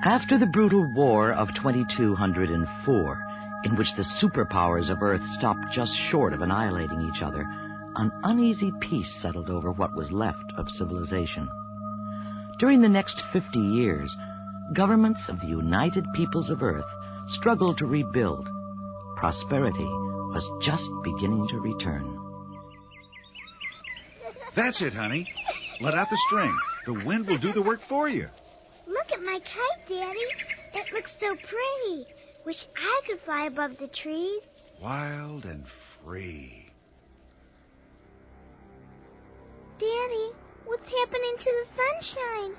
After the brutal war of 2204, in which the superpowers of Earth stopped just short of annihilating each other, an uneasy peace settled over what was left of civilization. During the next 50 years, governments of the United Peoples of Earth struggled to rebuild. Prosperity was just beginning to return. That's it, honey. Let out the string. The wind will do the work for you. Look at my kite, Daddy. It looks so pretty. Wish I could fly above the trees. Wild and free. Daddy, what's happening to the sunshine?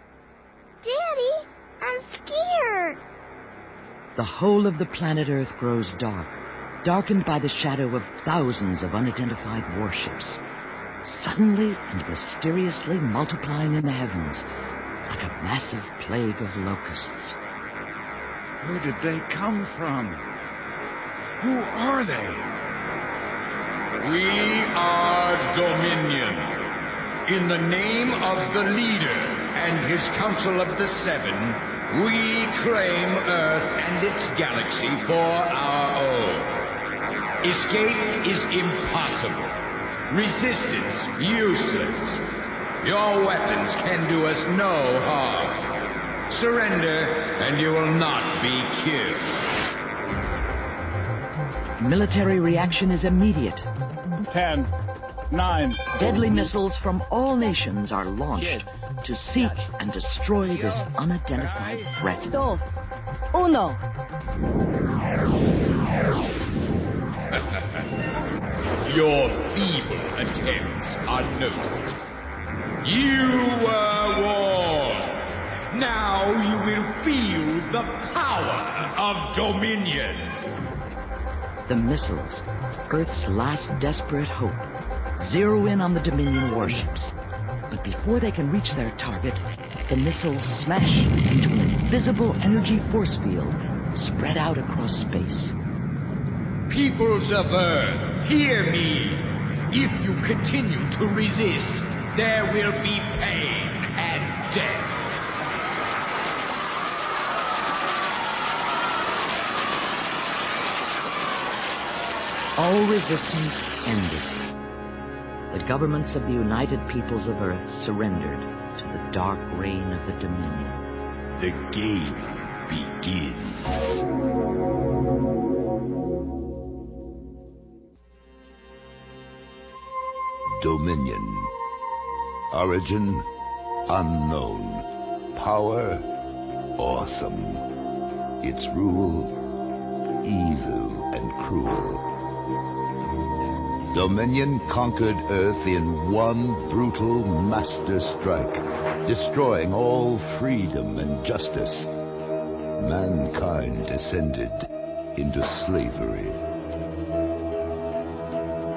Daddy, I'm scared. The whole of the planet Earth grows dark, darkened by the shadow of thousands of unidentified warships, suddenly and mysteriously multiplying in the heavens like a massive plague of locusts. Where did they come from? Who are they? We are Dominion. In the name of the leader and his council of the Seven, we claim Earth and its galaxy for our own. Escape is impossible. Resistance useless. Your weapons can do us no harm. Surrender, and you will not be killed. Military reaction is immediate. 10, 9. Deadly missiles from all nations are launched to seek and destroy this unidentified threat. 2, 1. Your feeble attempts are noticed. You were warned. Now you will feel the power of Dominion. The missiles, Earth's last desperate hope, zero in on the Dominion warships. But before they can reach their target, the missiles smash into an invisible energy force field spread out across space. Peoples of Earth, hear me. If you continue to resist, there will be pain and death. All resistance ended. The governments of the United Peoples of Earth surrendered to the dark reign of the Dominion. The game begins. Dominion. Origin unknown. Power awesome. Its rule evil and cruel. Dominion conquered Earth in one brutal master strike, destroying all freedom and justice. Mankind descended into slavery.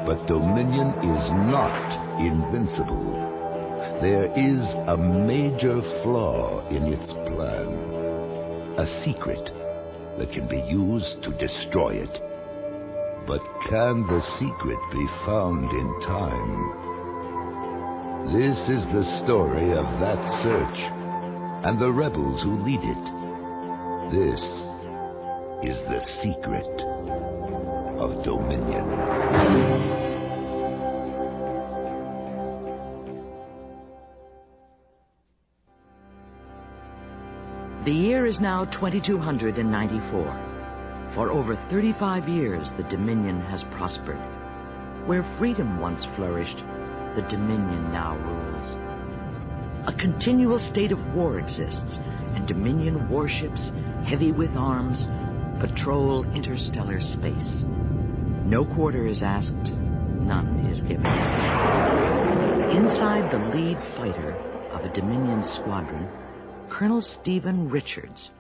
But Dominion is not invincible. There is a major flaw in its plan. A secret that can be used to destroy it. But can the secret be found in time? This is the story of that search and the rebels who lead it. This is the secret of Dominion. The year is now 2294. For over 35 years, the Dominion has prospered. Where freedom once flourished, the Dominion now rules. A continual state of war exists, and Dominion warships, heavy with arms, patrol interstellar space. No quarter is asked, none is given. Inside the lead fighter of a Dominion squadron, Colonel Stephen Richards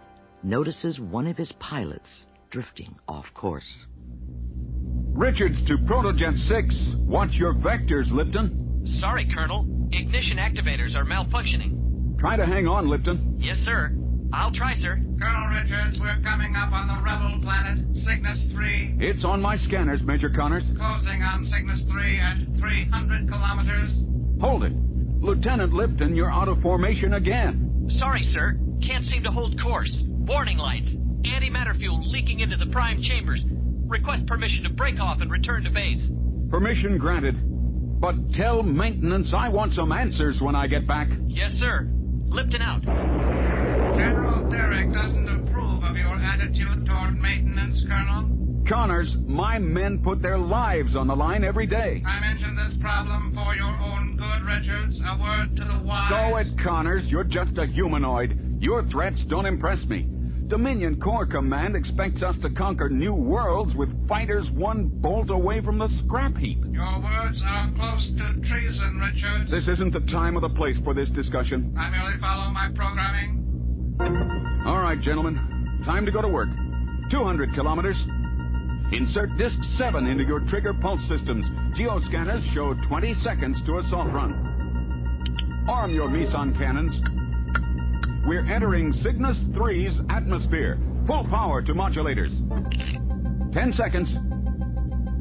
notices one of his pilots drifting off course. Richards to Protojet 6. Watch your vectors, Lipton. Sorry, Colonel. Ignition activators are malfunctioning. Try to hang on, Lipton. Yes, sir. I'll try, sir. Colonel Richards, we're coming up on the rebel planet, Cygnus 3. It's on my scanners, Major Connors. Closing on Cygnus 3 at 300 kilometers. Hold it. Lieutenant Lipton, you're out of formation again. Sorry, sir. Can't seem to hold course. Warning lights. Antimatter fuel leaking into the prime chambers. Request permission to break off and return to base. Permission granted. But tell maintenance I want some answers when I get back. Yes, sir. Lipton out. General Derrick doesn't approve of your attitude toward maintenance, Colonel. Connors, my men put their lives on the line every day. I mentioned this problem for your own good, Richards. A word to the wise. Stow it, Connors. You're just a humanoid. Your threats don't impress me. Dominion Corps Command expects us to conquer new worlds with fighters one bolt away from the scrap heap. Your words are close to treason, Richards. This isn't the time or the place for this discussion. I merely follow my programming. All right, gentlemen. Time to go to work. 200 kilometers. Insert Disc 7 into your trigger pulse systems. Geoscanners show 20 seconds to assault run. Arm your meson cannons. We're entering Cygnus 3's atmosphere. Full power to modulators. 10 seconds.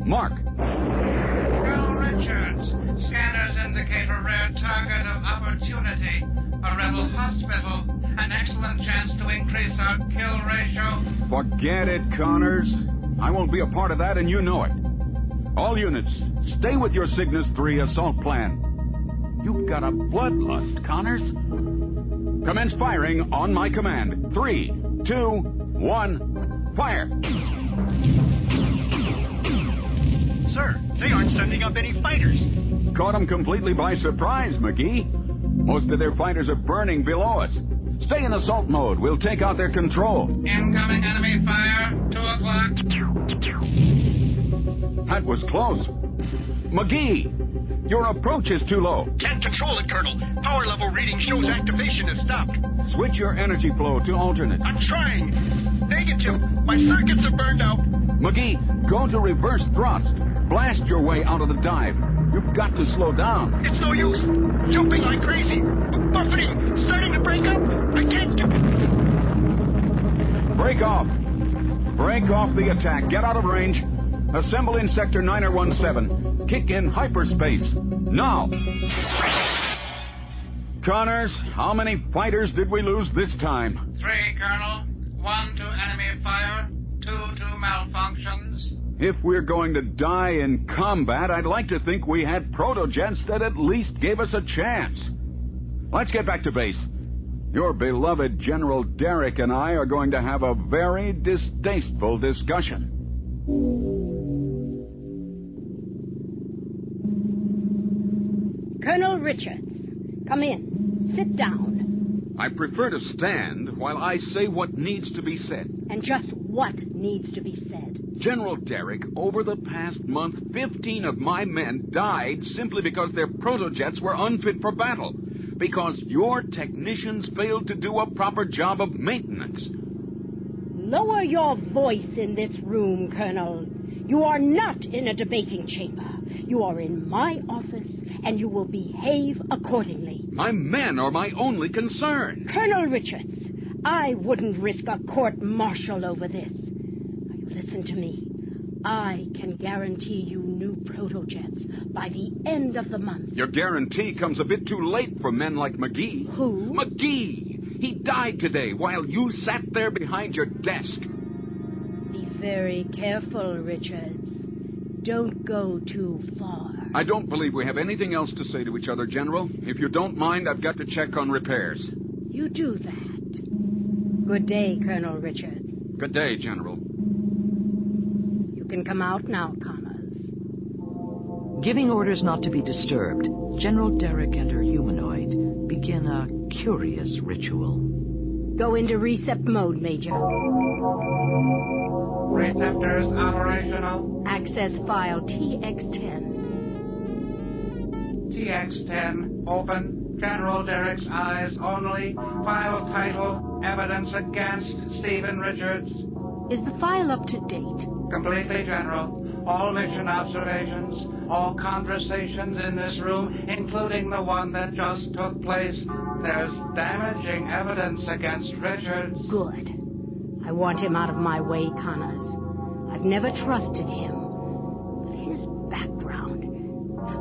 Mark. Colonel Richards, scanners indicate a rare target of opportunity. A rebel hospital. An excellent chance to increase our kill ratio. Forget it, Connors. I won't be a part of that, and you know it. All units, stay with your Cygnus 3 assault plan. You've got a bloodlust, Connors. Commence firing on my command. 3, 2, 1, fire! Sir, they aren't sending up any fighters. Caught them completely by surprise, McGee. Most of their fighters are burning below us. Stay in assault mode. We'll take out their control. Incoming enemy fire. 2 o'clock. That was close. McGee, your approach is too low. Can't control it, Colonel. Power level reading shows activation is stopped. Switch your energy flow to alternate. I'm trying. Negative. My circuits are burned out. McGee, go to reverse thrust. Blast your way out of the dive. You've got to slow down. It's no use. Jumping like crazy. Buffeting. Starting to break up. I can't do it. Break off. Break off the attack. Get out of range. Assemble in Sector 917. Kick in hyperspace. Now. Connors, how many fighters did we lose this time? 3, Colonel. 1 to enemy fire. 2 to malfunctions. If we're going to die in combat, I'd like to think we had protojets that at least gave us a chance. Let's get back to base. Your beloved General Derrick and I are going to have a very distasteful discussion. Colonel Richards, come in. Sit down. I prefer to stand while I say what needs to be said. And just what needs to be said? General Derrick, over the past month, 15 of my men died simply because their protojets were unfit for battle. Because your technicians failed to do a proper job of maintenance. Lower your voice in this room, Colonel. You are not in a debating chamber. You are in my office, and you will behave accordingly. My men are my only concern. Colonel Richards, I wouldn't risk a court-martial over this. Now, you listen to me. I can guarantee you new protojets by the end of the month. Your guarantee comes a bit too late for men like McGee. Who? McGee! He died today while you sat there behind your desk. Be very careful, Richards. Don't go too far. I don't believe we have anything else to say to each other, General. If you don't mind, I've got to check on repairs. You do that. Good day, Colonel Richards. Good day, General. You can come out now, Connors. Giving orders not to be disturbed, General Derrick and her humanoid begin a curious ritual. Go into recept mode, Major. Receptors operational. Access file TX10. TX10 open. General Derrick's eyes only. File title, evidence against Stephen Richards. Is the file up to date? Completely, General. All mission observations, all conversations in this room, including the one that just took place. There's damaging evidence against Richards. Good. I want him out of my way, Connors. I've never trusted him. With his background,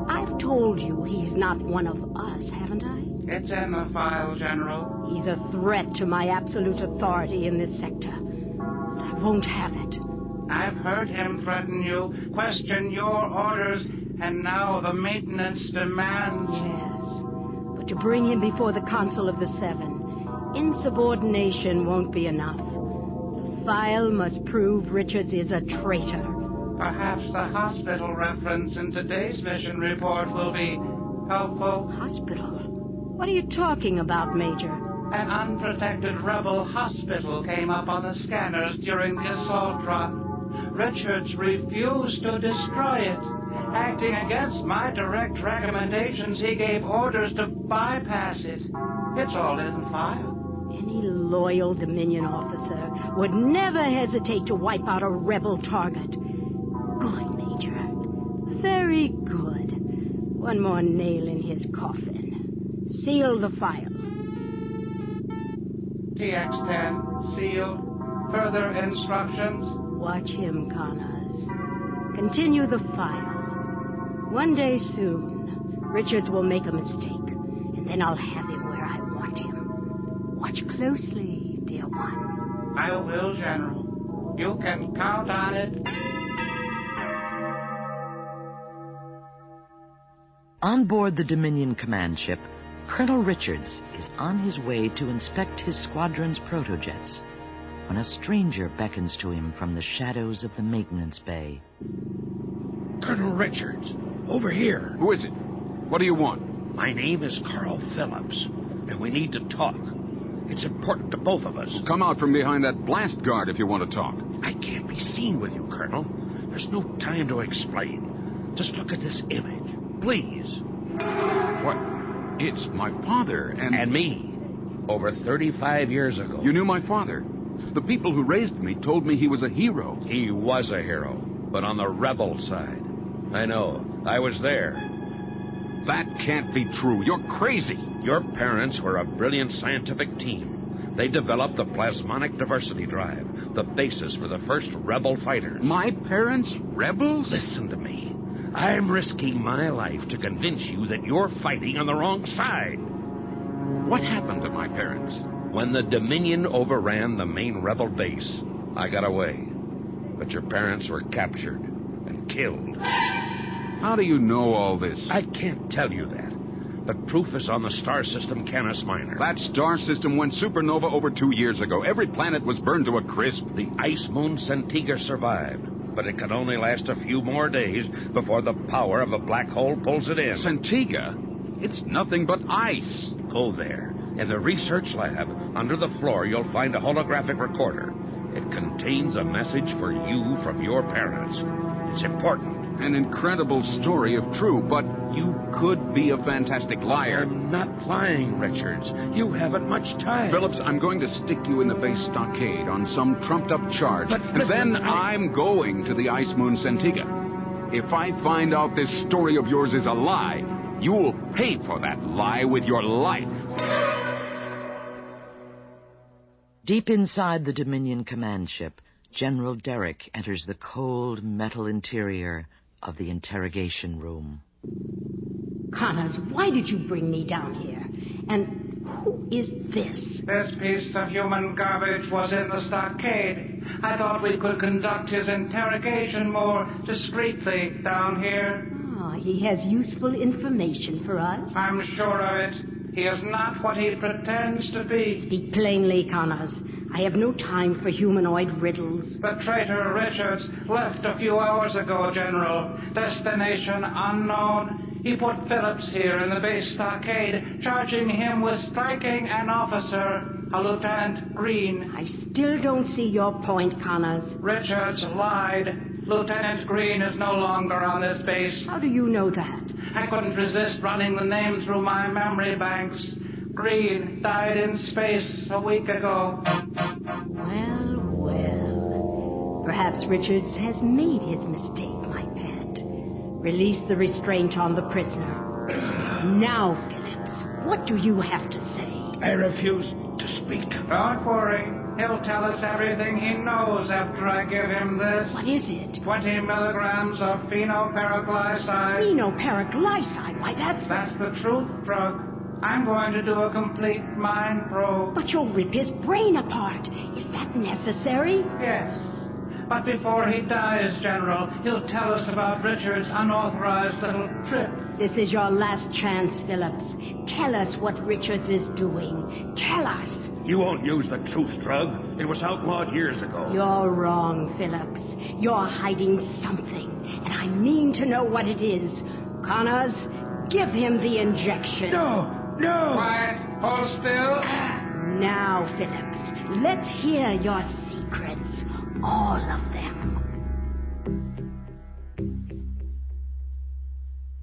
I've told you he's not one of us, haven't I? It's in the file, General. He's a threat to my absolute authority in this sector. And I won't have it. I've heard him threaten you, question your orders, and now the maintenance demands. Yes, but to bring him before the Council of the Seven, insubordination won't be enough. The file must prove Richards is a traitor. Perhaps the hospital reference in today's mission report will be helpful. Hospital? What are you talking about, Major? An unprotected rebel hospital came up on the scanners during the assault run. Richards refused to destroy it. Acting against my direct recommendations, he gave orders to bypass it. It's all in the file. Any loyal Dominion officer would never hesitate to wipe out a rebel target. Good, Major. Very good. One more nail in his coffin. Seal the file. TX-10, sealed. Further instructions? Watch him, Connors. Continue the file. One day soon, Richards will make a mistake, and then I'll have him where I want him. Watch closely, dear one. I will, General. You can count on it. On board the Dominion command ship, Colonel Richards is on his way to inspect his squadron's protojets when a stranger beckons to him from the shadows of the maintenance bay. Colonel Richards, over here. Who is it? What do you want? My name is Carl Phillips, and we need to talk. It's important to both of us. Come out from behind that blast guard if you want to talk. I can't be seen with you, Colonel. There's no time to explain. Just look at this image, please. What? It's my father and me. Over 35 years ago. You knew my father? The people who raised me told me he was a hero. He was a hero, but on the rebel side. I know. I was there. That can't be true. You're crazy. Your parents were a brilliant scientific team. They developed the plasmonic diversity drive, the basis for the first rebel fighters. My parents? Rebels? Listen to me. I'm risking my life to convince you that you're fighting on the wrong side. What happened to my parents? When the Dominion overran the main rebel base, I got away. But your parents were captured and killed. How do you know all this? I can't tell you that. But proof is on the star system Canis Minor. That star system went supernova over 2 years ago. Every planet was burned to a crisp. The ice moon Centiga survived. But it could only last a few more days before the power of a black hole pulls it in. Centiga? It's nothing but ice. Go there. In the research lab, under the floor, you'll find a holographic recorder. It contains a message for you from your parents. It's important. An incredible story if true, but you could be a fantastic liar. I'm not lying, Richards. You haven't much time. Phillips, I'm going to stick you in the base stockade on some trumped-up charge, and then I'm going to the ice moon Centiga. If I find out this story of yours is a lie, you'll pay for that lie with your life. Deep inside the Dominion command ship, General Derrick enters the cold metal interior of the interrogation room. Connors, why did you bring me down here? And who is this? This piece of human garbage was in the stockade. I thought we could conduct his interrogation more discreetly down here. He has useful information for us. I'm sure of it. He is not what he pretends to be. Speak plainly, Connors. I have no time for humanoid riddles. The traitor Richards left a few hours ago, General. Destination unknown. He put Phillips here in the base stockade, charging him with striking an officer, a Lieutenant Green. I still don't see your point, Connors. Richards lied. Lieutenant Green is no longer on this base. How do you know that? I couldn't resist running the name through my memory banks. Green died in space a week ago. Well. Perhaps Richards has made his mistake, my pet. Release the restraint on the prisoner. Now, Phillips, what do you have to say? I refuse to speak. Don't worry. He'll tell us everything he knows after I give him this. What is it? 20 milligrams of phenoparaglyside. Phenoparaglyside? Why, that's the truth drug. I'm going to do a complete mind probe. But you'll rip his brain apart. Is that necessary? Yes. But before he dies, General, he'll tell us about Richard's unauthorized little trip. This is your last chance, Phillips. Tell us what Richards is doing. Tell us. You won't use the truth drug. It was outlawed years ago. You're wrong, Phillips. You're hiding something, and I mean to know what it is. Connors, give him the injection. No! Quiet. Hold still. Now, Phillips, let's hear your secrets. All of them.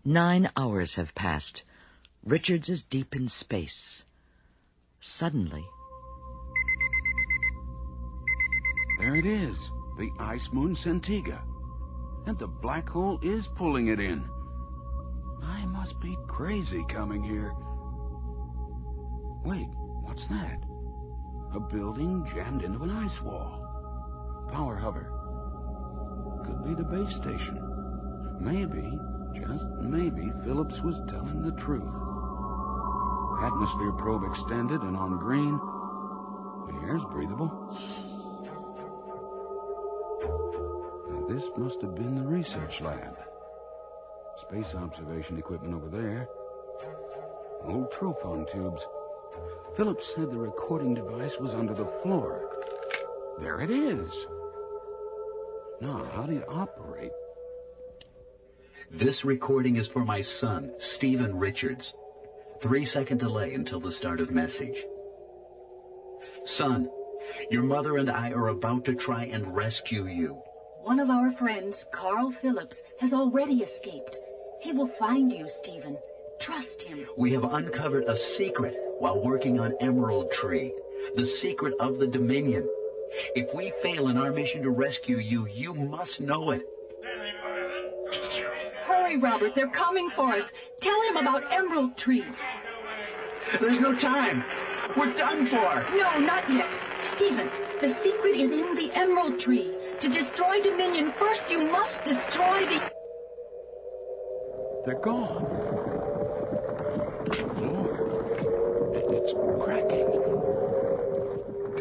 9 hours have passed. Richards is deep in space. Suddenly... There it is. The ice moon Centiga. And the black hole is pulling it in. I must be crazy coming here. Wait, what's that? A building jammed into an ice wall. Power hover. Could be the base station. Maybe, just maybe, Phillips was telling the truth. Atmosphere probe extended and on green. The air's breathable. Now this must have been the research lab. Space observation equipment over there. Old trophone tubes. Phillips said the recording device was under the floor. There it is. Now, how do you operate? This recording is for my son, Stephen Richards. 3-second delay until the start of message. Son, your mother and I are about to try and rescue you. One of our friends, Carl Phillips, has already escaped. He will find you, Stephen. Trust him. We have uncovered a secret while working on Emerald Tree. The secret of the Dominion. If we fail in our mission to rescue you, you must know it. Hurry, Robert. They're coming for us. Tell him about Emerald Tree. There's no time. We're done for. No, not yet. Stephen, the secret is in the Emerald Tree. To destroy Dominion, first you must destroy the... They're gone. The floor. It's cracking.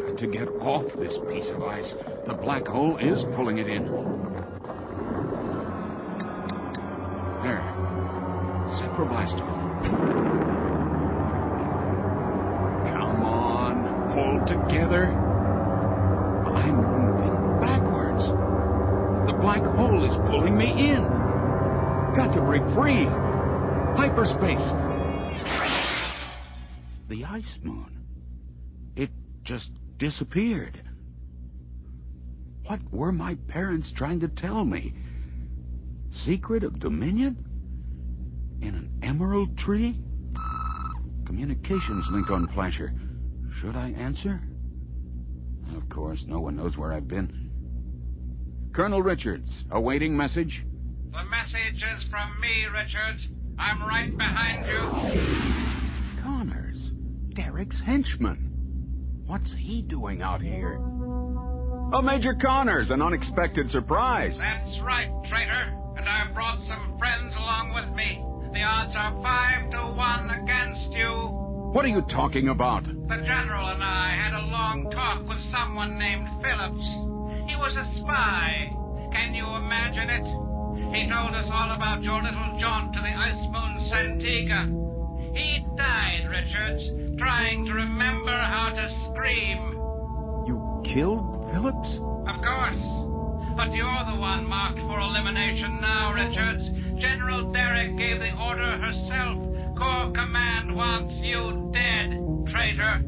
Got to get off this piece of ice. The black hole is pulling it in. There. Cephroblast. Come on. Hold together. I'm moving backwards. The black hole is pulling me in. Got to break free. Hyperspace. The ice moon. It just disappeared. What were my parents trying to tell me? Secret of Dominion? In an emerald tree? Communications link on flasher. Should I answer? Of course, no one knows where I've been. Colonel Richards, awaiting message. The message is from me, Richards. I'm right behind you. Connors, Derrick's henchman. What's he doing out here? Oh, Major Connors, an unexpected surprise. That's right, traitor. And I've brought some friends along with me. The odds are 5 to 1 against you. What are you talking about? The General and I had a long talk with someone named Phillips. He was a spy. Can you imagine it? He told us all about your little jaunt to the ice moon Centiga. He died, Richards, trying to remember how to scream. You killed Phillips? Of course. But you're the one marked for elimination now, Richards. General Derrick gave the order herself. Corps Command wants you dead, traitor.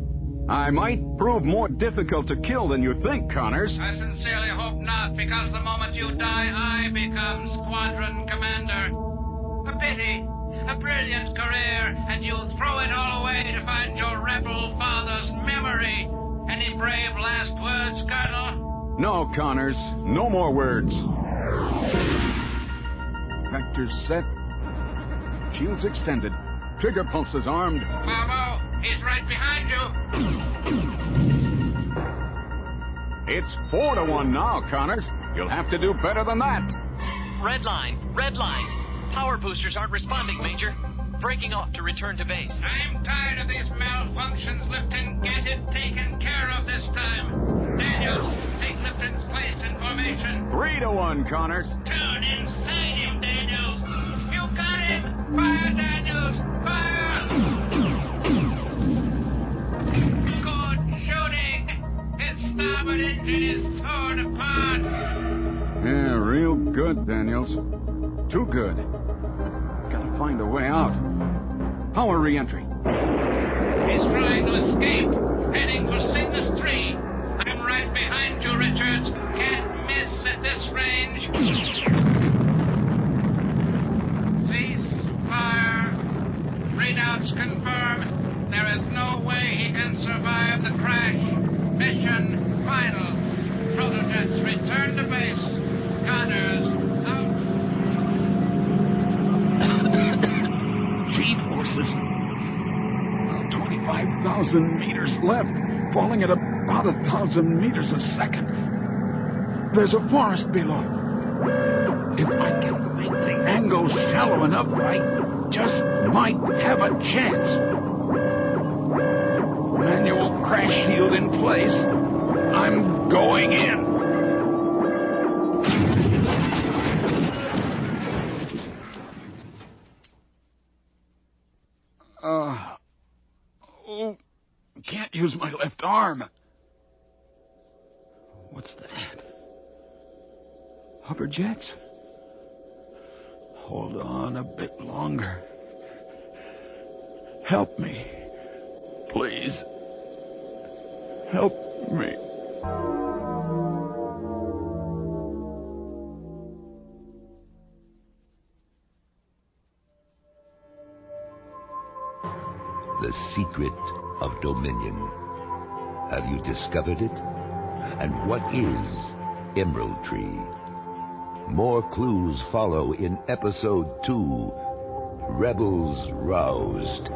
I might prove more difficult to kill than you think, Connors. I sincerely hope not, because the moment you die, I become Squadron Commander. A pity. A brilliant career, and you throw it all away to find your rebel father's memory. Any brave last words, Colonel? No, Connors. No more words. Vectors set. Shields extended. Trigger pulses armed. Bravo! He's right behind you. It's 4 to 1 now, Connors. You'll have to do better than that. Red line. Red line. Power boosters aren't responding, Major. breaking off to return to base. I'm tired of these malfunctions, Lipton. Get it taken care of this time. Daniels, take Lipton's place in formation. 3-1, Connors. Turn inside him, Daniels. You got him. Fire, Daniels. Fire. Good shooting. His starboard engine is torn apart. Yeah, real good, Daniels. Too good. Gotta find a way out. Power re-entry. He's trying to escape. Heading for Cygnus 3. I'm right behind you, Richards. Can't miss at this range. Cease fire. Readouts confirm. There is no way he can survive the crash. Mission final. Protojets return to base. Connors out. G-forces. 25,000 meters left, falling at about 1,000 meters a second. There's a forest below. If I can make the angle shallow enough, I just might have a chance. Manual crash shield in place. I'm going in. Can't use my left arm. What's that? Hover jets? Hold on a bit longer. Help me. Please. Help me. The secret of Dominion. Have you discovered it? And what is Emerald Tree? More clues follow in Episode 2, Rebels Roused.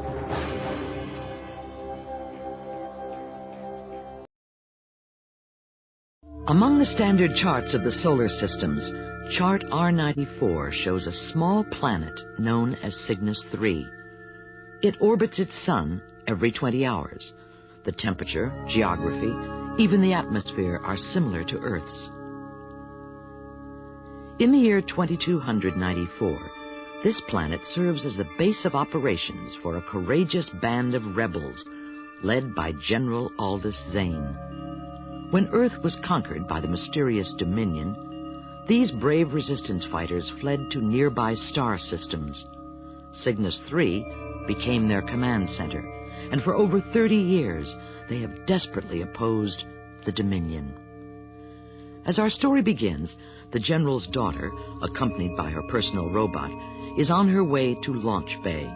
Among the standard charts of the solar systems, Chart R94 shows a small planet known as Cygnus 3. It orbits its sun every 20 hours. The temperature, geography, even the atmosphere are similar to Earth's. In the year 2294, this planet serves as the base of operations for a courageous band of rebels led by General Aldous Zane. When Earth was conquered by the mysterious Dominion, these brave resistance fighters fled to nearby star systems. Cygnus 3 became their command center, and for over 30 years they have desperately opposed the Dominion. As our story begins, the General's daughter, accompanied by her personal robot, is on her way to Launch Bay.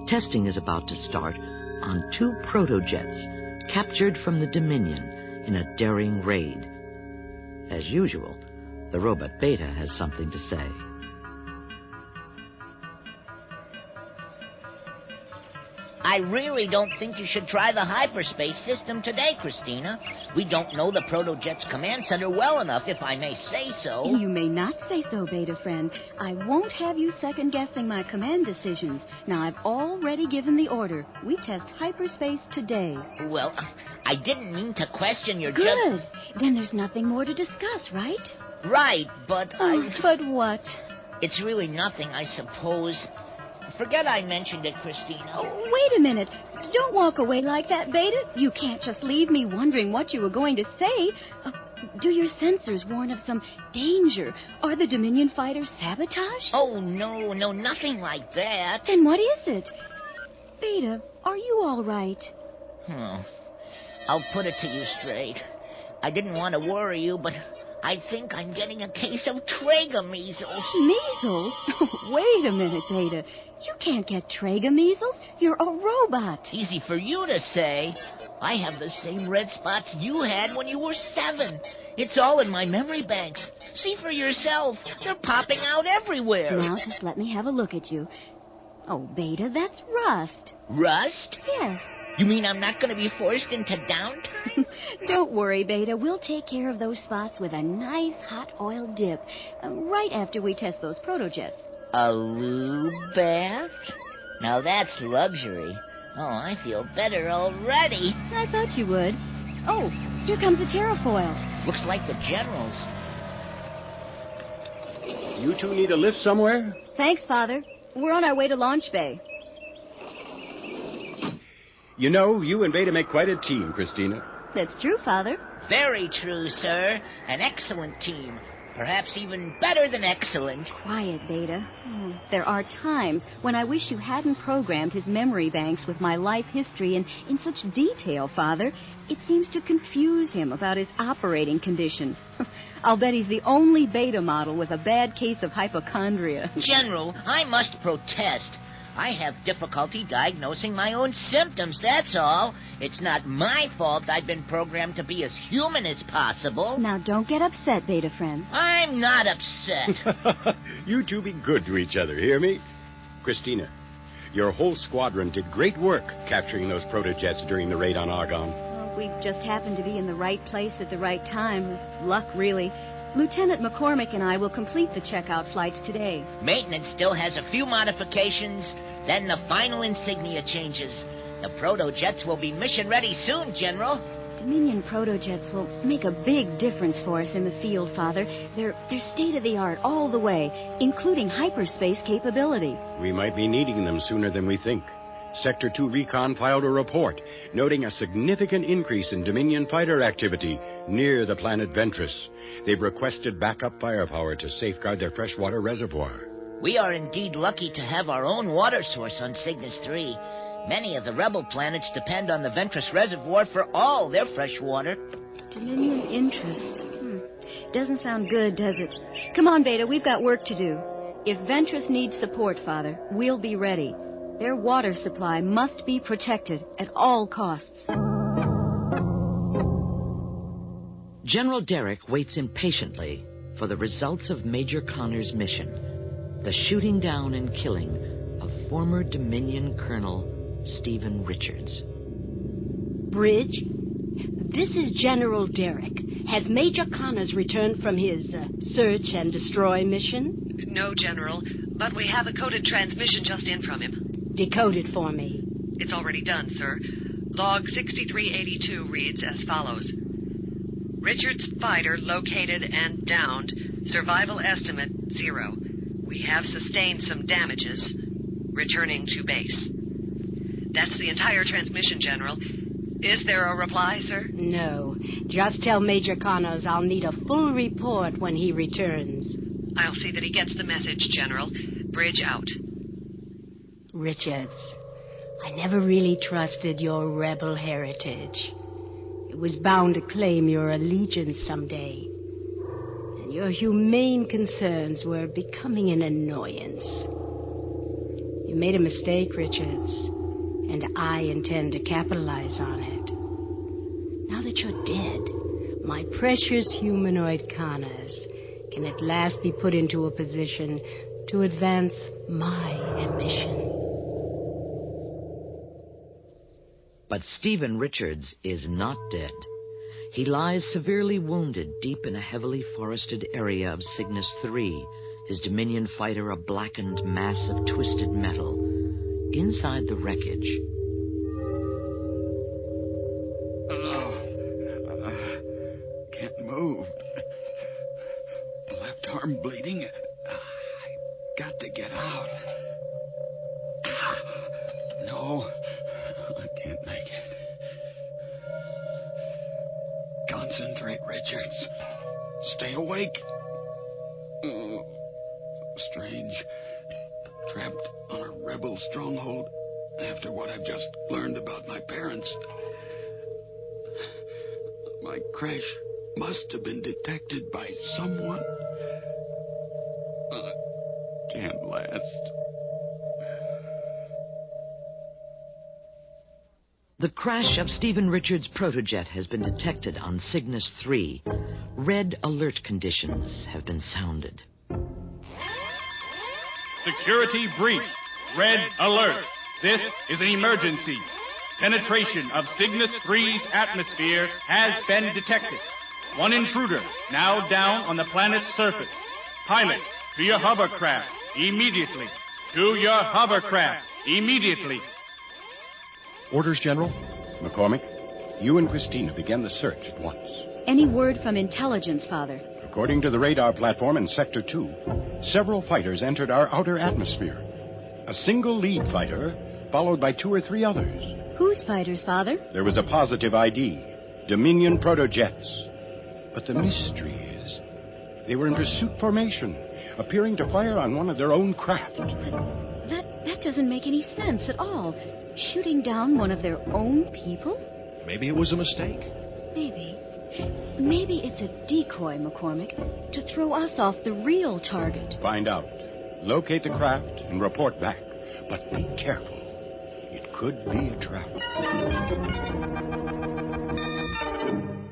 Testing is about to start on 2 protojets captured from the Dominion in a daring raid. As usual, the robot Beta has something to say. I really don't think you should try the hyperspace system today, Christina. We don't know the Protojet's command center well enough, if I may say so. You may not say so, Beta friend. I won't have you second-guessing my command decisions. Now, I've already given the order. We test hyperspace today. Well, I didn't mean to question your Good. Then there's nothing more to discuss, right? Right, but But what? It's really nothing, I suppose. Forget I mentioned it, Christina. Oh, wait a minute. Don't walk away like that, Beta. You can't just leave me wondering what you were going to say. Do your sensors warn of some danger? Are the Dominion fighters sabotage? Oh, no, nothing like that. Then what is it? Beta, are you all right? I'll put it to you straight. I didn't want to worry you, but I think I'm getting a case of Traeger measles. Measles? Wait a minute, Beta. You can't get Traeger measles. You're a robot. Easy for you to say. I have the same red spots you had when you were 7. It's all in my memory banks. See for yourself. They're popping out everywhere. Now just let me have a look at you. Oh, Beta, that's rust. Rust? Yes. You mean I'm not going to be forced into downtime? Don't worry, Beta. We'll take care of those spots with a nice hot oil dip right after we test those protojets. A lube bath? Now that's luxury. Oh, I feel better already. I thought you would. Oh, here comes the terrafoil. Looks like the general's. You two need a lift somewhere? Thanks, Father. We're on our way to launch bay. You know, you and Beta make quite a team, Christina. That's true, Father. Very true, sir. An excellent team. Perhaps even better than excellent. Quiet, Beta. There are times when I wish you hadn't programmed his memory banks with my life history in such detail, Father. It seems to confuse him about his operating condition. I'll bet he's the only Beta model with a bad case of hypochondria. General, I must protest. I have difficulty diagnosing my own symptoms, that's all. It's not my fault I've been programmed to be as human as possible. Now, don't get upset, Beta friend. I'm not upset. You two be good to each other, hear me? Christina, your whole squadron did great work capturing those proto-jets during the raid on Argon. Well, we just happened to be in the right place at the right time. It was luck, really. Lieutenant McCormick and I will complete the checkout flights today. Maintenance still has a few modifications, then the final insignia changes. The proto-jets will be mission-ready soon, General. Dominion proto-jets will make a big difference for us in the field, Father. They're state-of-the-art all the way, including hyperspace capability. We might be needing them sooner than we think. Sector 2 Recon filed a report noting a significant increase in Dominion fighter activity near the planet Ventress. They've requested backup firepower to safeguard their freshwater reservoir. We are indeed lucky to have our own water source on Cygnus 3. Many of the rebel planets depend on the Ventress reservoir for all their fresh water. Dominion interest. Doesn't sound good, does it? Come on, Beta, we've got work to do. If Ventress needs support, Father, we'll be ready. Their water supply must be protected at all costs. General Derrick waits impatiently for the results of Major Connor's mission, the shooting down and killing of former Dominion Colonel Stephen Richards. Bridge, this is General Derrick. Has Major Connors returned from his search and destroy mission? No, General, but we have a coded transmission just in from him. Decode it for me. It's already done, sir. Log 6382 reads as follows. Richards fighter located and downed. Survival estimate 0. We have sustained some damages. Returning to base. That's the entire transmission, General. Is there a reply, sir? No. Just tell Major Connors I'll need a full report when he returns. I'll see that he gets the message, General. Bridge out. Richards, I never really trusted your rebel heritage. It was bound to claim your allegiance someday. And your humane concerns were becoming an annoyance. You made a mistake, Richards, and I intend to capitalize on it. Now that you're dead, my precious humanoid Connors can at last be put into a position to advance my ambition. But Stephen Richards is not dead. He lies severely wounded deep in a heavily forested area of Cygnus 3, his Dominion fighter a blackened mass of twisted metal. Inside the wreckage... Can't move. Left arm bleeding. I got to get out. No, I can't make it. Concentrate, Richards. Stay awake. Strange. Trapped on a rebel stronghold after what I've just learned about my parents. My crash must have been detected by someone. Can't last. The crash of Stephen Richards' protojet has been detected on Cygnus 3. Red alert conditions have been sounded. Security brief. Red alert. This is an emergency. Penetration of Cygnus 3's atmosphere has been detected. One intruder now down on the planet's surface. Pilot, to your hovercraft. Immediately. To your hovercraft. Immediately. Orders, General. McCormick, you and Christina begin the search at once. Any word from intelligence, Father? According to the radar platform in Sector 2, several fighters entered our outer atmosphere. A single lead fighter, followed by 2 or 3 others. Whose fighters, Father? There was a positive ID. Dominion protojets. But the mystery is, they were in pursuit formation, appearing to fire on one of their own craft. That doesn't make any sense at all. Shooting down one of their own people? Maybe it was a mistake. Maybe it's a decoy, McCormick, to throw us off the real target. Find out. Locate the craft and report back. But be careful. It could be a trap.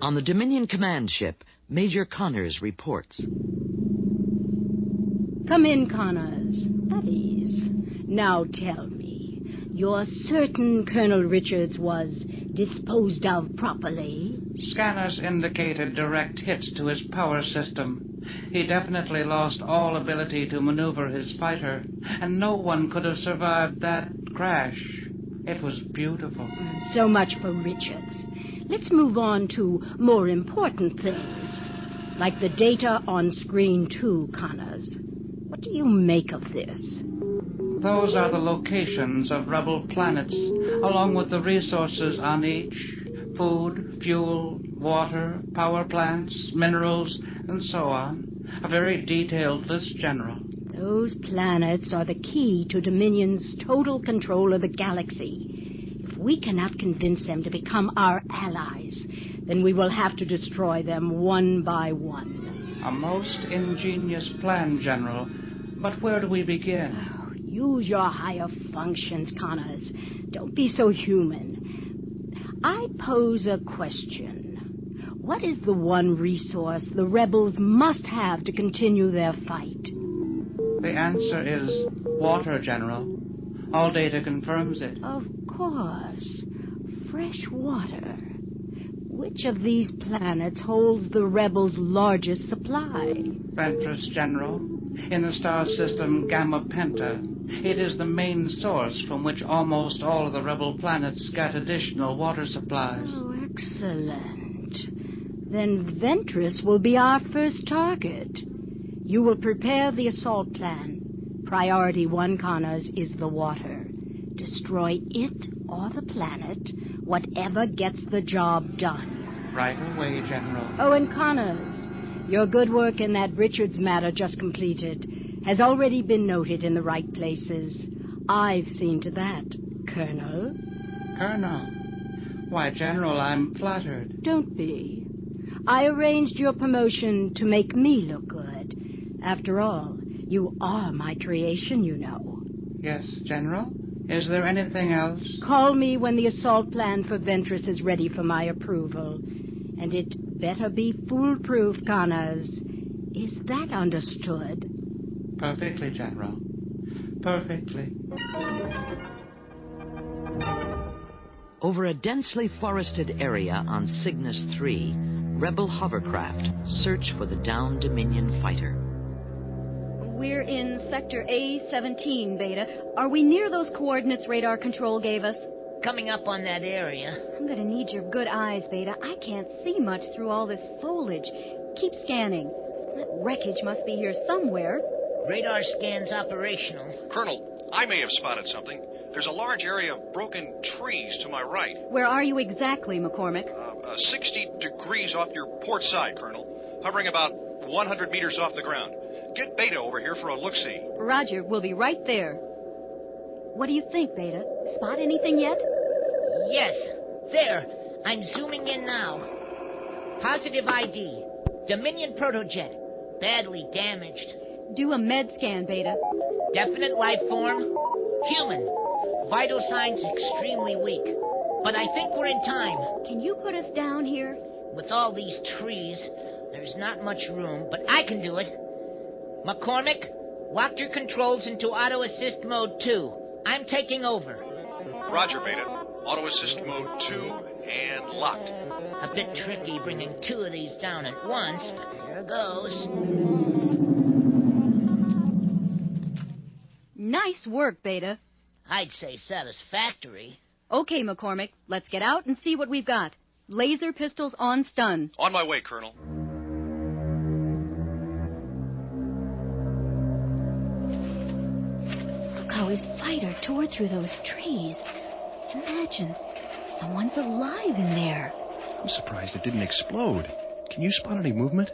On the Dominion command ship, Major Connors reports. Come in, Connors. At ease. Now tell me, you're certain Colonel Richards was disposed of properly? Scanners indicated direct hits to his power system. He definitely lost all ability to maneuver his fighter, and no one could have survived that crash. It was beautiful. So much for Richards. Let's move on to more important things, like the data on screen 2, Connors. What do you make of this? Those are the locations of rebel planets, along with the resources on each. Food, fuel, water, power plants, minerals, and so on. A very detailed list, General. Those planets are the key to Dominion's total control of the galaxy. If we cannot convince them to become our allies, then we will have to destroy them one by one. A most ingenious plan, General. But where do we begin? Use your higher functions, Connors. Don't be so human. I pose a question. What is the one resource the rebels must have to continue their fight? The answer is water, General. All data confirms it. Of course. Fresh water. Which of these planets holds the rebels' largest supply? Ventress, General. In the star system Gamma Penta. It is the main source from which almost all of the rebel planets get additional water supplies. Oh, excellent. Then Ventress will be our first target. You will prepare the assault plan. Priority 1, Connors, is the water. Destroy it or the planet, whatever gets the job done. Right away, General. Oh, and Connors, your good work in that Richards matter just completed has already been noted in the right places. I've seen to that, Colonel. Colonel? Why, General, I'm flattered. Don't be. I arranged your promotion to make me look good. After all, you are my creation, you know. Yes, General? Is there anything else? Call me when the assault plan for Ventress is ready for my approval. And it better be foolproof, Connors. Is that understood? Perfectly, General. Perfectly. Over a densely forested area on Cygnus 3, rebel hovercraft search for the downed Dominion fighter. We're in Sector A-17, Beta. Are we near those coordinates radar control gave us? Coming up on that area. I'm gonna need your good eyes, Beta. I can't see much through all this foliage. Keep scanning. That wreckage must be here somewhere. Radar scan's operational. Colonel, I may have spotted something. There's a large area of broken trees to my right. Where are you exactly, McCormick? 60 degrees off your port side, Colonel. Hovering about 100 meters off the ground. Get Beta over here for a look-see. Roger, we'll be right there. What do you think, Beta? Spot anything yet? Yes. There. I'm zooming in now. Positive ID. Dominion protojet. Badly damaged. Do a med scan, Beta. Definite life form. Human. Vital signs extremely weak. But I think we're in time. Can you put us down here? With all these trees, there's not much room, but I can do it. McCormick, lock your controls into auto-assist mode 2. I'm taking over. Roger, Beta. Auto-assist mode 2 and locked. A bit tricky bringing 2 of these down at once, but here goes. Nice work, Beta. I'd say satisfactory. Okay, McCormick, let's get out and see what we've got. Laser pistols on stun. On my way, Colonel. Look how his fighter tore through those trees. Imagine, someone's alive in there. I'm surprised it didn't explode. Can you spot any movement?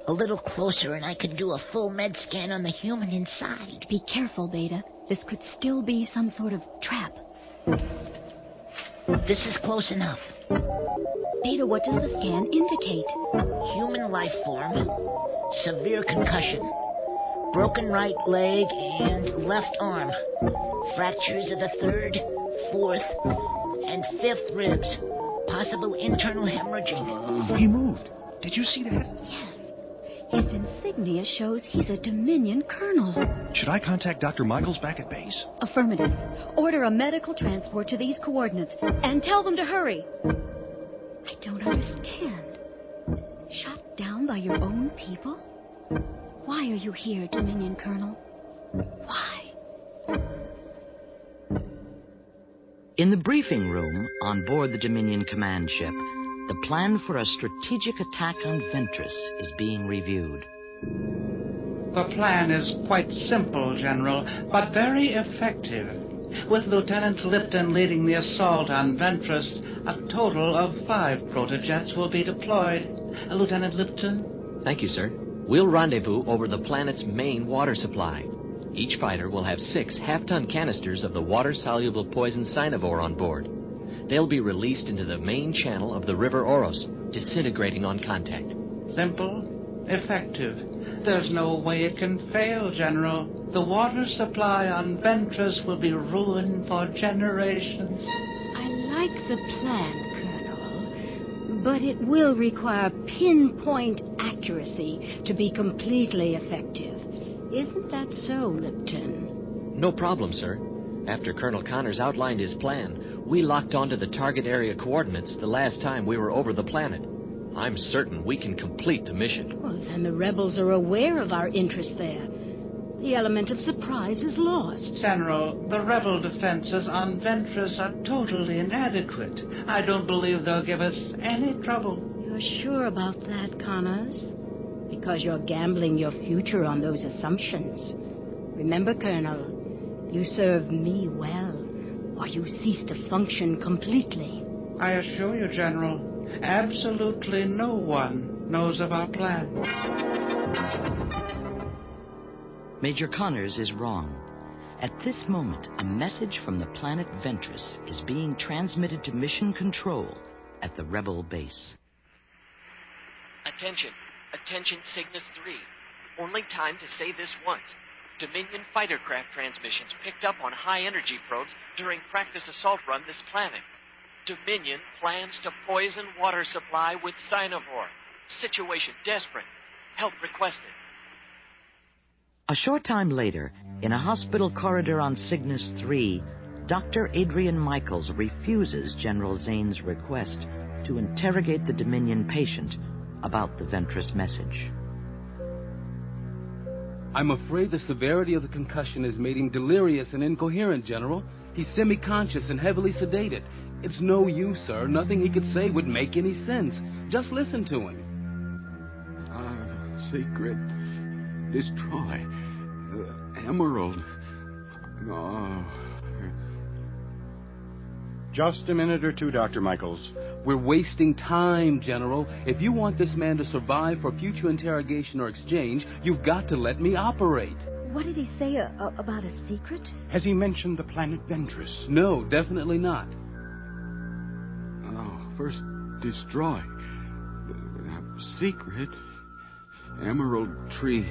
A little closer and I can do a full med scan on the human inside. Be careful, Beta. This could still be some sort of trap. This is close enough. Beta, what does the scan indicate? Human life form, severe concussion, broken right leg and left arm, fractures of the 3rd, 4th, and 5th ribs, possible internal hemorrhaging. He moved. Did you see that? Yes. His insignia shows he's a Dominion colonel. Should I contact Dr. Michaels back at base? Affirmative. Order a medical transport to these coordinates and tell them to hurry. I don't understand. Shot down by your own people? Why are you here, Dominion Colonel? Why? In the briefing room on board the Dominion command ship, the plan for a strategic attack on Ventress is being reviewed. The plan is quite simple, General, but very effective. With Lieutenant Lipton leading the assault on Ventress, a total of 5 protojets will be deployed. Lieutenant Lipton? Thank you, sir. We'll rendezvous over the planet's main water supply. Each fighter will have 6 half-ton canisters of the water-soluble poison Cynivore on board. They'll be released into the main channel of the River Oros, disintegrating on contact. Simple, effective. There's no way it can fail, General. The water supply on Ventress will be ruined for generations. I like the plan, Colonel, but it will require pinpoint accuracy to be completely effective. Isn't that so, Lipton? No problem, sir. After Colonel Connors outlined his plan, we locked onto the target area coordinates the last time we were over the planet. I'm certain we can complete the mission. Well, then the rebels are aware of our interest there. The element of surprise is lost. General, the rebel defenses on Ventress are totally inadequate. I don't believe they'll give us any trouble. You're sure about that, Connors? Because you're gambling your future on those assumptions. Remember, Colonel, you serve me well, or you cease to function completely. I assure you, General, absolutely no one knows of our plan. Major Connors is wrong. At this moment, a message from the planet Ventress is being transmitted to mission control at the rebel base. Attention. Attention, Cygnus 3. Only time to say this once. Dominion fighter craft transmissions picked up on high-energy probes during practice assault run this planet. Dominion plans to poison water supply with Cynivore. Situation desperate. Help requested. A short time later, in a hospital corridor on Cygnus 3, Dr. Adrian Michaels refuses General Zane's request to interrogate the Dominion patient about the Ventress message. I'm afraid the severity of the concussion has made him delirious and incoherent, General. He's semi-conscious and heavily sedated. It's no use, sir. Nothing he could say would make any sense. Just listen to him. Secret. Destroy. Emerald. Oh. Just a minute or two, Dr. Michaels. We're wasting time, General. If you want this man to survive for future interrogation or exchange, you've got to let me operate. What did he say about a secret? Has he mentioned the planet Ventress? No, definitely not. Oh, first destroy. Secret. Emerald tree.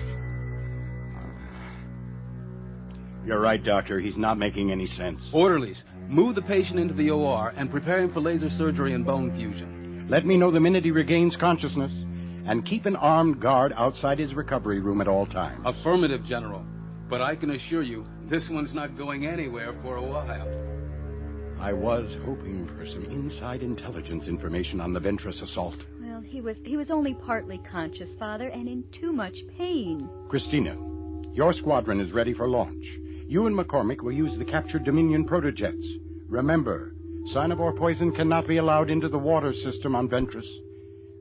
You're right, Doctor. He's not making any sense. Orderlies, move the patient into the OR and prepare him for laser surgery and bone fusion. Let me know the minute he regains consciousness. And keep an armed guard outside his recovery room at all times. Affirmative, General. But I can assure you, this one's not going anywhere for a while. I was hoping for some inside intelligence information on the Ventress assault. Well, he was only partly conscious, Father, and in too much pain. Christina, your squadron is ready for launch. You and McCormick will use the captured Dominion protojets. Remember, cyanivore poison cannot be allowed into the water system on Ventress.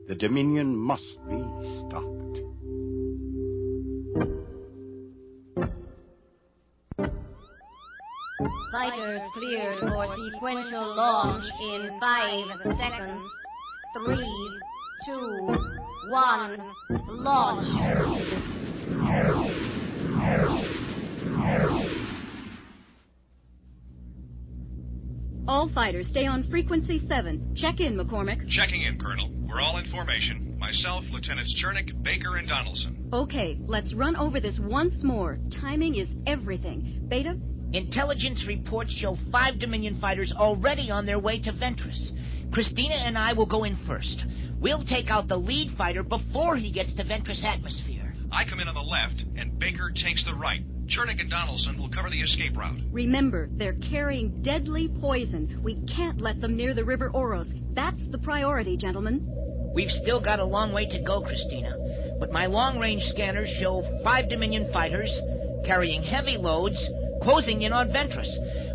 The Dominion must be stopped. Fighters cleared for sequential launch in 5 seconds. 3, 2, 1, launch. All fighters, stay on frequency 7. Check in, McCormick. Checking in, Colonel. We're all in formation. Myself, Lieutenants Chernick, Baker, and Donaldson. Okay, let's run over this once more. Timing is everything. Beta? Intelligence reports show 5 Dominion fighters already on their way to Ventress. Christina and I will go in first. We'll take out the lead fighter before he gets to Ventress atmosphere. I come in on the left, and Baker takes the right. Chernick and Donaldson will cover the escape route. Remember, they're carrying deadly poison. We can't let them near the River Oros. That's the priority, gentlemen. We've still got a long way to go, Christina. But my long-range scanners show 5 Dominion fighters carrying heavy loads closing in on Ventress.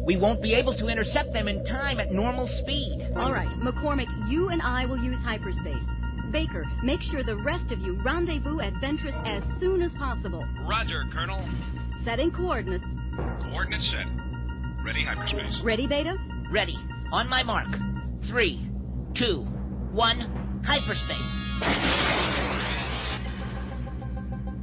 We won't be able to intercept them in time at normal speed. All right, McCormick, you and I will use hyperspace. Baker, make sure the rest of you rendezvous at Ventress as soon as possible. Roger, Colonel. Setting coordinates. Coordinates set. Ready, hyperspace. Ready, Beta? Ready. On my mark. 3, 2, 1, hyperspace.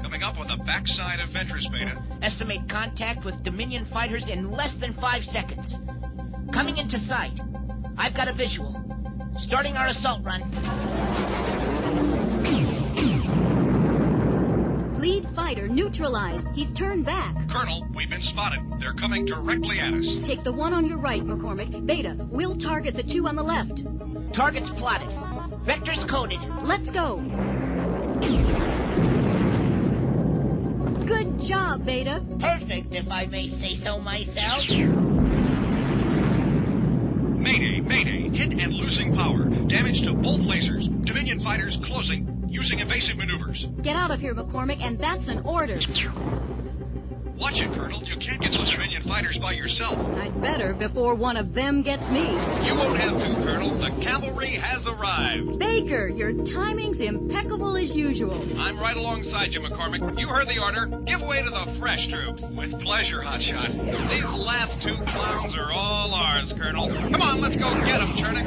Coming up on the backside of Ventress, Beta. Estimate contact with Dominion fighters in less than 5 seconds. Coming into sight. I've got a visual. Starting our assault run. Lead fighter neutralized. He's turned back. Colonel, we've been spotted. They're coming directly at us. Take the one on your right, McCormick. Beta, we'll target the 2 on the left. Targets plotted. Vectors coded. Let's go. Good job, Beta. Perfect, if I may say so myself. Mayday, mayday. Hit and losing power. Damage to both lasers. Dominion fighters closing. Using evasive maneuvers. Get out of here, McCormick, and that's an order. Watch it, Colonel. You can't get those Dominion fighters by yourself. I'd better before one of them gets me. You won't have to, Colonel. The cavalry has arrived. Baker, your timing's impeccable as usual. I'm right alongside you, McCormick. You heard the order. Give way to the fresh troops. With pleasure, Hotshot. These last 2 clowns are all ours, Colonel. Come on, let's go get them, Chernick.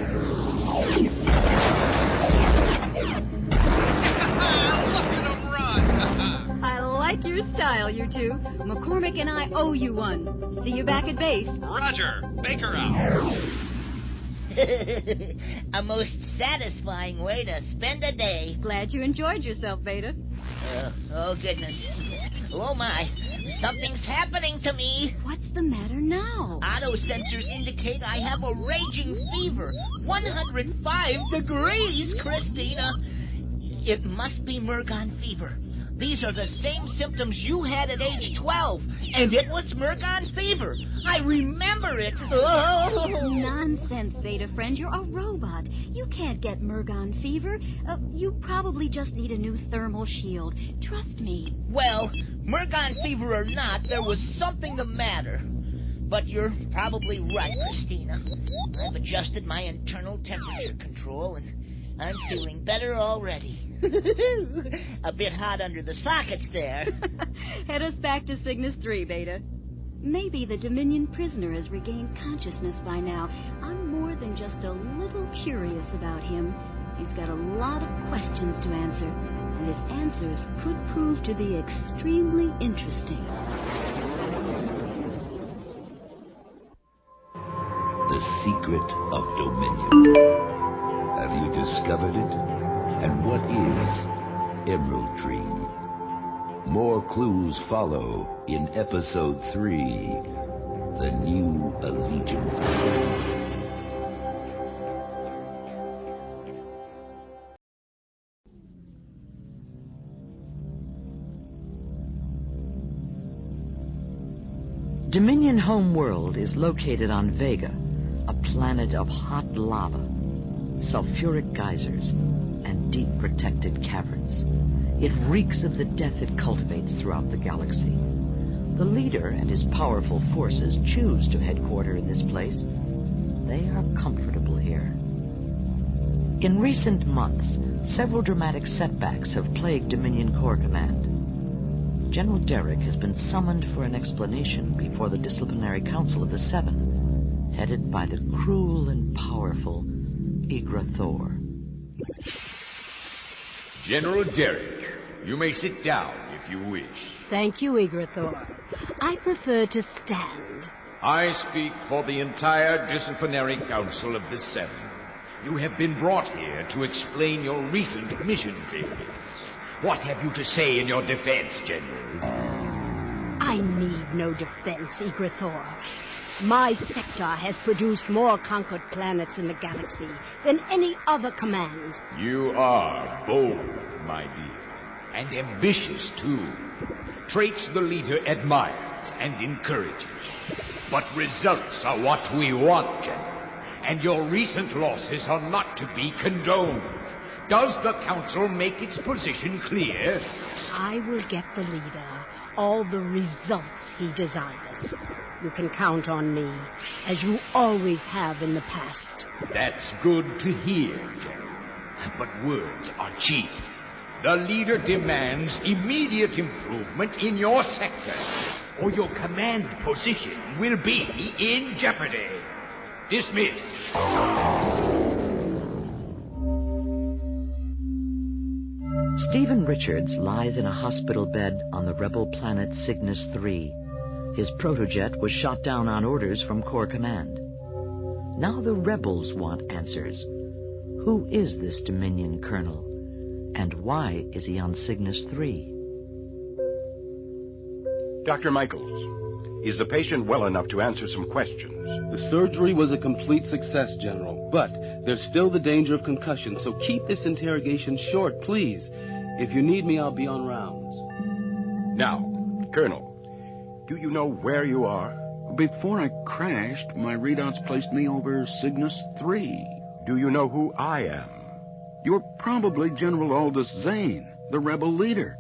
I like your style, you two. McCormick and I owe you one. See you back at base. Roger. Baker out. A most satisfying way to spend a day. Glad you enjoyed yourself, Beta. Oh, goodness. Oh, my. Something's happening to me. What's the matter now? Auto sensors indicate I have a raging fever. 105 degrees, Christina. It must be Mergon fever. These are the same symptoms you had at age 12, and it was Mergon fever. I remember it. Oh. Nonsense, Beta friend. You're a robot. You can't get Mergon fever. You probably just need a new thermal shield. Trust me. Well, Mergon fever or not, there was something the matter. But you're probably right, Christina. I've adjusted my internal temperature control, and I'm feeling better already. A bit hot under the sockets there. Head us back to Cygnus 3, Beta. Maybe the Dominion prisoner has regained consciousness by now. I'm more than just a little curious about him. He's got a lot of questions to answer, and his answers could prove to be extremely interesting. The secret of Dominion. Have you discovered it? And what is Emerald Tree? More clues follow in Episode 3, The New Allegiance. Dominion home world is located on Vega, a planet of hot lava, sulfuric geysers, and deep protected caverns. It reeks of the death it cultivates throughout the galaxy. The leader and his powerful forces choose to headquarter in this place. They are comfortable here. In recent months, several dramatic setbacks have plagued Dominion Corps Command. General Derrick has been summoned for an explanation before the Disciplinary Council of the Seven, headed by the cruel and powerful Thor. General Derrick, you may sit down if you wish. Thank you, Thor. I prefer to stand. I speak for the entire Disciplinary Council of the Seven. You have been brought here to explain your recent mission failures. What have you to say in your defense, General? I need no defense, Thor. My sector has produced more conquered planets in the galaxy than any other command. You are bold, my dear, and ambitious, too. Traits the leader admires and encourages. But results are what we want, General, and your recent losses are not to be condoned. Does the Council make its position clear? I will get the leader all the results he desires. You can count on me, as you always have in the past. That's good to hear, General. But words are cheap. The leader demands immediate improvement in your sector, or your command position will be in jeopardy. Dismissed. Stephen Richards lies in a hospital bed on the rebel planet Cygnus 3. His protojet was shot down on orders from Corps Command. Now the rebels want answers. Who is this Dominion colonel? And why is he on Cygnus 3? Dr. Michaels, is the patient well enough to answer some questions? The surgery was a complete success, General, but there's still the danger of concussion, so keep this interrogation short, please. If you need me, I'll be on rounds. Now, Colonel, do you know where you are? Before I crashed, my readouts placed me over Cygnus 3. Do you know who I am? You're probably General Aldous Zane, the rebel leader.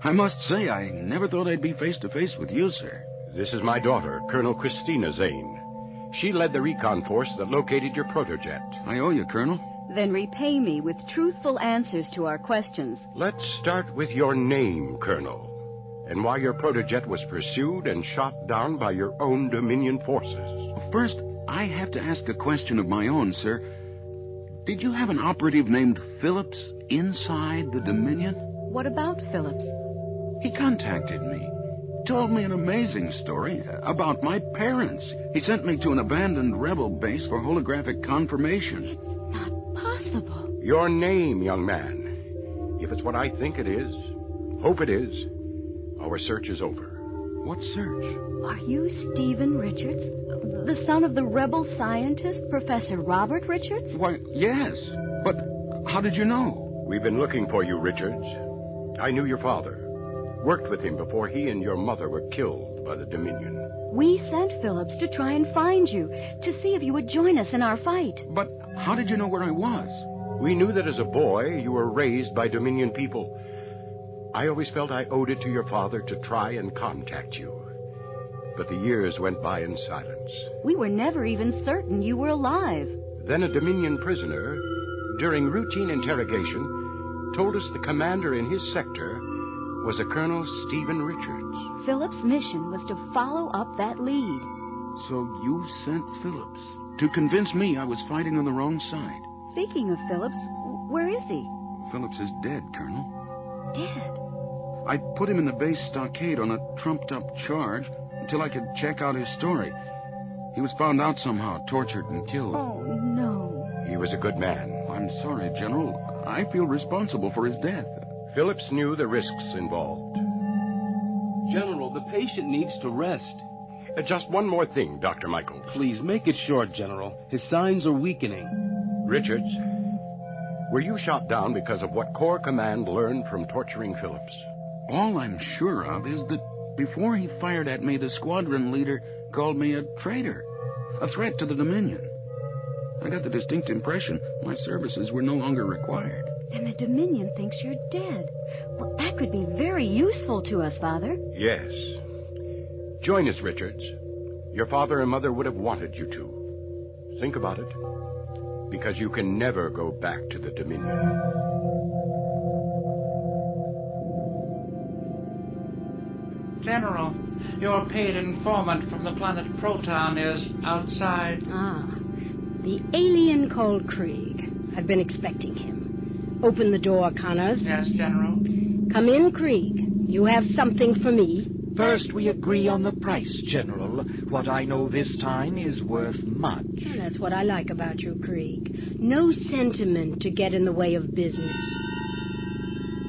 I must say, I never thought I'd be face-to-face with you, sir. This is my daughter, Colonel Christina Zane. She led the recon force that located your protojet. I owe you, Colonel. Then repay me with truthful answers to our questions. Let's start with your name, Colonel, and why your protojet was pursued and shot down by your own Dominion forces. First, I have to ask a question of my own, sir. Did you have an operative named Phillips inside the Dominion? What about Phillips? He contacted me. Told me an amazing story about my parents. He sent me to an abandoned rebel base for holographic confirmation. It's not possible. Your name, young man. If it's what I think it is, hope it is, our search is over. What search? Are you Stephen Richards? The son of the rebel scientist, Professor Robert Richards? Why, yes. But how did you know? We've been looking for you, Richards. I knew your father. Worked with him before he and your mother were killed by the Dominion. We sent Phillips to try and find you, to see if you would join us in our fight. But how did you know where I was? We knew that as a boy you were raised by Dominion people. I always felt I owed it to your father to try and contact you. But the years went by in silence. We were never even certain you were alive. Then a Dominion prisoner, during routine interrogation, told us the commander in his sector was a Colonel Stephen Richards. Phillips' mission was to follow up that lead. So you sent Phillips to convince me I was fighting on the wrong side. Speaking of Phillips, where is he? Phillips is dead, Colonel. Dead? I put him in the base stockade on a trumped-up charge until I could check out his story. He was found out somehow, tortured and killed. Oh, no. He was a good man. I'm sorry, General. I feel responsible for his death. Phillips knew the risks involved. General, the patient needs to rest. Just one more thing, Dr. Michaels. Please, make it short, General. His signs are weakening. Richards, were you shot down because of what Corps Command learned from torturing Phillips? All I'm sure of is that before he fired at me, the squadron leader called me a traitor, a threat to the Dominion. I got the distinct impression my services were no longer required. And the Dominion thinks you're dead. Well, that could be very useful to us, Father. Yes. Join us, Richards. Your father and mother would have wanted you to. Think about it, because you can never go back to the Dominion. General, your paid informant from the planet Proton is outside. Ah, the alien called Krieg. I've been expecting him. Open the door, Connors. Yes, General. Come in, Krieg. You have something for me? First, we agree on the price, General. What I know this time is worth much. Well, that's what I like about you, Krieg. No sentiment to get in the way of business.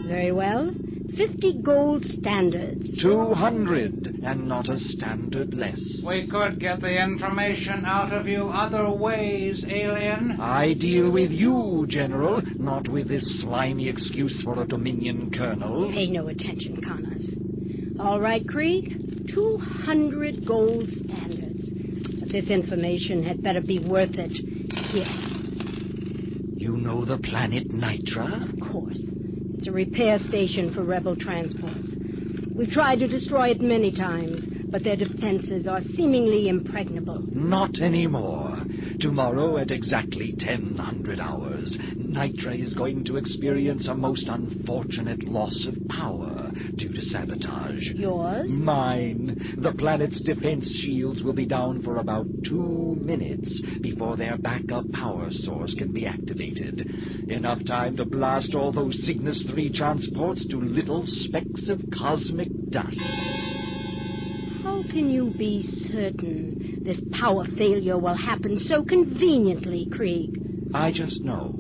Very well. 50 gold standards. 200, and not a standard less. We could get the information out of you other ways, alien. I deal with you, General, not with this slimy excuse for a Dominion colonel. Pay no attention, Connors. All right, Krieg. 200 gold standards. But this information had better be worth it. Here. You know the planet Nitra? Of course. It's a repair station for rebel transports. We've tried to destroy it many times, but their defenses are seemingly impregnable. Not anymore. Tomorrow at exactly 1000 hours, Nitra is going to experience a most unfortunate loss of power due to sabotage. Yours? Mine. The planet's defense shields will be down for about 2 minutes before their backup power source can be activated. Enough time to blast all those Cygnus 3 transports to little specks of cosmic dust. How can you be certain this power failure will happen so conveniently, Krieg? I just know.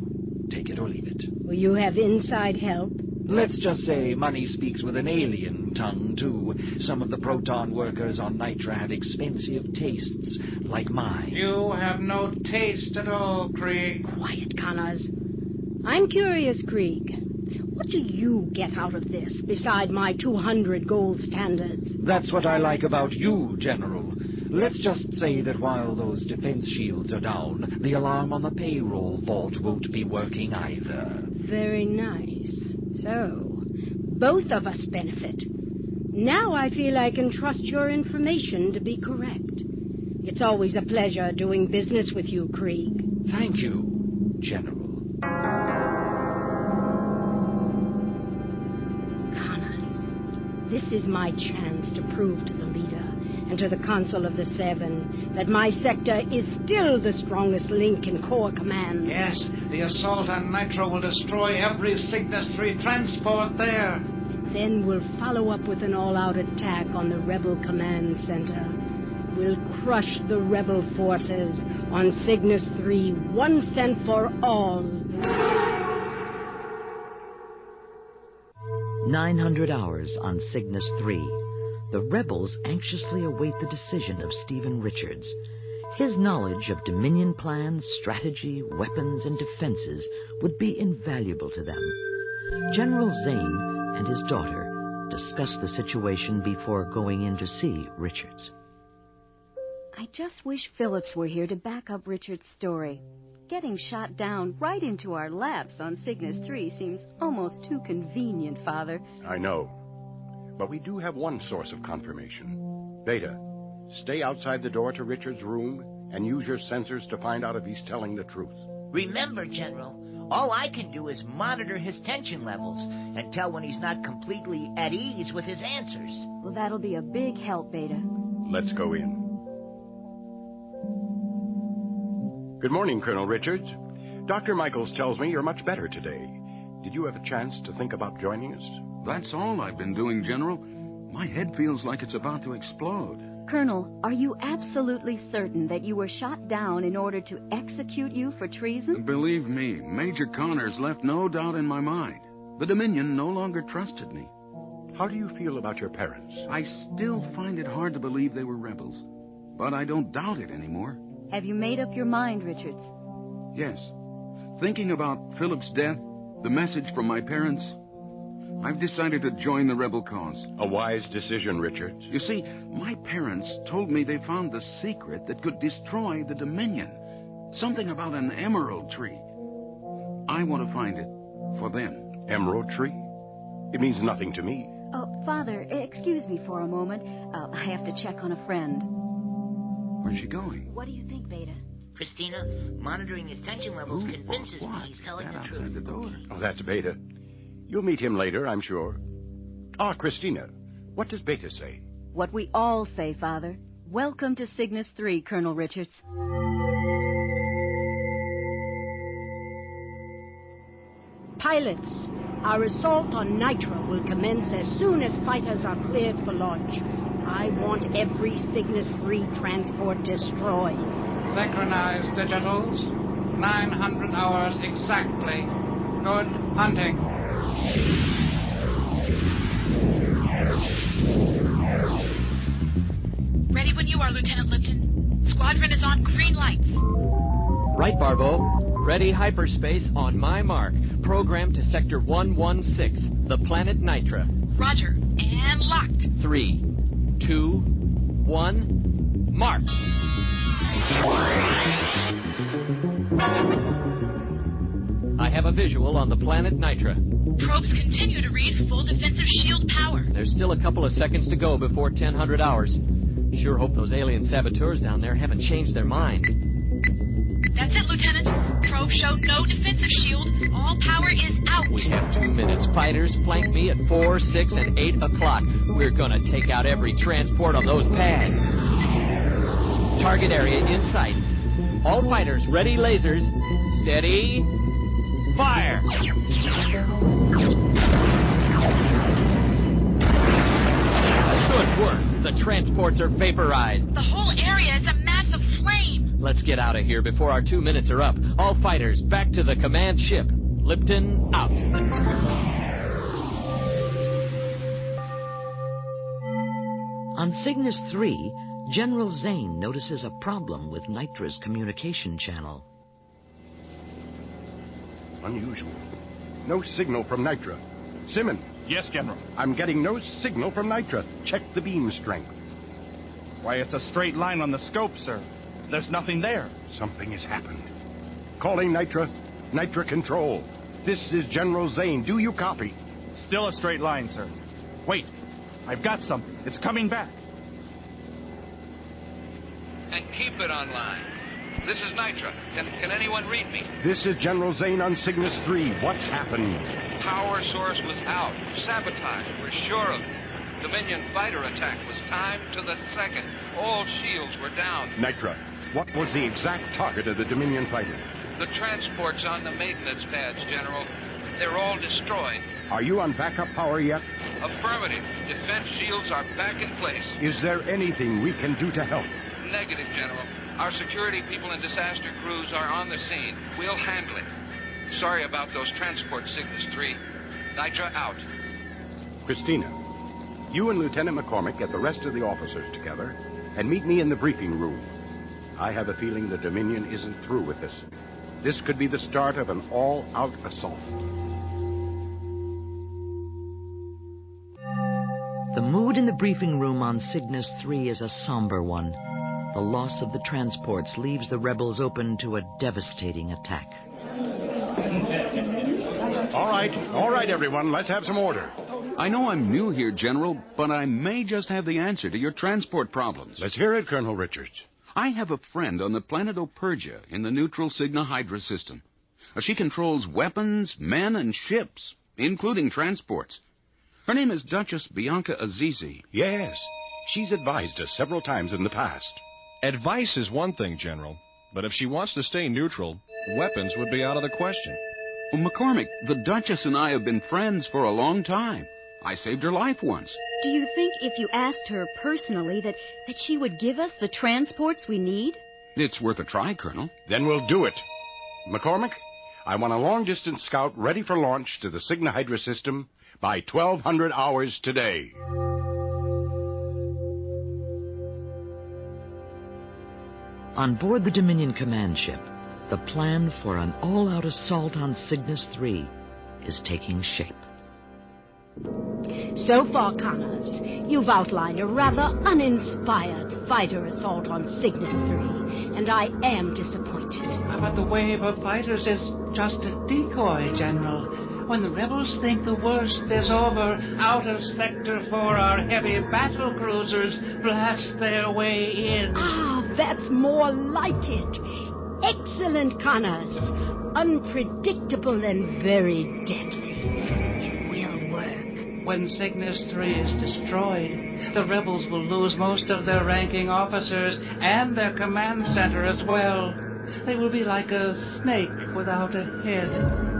Take it or leave it. Will you have inside help? Let's just say money speaks with an alien tongue, too. Some of the proton workers on Nitra have expensive tastes, like mine. You have no taste at all, Krieg. Quiet, Connors. I'm curious, Krieg. What do you get out of this, beside my 200 gold standards? That's what I like about you, General. Let's just say that while those defense shields are down, the alarm on the payroll vault won't be working either. Very nice. So, both of us benefit. Now I feel I can trust your information to be correct. It's always a pleasure doing business with you, Krieg. Thank you, General. Connors, this is my chance to prove to the leader and to the Council of the Seven that my sector is still the strongest link in Corps Command. Yes, the assault on Nitra will destroy every Cygnus 3 transport there. Then we'll follow up with an all-out attack on the Rebel Command Center. We'll crush the Rebel forces on Cygnus 3 once and for all. 900 hours on Cygnus 3. The rebels anxiously await the decision of Stephen Richards. His knowledge of Dominion plans, strategy, weapons, and defenses would be invaluable to them. General Zane and his daughter discuss the situation before going in to see Richards. I just wish Phillips were here to back up Richard's story. Getting shot down right into our laps on Cygnus 3 seems almost too convenient, Father. I know. But we do have one source of confirmation. Beta, stay outside the door to Richard's room and use your sensors to find out if he's telling the truth. Remember, General, all I can do is monitor his tension levels and tell when he's not completely at ease with his answers. Well, that'll be a big help, Beta. Let's go in. Good morning, Colonel Richards. Dr. Michaels tells me you're much better today. Did you have a chance to think about joining us? That's all I've been doing, General. My head feels like it's about to explode. Colonel, are you absolutely certain that you were shot down in order to execute you for treason? Believe me, Major Connors left no doubt in my mind. The Dominion no longer trusted me. How do you feel about your parents? I still find it hard to believe they were rebels, but I don't doubt it anymore. Have you made up your mind, Richards? Yes. Thinking about Philip's death, the message from my parents, I've decided to join the rebel cause. A wise decision, Richards. You see, my parents told me they found the secret that could destroy the Dominion. Something about an emerald tree. I want to find it for them. Emerald tree? It means nothing to me. Oh, Father, excuse me for a moment. I have to check on a friend. Where's she going? What do you think, Beta? Christina, monitoring his tension levels convinces me he's telling the truth. The door. Oh, that's Beta. You'll meet him later, I'm sure. Ah, Christina, what does Beta say? What we all say, Father. Welcome to Cygnus 3, Colonel Richards. Pilots, our assault on Nitra will commence as soon as fighters are cleared for launch. I want every Cygnus 3 transport destroyed. Synchronized digitals. 900 hours exactly. Good hunting. Ready when you are, Lieutenant Lipton. Squadron is on green lights. Right, Barbeau. Ready hyperspace on my mark. Program to Sector 116, the planet Nitra. Roger. And locked. 3, 2, 1, mark. I have a visual on the planet Nitra. Probes continue to read full defensive shield power. There's still a couple of seconds to go before 1000 hours. Sure hope those alien saboteurs down there haven't changed their minds. That's it, Lieutenant. Probes show no defensive shield. All power is out. We have 2 minutes. Fighters flank me at 4, 6, and 8 o'clock. We're gonna take out every transport on those pads. Target area in sight. All fighters, ready lasers. Steady. Fire! Good work. The transports are vaporized. The whole area is a mass of flame. Let's get out of here before our 2 minutes are up. All fighters, back to the command ship. Lipton, out. On Cygnus 3, General Zane notices a problem with Nitra's communication channel. Unusual. No signal from Nitra. Simmon. Yes, General. I'm getting no signal from Nitra. Check the beam strength. Why, it's a straight line on the scope, sir. There's nothing there. Something has happened. Calling Nitra. Nitra control. This is General Zane. Do you copy? Still a straight line, sir. Wait. I've got something. It's coming back. And keep it online. This is Nitra. Can anyone read me? This is General Zane on Cygnus 3. What's happened? Power source was out. Sabotage. We're sure of it. Dominion fighter attack was timed to the second. All shields were down. Nitra, what was the exact target of the Dominion fighter? The transports on the maintenance pads, General. They're all destroyed. Are you on backup power yet? Affirmative. Defense shields are back in place. Is there anything we can do to help? Negative, General. Our security people and disaster crews are on the scene. We'll handle it. Sorry about those transports, Cygnus 3. Nitra out. Christina, you and Lieutenant McCormick get the rest of the officers together and meet me in the briefing room. I have a feeling the Dominion isn't through with this. This could be the start of an all-out assault. The mood in the briefing room on Cygnus 3 is a somber one. The loss of the transports leaves the rebels open to a devastating attack. All right, everyone. Let's have some order. I know I'm new here, General, but I may just have the answer to your transport problems. Let's hear it, Colonel Richards. I have a friend on the planet Opergia in the neutral Cygna Hydra system. She controls weapons, men, and ships, including transports. Her name is Duchess Bianca Azizi. Yes, she's advised us several times in the past. Advice is one thing, General, but if she wants to stay neutral, weapons would be out of the question. Well, McCormick, the Duchess and I have been friends for a long time. I saved her life once. Do you think if you asked her personally that she would give us the transports we need? It's worth a try, Colonel. Then we'll do it. McCormick, I want a long-distance scout ready for launch to the Cygna Hydra system by 1200 hours today. On board the Dominion command ship, the plan for an all-out assault on Cygnus 3 is taking shape. So far, Connors, you've outlined a rather uninspired fighter assault on Cygnus 3, and I am disappointed. But the wave of fighters is just a decoy, General. When the rebels think the worst is over, out of Sector 4 our heavy battle cruisers blast their way in. Ah, that's more like it. Excellent, Connors. Unpredictable and very deadly. It will work. When Cygnus 3 is destroyed, the rebels will lose most of their ranking officers and their command center as well. They will be like a snake without a head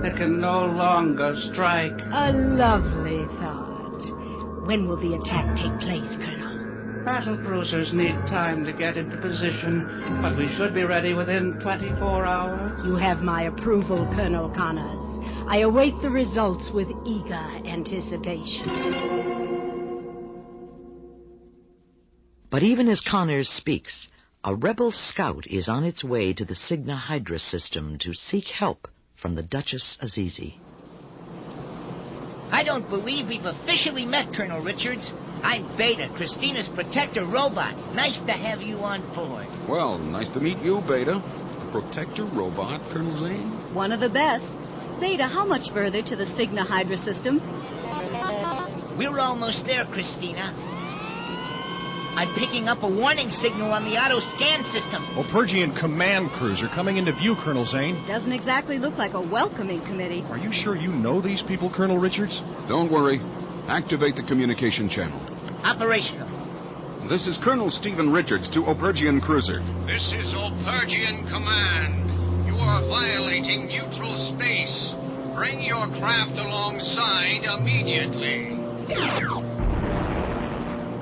that can no longer strike. A lovely thought. When will the attack take place, Colonel? Battle cruisers need time to get into position, but we should be ready within 24 hours. You have my approval, Colonel Connors. I await the results with eager anticipation. But even as Connors speaks, a rebel scout is on its way to the Cygna Hydra system to seek help from the Duchess Azizi. I don't believe we've officially met, Colonel Richards. I'm Beta, Christina's protector robot. Nice to have you on board. Well, nice to meet you, Beta. Protector robot, Colonel Zane? One of the best. Beta, how much further to the Cygna Hydra system? We're almost there, Christina. I'm picking up a warning signal on the auto-scan system. Opergian command cruiser coming into view, Colonel Zane. Doesn't exactly look like a welcoming committee. Are you sure you know these people, Colonel Richards? Don't worry. Activate the communication channel. Operational. This is Colonel Stephen Richards to Opergian cruiser. This is Opergian Command. You are violating neutral space. Bring your craft alongside immediately.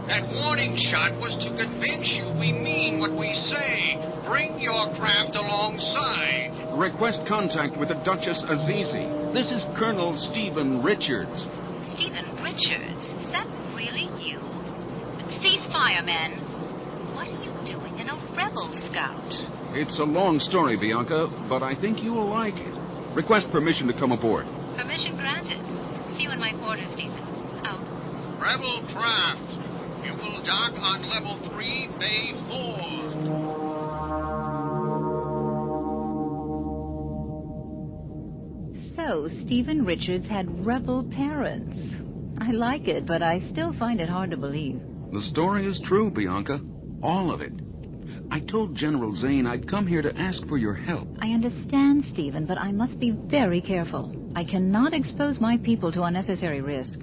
That warning shot was to convince you we mean what we say. Bring your craft alongside. Request contact with the Duchess Azizi. This is Colonel Stephen Richards. Stephen Richards? Is that really you? Ceasefire, men. What are you doing in a rebel scout? It's a long story, Bianca, but I think you will like it. Request permission to come aboard. Permission granted. See you in my quarters, Stephen. Out. Rebel craft. You will dock on level 3, Bay 4. So, Stephen Richards had rebel parents. I like it, but I still find it hard to believe. The story is true, Bianca. All of it. I told General Zane I'd come here to ask for your help. I understand, Stephen, but I must be very careful. I cannot expose my people to unnecessary risk.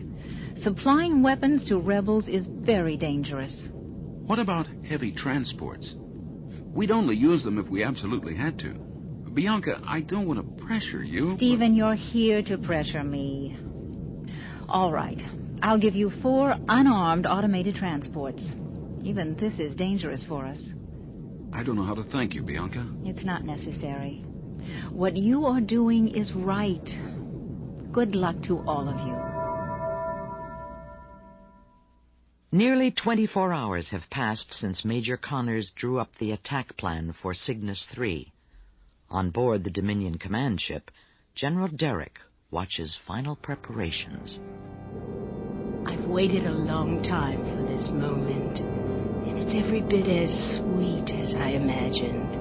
Supplying weapons to rebels is very dangerous. What about heavy transports? We'd only use them if we absolutely had to. Bianca, I don't want to pressure you. Stephen, you're here to pressure me. All right. I'll give you 4 unarmed automated transports. Even this is dangerous for us. I don't know how to thank you, Bianca. It's not necessary. What you are doing is right. Good luck to all of you. Nearly 24 hours have passed since Major Connors drew up the attack plan for Cygnus 3. On board the Dominion command ship, General Derrick watches final preparations. I've waited a long time for this moment, and it's every bit as sweet as I imagined.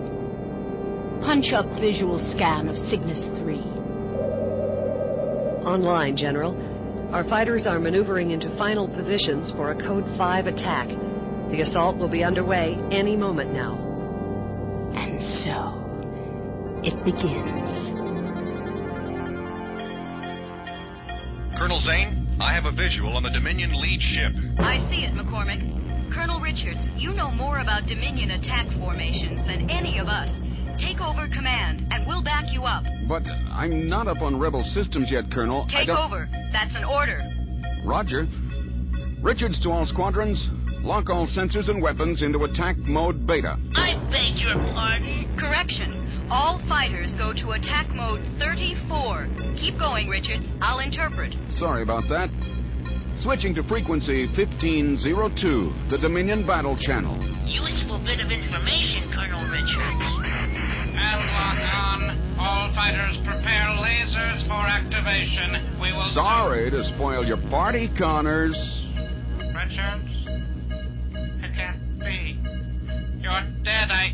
Punch up visual scan of Cygnus 3. Online, General. Our fighters are maneuvering into final positions for a Code 5 attack. The assault will be underway any moment now. And so, it begins. Colonel Zane, I have a visual on the Dominion lead ship. I see it, McCormick. Colonel Richards, you know more about Dominion attack formations than any of us. Take over command, and we'll back you up. But I'm not up on Rebel systems yet, Colonel. Take over. That's an order. Roger. Richards to all squadrons. Lock all sensors and weapons into attack mode beta. I beg your pardon? Correction. All fighters go to attack mode 34. Keep going, Richards. I'll interpret. Sorry about that. Switching to frequency 1502, the Dominion battle channel. Useful bit of information, Colonel Richards. And lock on. All fighters prepare lasers for activation. We will... Sorry to spoil your party, Connors. Richards? It can't be. You're dead. I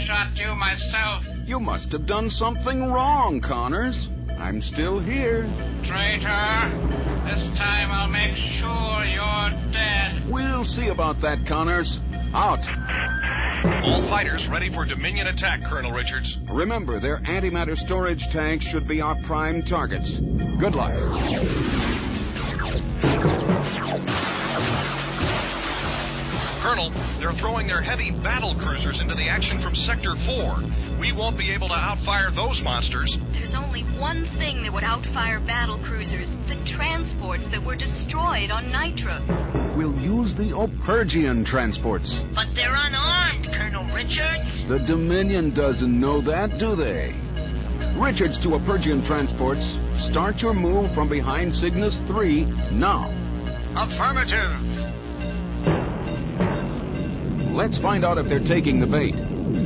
shot you myself. You must have done something wrong, Connors. I'm still here. Traitor! This time I'll make sure you're dead. We'll see about that, Connors. Out. All fighters ready for Dominion attack, Colonel Richards. Remember, their antimatter storage tanks should be our prime targets. Good luck. Colonel, they're throwing their heavy battle cruisers into the action from Sector 4. We won't be able to outfire those monsters. There's only one thing that would outfire battle cruisers, the transports that were destroyed on Nitra. We'll use the Opergian transports. But they're unarmed, Colonel Richards. The Dominion doesn't know that, do they? Richards to Opergian transports. Start your move from behind Cygnus 3 now. Affirmative. Let's find out if they're taking the bait.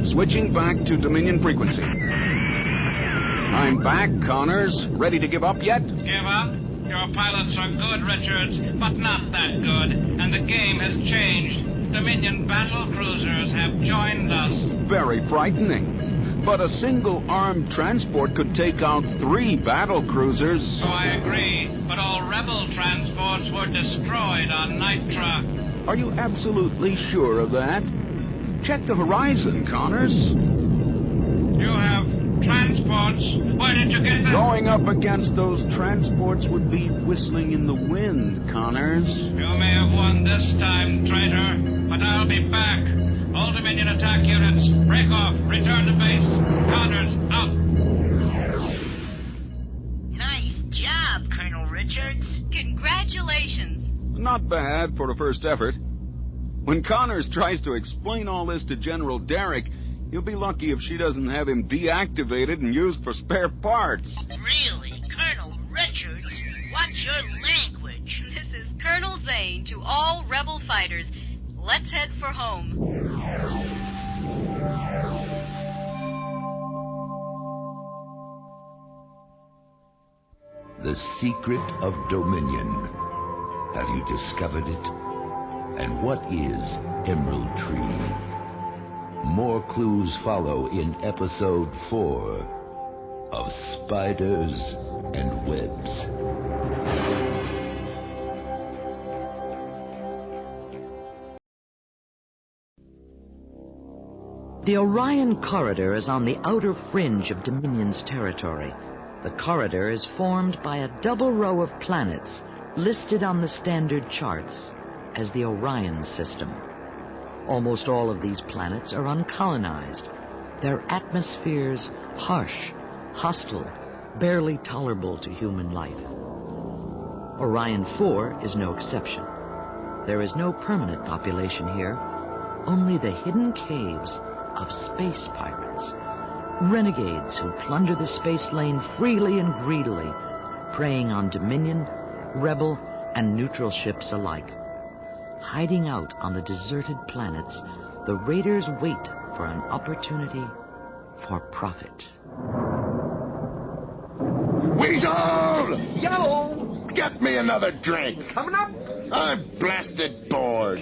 Switching back to Dominion frequency. I'm back, Connors. Ready to give up yet? Give up? Your pilots are good, Richards, but not that good. And the game has changed. Dominion battle cruisers have joined us. Very frightening. But a single armed transport could take out 3 battle cruisers. So I agree, but all rebel transports were destroyed on Nitra. Are you absolutely sure of that? Check the horizon, Connors. You have transports. Where did you get them? Going up against those transports would be whistling in the wind, Connors. You may have won this time, traitor, but I'll be back. All Dominion attack units, break off, return to base. Connors, out. Nice job, Colonel Richards. Congratulations. Not bad for a first effort. When Connors tries to explain all this to General Derrick, he'll be lucky if she doesn't have him deactivated and used for spare parts. Really, Colonel Richards? What's your language? This is Colonel Zane to all rebel fighters. Let's head for home. The secret of Dominion. Have you discovered it? And what is Emerald Tree? More clues follow in episode 4 of Spiders and Webs. The Orion corridor is on the outer fringe of Dominion's territory. The corridor is formed by a double row of planets listed on the standard charts as the Orion system. Almost all of these planets are uncolonized, their atmospheres harsh, hostile, barely tolerable to human life. Orion 4 is no exception. There is no permanent population here, only the hidden caves of space pirates, renegades who plunder the space lane freely and greedily, preying on Dominion, Rebel, and neutral ships alike. Hiding out on the deserted planets, the raiders wait for an opportunity for profit. Weasel! Yo! Get me another drink. Coming up? I'm blasted bored.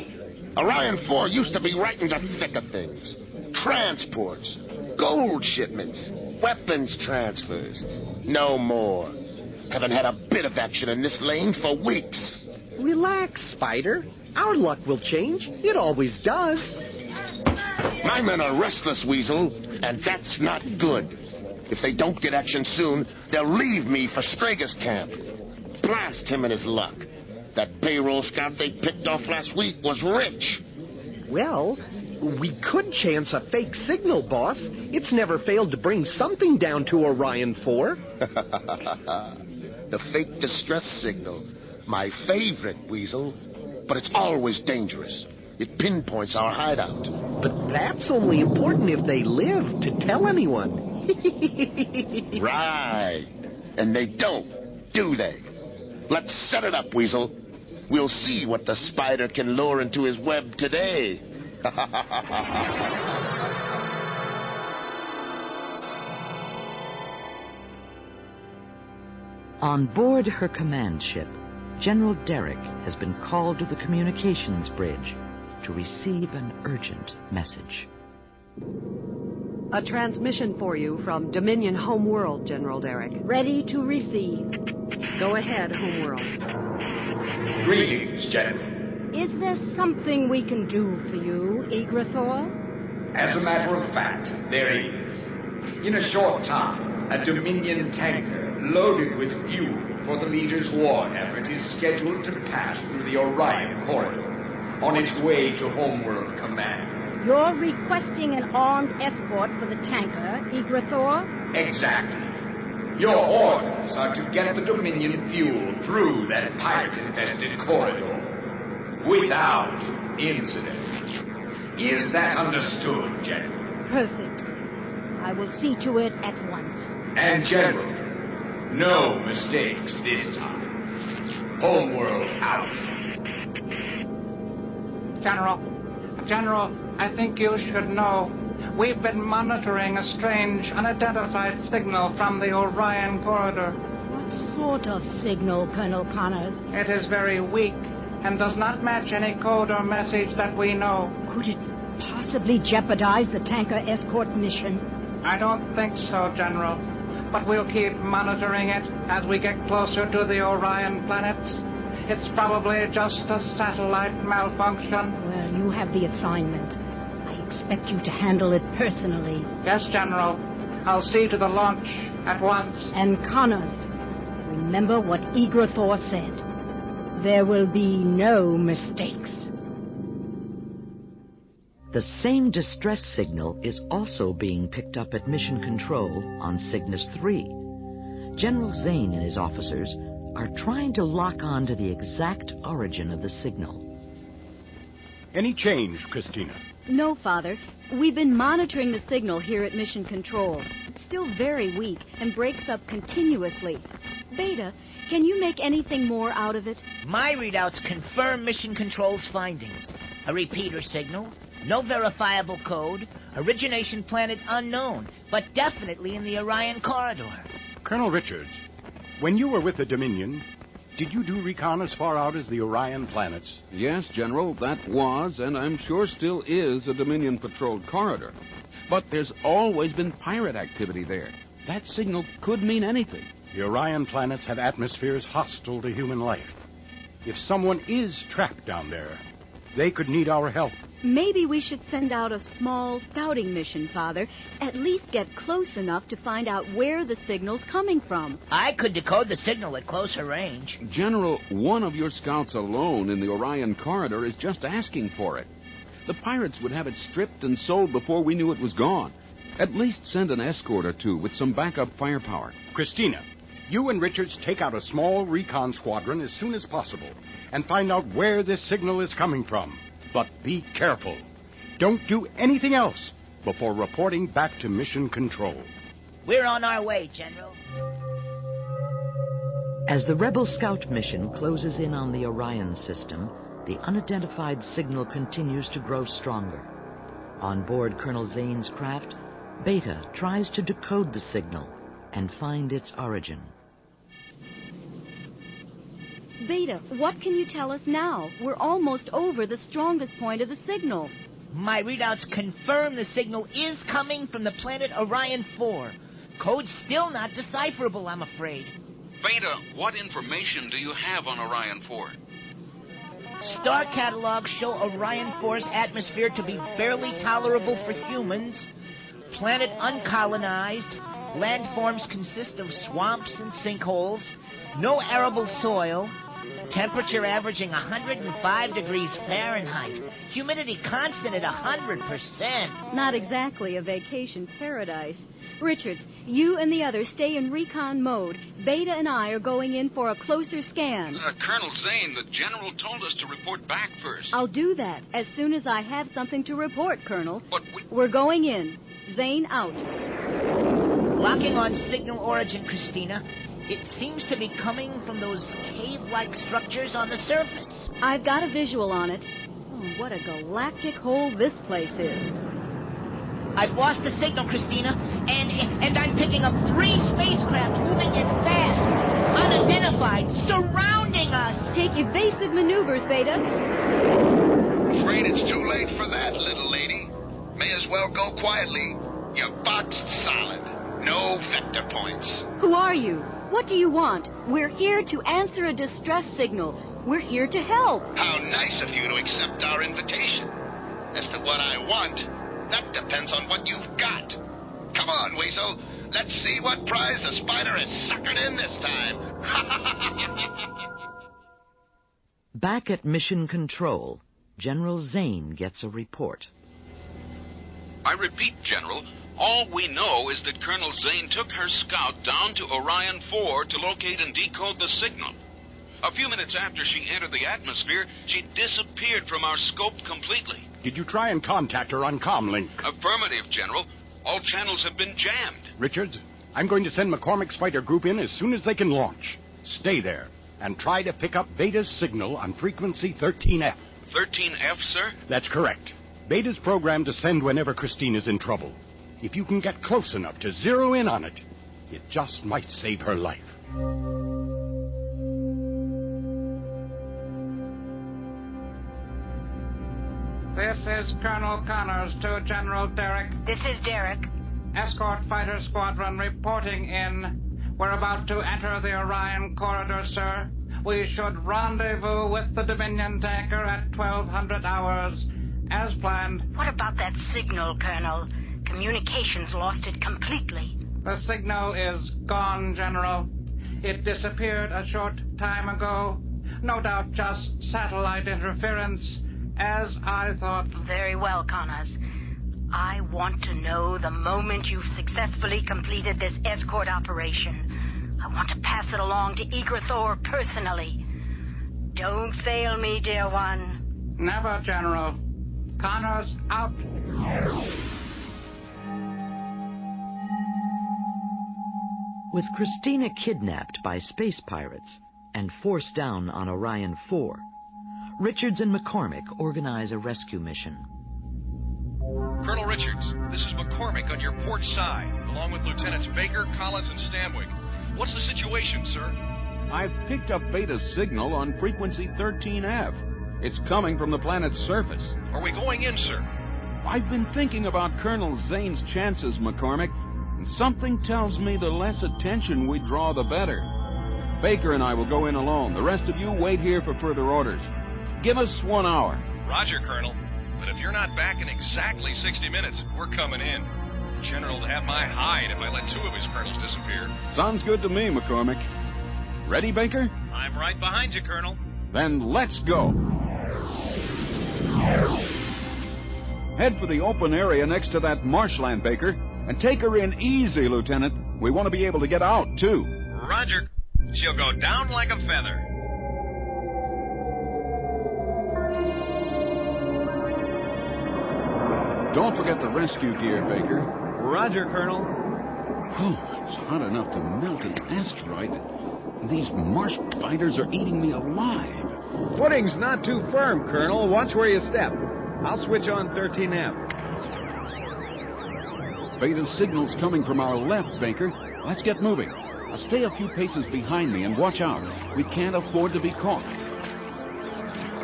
Orion 4 used to be right in the thick of things. Transports, gold shipments, weapons transfers. No more. Haven't had a bit of action in this lane for weeks. Relax, Spider. Our luck will change. It always does. My men are restless, Weasel, and that's not good. If they don't get action soon, they'll leave me for Strager's camp. Blast him and his luck. That payroll scout they picked off last week was rich. Well, we could chance a fake signal, boss. It's never failed to bring something down to Orion 4. The fake distress signal. My favorite, Weasel. But it's always dangerous. It pinpoints our hideout. But that's only important if they live to tell anyone. Right. And they don't, do they? Let's set it up, Weasel. We'll see what the spider can lure into his web today. On board her command ship, General Derrick has been called to the communications bridge to receive an urgent message. A transmission for you from Dominion Homeworld, General Derrick. Ready to receive. Go ahead, Homeworld. Greetings, General. Is there something we can do for you, Yggdrathor? As a matter of fact, there is. In a short time, a Dominion tanker loaded with fuel for the leader's war effort is scheduled to pass through the Orion corridor on its way to Homeworld Command. You're requesting an armed escort for the tanker, Yggdrathor? Exactly. Your orders are to get the Dominion fuel through that pirate-infested corridor without incident. Is that understood, General? Perfectly. I will see to it at once. And, General, no mistakes this time. Homeworld out. General, I think you should know. We've been monitoring a strange, unidentified signal from the Orion corridor. What sort of signal, Colonel Connors? It is very weak and does not match any code or message that we know. Could it possibly jeopardize the tanker escort mission? I don't think so, General. But we'll keep monitoring it as we get closer to the Orion planets. It's probably just a satellite malfunction. Well, you have the assignment. I expect you to handle it personally. Yes, General. I'll see to the launch at once. And Connors, remember what Yggdrathor said. There will be no mistakes. The same distress signal is also being picked up at Mission Control on Cygnus 3. General Zane and his officers are trying to lock on to the exact origin of the signal. Any change, Christina? No, Father. We've been monitoring the signal here at Mission Control. It's still very weak and breaks up continuously. Beta, can you make anything more out of it? My readouts confirm Mission Control's findings. A repeater signal, no verifiable code, origination planet unknown, but definitely in the Orion corridor. Colonel Richards, when you were with the Dominion, did you do recon as far out as the Orion planets? Yes, General, that was, and I'm sure still is, a Dominion-patrolled corridor. But there's always been pirate activity there. That signal could mean anything. The Orion planets have atmospheres hostile to human life. If someone is trapped down there, they could need our help. Maybe we should send out a small scouting mission, Father. At least get close enough to find out where the signal's coming from. I could decode the signal at closer range. General, one of your scouts alone in the Orion corridor is just asking for it. The pirates would have it stripped and sold before we knew it was gone. At least send an escort or two with some backup firepower. Christina, you and Richards take out a small recon squadron as soon as possible and find out where this signal is coming from. But be careful. Don't do anything else before reporting back to Mission Control. We're on our way, General. As the Rebel Scout mission closes in on the Orion system, the unidentified signal continues to grow stronger. On board Colonel Zane's craft, Beta tries to decode the signal and find its origin. Beta, what can you tell us now? We're almost over the strongest point of the signal. My readouts confirm the signal is coming from the planet Orion 4. Code's still not decipherable, I'm afraid. Beta, what information do you have on Orion 4? Star catalogs show Orion 4's atmosphere to be barely tolerable for humans. Planet uncolonized. Landforms consist of swamps and sinkholes. No arable soil. Temperature averaging 105 degrees Fahrenheit. Humidity constant at 100%. Not exactly a vacation paradise. Richards, you and the others stay in recon mode. Beta and I are going in for a closer scan. Colonel Zane, the General told us to report back first. I'll do that as soon as I have something to report, Colonel. But We're going in. Zane out. Locking on signal origin, Christina. It seems to be coming from those cave-like structures on the surface. I've got a visual on it. Oh, what a galactic hole this place is. I've lost the signal, Christina, and I'm picking up 3 spacecraft moving in fast, unidentified, surrounding us. Take evasive maneuvers, Beta. Afraid it's too late for that, little lady. May as well go quietly. You're boxed solid. No vector points. Who are you? What do you want? We're here to answer a distress signal. We're here to help. How nice of you to accept our invitation. As to what I want, that depends on what you've got. Come on, Weasel. Let's see what prize the spider is sucking in this time. Back at Mission Control, General Zane gets a report. I repeat, General, all we know is that Colonel Zane took her scout down to Orion 4 to locate and decode the signal. A few minutes after she entered the atmosphere, she disappeared from our scope completely. Did you try and contact her on comlink? Affirmative, General. All channels have been jammed. Richards, I'm going to send McCormick's fighter group in as soon as they can launch. Stay there and try to pick up Beta's signal on frequency 13F. 13F, sir? That's correct. Beta's programmed to send whenever Christina's in trouble. If you can get close enough to zero in on it, it just might save her life. This is Colonel Connors to General Derrick. This is Derrick. Escort Fighter Squadron reporting in. We're about to enter the Orion corridor, sir. We should rendezvous with the Dominion tanker at 1200 hours, as planned. What about that signal, Colonel? Communications lost it completely. The signal is gone, General. It disappeared a short time ago. No doubt just satellite interference, as I thought. Very well, Connors. I want to know the moment you've successfully completed this escort operation. I want to pass it along to Thor personally. Don't fail me, dear one. Never, General. Connors out. With Christina kidnapped by space pirates and forced down on Orion 4, Richards and McCormick organize a rescue mission. Colonel Richards, this is McCormick on your port side, along with Lieutenants Baker, Collins, and Stanwyck. What's the situation, sir? I've picked up Beta's signal on frequency 13F. It's coming from the planet's surface. Are we going in, sir? I've been thinking about Colonel Zane's chances, McCormick, and something tells me the less attention we draw, the better. Baker and I will go in alone. The rest of you wait here for further orders. Give us 1 hour. Roger, Colonel. But if you're not back in exactly 60 minutes, we're coming in. General will have my hide if I let 2 of his colonels disappear. Sounds good to me, McCormick. Ready, Baker? I'm right behind you, Colonel. Then let's go. Head for the open area next to that marshland, Baker, and take her in easy, Lieutenant. We want to be able to get out, too. Roger. She'll go down like a feather. Don't forget the rescue gear, Baker. Roger, Colonel. Oh, it's hot enough to melt an asteroid. These marsh spiders are eating me alive. Footing's not too firm, Colonel. Watch where you step. I'll switch on 13F. Beta's signal's coming from our left, Baker. Let's get moving. Now stay a few paces behind me and watch out. We can't afford to be caught.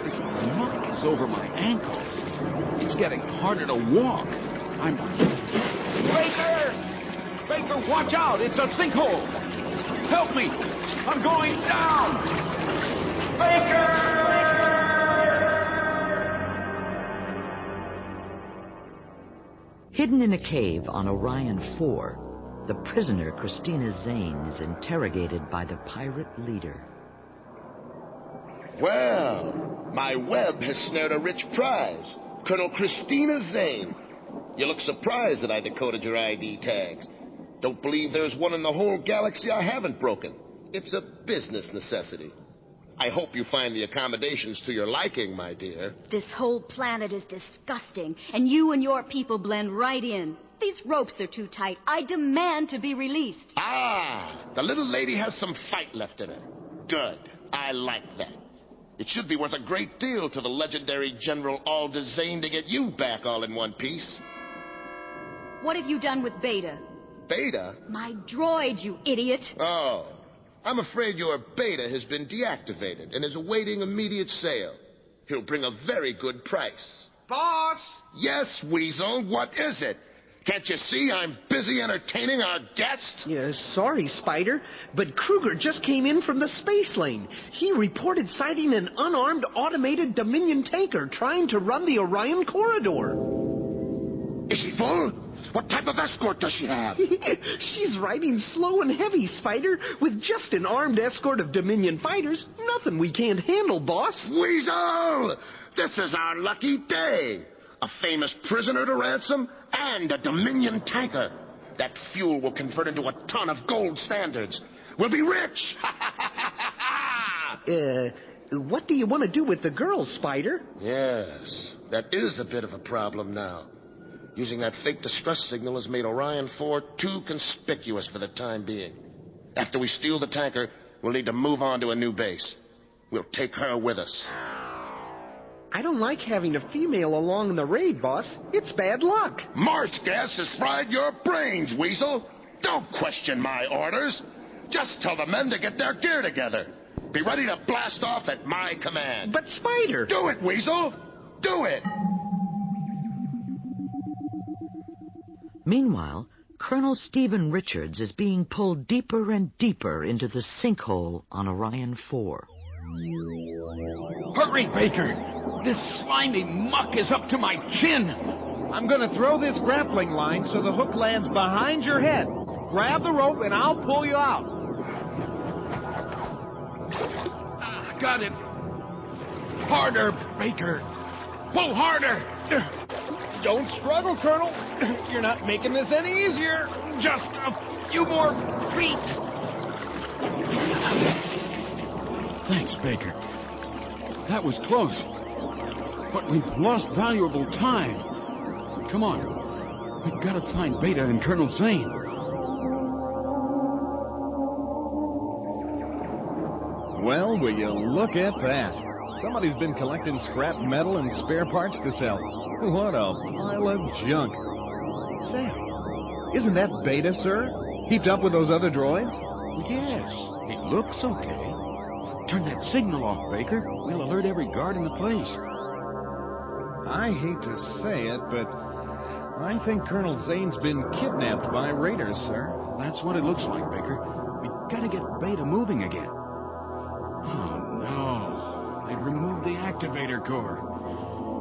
This muck is over my ankles. It's getting harder to walk. Baker! Baker, watch out! It's a sinkhole! Help me! I'm going down! Baker! Hidden in a cave on Orion 4, the prisoner Christina Zane is interrogated by the pirate leader. Well, my web has snared a rich prize. Colonel Christina Zane. You look surprised that I decoded your ID tags. Don't believe there's one in the whole galaxy I haven't broken. It's a business necessity. I hope you find the accommodations to your liking, my dear. This whole planet is disgusting, and you and your people blend right in. These ropes are too tight. I demand to be released. Ah, the little lady has some fight left in her. Good. I like that. It should be worth a great deal to the legendary General Alda Zane to get you back all in one piece. What have you done with Beta? Beta? My droid, you idiot. Oh, I'm afraid your Beta has been deactivated and is awaiting immediate sale. He'll bring a very good price. Boss! Yes, Weasel, what is it? Can't you see I'm busy entertaining our guests? Yeah, sorry, Spider, but Kruger just came in from the space lane. He reported sighting an unarmed automated Dominion tanker trying to run the Orion corridor. Is she full? What type of escort does she have? She's riding slow and heavy, Spider. With just an armed escort of Dominion fighters, nothing we can't handle, boss. Weasel! This is our lucky day. A famous prisoner to ransom and a Dominion tanker. That fuel will convert into a ton of gold standards. We'll be rich! What do you want to do with the girls, Spider? Yes, that is a bit of a problem now. Using that fake distress signal has made Orion 4 too conspicuous for the time being. After we steal the tanker, we'll need to move on to a new base. We'll take her with us. I don't like having a female along the raid, boss. It's bad luck. Marsh gas has fried your brains, Weasel. Don't question my orders. Just tell the men to get their gear together. Be ready to blast off at my command. But Spider... Do it, Weasel! Do it! Meanwhile, Colonel Stephen Richards is being pulled deeper and deeper into the sinkhole on Orion 4. Hurry, Baker! This slimy muck is up to my chin! I'm gonna throw this grappling line so the hook lands behind your head. Grab the rope and I'll pull you out. Got it. Harder, Baker. Pull harder! Don't struggle, Colonel. You're not making this any easier. Just a few more feet. Thanks, Baker. That was close. But we've lost valuable time. Come on. We've got to find Beta and Colonel Zane. Well, will you look at that? Somebody's been collecting scrap metal and spare parts to sell. What a pile of junk. Say, isn't that Beta, sir? Heaped up with those other droids? Yes, he looks okay. Turn that signal off, Baker. We'll alert every guard in the place. I hate to say it, but I think Colonel Zane's been kidnapped by raiders, sir. That's what it looks like, Baker. We gotta get Beta moving again. Oh, no. They removed the activator core.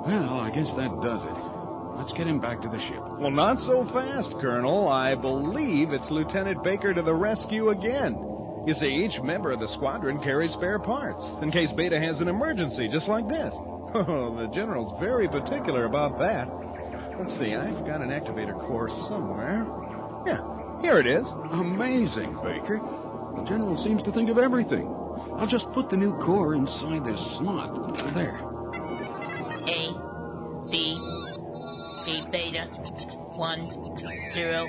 Well, I guess that does it. Let's get him back to the ship. Well, not so fast, Colonel. I believe it's Lieutenant Baker to the rescue again. You see, each member of the squadron carries spare parts, in case Beta has an emergency, just like this. Oh, the General's very particular about that. Let's see, I've got an activator core somewhere. Yeah, here it is. Amazing, Baker. The General seems to think of everything. I'll just put the new core inside this slot. There. A, B, Beta, 1, 0,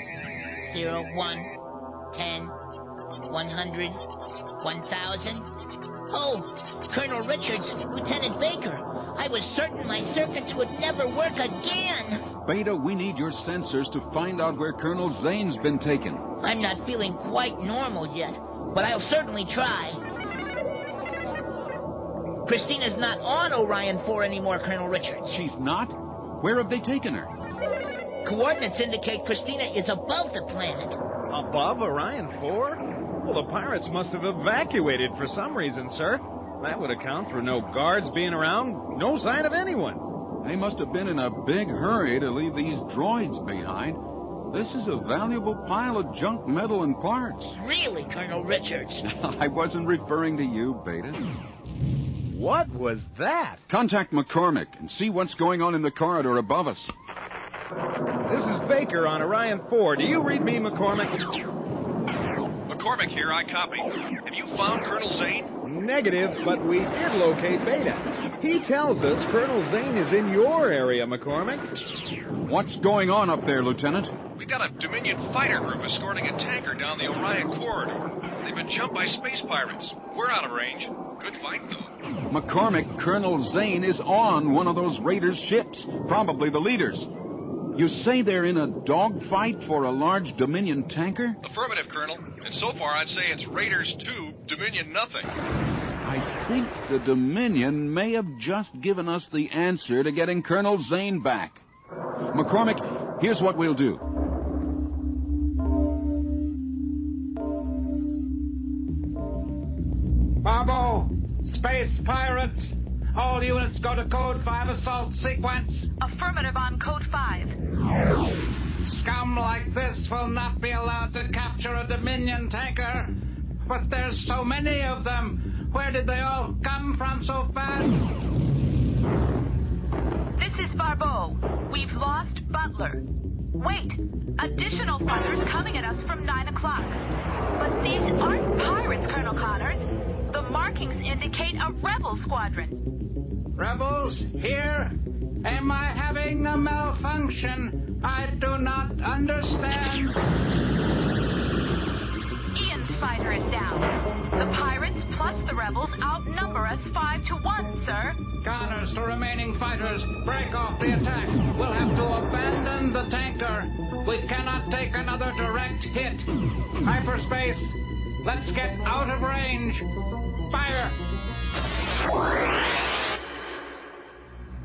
0, 1, 10, 100, 1,000. Oh, Colonel Richards, Lieutenant Baker. I was certain my circuits would never work again. Beta, we need your sensors to find out where Colonel Zane's been taken. I'm not feeling quite normal yet, but I'll certainly try. Christina's not on Orion 4 anymore, Colonel Richards. She's not? Where have they taken her? Coordinates indicate Christina is above the planet. Above Orion 4? Well, the pirates must have evacuated for some reason, sir. That would account for no guards being around, no sign of anyone. They must have been in a big hurry to leave these droids behind. This is a valuable pile of junk metal and parts. Really, Colonel Richards? I wasn't referring to you, Beta. What was that? Contact McCormick and see what's going on in the corridor above us. This is Baker on Orion 4. Do you read me, McCormick? McCormick here, I copy. Have you found Colonel Zane? Negative, but we did locate Beta. He tells us Colonel Zane is in your area, McCormick. What's going on up there, Lieutenant? We've got a Dominion fighter group escorting a tanker down the Orion corridor. They've been jumped by space pirates. We're out of range. Good fight, though. McCormick, Colonel Zane is on one of those raiders' ships, probably the leaders. You say they're in a dogfight for a large Dominion tanker? Affirmative, Colonel. And so far, I'd say it's Raiders 2, Dominion nothing. I think the Dominion may have just given us the answer to getting Colonel Zane back. McCormick, here's what we'll do. Barbo, space pirates. All units go to Code 5 assault sequence. Affirmative on Code 5. Scum like this will not be allowed to capture a Dominion tanker. But there's so many of them. Where did they all come from so fast? This is Barbeau. We've lost Butler. Wait, additional fighters coming at us from 9 o'clock. But these aren't pirates, Colonel Connors. The markings indicate a rebel squadron. Rebels? Here? Am I having a malfunction? I do not understand. Ian's fighter is down. The pirates plus the rebels outnumber us 5-1, sir. Connors to remaining fighters, break off the attack. We'll have to abandon the tanker. We cannot take another direct hit. Hyperspace, let's get out of range. Fire!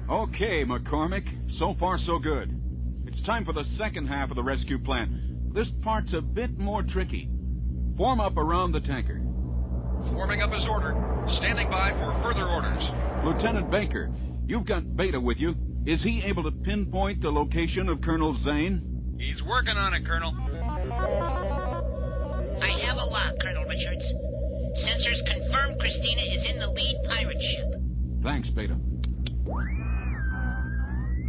Okay, McCormick. So far, so good. It's time for the second half of the rescue plan. This part's a bit more tricky. Form up around the tanker. Forming up as ordered. Standing by for further orders. Lieutenant Baker, you've got Beta with you. Is he able to pinpoint the location of Colonel Zane? He's working on it, Colonel. I have a lock, Colonel Richards. Sensors confirm Christina is in the lead pirate ship. Thanks, Beta.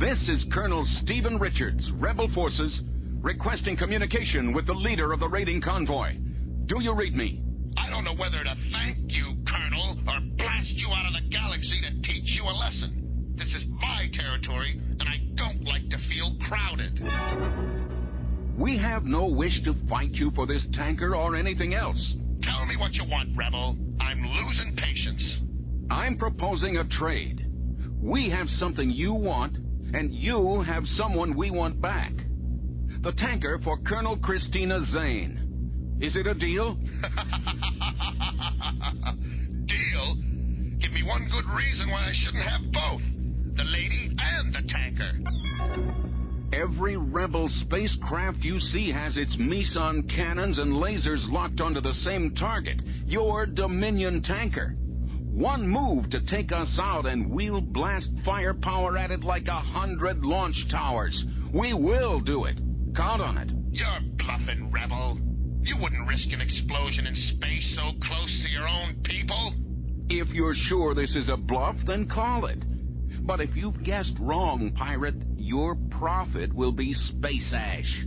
This is Colonel Stephen Richards, Rebel Forces, requesting communication with the leader of the raiding convoy. Do you read me? I don't know whether to thank you, Colonel, or blast you out of the galaxy to teach you a lesson. This is my territory, and I don't like to feel crowded. We have no wish to fight you for this tanker or anything else. Tell me what you want, Rebel. I'm losing patience. I'm proposing a trade. We have something you want, and you have someone we want back. The tanker for Colonel Christina Zane. Is it a deal? Deal? Give me one good reason why I shouldn't have both. The lady and the tanker. Every rebel spacecraft you see has its meson cannons and lasers locked onto the same target. Your Dominion tanker. One move to take us out and we'll blast firepower at it like 100 launch towers. We will do it. Count on it. You're bluffing, Rebel. You wouldn't risk an explosion in space so close to your own people. If you're sure this is a bluff, then call it. But if you've guessed wrong, pirate, your profit will be space ash.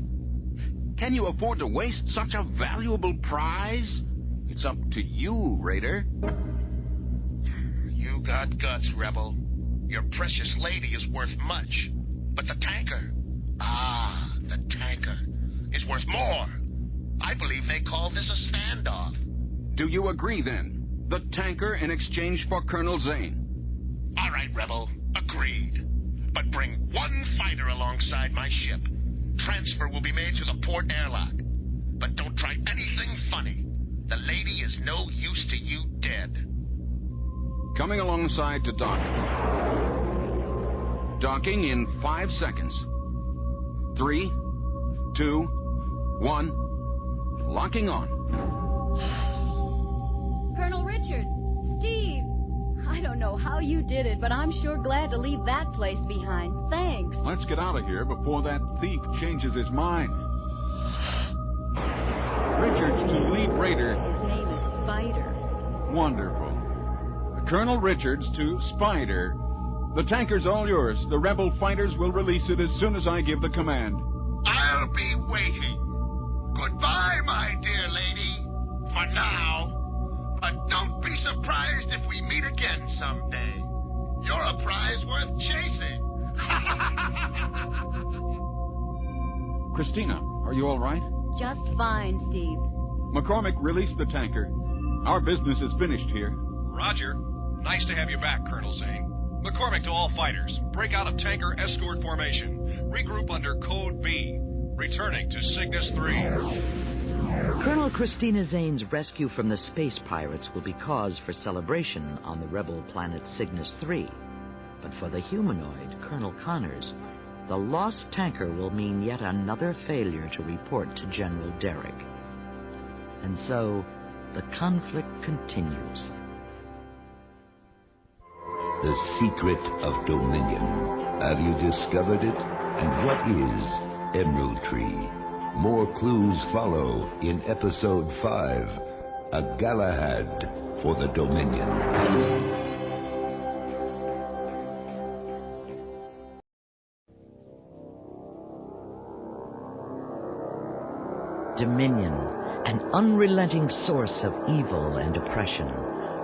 Can you afford to waste such a valuable prize? It's up to you, Raider. You got guts, Rebel. Your precious lady is worth much. But the tanker, the tanker, is worth more. I believe they call this a standoff. Do you agree, then? The tanker in exchange for Colonel Zane. All right, Rebel. Agreed. But bring one fighter alongside my ship. Transfer will be made to the port airlock. But don't try anything funny. The lady is no use to you dead. Coming alongside to dock. Docking in 5 seconds. 3, 2, 1. Locking on. Colonel Richards, Steve, I don't know how you did it, but I'm sure glad to leave that place behind. Thanks. Let's get out of here before that thief changes his mind. Richards to lead raider. His name is Spider. Wonderful. Colonel Richards to Spider. The tanker's all yours. The rebel fighters will release it as soon as I give the command. I'll be waiting. Goodbye, my dear lady. For now. But don't be surprised if we meet again someday. You're a prize worth chasing. Christina, are you all right? Just fine, Steve. McCormick, release the tanker. Our business is finished here. Roger. Nice to have you back, Colonel Zane. McCormick to all fighters. Break out of tanker escort formation. Regroup under Code B. Returning to Cygnus 3. Colonel Christina Zane's rescue from the space pirates will be cause for celebration on the rebel planet Cygnus 3. But for the humanoid, Colonel Connors, the lost tanker will mean yet another failure to report to General Derrick. And so, the conflict continues. The secret of Dominion. Have you discovered it? And what is Emerald Tree? More clues follow in Episode 5, A Galahad for the Dominion. Dominion, an unrelenting source of evil and oppression.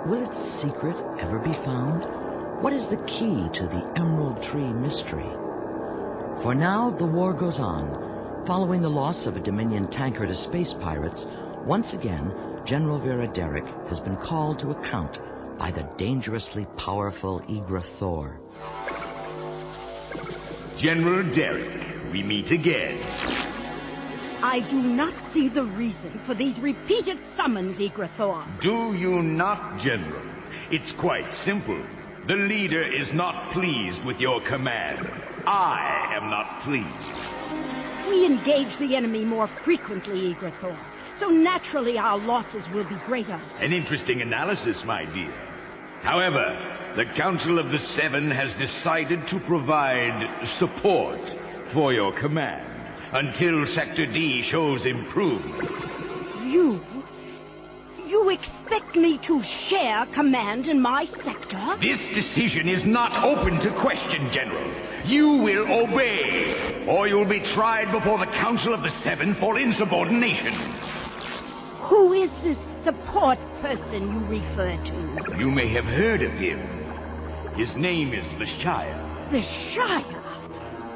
Will its secret ever be found? What is the key to the Emerald Tree mystery? For now, the war goes on. Following the loss of a Dominion tanker to space pirates, once again, General Vera Derrick has been called to account by the dangerously powerful Egra Thor. General Derrick, we meet again. I do not see the reason for these repeated summons, Egra Thor. Do you not, General? It's quite simple. The leader is not pleased with your command. I am not pleased. We engage the enemy more frequently, Egra Thor, so naturally our losses will be greater. An interesting analysis, my dear. However, the Council of the Seven has decided to provide support for your command until Sector D shows improvement. You expect me to share command in my sector? This decision is not open to question, General. You will obey, or you'll be tried before the Council of the Seven for insubordination. Who is this support person you refer to? You may have heard of him. His name is Vishaya. Vishaya?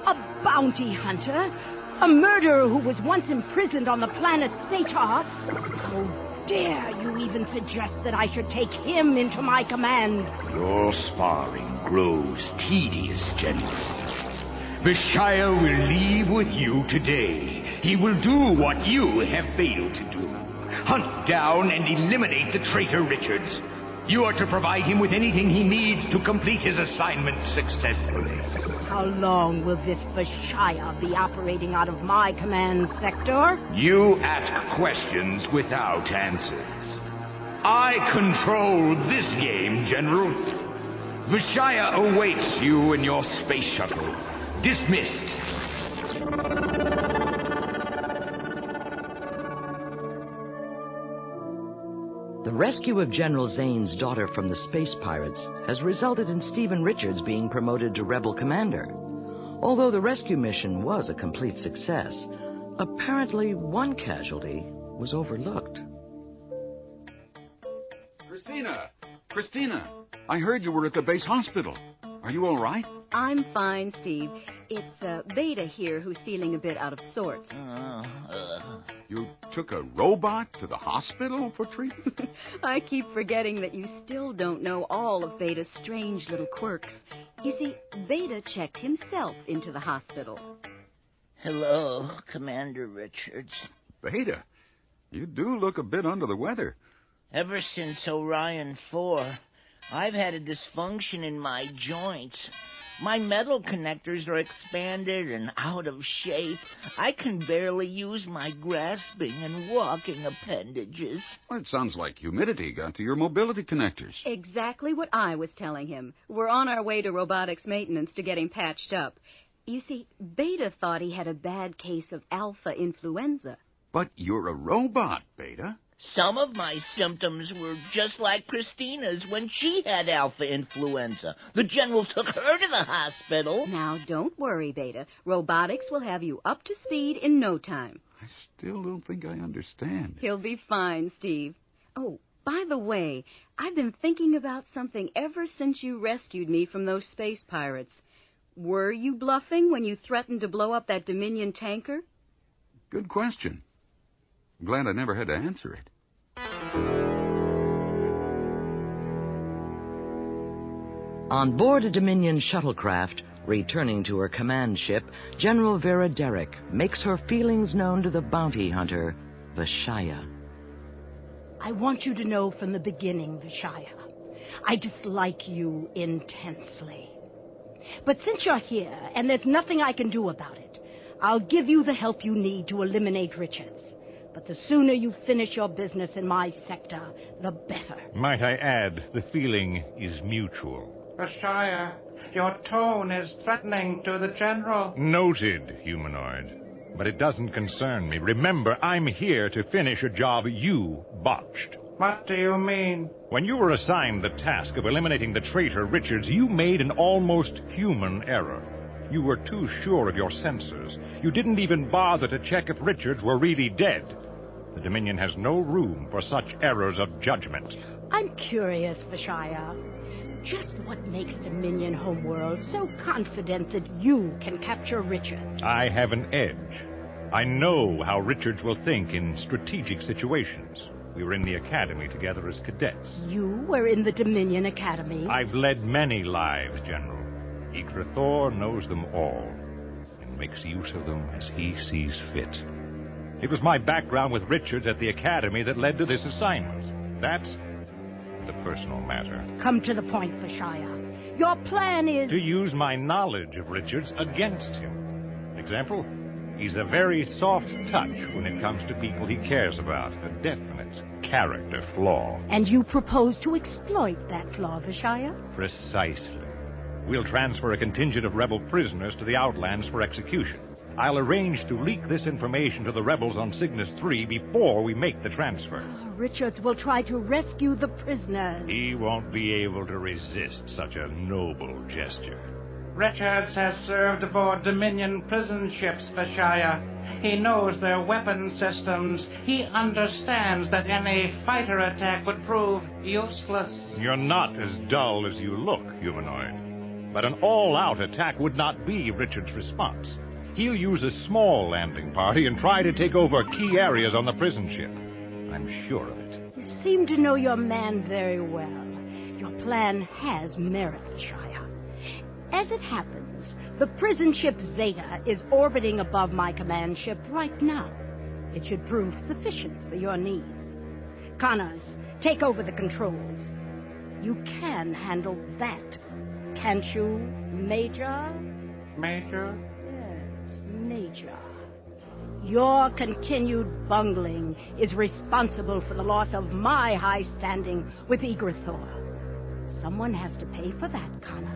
A bounty hunter? A murderer who was once imprisoned on the planet Satar? How dare you even suggest that I should take him into my command? Your sparring grows tedious, General. Vishaya will leave with you today. He will do what you have failed to do. Hunt down and eliminate the traitor Richards. You are to provide him with anything he needs to complete his assignment successfully. How long will this Vishaya be operating out of my command sector? You ask questions without answers. I control this game, General. Vishaya awaits you in your space shuttle. Dismissed. The rescue of General Zane's daughter from the space pirates has resulted in Stephen Richards being promoted to Rebel Commander. Although the rescue mission was a complete success, apparently one casualty was overlooked. Christina, I heard you were at the base hospital. Are you all right? I'm fine, Steve. It's Beta here who's feeling a bit out of sorts. You took a robot to the hospital for treatment? I keep forgetting that you still don't know all of Beta's strange little quirks. You see, Beta checked himself into the hospital. Hello, Commander Richards. Beta, you do look a bit under the weather. Ever since Orion 4, I've had a dysfunction in my joints. My metal connectors are expanded and out of shape. I can barely use my grasping and walking appendages. Well, it sounds like humidity got to your mobility connectors. Exactly what I was telling him. We're on our way to robotics maintenance to get him patched up. You see, Beta thought he had a bad case of alpha influenza. But you're a robot, Beta. Some of my symptoms were just like Christina's when she had alpha influenza. The general took her to the hospital. Now, don't worry, Beta. Robotics will have you up to speed in no time. I still don't think I understand. He'll be fine, Steve. Oh, by the way, I've been thinking about something ever since you rescued me from those space pirates. Were you bluffing when you threatened to blow up that Dominion tanker? Good question. I'm glad I never had to answer it. On board a Dominion shuttlecraft, returning to her command ship, General Vera Derrick makes her feelings known to the bounty hunter, Vishaya. I want you to know from the beginning, Vishaya, I dislike you intensely. But since you're here, and there's nothing I can do about it, I'll give you the help you need to eliminate Richards. But the sooner you finish your business in my sector, the better. Might I add, the feeling is mutual. Vishaya, your tone is threatening to the General. Noted, humanoid. But it doesn't concern me. Remember, I'm here to finish a job you botched. What do you mean? When you were assigned the task of eliminating the traitor Richards, you made an almost human error. You were too sure of your sensors. You didn't even bother to check if Richards were really dead. The Dominion has no room for such errors of judgment. I'm curious, Vishaya. Just what makes Dominion Homeworld so confident that you can capture Richards? I have an edge. I know how Richards will think in strategic situations. We were in the academy together as cadets. You were in the Dominion Academy? I've led many lives, General. Yggdrathor knows them all and makes use of them as he sees fit. It was my background with Richards at the academy that led to this assignment. That's the personal matter. Come to the point, Vishaya. Your plan is... to use my knowledge of Richards against him. Example? He's a very soft touch when it comes to people he cares about. A definite character flaw. And you propose to exploit that flaw, Vishaya? Precisely. We'll transfer a contingent of rebel prisoners to the Outlands for execution. I'll arrange to leak this information to the rebels on Cygnus 3 before we make the transfer. Richards will try to rescue the prisoners. He won't be able to resist such a noble gesture. Richards has served aboard Dominion prison ships, Vishaya. He knows their weapon systems. He understands that any fighter attack would prove useless. You're not as dull as you look, humanoid. But an all-out attack would not be Richards' response. He'll use a small landing party and try to take over key areas on the prison ship. I'm sure of it. You seem to know your man very well. Your plan has merit, Vishaya. As it happens, the prison ship Zeta is orbiting above my command ship right now. It should prove sufficient for your needs. Connors, take over the controls. You can handle that, can't you, Major? Major? Yes, Major. Your continued bungling is responsible for the loss of my high standing with Yggdrathor. Someone has to pay for that, Connors.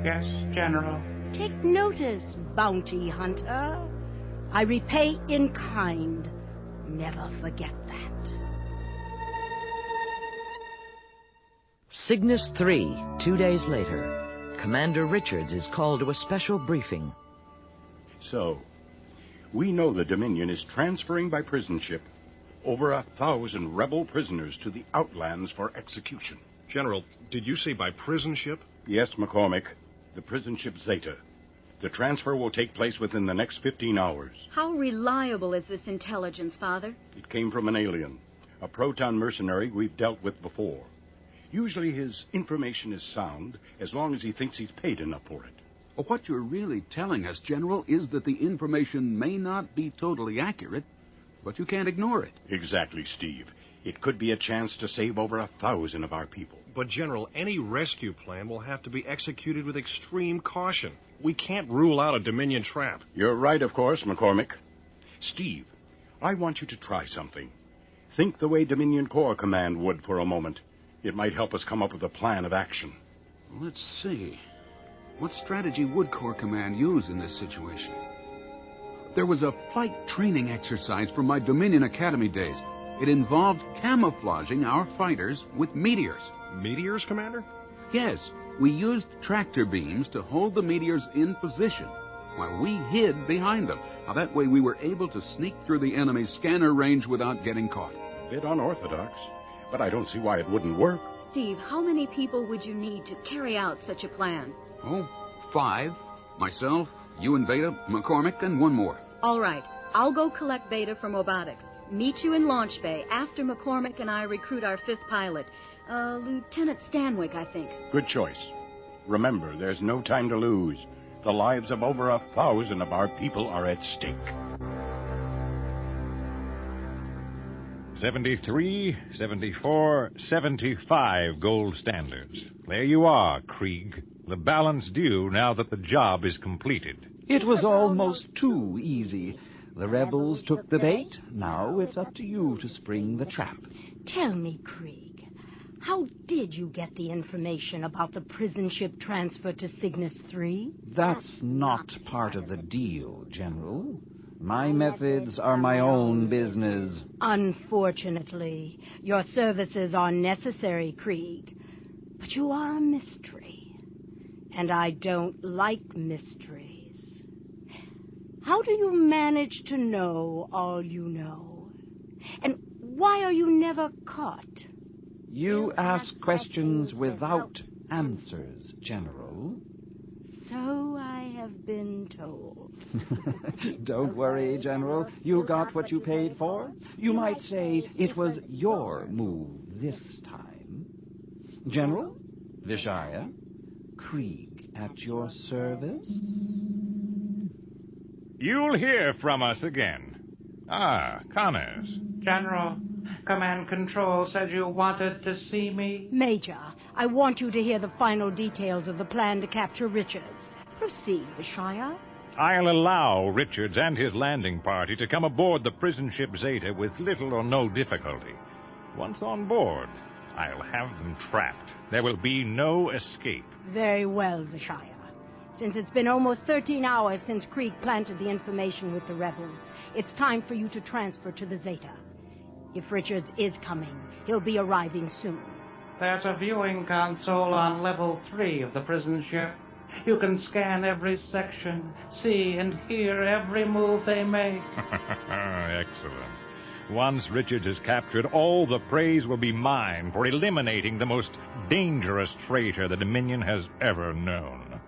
Yes, General. Take notice, bounty hunter. I repay in kind. Never forget that. Cygnus 3, 2 days later. Commander Richards is called to a special briefing. So, we know the Dominion is transferring by prison ship over 1,000 rebel prisoners to the Outlands for execution. General, did you say by prison ship? Yes, McCormick. The prison ship Zeta. The transfer will take place within the next 15 hours. How reliable is this intelligence, Father? It came from an alien, a proton mercenary we've dealt with before. Usually his information is sound as long as he thinks he's paid enough for it. What you're really telling us, General, is that the information may not be totally accurate, but you can't ignore it. Exactly, Steve. It could be a chance to save over 1,000 of our people. But, General, any rescue plan will have to be executed with extreme caution. We can't rule out a Dominion trap. You're right, of course, McCormick. Steve, I want you to try something. Think the way Dominion Corps Command would for a moment. It might help us come up with a plan of action. Let's see. What strategy would Corps Command use in this situation? There was a flight training exercise from my Dominion Academy days. It involved camouflaging our fighters with meteors. Meteors, Commander? Yes. We used tractor beams to hold the meteors in position while we hid behind them. Now, that way we were able to sneak through the enemy's scanner range without getting caught. A bit unorthodox, but I don't see why it wouldn't work. Steve, how many people would you need to carry out such a plan? Oh, 5. Myself, you and Beta, McCormick, and one more. All right. I'll go collect Beta from Robotics. Meet you in Launch Bay after McCormick and I recruit our 5th pilot. Lieutenant Stanwyck, I think. Good choice. Remember, there's no time to lose. The lives of over 1,000 of our people are at stake. 73, 74, 75 gold standards. There you are, Krieg. The balance due now that the job is completed. It was almost too easy. The rebels took the bait. Now it's up to you to spring the trap. Tell me, Krieg, How did you get the information about the prison ship transfer to Cygnus 3? That's not part of the deal, General. My methods are my own business. Unfortunately, your services are necessary, Krieg. But you are a mystery. And I don't like mysteries. How do you manage to know all you know? And why are you never caught? You ask questions without answers, General. So I have been told. Don't worry, General. You got what you paid for. You might say it was your move this time. General, Vishaya, Krieg at your service. You'll hear from us again. Ah, Connors. General, Command Control said you wanted to see me. Major, I want you to hear the final details of the plan to capture Richards. Proceed, Vishaya. I'll allow Richards and his landing party to come aboard the prison ship Zeta with little or no difficulty. Once on board, I'll have them trapped. There will be no escape. Very well, Vishaya. Since it's been almost 13 hours since Krieg planted the information with the rebels, it's time for you to transfer to the Zeta. If Richards is coming, he'll be arriving soon. There's a viewing console on level 3 of the prison ship. You can scan every section, see and hear every move they make. Excellent. Once Richards is captured, all the praise will be mine for eliminating the most dangerous traitor the Dominion has ever known.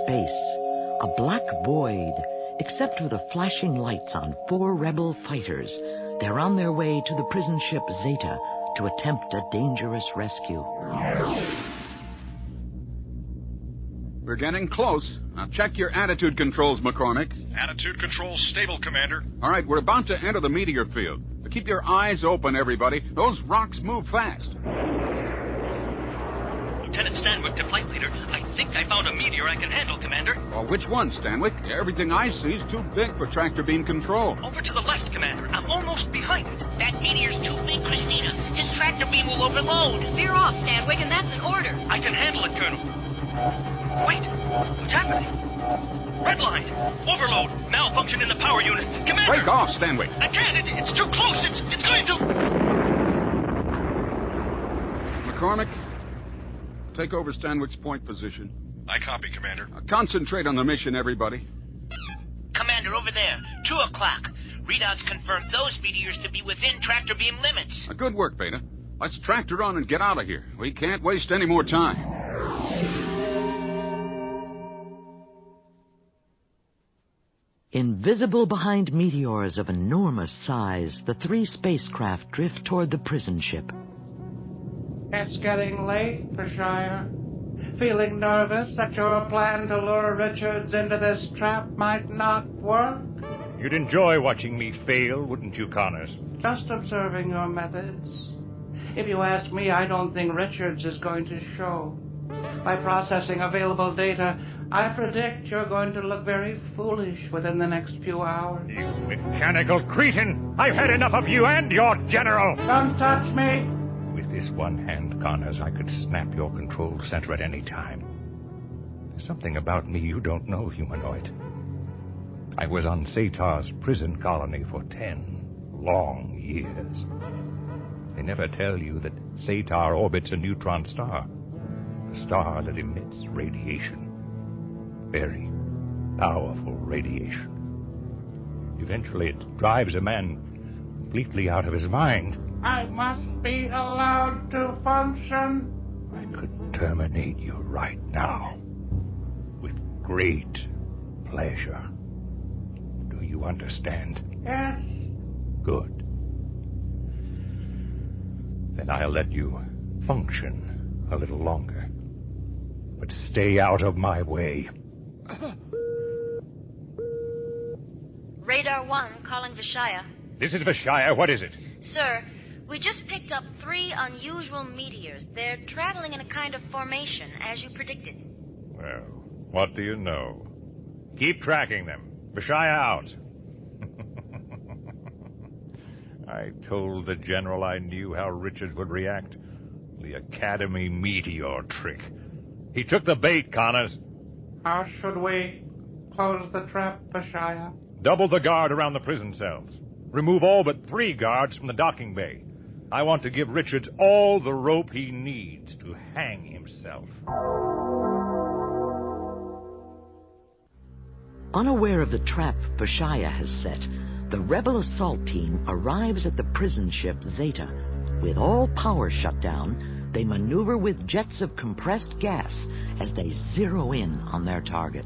Space. A black void, except for the flashing lights on 4 rebel fighters. They're on their way to the prison ship Zeta to attempt a dangerous rescue. We're getting close. Now check your attitude controls, McCormick. Attitude controls stable, Commander. All right, we're about to enter the meteor field. Keep your eyes open, everybody. Those rocks move fast. Lieutenant Stanwick to Flight Leader. I think I found a meteor I can handle, Commander. Well, which one, Stanwick? Everything I see is too big for tractor beam control. Over to the left, Commander. I'm almost behind it. That meteor's too big, Christina. His tractor beam will overload. Veer off, Stanwick, and that's an order. I can handle it, Colonel. Wait, what's happening? Redline! Overload! Malfunction in the power unit. Commander! Break off, Stanwick. I can't! It's too close! It's going to... McCormick, take over Stanwick's point position. I copy, Commander. Concentrate on the mission, everybody. Commander, over there. 2 o'clock. Readouts confirm those meteors to be within tractor beam limits. Good work, Beta. Let's tractor on and get out of here. We can't waste any more time. Invisible behind meteors of enormous size, the 3 spacecraft drift toward the prison ship. It's getting late, Vishaya. Feeling nervous that your plan to lure Richards into this trap might not work? You'd enjoy watching me fail, wouldn't you, Connors? Just observing your methods. If you ask me, I don't think Richards is going to show. By processing available data, I predict you're going to look very foolish within the next few hours. You mechanical cretin! I've had enough of you and your general! Don't touch me! With this one hand, Connors, I could snap your control center at any time. There's something about me you don't know, humanoid. I was on Satar's prison colony for 10 long years. They never tell you that Satar orbits a neutron star. A star that emits radiation. Very powerful radiation. Eventually it drives a man completely out of his mind. I must be allowed to function. I could terminate you right now. With great pleasure. Do you understand? Yes. Good. Then I'll let you function a little longer. But stay out of my way. Radar 1, calling Vishaya. This is Vishaya. What is it? Sir, we just picked up 3 unusual meteors. They're traveling in a kind of formation, as you predicted. Well, what do you know? Keep tracking them. Vishaya out. I told the General I knew how Richards would react. The Academy meteor trick. He took the bait, Connors. How should we close the trap, Vishaya? Double the guard around the prison cells. Remove all but 3 guards from the docking bay. I want to give Richards all the rope he needs to hang himself. Unaware of the trap Vishaya has set, the rebel assault team arrives at the prison ship Zeta. With all power shut down, they maneuver with jets of compressed gas as they zero in on their target.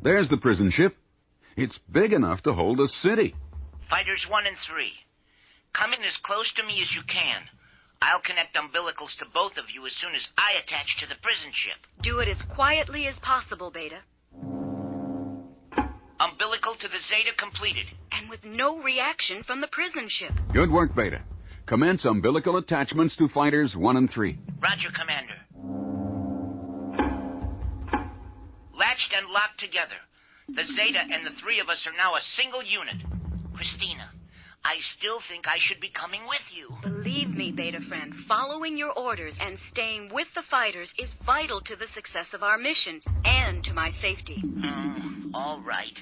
There's the prison ship. It's big enough to hold a city. Fighters 1 and 3. Come in as close to me as you can. I'll connect umbilicals to both of you as soon as I attach to the prison ship. Do it as quietly as possible, Beta. Umbilical to the Zeta completed. And with no reaction from the prison ship. Good work, Beta. Commence umbilical attachments to fighters 1 and 3. Roger, Commander. Latched and locked together. The Zeta and the 3 of us are now a single unit. Christina, I still think I should be coming with you. Believe me, Beta friend, following your orders and staying with the fighters is vital to the success of our mission and to my safety. All right.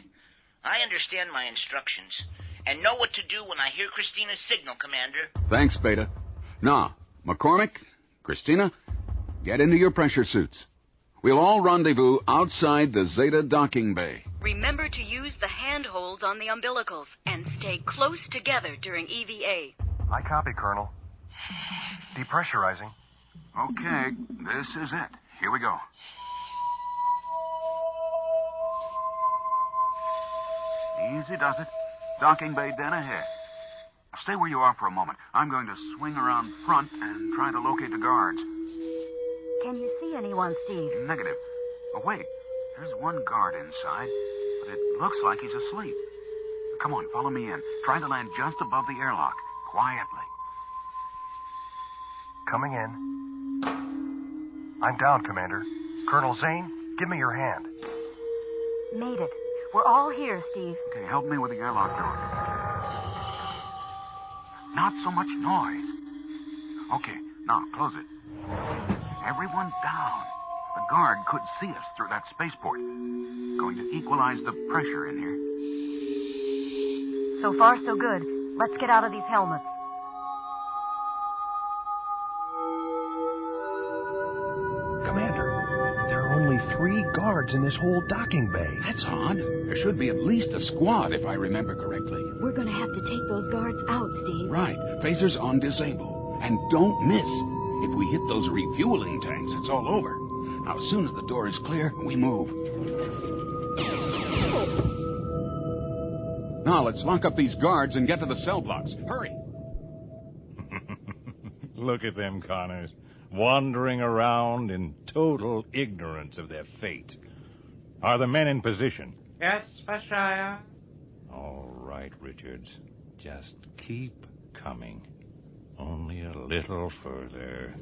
I understand my instructions and know what to do when I hear Christina's signal, Commander. Thanks, Beta. Now, McCormick, Christina, get into your pressure suits. We'll all rendezvous outside the Zeta docking bay. Remember to use the handholds on the umbilicals and stay close together during EVA. I copy, Colonel. Depressurizing. Okay, this is it. Here we go. Easy does it. Docking bay dead ahead. Stay where you are for a moment. I'm going to swing around front and try to locate the guards. Can you see anyone, Steve? Negative. Oh, wait. There's one guard inside, but it looks like he's asleep. Come on, follow me in. Try to land just above the airlock. Quietly. Coming in. I'm down, Commander. Colonel Zane, give me your hand. Made it. We're all here, Steve. Okay, help me with the airlock door. Not so much noise. Okay, now close it. Everyone down. The guard could see us through that spaceport. Going to equalize the pressure in here. So far, so good. Let's get out of these helmets. Commander, there are only 3 guards in this whole docking bay. That's odd. There should be at least a squad, if I remember correctly. We're going to have to take those guards out, Steve. Right. Phasers on disable. And don't miss. If we hit those refueling tanks, it's all over. Now, as soon as the door is clear, we move. Now, let's lock up these guards and get to the cell blocks. Hurry! Look at them, Connors. Wandering around in total ignorance of their fate. Are the men in position? Yes, Vishaya. All right, Richards. Just keep coming. Only a little further.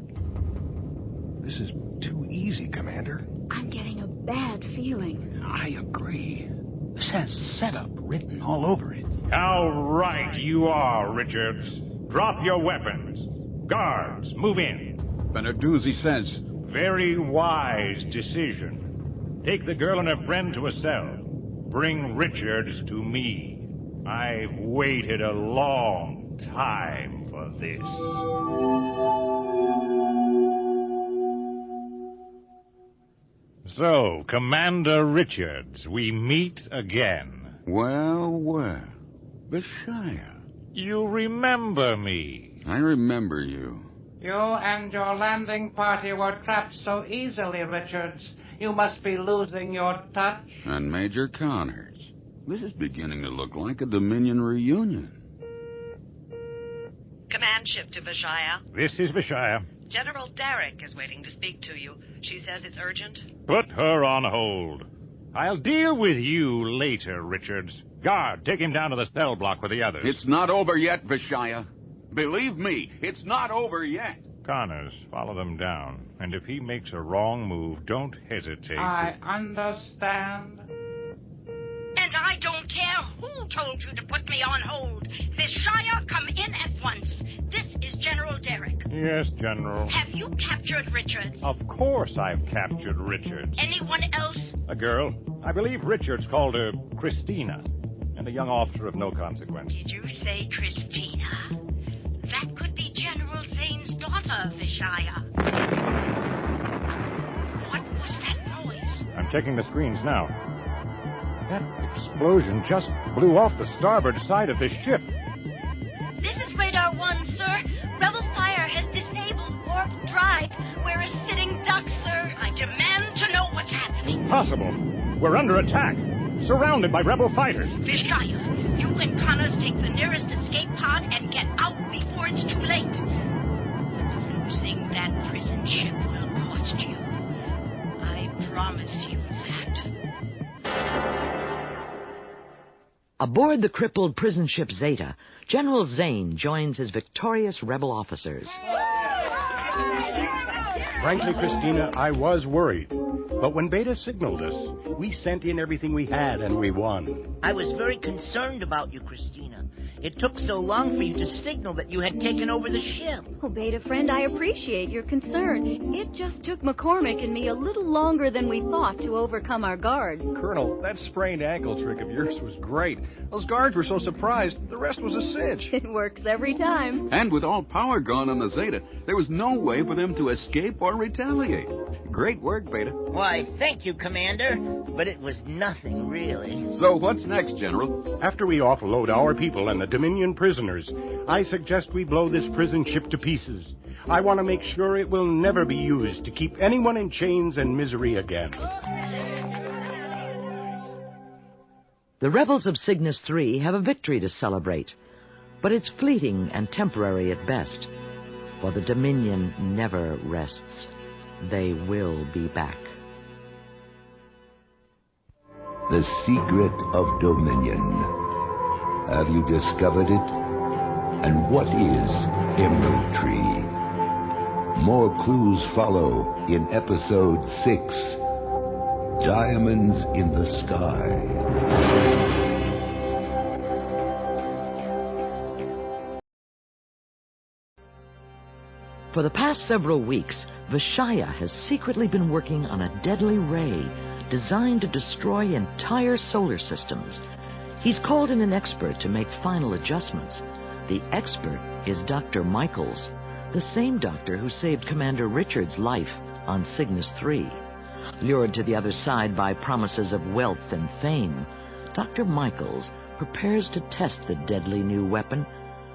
This is too easy, Commander. I'm getting a bad feeling. I agree. This has setup written all over it. How right you are, Richards. Drop your weapons. Guards, move in. Benarduzzi says. Very wise decision. Take the girl and her friend to a cell. Bring Richards to me. I've waited a long time for this. So, Commander Richards, we meet again. Well, well. Vishaya. You remember me. I remember you. You and your landing party were trapped so easily, Richards. You must be losing your touch. And Major Connors. This is beginning to look like a Dominion reunion. Command ship to Vishaya. This is Vishaya. General Derrick is waiting to speak to you. She says it's urgent. Put her on hold. I'll deal with you later, Richards. Guard, take him down to the cell block with the others. It's not over yet, Vishaya. Believe me, it's not over yet. Connors, follow them down. And if he makes a wrong move, don't hesitate. I understand. And I don't care who told you to put me on hold. Vishaya, come in at once. This is General Derrick. Yes, General. Have you captured Richards? Of course I've captured Richards. Anyone else? A girl. I believe Richards called her Christina. And a young officer of no consequence. Did you say Christina? That could be General Zane's daughter, Vishaya. What was that noise? I'm checking the screens now. That explosion just blew off the starboard side of this ship. This is Radar 1, sir. Rebel fire has disabled warp drive. We're a sitting duck, sir. I demand to know what's happening. Impossible. We're under attack. Surrounded by rebel fighters. Vishaya, you and Connors take the nearest escape pod and get out before it's too late. Losing that prison ship will cost you. I promise you that. Aboard the crippled prison ship Zeta, General Zane joins his victorious rebel officers. Frankly, Christina, I was worried. But when Beta signaled us, we sent in everything we had and we won. I was very concerned about you, Christina. It took so long for you to signal that you had taken over the ship. Oh, Beta friend, I appreciate your concern. It just took McCormick and me a little longer than we thought to overcome our guards. Colonel, that sprained ankle trick of yours was great. Those guards were so surprised, the rest was a cinch. It works every time. And with all power gone on the Zeta, there was no way for them to escape or retaliate. Great work, Beta. Why, thank you, Commander. But it was nothing, really. So what's next, General? After we offload our people and the Dominion prisoners, I suggest we blow this prison ship to pieces. I want to make sure it will never be used to keep anyone in chains and misery again. The rebels of Cygnus 3 have a victory to celebrate, but it's fleeting and temporary at best, for the Dominion never rests. They will be back. The secret of Dominion. Have you discovered it? And what is Emerald Tree? More clues follow in Episode 6, Diamonds in the Sky. For the past several weeks, Vishaya has secretly been working on a deadly ray designed to destroy entire solar systems. He's called in an expert to make final adjustments. The expert is Dr. Michaels, the same doctor who saved Commander Richards' life on Cygnus 3. Lured to the other side by promises of wealth and fame, Dr. Michaels prepares to test the deadly new weapon,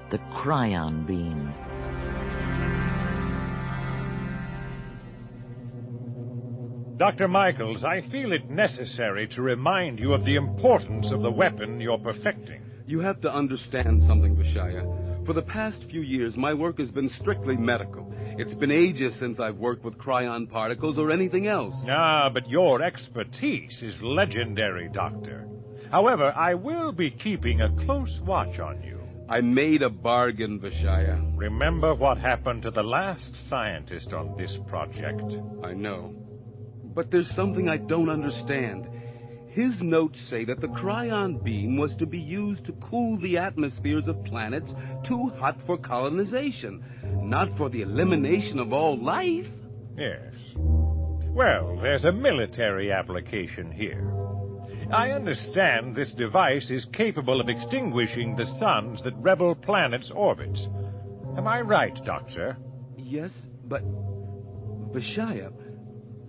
the Cryon beam. Dr. Michaels, I feel it necessary to remind you of the importance of the weapon you're perfecting. You have to understand something, Vishaya. For the past few years, my work has been strictly medical. It's been ages since I've worked with cryon particles or anything else. Ah, but your expertise is legendary, Doctor. However, I will be keeping a close watch on you. I made a bargain, Vishaya. Remember what happened to the last scientist on this project. I know. But there's something I don't understand. His notes say that the cryon beam was to be used to cool the atmospheres of planets too hot for colonization, not for the elimination of all life. Yes. Well, there's a military application here. I understand this device is capable of extinguishing the suns that rebel planets orbit. Am I right, Doctor? Yes, but Vishaya,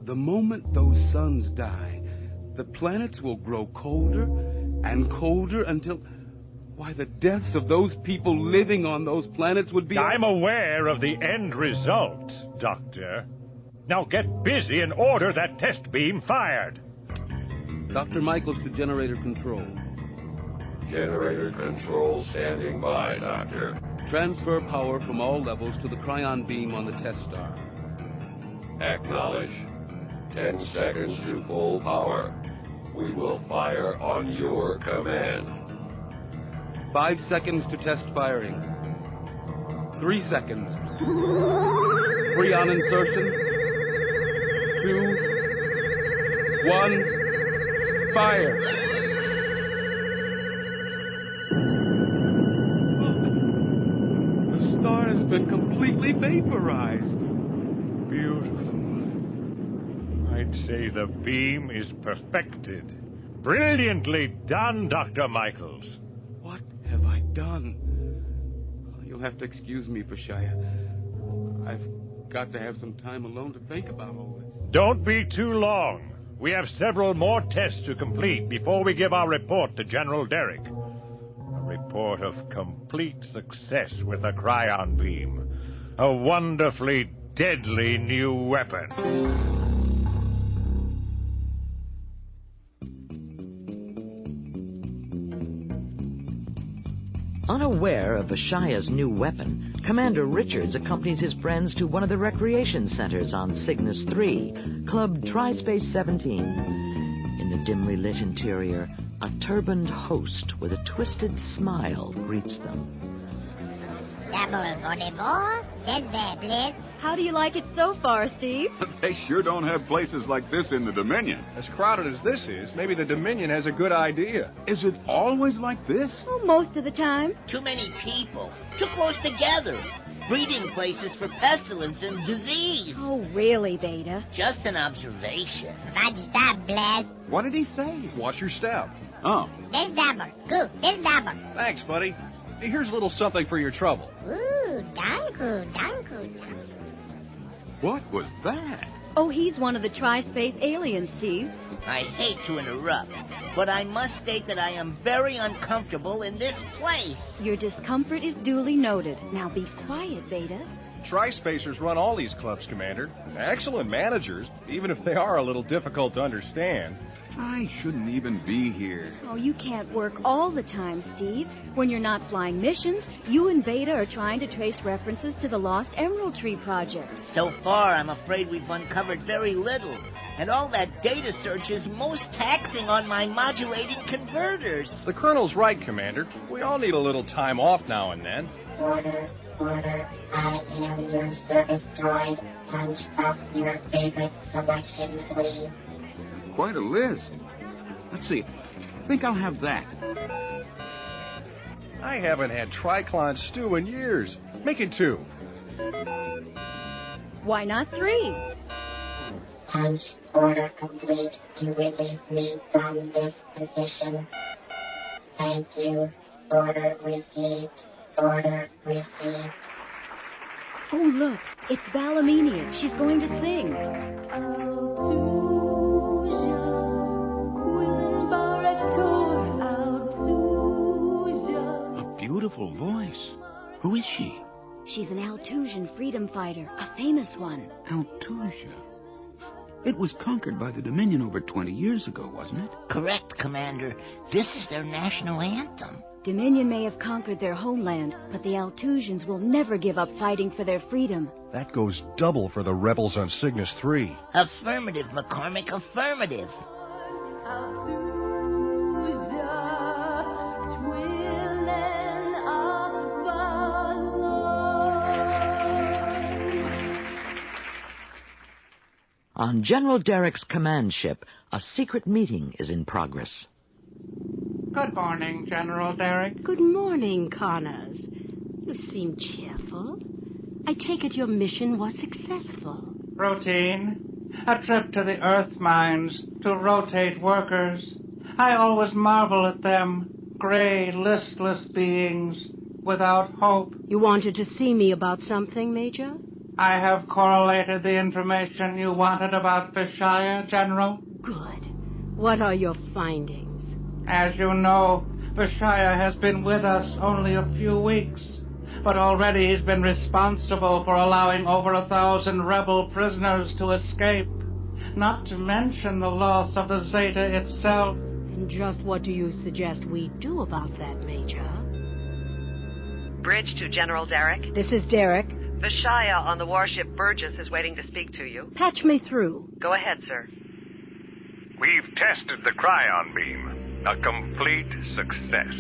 the moment those suns die, the planets will grow colder and colder until, why, the deaths of those people living on those planets would be... I'm aware of the end result, Doctor. Now get busy and order that test beam fired. Dr. Michaels to generator control. Generator control standing by, Doctor. Transfer power from all levels to the cryon beam on the test star. Acknowledge. 10 seconds to full power. We will fire on your command. 5 seconds to test firing. 3 seconds. Freon insertion. 2, 1, fire. completely vaporized. Beautiful. I'd say the beam is perfected. Brilliantly done, Dr. Michaels. What have I done? You'll have to excuse me, Vishaya. I've got to have some time alone to think about all this. Don't be too long. We have several more tests to complete before we give our report to General Derrick. A report of complete success with the Cryon beam. A wonderfully deadly new weapon. Unaware of Vishaya's new weapon, Commander Richards accompanies his friends to one of the recreation centers on Cygnus 3, Club Trispace 17. In the dimly lit interior, a turbaned host with a twisted smile greets them. How do you like it so far, Steve? They sure don't have places like this in the Dominion. As crowded as this is, maybe the Dominion has a good idea. Is it always like this? Oh, most of the time. Too many people. Too close together. Breeding places for pestilence and disease. Oh, really, Beta? Just an observation. What did he say? Watch your step. Oh. Thanks, buddy. Here's a little something for your trouble. Ooh, danku. What was that? Oh, he's one of the Tri-Space aliens, Steve. I hate to interrupt, but I must state that I am very uncomfortable in this place. Your discomfort is duly noted. Now be quiet, Beta. Tri-Spacers run all these clubs, Commander. Excellent managers, even if they are a little difficult to understand. I shouldn't even be here. Oh, you can't work all the time, Steve. When you're not flying missions, you and Beta are trying to trace references to the Lost Emerald Tree project. So far, I'm afraid we've uncovered very little. And all that data search is most taxing on my modulating converters. The Colonel's right, Commander. We all need a little time off now and then. Order. I am your service droid. Punch up your favorite selection, please. Quite a list. Let's see. I think I'll have that. I haven't had triclon stew in years. Make it 2. Why not 3? Punch. Order complete to release me from this position. Thank you. Order received. Order received. Oh, look. It's Balamenia. She's going to sing. Beautiful voice. Who is she? She's an Altusian freedom fighter, a famous one. Altusia. It was conquered by the Dominion over 20 years ago, wasn't it? Correct, Commander. This is their national anthem. Dominion may have conquered their homeland, but the Altusians will never give up fighting for their freedom. That goes double for the rebels on Cygnus 3. Affirmative, McCormick, affirmative. On General Derrick's command ship, a secret meeting is in progress. Good morning, General Derrick. Good morning, Connors. You seem cheerful. I take it your mission was successful. Routine. A trip to the Earth mines to rotate workers. I always marvel at them. Gray, listless beings without hope. You wanted to see me about something, Major? I have correlated the information you wanted about Vishaya, General. Good. What are your findings? As you know, Vishaya has been with us only a few weeks, but already he's been responsible for allowing over 1,000 rebel prisoners to escape, not to mention the loss of the Zeta itself. And just what do you suggest we do about that, Major? Bridge to General Derrick. This is Derrick. Vishaya on the warship Burgess is waiting to speak to you. Patch me through. Go ahead, sir. We've tested the Cryon beam. A complete success.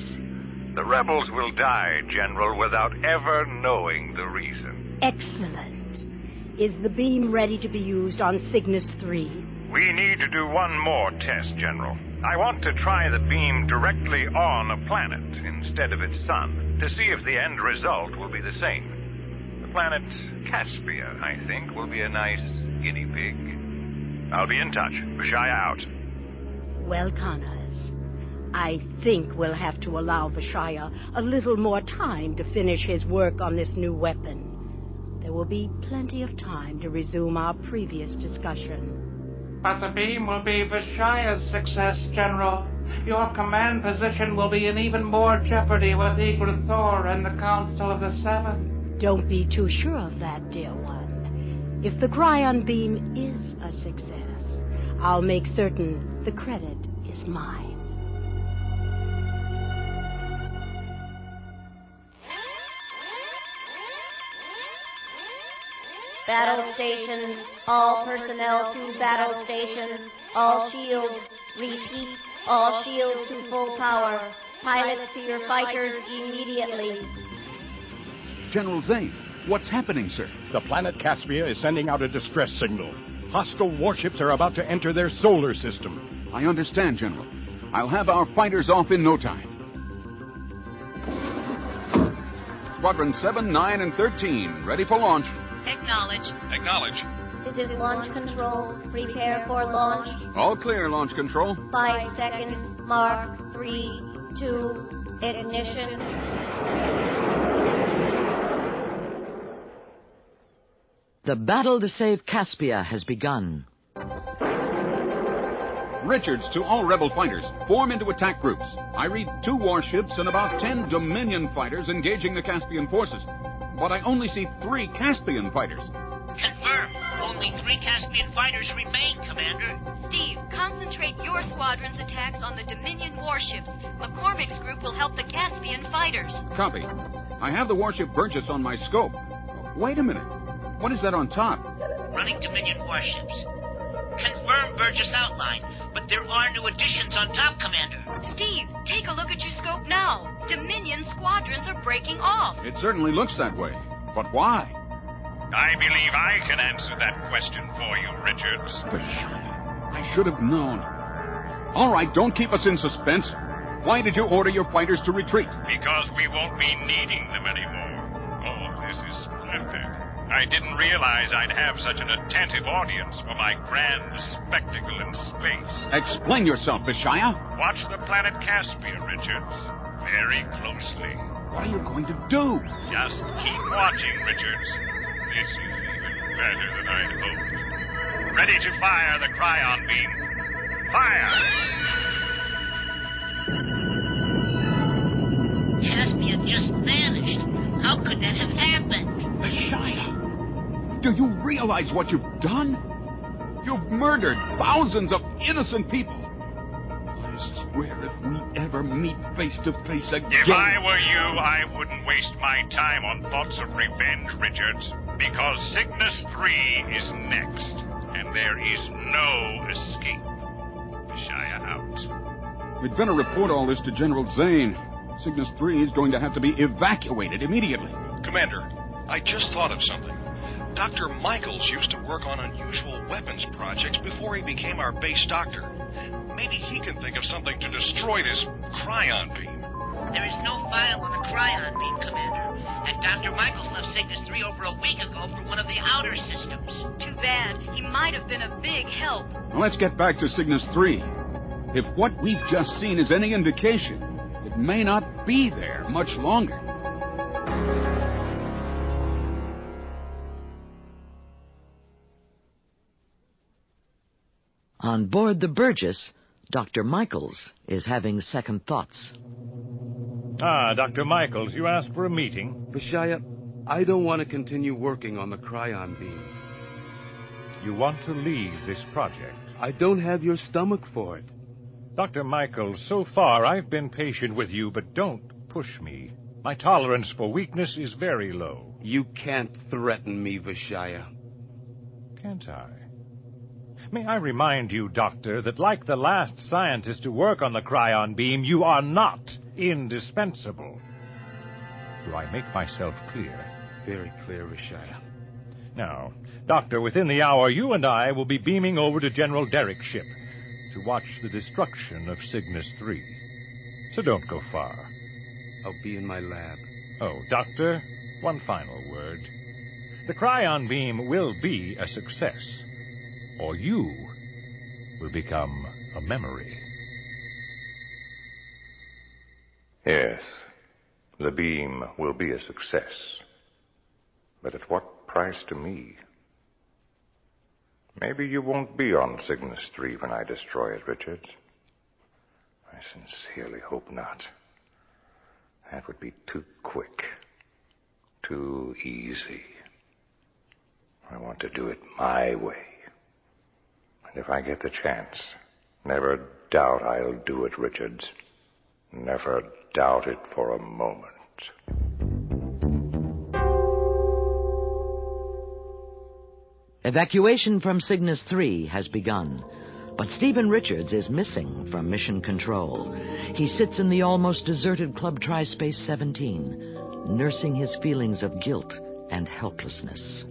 The rebels will die, General, without ever knowing the reason. Excellent. Is the beam ready to be used on Cygnus 3? We need to do one more test, General. I want to try the beam directly on a planet instead of its sun to see if the end result will be the same. planet Caspia, I think, will be a nice guinea pig. I'll be in touch. Vishaya out. Well, Connors, I think we'll have to allow Vishaya a little more time to finish his work on this new weapon. There will be plenty of time to resume our previous discussion. But the beam will be Vishaya's success, General. Your command position will be in even more jeopardy with Eagle Thor and the Council of the Seven. Don't be too sure of that, dear one. If the Cryon beam is a success, I'll make certain the credit is mine. Battle stations, all personnel to battle stations, all shields, repeat, all shields to full power. Pilots to your fighters immediately. General Zane, what's happening, sir? The planet Caspia is sending out a distress signal. Hostile warships are about to enter their solar system. I understand, General. I'll have our fighters off in no time. Squadron 7, 9, and 13, ready for launch. Acknowledge. Acknowledge. This is launch control. Prepare for launch. All clear, launch control. 5 seconds. Mark. 3, 2, ignition. The battle to save Caspia has begun. Richards to all rebel fighters. Form into attack groups. I read 2 warships and about 10 Dominion fighters engaging the Caspian forces. But I only see 3 Caspian fighters. Confirm. Only 3 Caspian fighters remain, Commander. Steve, concentrate your squadron's attacks on the Dominion warships. McCormick's group will help the Caspian fighters. Copy. I have the warship Burgess on my scope. Wait a minute. What is that on top? Running Dominion warships. Confirm Burgess outline, but there are new additions on top, Commander. Steve, take a look at your scope now. Dominion squadrons are breaking off. It certainly looks that way. But why? I believe I can answer that question for you, Richards. I should have known. All right, don't keep us in suspense. Why did you order your fighters to retreat? Because we won't be needing them anymore. Oh, this is splendid. I didn't realize I'd have such an attentive audience for my grand spectacle in space. Explain yourself, Vishaya. Watch the planet Caspia, Richards. Very closely. What are you going to do? Just keep watching, Richards. This is even better than I'd hoped. Ready to fire the Cryon beam. Fire! Caspia just vanished. How could that have happened? Vishaya, do you realize what you've done? You've murdered thousands of innocent people. I swear if we ever meet face to face again... If I were you, I wouldn't waste my time on thoughts of revenge, Richards. Because Cygnus 3 is next. And there is no escape. Vishaya out. We'd better report all this to General Zane. Cygnus 3 is going to have to be evacuated immediately. Commander, I just thought of something. Dr. Michaels used to work on unusual weapons projects before he became our base doctor. Maybe he can think of something to destroy this Cryon beam. There is no file on the Cryon beam, Commander. And Dr. Michaels left Cygnus 3 over a week ago for one of the outer systems. Too bad. He might have been a big help. Now let's get back to Cygnus 3. If what we've just seen is any indication, it may not be there much longer. On board the Burgess, Dr. Michaels is having second thoughts. Ah, Dr. Michaels, you asked for a meeting. Vishaya, I don't want to continue working on the Cryon beam. You want to leave this project? I don't have your stomach for it. Dr. Michaels, so far I've been patient with you, but don't push me. My tolerance for weakness is very low. You can't threaten me, Vishaya. Can't I? May I remind you, Doctor, that like the last scientist to work on the Cryon beam, you are not indispensable. Do I make myself clear? Very clear, Vishaya. Now, Doctor, within the hour, you and I will be beaming over to General Derrick's ship to watch the destruction of Cygnus 3. So don't go far. I'll be in my lab. Oh, Doctor, one final word. The cryon beam will be a success, or you will become a memory. Yes, the beam will be a success. But at what price to me? Maybe you won't be on Cygnus 3 when I destroy it, Richards. I sincerely hope not. That would be too quick, too easy. I want to do it my way. And if I get the chance, never doubt I'll do it, Richards. Never doubt it for a moment. Evacuation from Cygnus 3 has begun, but Stephen Richards is missing from Mission Control. He sits in the almost deserted Club Tri-Space 17, nursing his feelings of guilt and helplessness.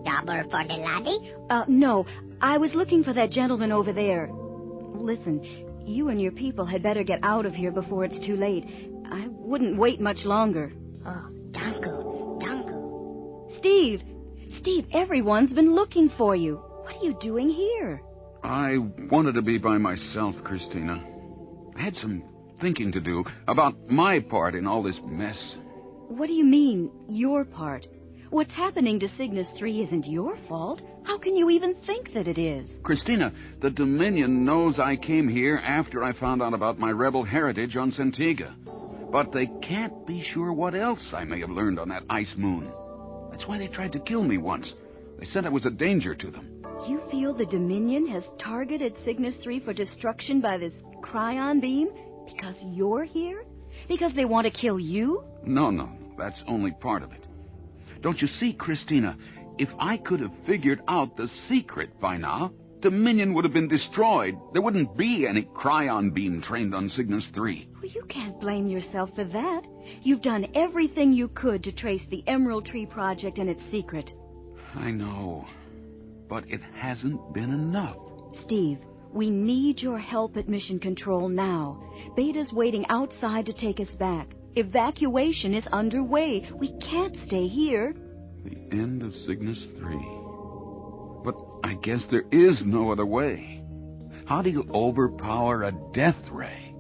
Double for the laddie? No. I was looking for that gentleman over there. Listen, you and your people had better get out of here before it's too late. I wouldn't wait much longer. Oh, danke. Steve, everyone's been looking for you. What are you doing here? I wanted to be by myself, Christina. I had some thinking to do about my part in all this mess. What do you mean, your part? What's happening to Cygnus 3 isn't your fault. How can you even think that it is? Christina, the Dominion knows I came here after I found out about my rebel heritage on Centiga. But they can't be sure what else I may have learned on that ice moon. That's why they tried to kill me once. They said I was a danger to them. You feel the Dominion has targeted Cygnus 3 for destruction by this cryon beam? Because you're here? Because they want to kill you? No. That's only part of it. Don't you see, Christina, if I could have figured out the secret by now, Dominion would have been destroyed. There wouldn't be any cryon beam trained on Cygnus 3. Well, you can't blame yourself for that. You've done everything you could to trace the Emerald Tree Project and its secret. I know, but it hasn't been enough. Steve, we need your help at Mission Control now. Beta's waiting outside to take us back. Evacuation is underway. We can't stay here. The end of Cygnus 3. But I guess there is no other way. How do you overpower a death ray?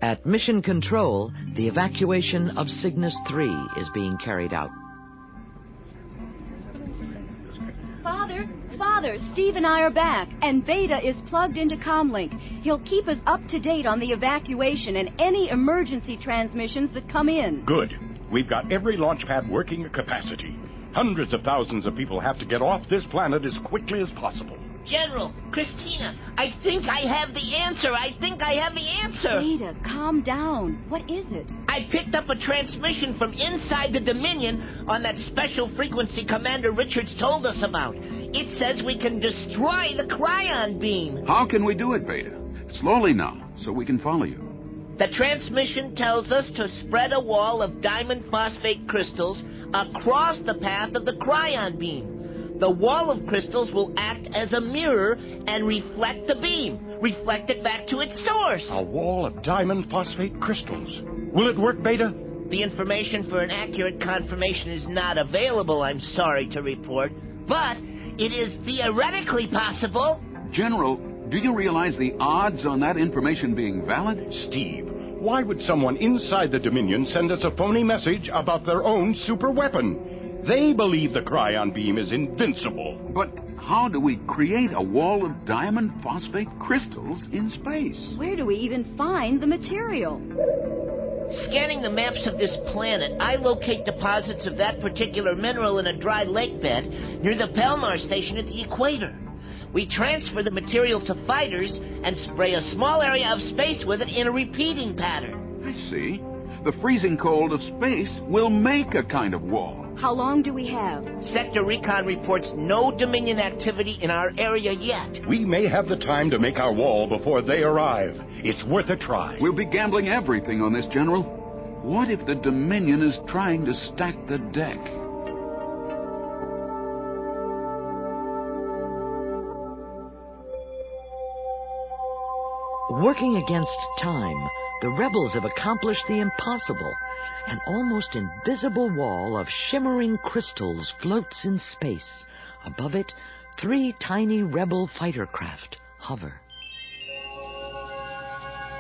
At Mission Control, the evacuation of Cygnus 3 is being carried out. Father, Steve and I are back, and Beta is plugged into Comlink. He'll keep us up to date on the evacuation and any emergency transmissions that come in. Good. We've got every launch pad working at capacity. Hundreds of thousands of people have to get off this planet as quickly as possible. General, Christina, I think I have the answer. Beta, calm down. What is it? I picked up a transmission from inside the Dominion on that special frequency Commander Richards told us about. It says we can destroy the cryon beam. How can we do it, Beta? Slowly now, so we can follow you. The transmission tells us to spread a wall of diamond phosphate crystals across the path of the cryon beam. The wall of crystals will act as a mirror and reflect the beam, reflect it back to its source. A wall of diamond phosphate crystals. Will it work, Beta? The information for an accurate confirmation is not available, I'm sorry to report, but it is theoretically possible. General, do you realize the odds on that information being valid? Steve, why would someone inside the Dominion send us a phony message about their own super weapon? They believe the cryon beam is invincible. But how do we create a wall of diamond phosphate crystals in space? Where do we even find the material? Scanning the maps of this planet, I locate deposits of that particular mineral in a dry lake bed near the Palmar station at the equator. We transfer the material to fighters and spray a small area of space with it in a repeating pattern. I see. The freezing cold of space will make a kind of wall. How long do we have? Sector Recon reports no Dominion activity in our area yet. We may have the time to make our wall before they arrive. It's worth a try. We'll be gambling everything on this, General. What if the Dominion is trying to stack the deck? Working against time, the rebels have accomplished the impossible. An almost invisible wall of shimmering crystals floats in space. Above it, 3 tiny rebel fighter craft hover.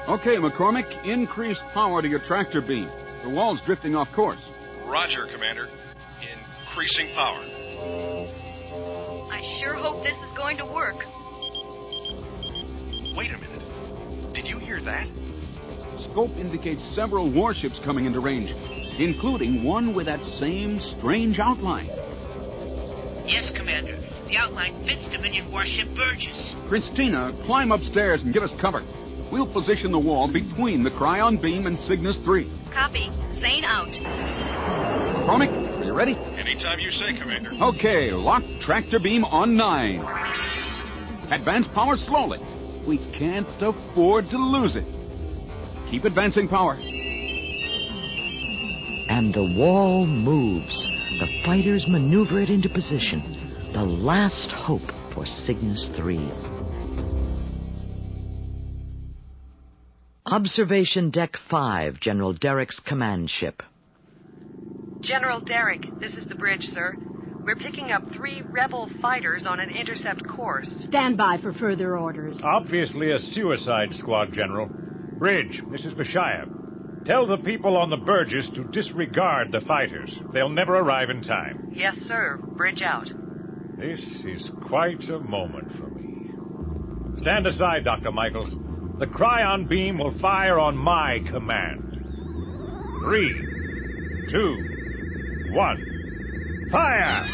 Okay, McCormick, increase power to your tractor beam. The wall's drifting off course. Roger, Commander. Increasing power. I sure hope this is going to work. Wait a minute. Did you hear that? Scope indicates several warships coming into range, including one with that same strange outline. Yes, Commander. The outline fits Dominion warship Burgess. Christina, climb upstairs and give us cover. We'll position the wall between the Cryon beam and Cygnus 3. Copy. Zane out. McCormick, are you ready? Anytime you say, Commander. Okay, lock tractor beam on 9. Advance power slowly. We can't afford to lose it. Keep advancing power. And the wall moves. The fighters maneuver it into position. The last hope for Cygnus 3. Observation Deck 5, General Derrick's command ship. General Derrick, this is the bridge, sir. We're picking up 3 rebel fighters on an intercept course. Stand by for further orders. Obviously a suicide squad, General. Bridge, this is Vishaya. Tell the people on the Burgess to disregard the fighters. They'll never arrive in time. Yes, sir. Bridge out. This is quite a moment for me. Stand aside, Dr. Michaels. The Cryon beam will fire on my command. 3, 2, 1. Fire!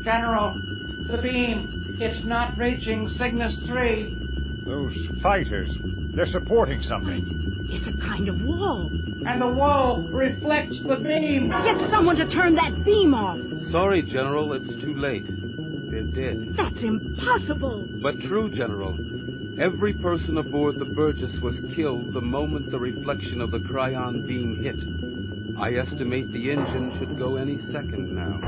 General, the beam. It's not reaching Cygnus 3. Those fighters, they're supporting something. It's a kind of wall. And the wall reflects the beam. Get someone to turn that beam off. Sorry, General, it's too late. They're dead. That's impossible. But true, General. Every person aboard the Burgess was killed the moment the reflection of the Cryon beam hit. I estimate the engine should go any second now.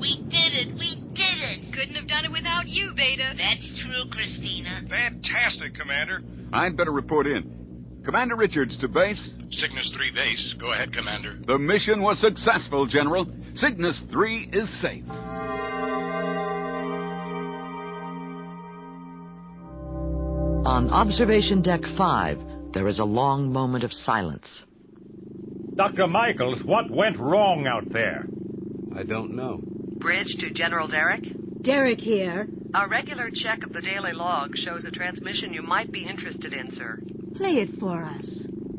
We did it! We did it! Couldn't have done it without you, Beta. That's true, Christina. Fantastic, Commander. I'd better report in. Commander Richards to base. Cygnus 3 base. Go ahead, Commander. The mission was successful, General. Cygnus 3 is safe. On Observation Deck 5, there is a long moment of silence. Dr. Michaels, what went wrong out there? I don't know. Bridge to General Derrick. Derrick here. A regular check of the daily log shows a transmission you might be interested in, sir. Play it for us.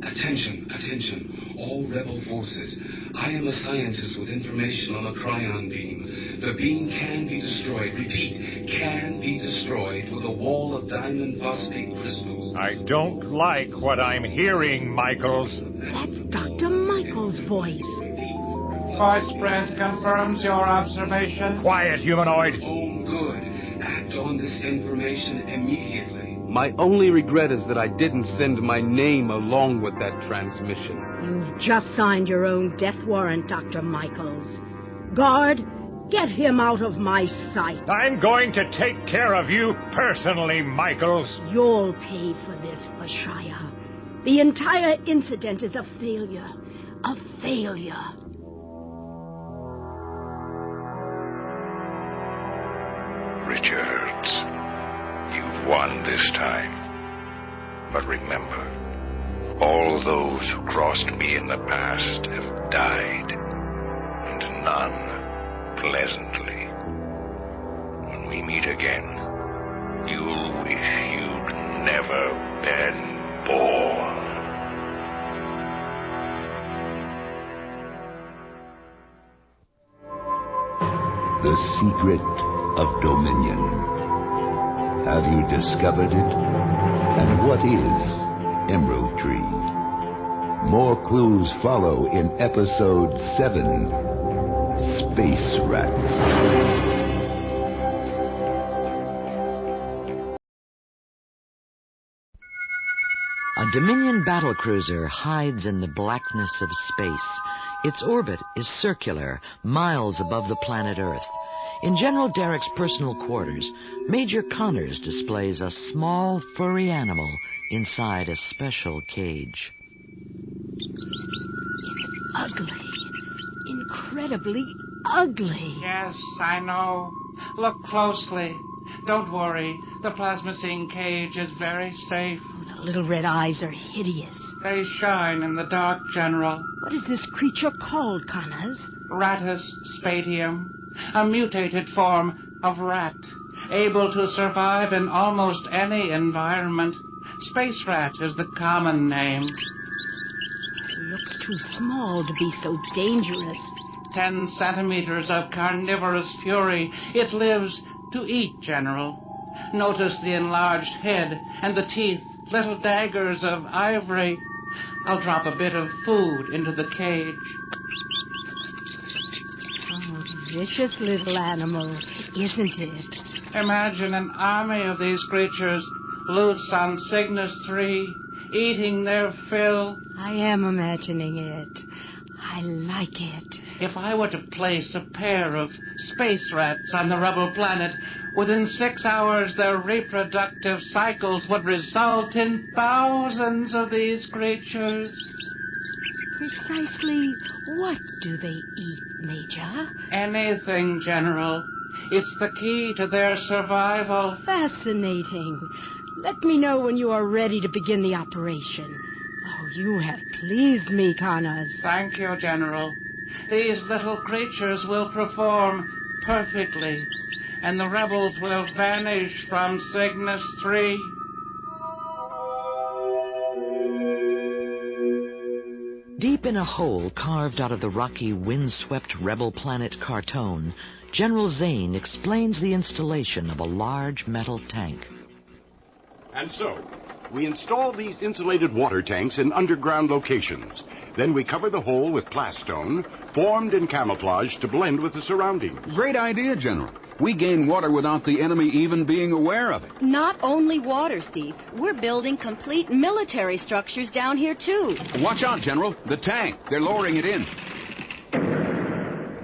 Attention, attention, all rebel forces. I am a scientist with information on a Cryon beam. The beam can be destroyed, repeat, can be destroyed with a wall of diamond phosphate crystals. I don't like what I'm hearing, Michaels. That's Dr. Michaels' voice. Voice spread confirms your observation. Quiet, humanoid. Oh, good. Act on this information immediately. My only regret is that I didn't send my name along with that transmission. You've just signed your own death warrant, Dr. Michaels. Guard, get him out of my sight. I'm going to take care of you personally, Michaels. You'll pay for this, Vishaya. The entire incident is a failure. A failure. Richards, you've won this time. But remember, all those who crossed me in the past have died, and none pleasantly. When we meet again, you'll wish you'd never been born. The secret of Dominion. Have you discovered it? And what is Emerald Tree? More clues follow in Episode 7, Space Rats. A Dominion battlecruiser hides in the blackness of space. Its orbit is circular, miles above the planet Earth. In General Derrick's personal quarters, Major Connors displays a small, furry animal inside a special cage. Ugly. Incredibly ugly. Yes, I know. Look closely. Don't worry. The plasmacine cage is very safe. The little red eyes are hideous. They shine in the dark, General. What is this creature called, Connors? Ratus spatium. A mutated form of rat, able to survive in almost any environment. Space rat is the common name. It looks too small to be so dangerous. 10 centimeters of carnivorous fury. It lives to eat, General. Notice the enlarged head and the teeth, little daggers of ivory. I'll drop a bit of food into the cage. Vicious little animal, isn't it? Imagine an army of these creatures loose on Cygnus 3, eating their fill. I am imagining it. I like it. If I were to place a pair of space rats on the rebel planet, within 6 hours their reproductive cycles would result in thousands of these creatures. Precisely what do they eat, Major? Anything, General. It's the key to their survival. Fascinating. Let me know when you are ready to begin the operation. Oh, you have pleased me, Connors. Thank you, General. These little creatures will perform perfectly, and the rebels will vanish from Cygnus 3. Deep in a hole carved out of the rocky, windswept rebel planet Cartone, General Zane explains the installation of a large metal tank. And so, we install these insulated water tanks in underground locations. Then we cover the hole with plastone, formed in camouflage to blend with the surroundings. Great idea, General. We gain water without the enemy even being aware of it. Not only water, Steve. We're building complete military structures down here, too. Watch out, General. The tank. They're lowering it in.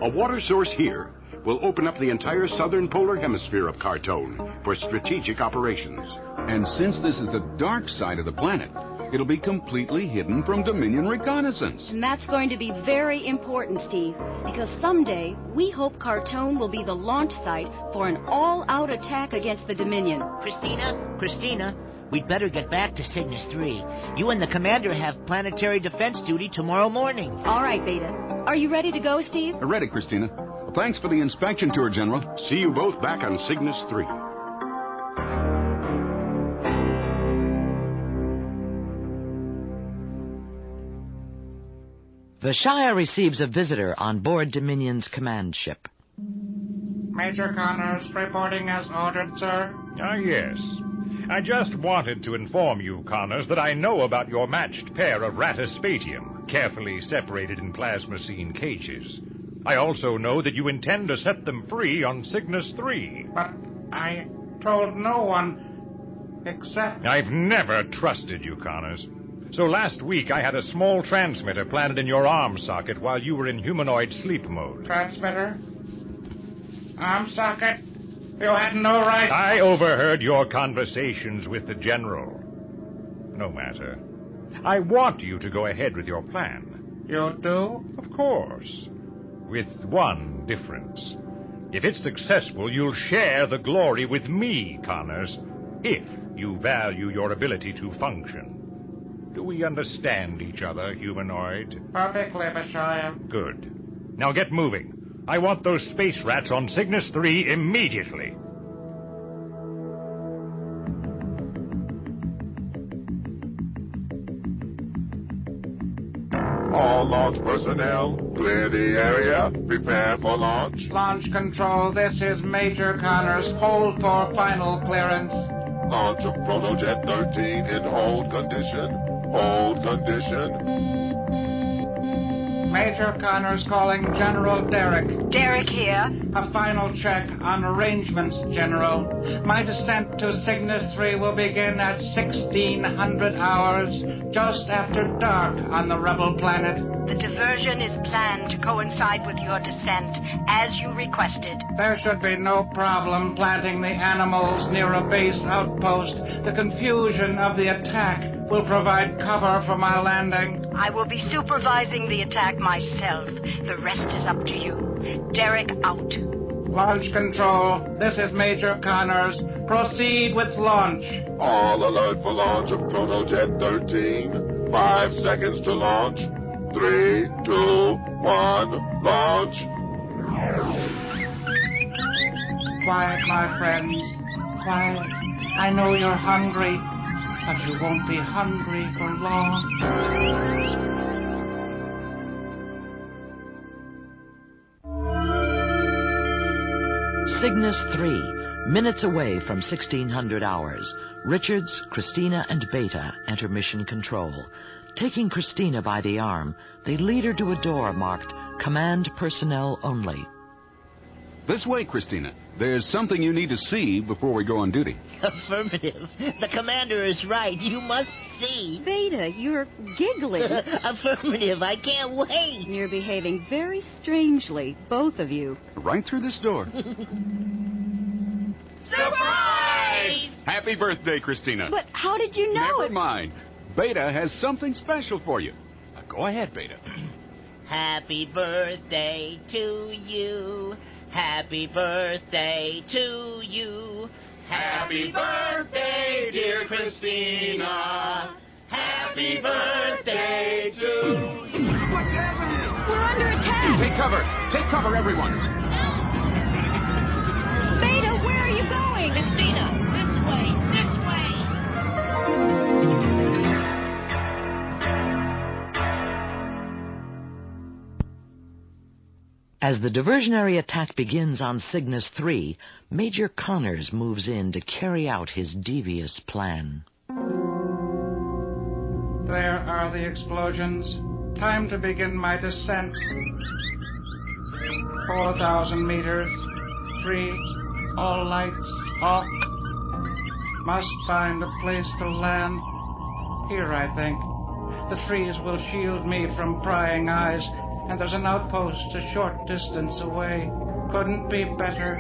A water source here will open up the entire southern polar hemisphere of Cartone for strategic operations. And since this is the dark side of the planet, it'll be completely hidden from Dominion reconnaissance. And that's going to be very important, Steve, because someday we hope Cartone will be the launch site for an all-out attack against the Dominion. Christina, we'd better get back to Cygnus 3. You and the commander have planetary defense duty tomorrow morning. All right, Beta. Are you ready to go, Steve? Ready, Christina. Well, thanks for the inspection tour, General. See you both back on Cygnus 3. Vishaya receives a visitor on board Dominion's command ship. Major Connors reporting as ordered, sir. Ah, yes. I just wanted to inform you, Connors, that I know about your matched pair of rataspatium, carefully separated in plasmacine cages. I also know that you intend to set them free on Cygnus 3. But I told no one except... I've never trusted you, Connors. So last week I had a small transmitter planted in your arm socket while you were in humanoid sleep mode. Transmitter? Arm socket? You had no right... I overheard your conversations with the General. No matter. I want you to go ahead with your plan. You do? Of course. With one difference. If it's successful, you'll share the glory with me, Connors, if you value your ability to function. Do we understand each other, humanoid? Perfectly, Vishaya. Good. Now get moving. I want those space rats on Cygnus 3 immediately. All launch personnel, clear the area. Prepare for launch. Launch control, this is Major Connors. Hold for final clearance. Launch of Protojet 13 in hold condition. Hold condition. Major Connors calling General Derrick. Derrick here. A final check on arrangements, General. My descent to Cygnus 3 will begin at 1600 hours, just after dark on the rebel planet. The diversion is planned to coincide with your descent, as you requested. There should be no problem planting the animals near a base outpost. The confusion of the attack will provide cover for my landing. I will be supervising the attack myself. The rest is up to you. Derrick out. Launch control. This is Major Connors. Proceed with launch. All alert for launch of Protojet 13. 5 seconds to launch. 3, 2, 1, launch. Quiet, my friends. Quiet. I know you're hungry, but you won't be hungry for long. Cygnus 3, minutes away from 1600 hours. Richards, Christina, and Beta enter mission control. Taking Christina by the arm, they lead her to a door marked Command Personnel Only. This way, Christina. There's something you need to see before we go on duty. Affirmative. The commander is right. You must see. Beta, you're giggling. Affirmative. I can't wait. You're behaving very strangely, both of you. Right through this door. Surprise! Happy birthday, Christina. But how did you know Never it? mind. Beta has something special for you. Now, go ahead, Beta. Happy birthday to you. Happy birthday to you. Happy birthday, dear Christina. Happy birthday to you. What's happening? We're under attack. Take cover. Take cover, everyone. Beta, where are you going? Christina, this way. This way. As the diversionary attack begins on Cygnus 3, Major Connors moves in to carry out his devious plan. There are the explosions. Time to begin my descent. 4,000 meters. 3. All lights off. Must find a place to land. Here, I think. The trees will shield me from prying eyes. And there's an outpost a short distance away. Couldn't be better.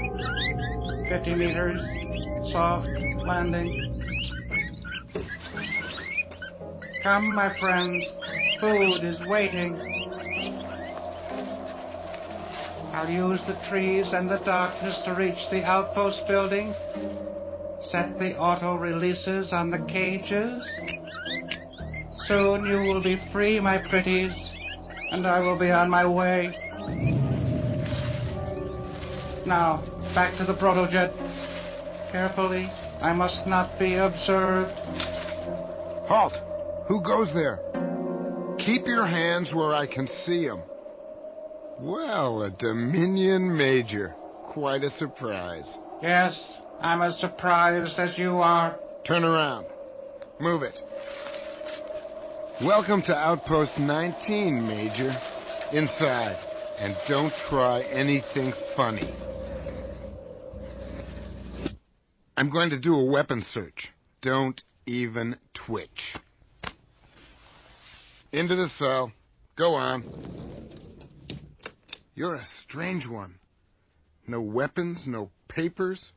50 meters. Soft landing. Come, my friends. Food is waiting. I'll use the trees and the darkness to reach the outpost building. Set the auto releases on the cages. Soon you will be free, my pretties. And I will be on my way. Now, back to the protojet. Carefully, I must not be observed. Halt! Who goes there? Keep your hands where I can see them. Well, a Dominion Major. Quite a surprise. Yes, I'm as surprised as you are. Turn around. Move it. Welcome to Outpost 19, Major. Inside. And don't try anything funny. I'm going to do a weapon search. Don't even twitch. Into the cell. Go on. You're a strange one. No weapons, no papers.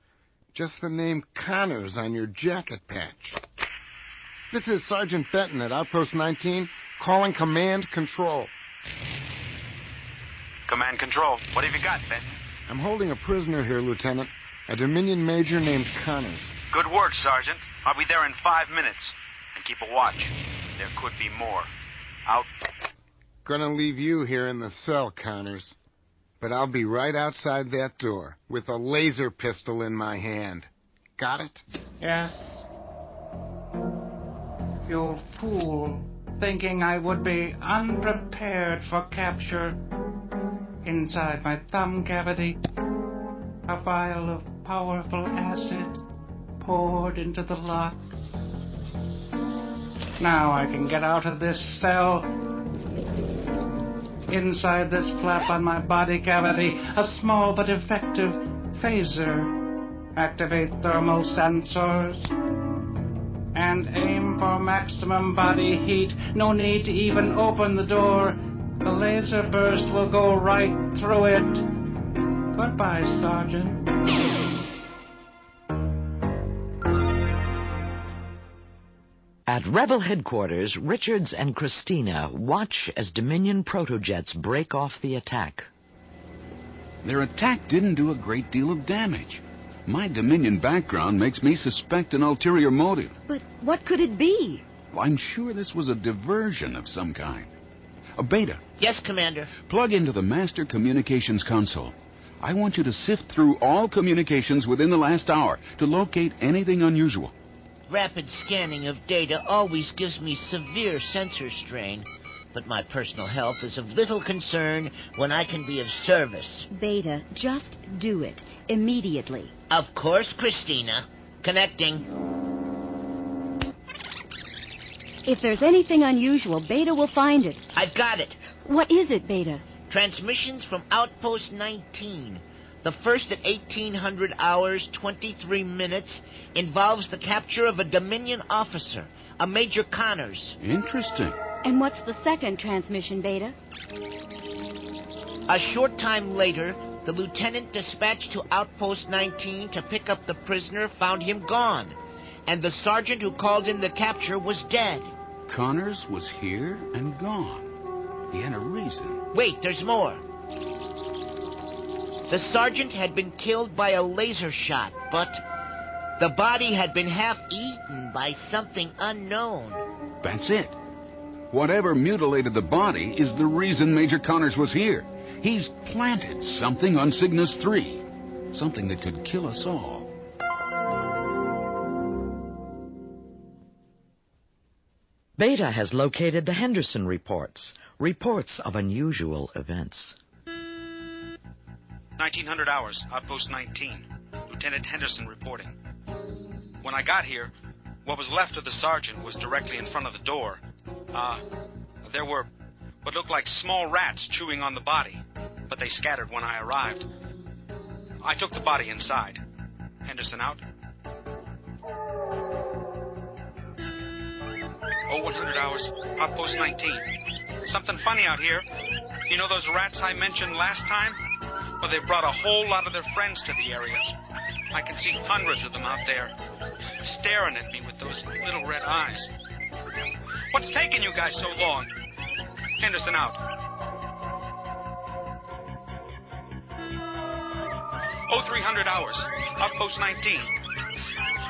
Just the name Connors on your jacket patch. This is Sergeant Benton at Outpost 19, calling Command Control. Command Control, what have you got, Benton? I'm holding a prisoner here, Lieutenant. A Dominion Major named Connors. Good work, Sergeant. I'll be there in 5 minutes. And keep a watch. There could be more. Out. Gonna leave you here in the cell, Connors. But I'll be right outside that door, with a laser pistol in my hand. Got it? Yes. You fool, thinking I would be unprepared for capture. Inside my thumb cavity, a vial of powerful acid poured into the lock. Now I can get out of this cell. Inside this flap on my body cavity, a small but effective phaser. Activate thermal sensors. And aim for maximum body heat. No need to even open the door. The laser burst will go right through it. Goodbye, Sergeant. At Rebel headquarters, Richards and Christina watch as Dominion protojets break off the attack. Their attack didn't do a great deal of damage. My Dominion background makes me suspect an ulterior motive. But what could it be? Well, I'm sure this was a diversion of some kind. Beta. Yes, Commander. Plug into the Master Communications console. I want you to sift through all communications within the last hour to locate anything unusual. Rapid scanning of data always gives me severe sensor strain, but my personal health is of little concern when I can be of service. Beta, just do it. Immediately. Of course, Christina. Connecting. If there's anything unusual, Beta will find it. I've got it. What is it, Beta? Transmissions from Outpost 19. The first at 1800 hours, 23 minutes, involves the capture of a Dominion officer, a Major Connors. Interesting. And what's the second transmission, Beta? A short time later, the lieutenant dispatched to Outpost 19 to pick up the prisoner found him gone, and the sergeant who called in the capture was dead. Connors was here and gone. He had a reason. Wait, there's more. The sergeant had been killed by a laser shot, but the body had been half eaten by something unknown. That's it. Whatever mutilated the body is the reason Major Connors was here. He's planted something on Cygnus 3. Something that could kill us all. Beta has located the Henderson reports. Reports of unusual events. 1900 hours, Outpost 19. Lieutenant Henderson reporting. When I got here, what was left of the sergeant was directly in front of the door. There were what looked like small rats chewing on the body, but they scattered when I arrived. I took the body inside. Henderson out. 100 hours, Outpost 19. Something funny out here. You know those rats I mentioned last time? Well, they've brought a whole lot of their friends to the area. I can see hundreds of them out there, staring at me with those little red eyes. What's taking you guys so long? Henderson out. 0300 hours, Outpost 19.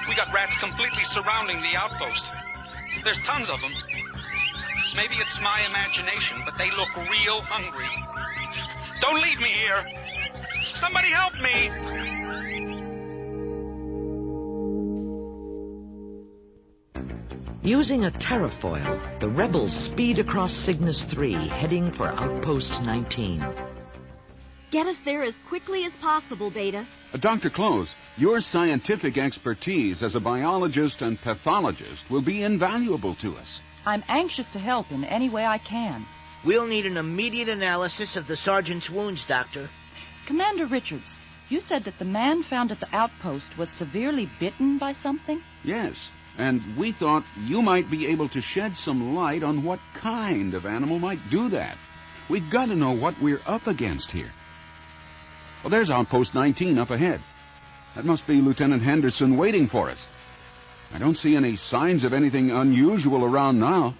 We got rats completely surrounding the outpost. There's tons of them. Maybe it's my imagination, but they look real hungry. Don't leave me here. Somebody help me. Using a terrafoil, the rebels speed across Cygnus 3, heading for Outpost 19. Get us there as quickly as possible, Beta. Dr. Close, your scientific expertise as a biologist and pathologist will be invaluable to us. I'm anxious to help in any way I can. We'll need an immediate analysis of the sergeant's wounds, Doctor. Commander Richards, you said that the man found at the outpost was severely bitten by something? Yes, and we thought you might be able to shed some light on what kind of animal might do that. We've got to know what we're up against here. Well, there's Outpost 19 up ahead. That must be Lieutenant Henderson waiting for us. I don't see any signs of anything unusual around now.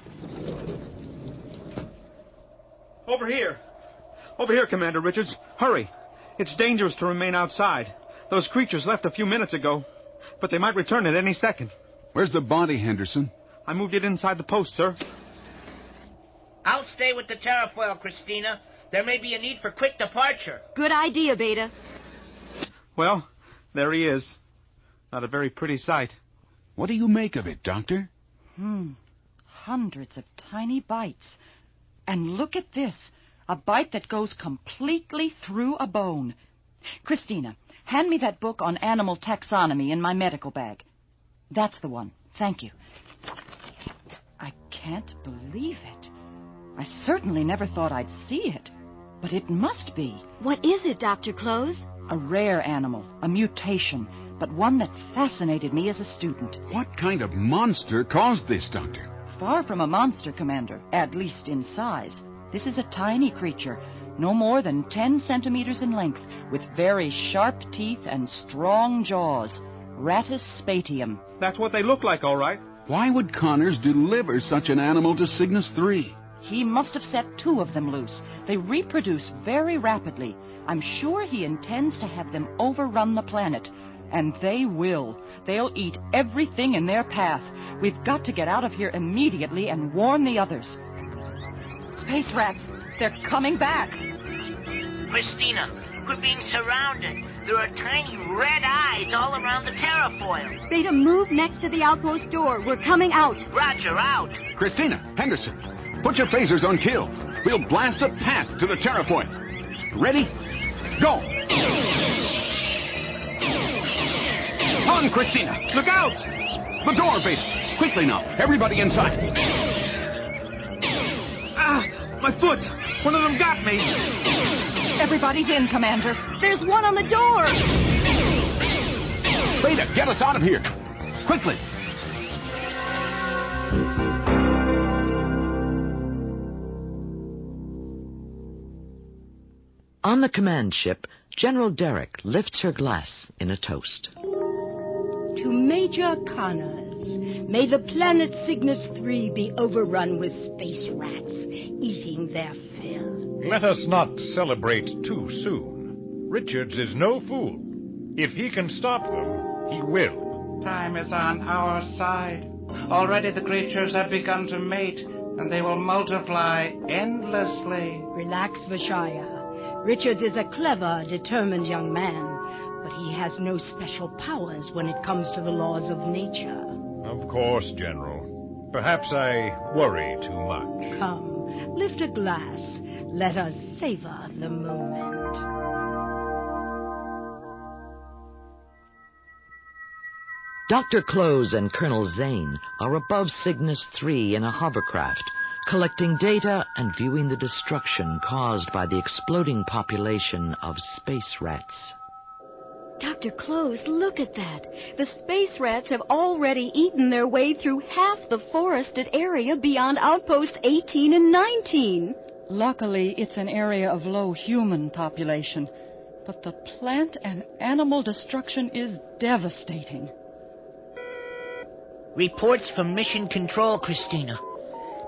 Over here. Over here, Commander Richards. Hurry. It's dangerous to remain outside. Those creatures left a few minutes ago, but they might return at any second. Where's the body, Henderson? I moved it inside the post, sir. I'll stay with the terrafoil, Christina. There may be a need for quick departure. Good idea, Beta. Well, there he is. Not a very pretty sight. What do you make of it, Doctor? Hundreds of tiny bites. And look at this. A bite that goes completely through a bone. Christina, hand me that book on animal taxonomy in my medical bag. That's the one. Thank you. I can't believe it. I certainly never thought I'd see it. But it must be. What is it, Dr. Close? A rare animal, a mutation, but one that fascinated me as a student. What kind of monster caused this, Doctor? Far from a monster, Commander, at least in size. This is a tiny creature, no more than 10 centimeters in length, with very sharp teeth and strong jaws. Rattus spatium. That's what they look like, all right. Why would Connors deliver such an animal to Cygnus 3? He must have set 2 of them loose. They reproduce very rapidly. I'm sure he intends to have them overrun the planet. And they will. They'll eat everything in their path. We've got to get out of here immediately and warn the others. Space rats, they're coming back. Christina, we're being surrounded. There are tiny red eyes all around the terrafoil. Beta, move next to the outpost door. We're coming out. Roger, out. Christina, Henderson, put your phasers on kill. We'll blast a path to the terrafoil. Ready? Go! Run, Christina! Look out! The door, Beta! Quickly now, everybody inside. Ah! My foot! One of them got me! Everybody's in, Commander. There's one on the door! Beta, get us out of here! Quickly! On the command ship, General Derrick lifts her glass in a toast. To Major Connors, may the planet Cygnus 3 be overrun with space rats, eating their fill. Let us not celebrate too soon. Richards is no fool. If he can stop them, he will. Time is on our side. Already the creatures have begun to mate, and they will multiply endlessly. Relax, Vishaya. Richards is a clever, determined young man, but he has no special powers when it comes to the laws of nature. Of course, General. Perhaps I worry too much. Come, lift a glass. Let us savor the moment. Dr. Close and Colonel Zane are above Cygnus 3 in a hovercraft, collecting data and viewing the destruction caused by the exploding population of space rats. Dr. Close, look at that. The space rats have already eaten their way through half the forested area beyond outposts 18 and 19. Luckily, it's an area of low human population, but the plant and animal destruction is devastating. Reports from Mission Control, Christina.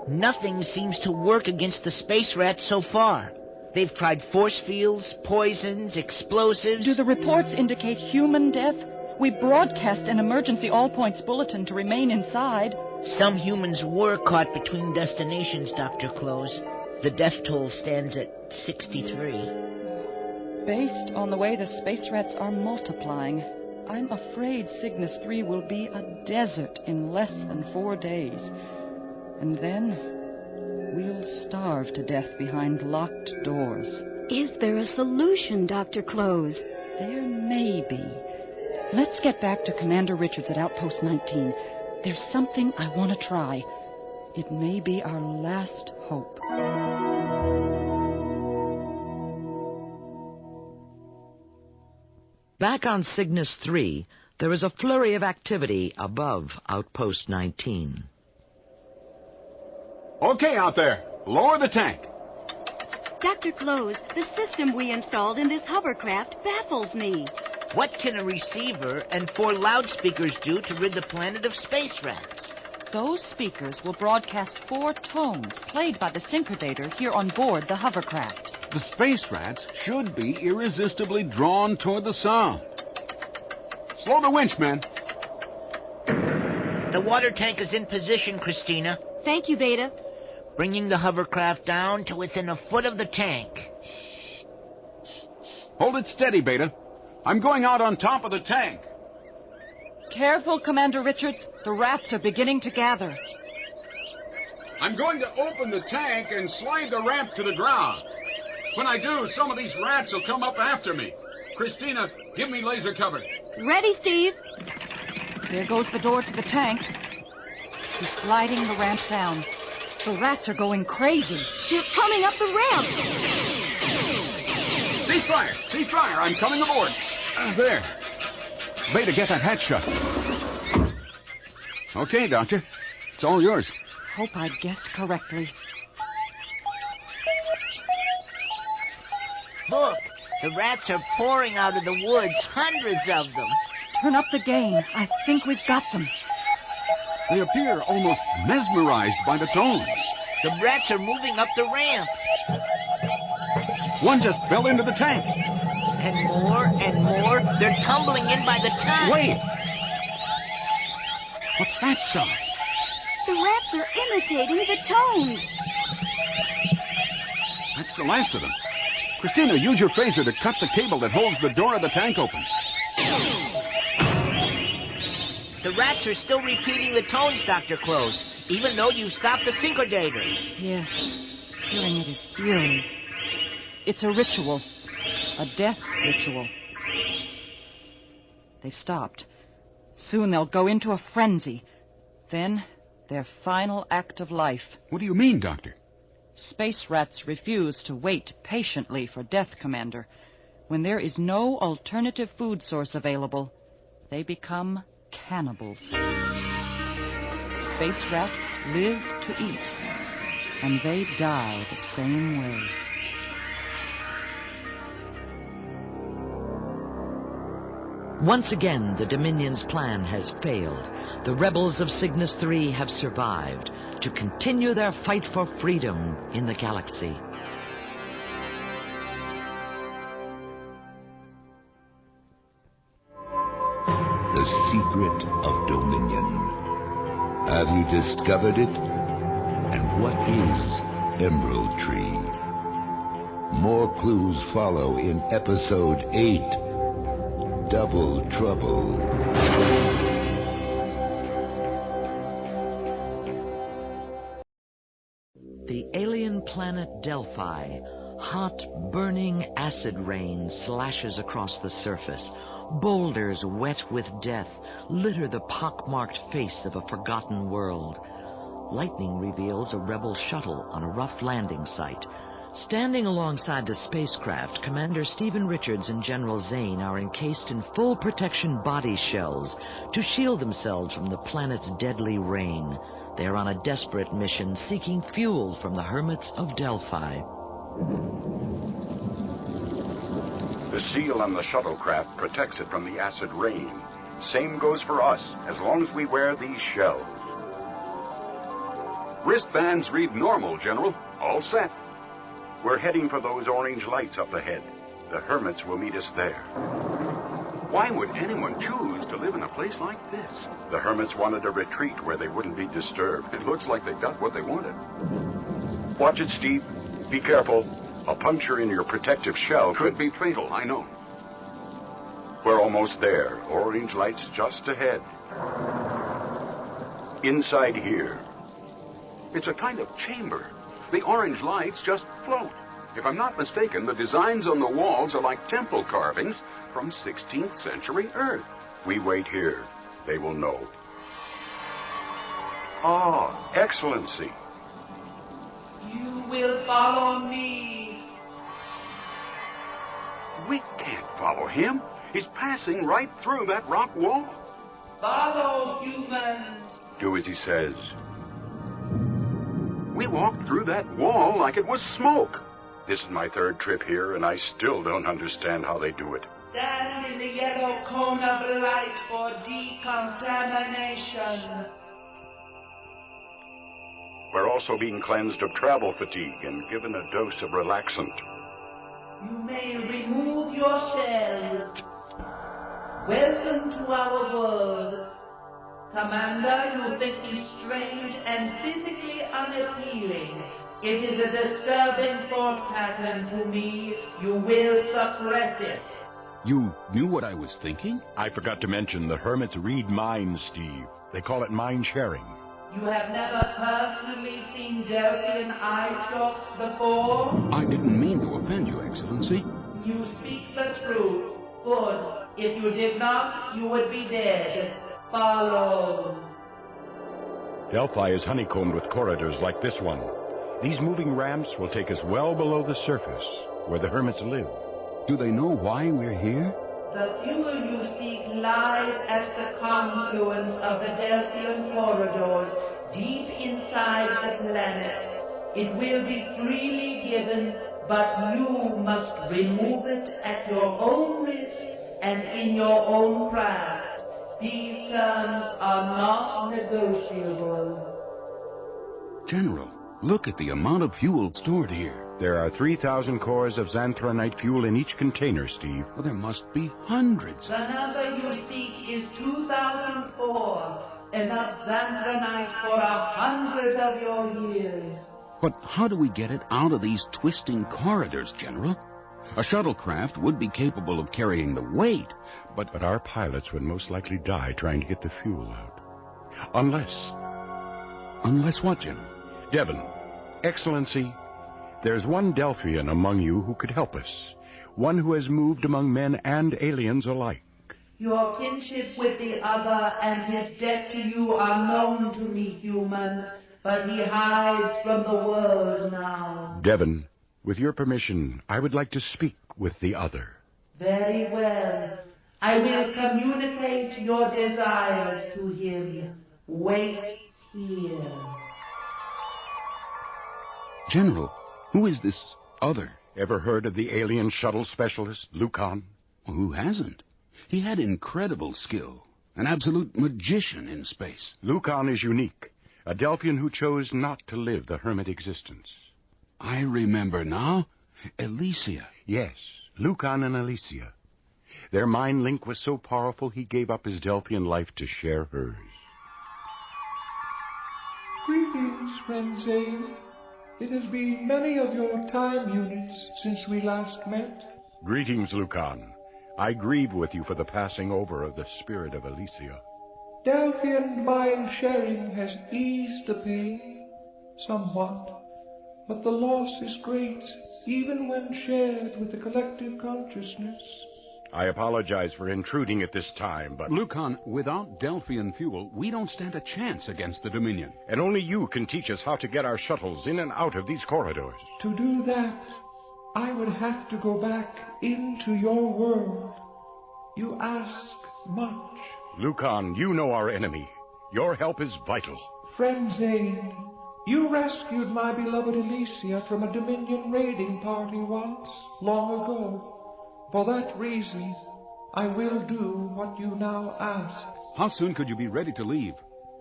Nothing seems to work against the space rats so far. They've tried force fields, poisons, explosives. Do the reports indicate human death? We broadcast an emergency all-points bulletin to remain inside. Some humans were caught between destinations, Dr. Close. The death toll stands at 63. Based on the way the space rats are multiplying, I'm afraid Cygnus 3 will be a desert in less than 4 days. And then we'll starve to death behind locked doors. Is there a solution, Dr. Close? There may be. Let's get back to Commander Richards at Outpost 19. There's something I want to try. It may be our last hope. Back on Cygnus 3, there is a flurry of activity above Outpost 19. Okay, out there. Lower the tank. Dr. Close, the system we installed in this hovercraft baffles me. What can a receiver and 4 loudspeakers do to rid the planet of space rats? Those speakers will broadcast 4 tones played by the synchronator here on board the hovercraft. The space rats should be irresistibly drawn toward the sound. Slow the winch, men. The water tank is in position, Christina. Thank you, Beta. Bringing the hovercraft down to within a foot of the tank. Hold it steady, Beta. I'm going out on top of the tank. Careful, Commander Richards. The rats are beginning to gather. I'm going to open the tank and slide the ramp to the ground. When I do, some of these rats will come up after me. Christina, give me laser cover. Ready, Steve. There goes the door to the tank. He's sliding the ramp down. The rats are going crazy. They're coming up the ramp. Cease fire! Cease fire! I'm coming aboard. There. Beta, get that hatch shut. Okay, Doctor. It's all yours. Hope I guessed correctly. Look, the rats are pouring out of the woods, hundreds of them. Turn up the gain. I think we've got them. They appear almost mesmerized by the tones. The rats are moving up the ramp. One just fell into the tank. And more. They're tumbling in by the ton. Wait! What's that sound? The rats are imitating the tones. That's the last of them. Christina, use your phaser to cut the cable that holds the door of the tank open. The rats are still repeating the tones, Dr. Close, even though you've stopped the synchrodator. Yes, hearing it is eerie. It's a ritual. A death ritual. They've stopped. Soon they'll go into a frenzy. Then, their final act of life. What do you mean, Doctor? Space rats refuse to wait patiently for death, Commander. When there is no alternative food source available, they become cannibals. Space rats live to eat, and they die the same way. Once again, the Dominion's plan has failed. The rebels of Cygnus 3 have survived to continue their fight for freedom in the galaxy. The secret of Dominion. Have you discovered it? And what is Emerald Tree? More clues follow in Episode 8. Double Trouble. The alien planet Delphi. Hot, burning acid rain slashes across the surface. Boulders wet with death litter the pockmarked face of a forgotten world. Lightning reveals a rebel shuttle on a rough landing site. Standing alongside the spacecraft, Commander Stephen Richards and General Zane are encased in full protection body shells to shield themselves from the planet's deadly rain. They are on a desperate mission seeking fuel from the hermits of Delphi. The seal on the shuttlecraft protects it from the acid rain. Same goes for us, as long as we wear these shells. Wristbands read normal, General. All set. We're heading for those orange lights up ahead. The hermits will meet us there. Why would anyone choose to live in a place like this? The hermits wanted a retreat where they wouldn't be disturbed. It looks like they got what they wanted. Watch it, Steve. Be careful. A puncture in your protective shell could be fatal, I know. We're almost there. Orange lights just ahead. Inside here. It's a kind of chamber. The orange lights just float. If I'm not mistaken, the designs on the walls are like temple carvings from 16th century Earth. We wait here. They will know. Ah, Excellency. You will follow me. We can't follow him. He's passing right through that rock wall. Follow, humans. Do as he says. We walked through that wall like it was smoke. This is my third trip here, and I still don't understand how they do it. Stand in the yellow cone of light for decontamination. We're also being cleansed of travel fatigue and given a dose of relaxant. You may remove your shells. Welcome to our world. Commander, you think me strange and physically unappealing. It is a disturbing thought pattern to me. You will suppress it. You knew what I was thinking? I forgot to mention the hermits read minds, Steve. They call it mind sharing. You have never personally seen Delphi eye stalks before? I didn't mean to offend you, Excellency. You speak the truth. Good. If you did not, you would be dead. Follow. Delphi is honeycombed with corridors like this one. These moving ramps will take us well below the surface, where the hermits live. Do they know why we're here? The fuel you seek lies at the confluence of the Delphian corridors, deep inside the planet. It will be freely given, but you must remove it at your own risk and in your own craft. These terms are not negotiable. General, look at the amount of fuel stored here. There are 3,000 cores of xanthronite fuel in each container, Steve. Well, there must be hundreds. The number you seek is 2004. Enough xanthronite for 100 of your years. But how do we get it out of these twisting corridors, General? A shuttlecraft would be capable of carrying the weight, but our pilots would most likely die trying to get the fuel out. Unless what, General? Devon, Excellency, there's one Delphian among you who could help us. One who has moved among men and aliens alike. Your kinship with the other and his debt to you are known to me, human, but he hides from the world now. Devon, with your permission, I would like to speak with the other. Very well. I will communicate your desires to him. Wait here. General, who is this other? Ever heard of the alien shuttle specialist, Lukan? Well, who hasn't? He had incredible skill. An absolute magician in space. Lukan is unique. A Delphian who chose not to live the hermit existence. I remember now. Elysia. Yes, Lukan and Elysia. Their mind link was so powerful he gave up his Delphian life to share hers. Greetings, friend Zane. It has been many of your time units since we last met. Greetings, Lukan. I grieve with you for the passing over of the spirit of Elysia. Delphian mind sharing has eased the pain, somewhat, but the loss is great, even when shared with the collective consciousness. I apologize for intruding at this time, but... Lukan, without Delphian fuel, we don't stand a chance against the Dominion. And only you can teach us how to get our shuttles in and out of these corridors. To do that, I would have to go back into your world. You ask much. Lukan, you know our enemy. Your help is vital. Friend Zane, you rescued my beloved Elysia from a Dominion raiding party once, long ago. For that reason, I will do what you now ask. How soon could you be ready to leave?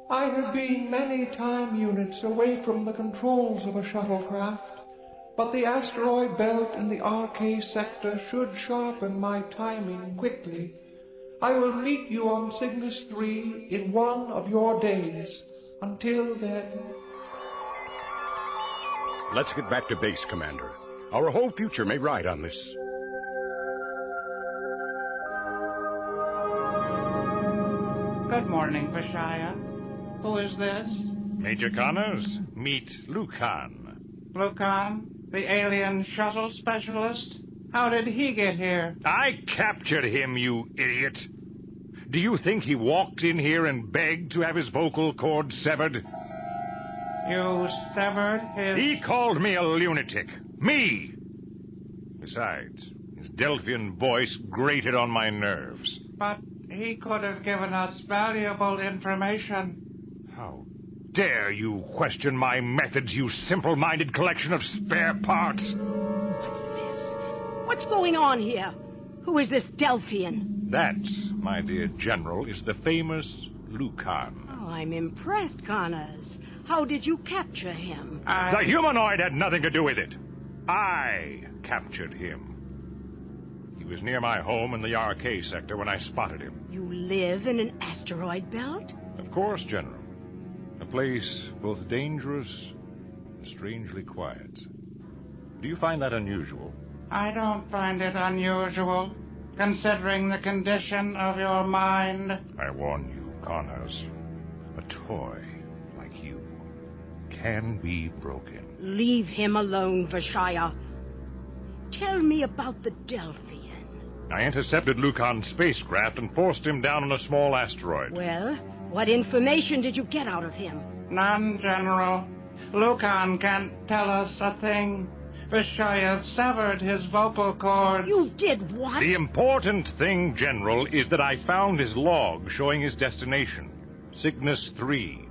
I have been many time units away from the controls of a shuttlecraft, but the asteroid belt in the RK sector should sharpen my timing quickly. I will meet you on Cygnus 3 in one of your days. Until then... Let's get back to base, Commander. Our whole future may ride on this. Good morning, Vishaya. Who is this? Major Connors, meet Lukan. Lukan, the alien shuttle specialist? How did he get here? I captured him, you idiot. Do you think he walked in here and begged to have his vocal cords severed? You severed his... He called me a lunatic. Me! Besides, his Delphian voice grated on my nerves. But he could have given us valuable information. How dare you question my methods, you simple-minded collection of spare parts? What's this? What's going on here? Who is this Delphian? That, my dear General, is the famous Lukan. Oh, I'm impressed, Connors. How did you capture him? The humanoid had nothing to do with it. I captured him. He was near my home in the RK sector when I spotted him. You live in an asteroid belt? Of course, General. A place both dangerous and strangely quiet. Do you find that unusual? I don't find it unusual, considering the condition of your mind. I warn you, Connors. A toy like you can be broken. Leave him alone, Vishaya. Tell me about the Delphian. I intercepted Lukan's spacecraft and forced him down on a small asteroid. Well, what information did you get out of him? None, General. Lukan can't tell us a thing. Vishaya severed his vocal cords. You did what? The important thing, General, is that I found his log showing his destination. Cygnus 3.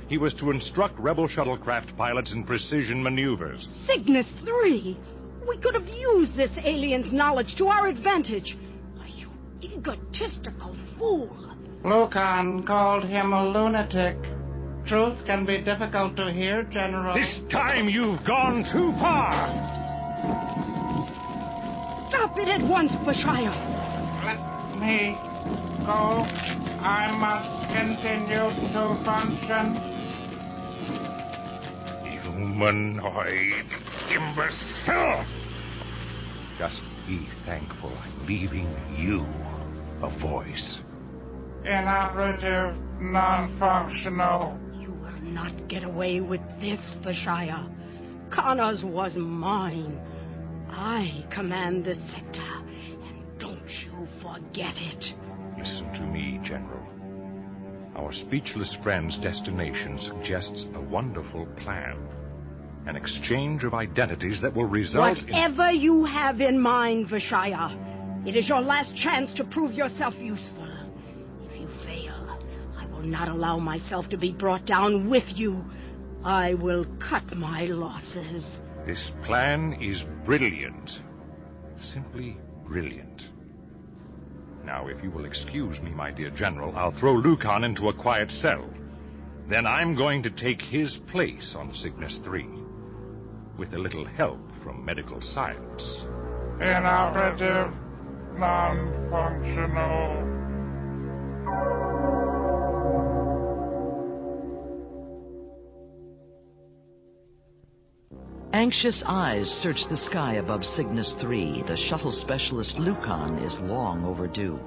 He was to instruct rebel shuttlecraft pilots in precision maneuvers. Cygnus 3? We could have used this alien's knowledge to our advantage. You egotistical fool. Lukan called him a lunatic. Truth can be difficult to hear, General. This time you've gone too far! Stop it at once, Vishaya! Let me go. I must continue to function. Humanoid imbecile! Just be thankful I'm leaving you a voice. Inoperative, non-functional. Not get away with this, Vishaya. Connors was mine. I command this sector, and don't you forget it. Listen to me, General. Our speechless friend's destination suggests a wonderful plan. An exchange of identities that will result Whatever you have in mind, Vishaya, it is your last chance to prove yourself useful. I will not allow myself to be brought down with you. I will cut my losses. This plan is brilliant. Simply brilliant. Now, if you will excuse me, my dear General, I'll throw Lukan into a quiet cell. Then I'm going to take his place on Cygnus 3. With a little help from medical science. Inoperative, non-functional. Anxious eyes search the sky above Cygnus 3. The shuttle specialist Lukan is long overdue.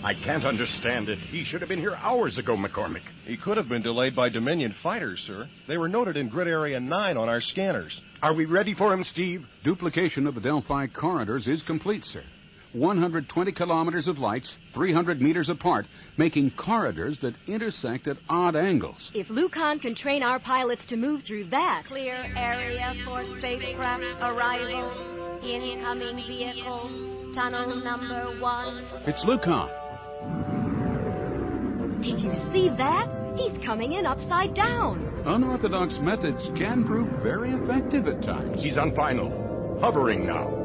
I can't understand it. He should have been here hours ago, McCormick. He could have been delayed by Dominion fighters, sir. They were noted in Grid Area 9 on our scanners. Are we ready for him, Steve? Duplication of the Delphi corridors is complete, sir. 120 kilometers of lights, 300 meters apart, making corridors that intersect at odd angles. If Lukan can train our pilots to move through that... Clear area for spacecraft arrival. Incoming vehicle. Tunnel number 1. It's Lukan. Did you see that? He's coming in upside down. Unorthodox methods can prove very effective at times. He's on final. Hovering now.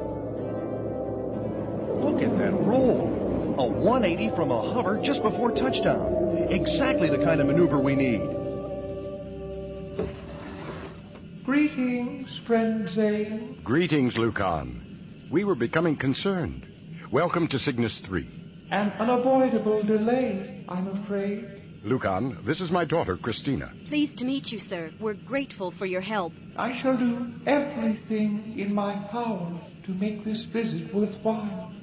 Look at that roll. A 180 from a hover just before touchdown. Exactly the kind of maneuver we need. Greetings, friend Zane. Greetings, Lukan. We were becoming concerned. Welcome to Cygnus 3. An unavoidable delay, I'm afraid. Lukan, this is my daughter, Christina. Pleased to meet you, sir. We're grateful for your help. I shall do everything in my power to make this visit worthwhile.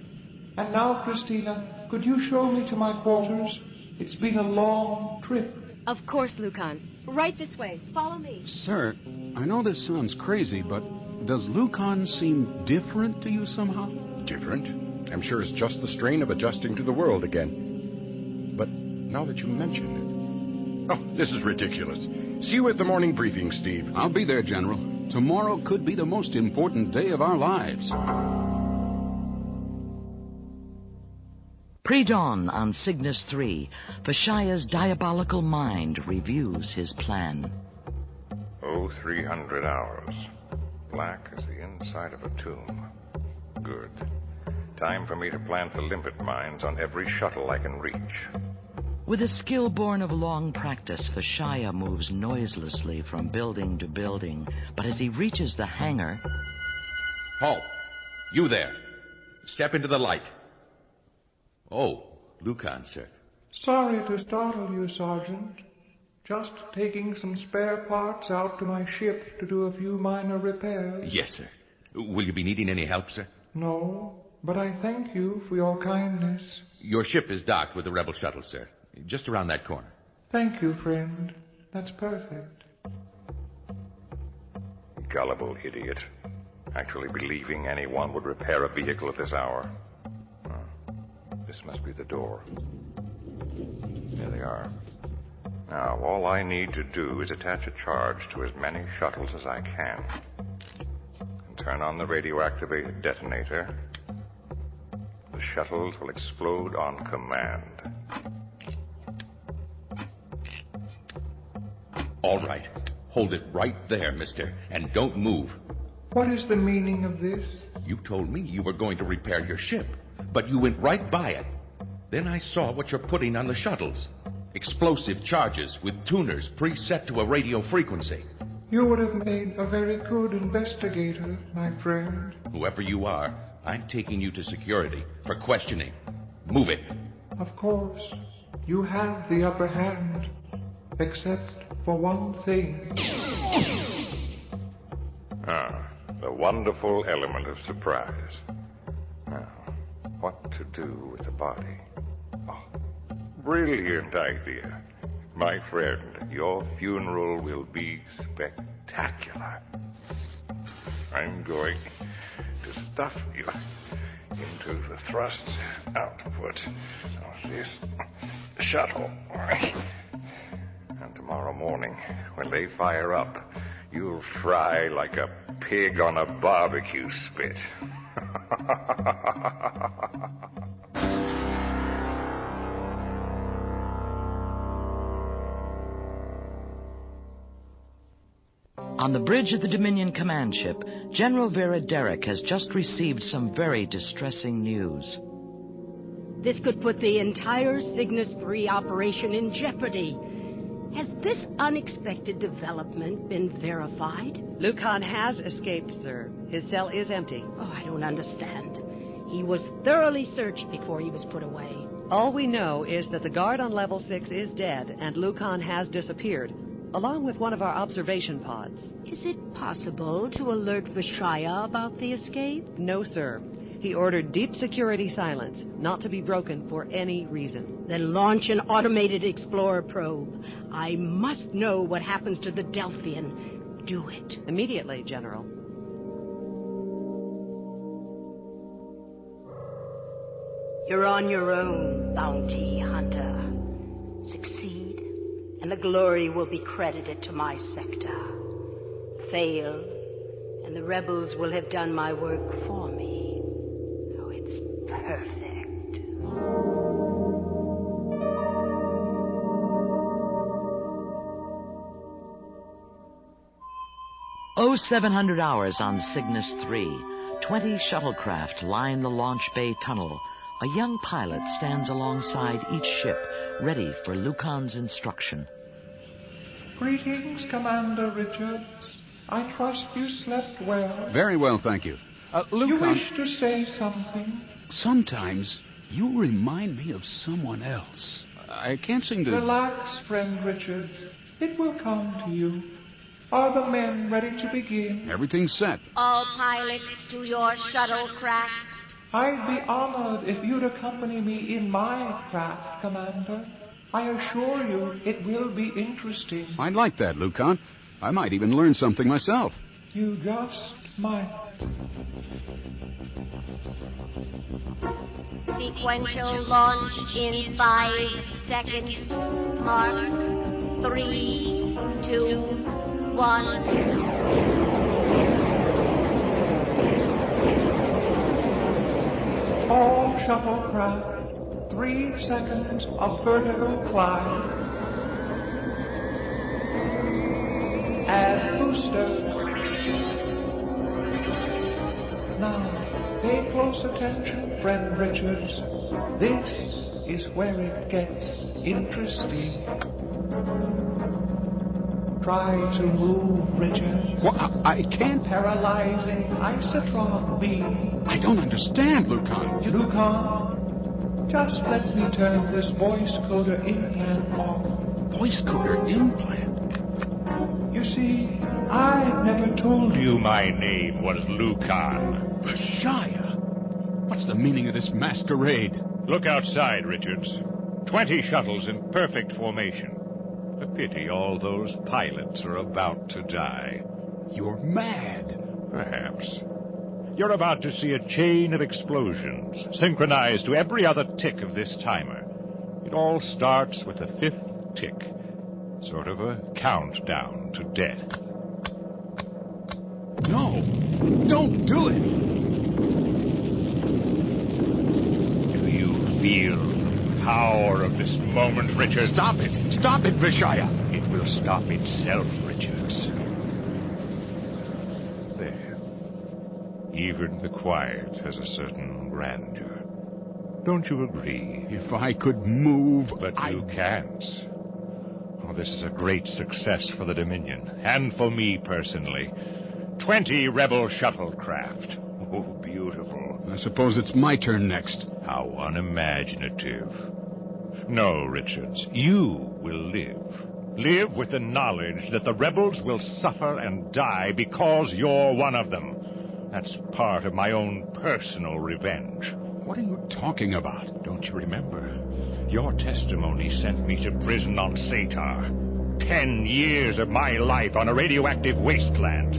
And now, Christina, could you show me to my quarters? It's been a long trip. Of course, Lukan. Right this way. Follow me. Sir, I know this sounds crazy, but does Lukan seem different to you somehow? Different? I'm sure it's just the strain of adjusting to the world again. But now that you mention it... Oh, this is ridiculous. See you at the morning briefing, Steve. I'll be there, General. Tomorrow could be the most important day of our lives. Pre-dawn on Cygnus 3, Vishaya's diabolical mind reviews his plan. 0300 hours. Black as the inside of a tomb. Good. Time for me to plant the limpet mines on every shuttle I can reach. With a skill born of long practice, Vishaya moves noiselessly from building to building. But as he reaches the hangar... Halt! You there. Step into the light. Oh, Lukan, sir. Sorry to startle you, Sergeant. Just taking some spare parts out to my ship to do a few minor repairs. Yes, sir. Will you be needing any help, sir? No, but I thank you for your kindness. Your ship is docked with the rebel shuttle, sir. Just around that corner. Thank you, friend. That's perfect. Gullible idiot. Actually believing anyone would repair a vehicle at this hour. This must be the door. There they are. Now, all I need to do is attach a charge to as many shuttles as I can. And turn on the radioactivated detonator. The shuttles will explode on command. All right. Hold it right there, mister, and don't move. What is the meaning of this? You told me you were going to repair your ship, but you went right by it. Then I saw what you're putting on the shuttles. Explosive charges with tuners preset to a radio frequency. You would have made a very good investigator, my friend. Whoever you are, I'm taking you to security for questioning. Move it. Of course, you have the upper hand, except for one thing. The wonderful element of surprise. Now, what to do with the body? Oh, brilliant idea. My friend, your funeral will be spectacular. I'm going to stuff you into the thrust output of this shuttle. And tomorrow morning, when they fire up, you'll fry like a pig on a barbecue spit. On the bridge of the Dominion command ship, General Vera Derrick has just received some very distressing news. This could put the entire Cygnus 3 operation in jeopardy. Has this unexpected development been verified? Lukan has escaped, sir. His cell is empty. Oh, I don't understand. He was thoroughly searched before he was put away. All we know is that the guard on level 6 is dead, and Lukan has disappeared, along with one of our observation pods. Is it possible to alert Vishaya about the escape? No, sir. He ordered deep security silence, not to be broken for any reason. Then launch an automated explorer probe. I must know what happens to the Delphian. Do it. Immediately, General. You're on your own, bounty hunter. Succeed, and the glory will be credited to my sector. Fail, and the rebels will have done my work for me. Oh, it's perfect. 0700 hours on Cygnus 3. 20 shuttlecraft line the launch bay tunnel. A young pilot stands alongside each ship, ready for Lukan's instruction. Greetings, Commander Richards. I trust you slept well. Very well, thank you. Lukan... You wish to say something? Sometimes you remind me of someone else. I can't seem to... Relax, friend Richards. It will come to you. Are the men ready to begin? Everything's set. All pilots to your shuttlecraft. I'd be honored if you'd accompany me in my craft, Commander. I assure you it will be interesting. I'd like that, Lukan. I might even learn something myself. You just might. Sequential launch in 5 seconds. Mark 3, 2, 1. All shuttlecraft, 3 seconds of vertical climb. Add boosters. Now, pay close attention, friend Richards. This is where it gets interesting. Try to move, Richards. Well, I can't... Paralyzing isotron beam. I don't understand, Lukan. Lukan, just let me turn this voice coder implant off. Voice coder implant? You see, I never told you my name was Lukan. Vishaya? What's the meaning of this masquerade? Look outside, Richards. 20 shuttles in perfect formation. A pity all those pilots are about to die. You're mad. Perhaps. You're about to see a chain of explosions, synchronized to every other tick of this timer. It all starts with the 5th tick. Sort of a countdown to death. No! Don't do it! Do you feel the power of this moment, Richard? Stop it! Stop it, Vishaya! It will stop itself, Richards. There. Even the quiet has a certain grandeur. Don't you agree? If I could move, but you can't. Oh, this is a great success for the Dominion, and for me personally. 20 rebel shuttlecraft. Oh, beautiful. I suppose it's my turn next. How unimaginative. No, Richards, you will live. Live with the knowledge that the rebels will suffer and die because you're one of them. That's part of my own personal revenge. What are you talking about? Don't you remember? Your testimony sent me to prison on Satar. 10 years of my life on a radioactive wasteland.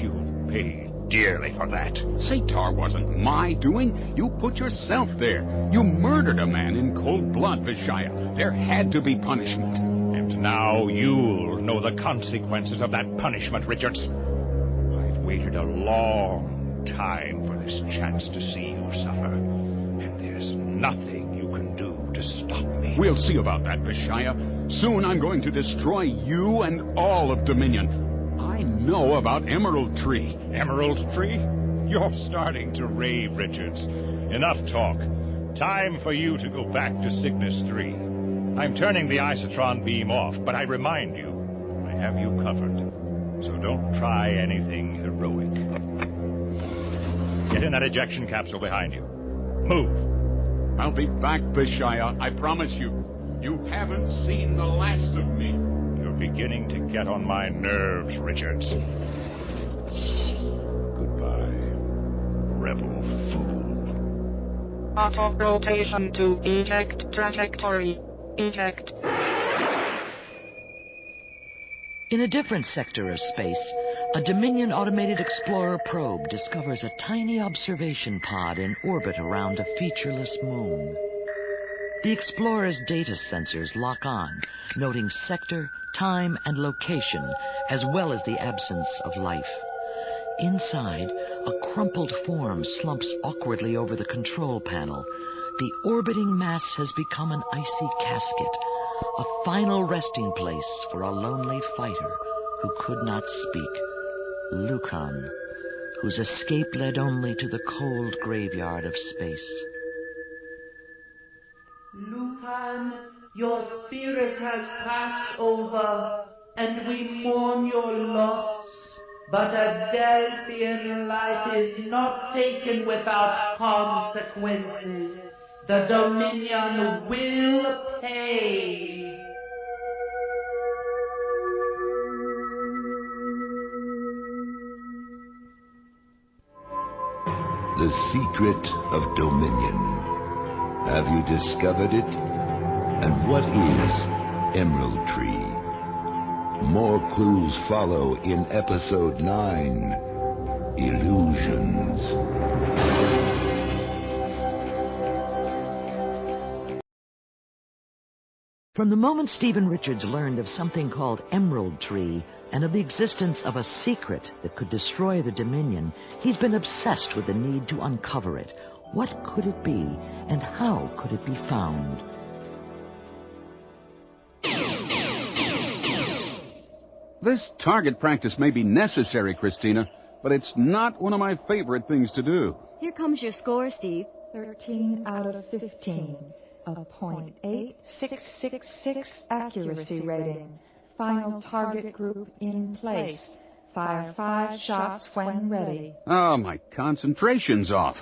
You'll pay dearly for that. Satar wasn't my doing. You put yourself there. You murdered a man in cold blood, Vishaya. There had to be punishment. And now you'll know the consequences of that punishment, Richards. I've waited a long time for this chance to see you suffer. And there's nothing you can do to stop me. We'll see about that, Vishaya. Soon I'm going to destroy you and all of Dominion. I know about Emerald Tree. Emerald Tree? You're starting to rave, Richards. Enough talk. Time for you to go back to Cygnus 3. I'm turning the isotron beam off, but I remind you, I have you covered. So don't try anything heroic. Get in that ejection capsule behind you. Move. I'll be back, Vishaya. I promise you. You haven't seen the last of me. You're beginning to get on my nerves, Richards. Goodbye, rebel fool. Auto rotation to eject trajectory. Eject. In a different sector of space, a Dominion automated explorer probe discovers a tiny observation pod in orbit around a featureless moon. The explorer's data sensors lock on, noting sector, time, and location, as well as the absence of life. Inside, a crumpled form slumps awkwardly over the control panel. The orbiting mass has become an icy casket, a final resting place for a lonely fighter who could not speak. Lukan, whose escape led only to the cold graveyard of space. Lukan, your spirit has passed over, and we mourn your loss. But a Delphian life is not taken without consequences. The Dominion will pay. The secret of Dominion. Have you discovered it? And what is Emerald Tree? More clues follow in Episode 9, Illusions. From the moment Stephen Richards learned of something called Emerald Tree and of the existence of a secret that could destroy the Dominion, he's been obsessed with the need to uncover it. What could it be, and how could it be found? This target practice may be necessary, Christina, but it's not one of my favorite things to do. Here comes your score, Steve. 13 out of 15. A .8666 accuracy rating. Final target group in place. Fire 5 shots when ready. Oh, my concentration's off.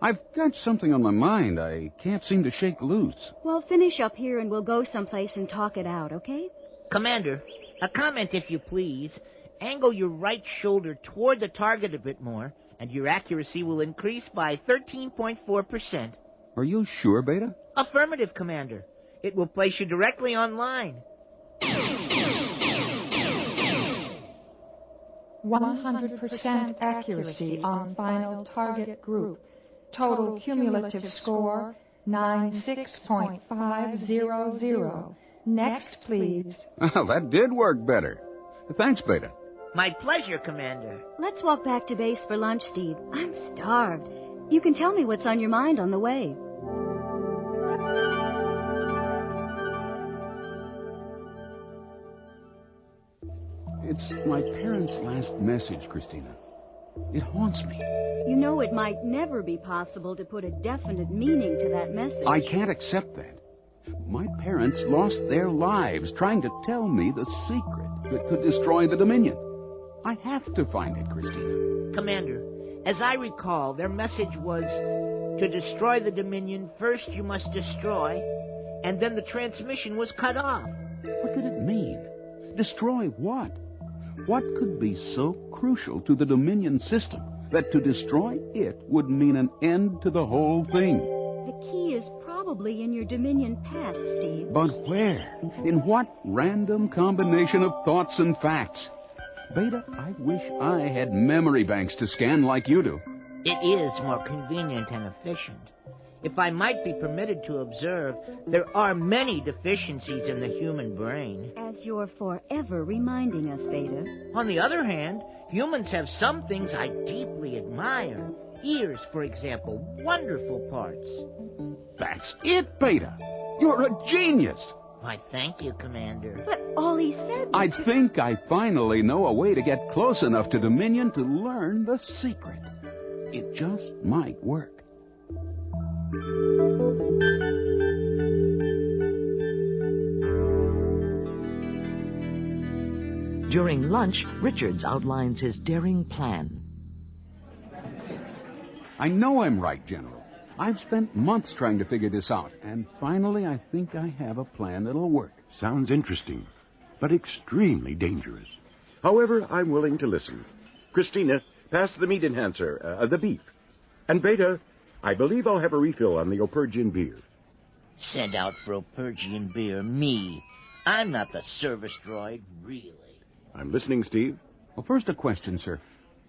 I've got something on my mind I can't seem to shake loose. Well, finish up here and we'll go someplace and talk it out, okay? Commander, a comment if you please. Angle your right shoulder toward the target a bit more, and your accuracy will increase by 13.4%. Are you sure, Beta? Affirmative, Commander. It will place you directly on line. 100% accuracy on final target group. Total cumulative score, 96.500. Next, please. Well, that did work better. Thanks, Beta. My pleasure, Commander. Let's walk back to base for lunch, Steve. I'm starved. You can tell me what's on your mind on the way. It's my parents' last message, Christina. It haunts me. You know it might never be possible to put a definite meaning to that message. I can't accept that. My parents lost their lives trying to tell me the secret that could destroy the Dominion. I have to find it, Christina. Commander, as I recall, their message was, to destroy the Dominion, first you must destroy, and then the transmission was cut off. What could it mean? Destroy what? What could be so crucial to the Dominion system that to destroy it would mean an end to the whole thing? The key is probably in your Dominion past, Steve. But where? In what random combination of thoughts and facts? Beta, I wish I had memory banks to scan like you do. It is more convenient and efficient. If I might be permitted to observe, there are many deficiencies in the human brain. As you're forever reminding us, Beta. On the other hand, humans have some things I deeply admire. Ears, for example, wonderful parts. That's it, Beta. You're a genius. Why, thank you, Commander. But all he said was I think I finally know a way to get close enough to Dominion to learn the secret. It just might work. During lunch, Richards outlines his daring plan. I know I'm right, General. I've spent months trying to figure this out, and finally I think I have a plan that'll work. Sounds interesting, but extremely dangerous. However, I'm willing to listen. Christina, pass the meat enhancer, the beef. And Beta, I believe I'll have a refill on the Opergian beer. Send out for Opergian beer, me. I'm not the service droid, really. I'm listening, Steve. Well, first a question, sir.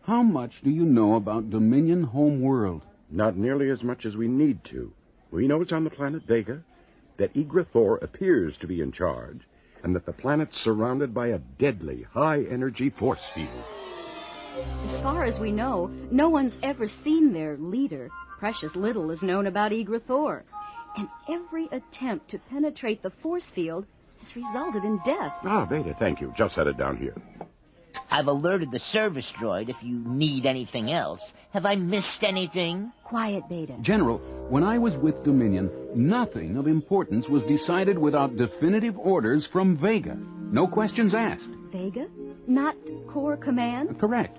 How much do you know about Dominion home world? Not nearly as much as we need to. We know it's on the planet Vega, that Yggdrathor appears to be in charge, and that the planet's surrounded by a deadly, high-energy force field. As far as we know, no one's ever seen their leader. Precious little is known about Yggdrathor. And every attempt to penetrate the force field has resulted in death. Ah, Beta, thank you. Just set it down here. I've alerted the service droid if you need anything else. Have I missed anything? Quiet, Beta. General, when I was with Dominion, nothing of importance was decided without definitive orders from Vega. No questions asked. Vega? Not Corps Command? Correct.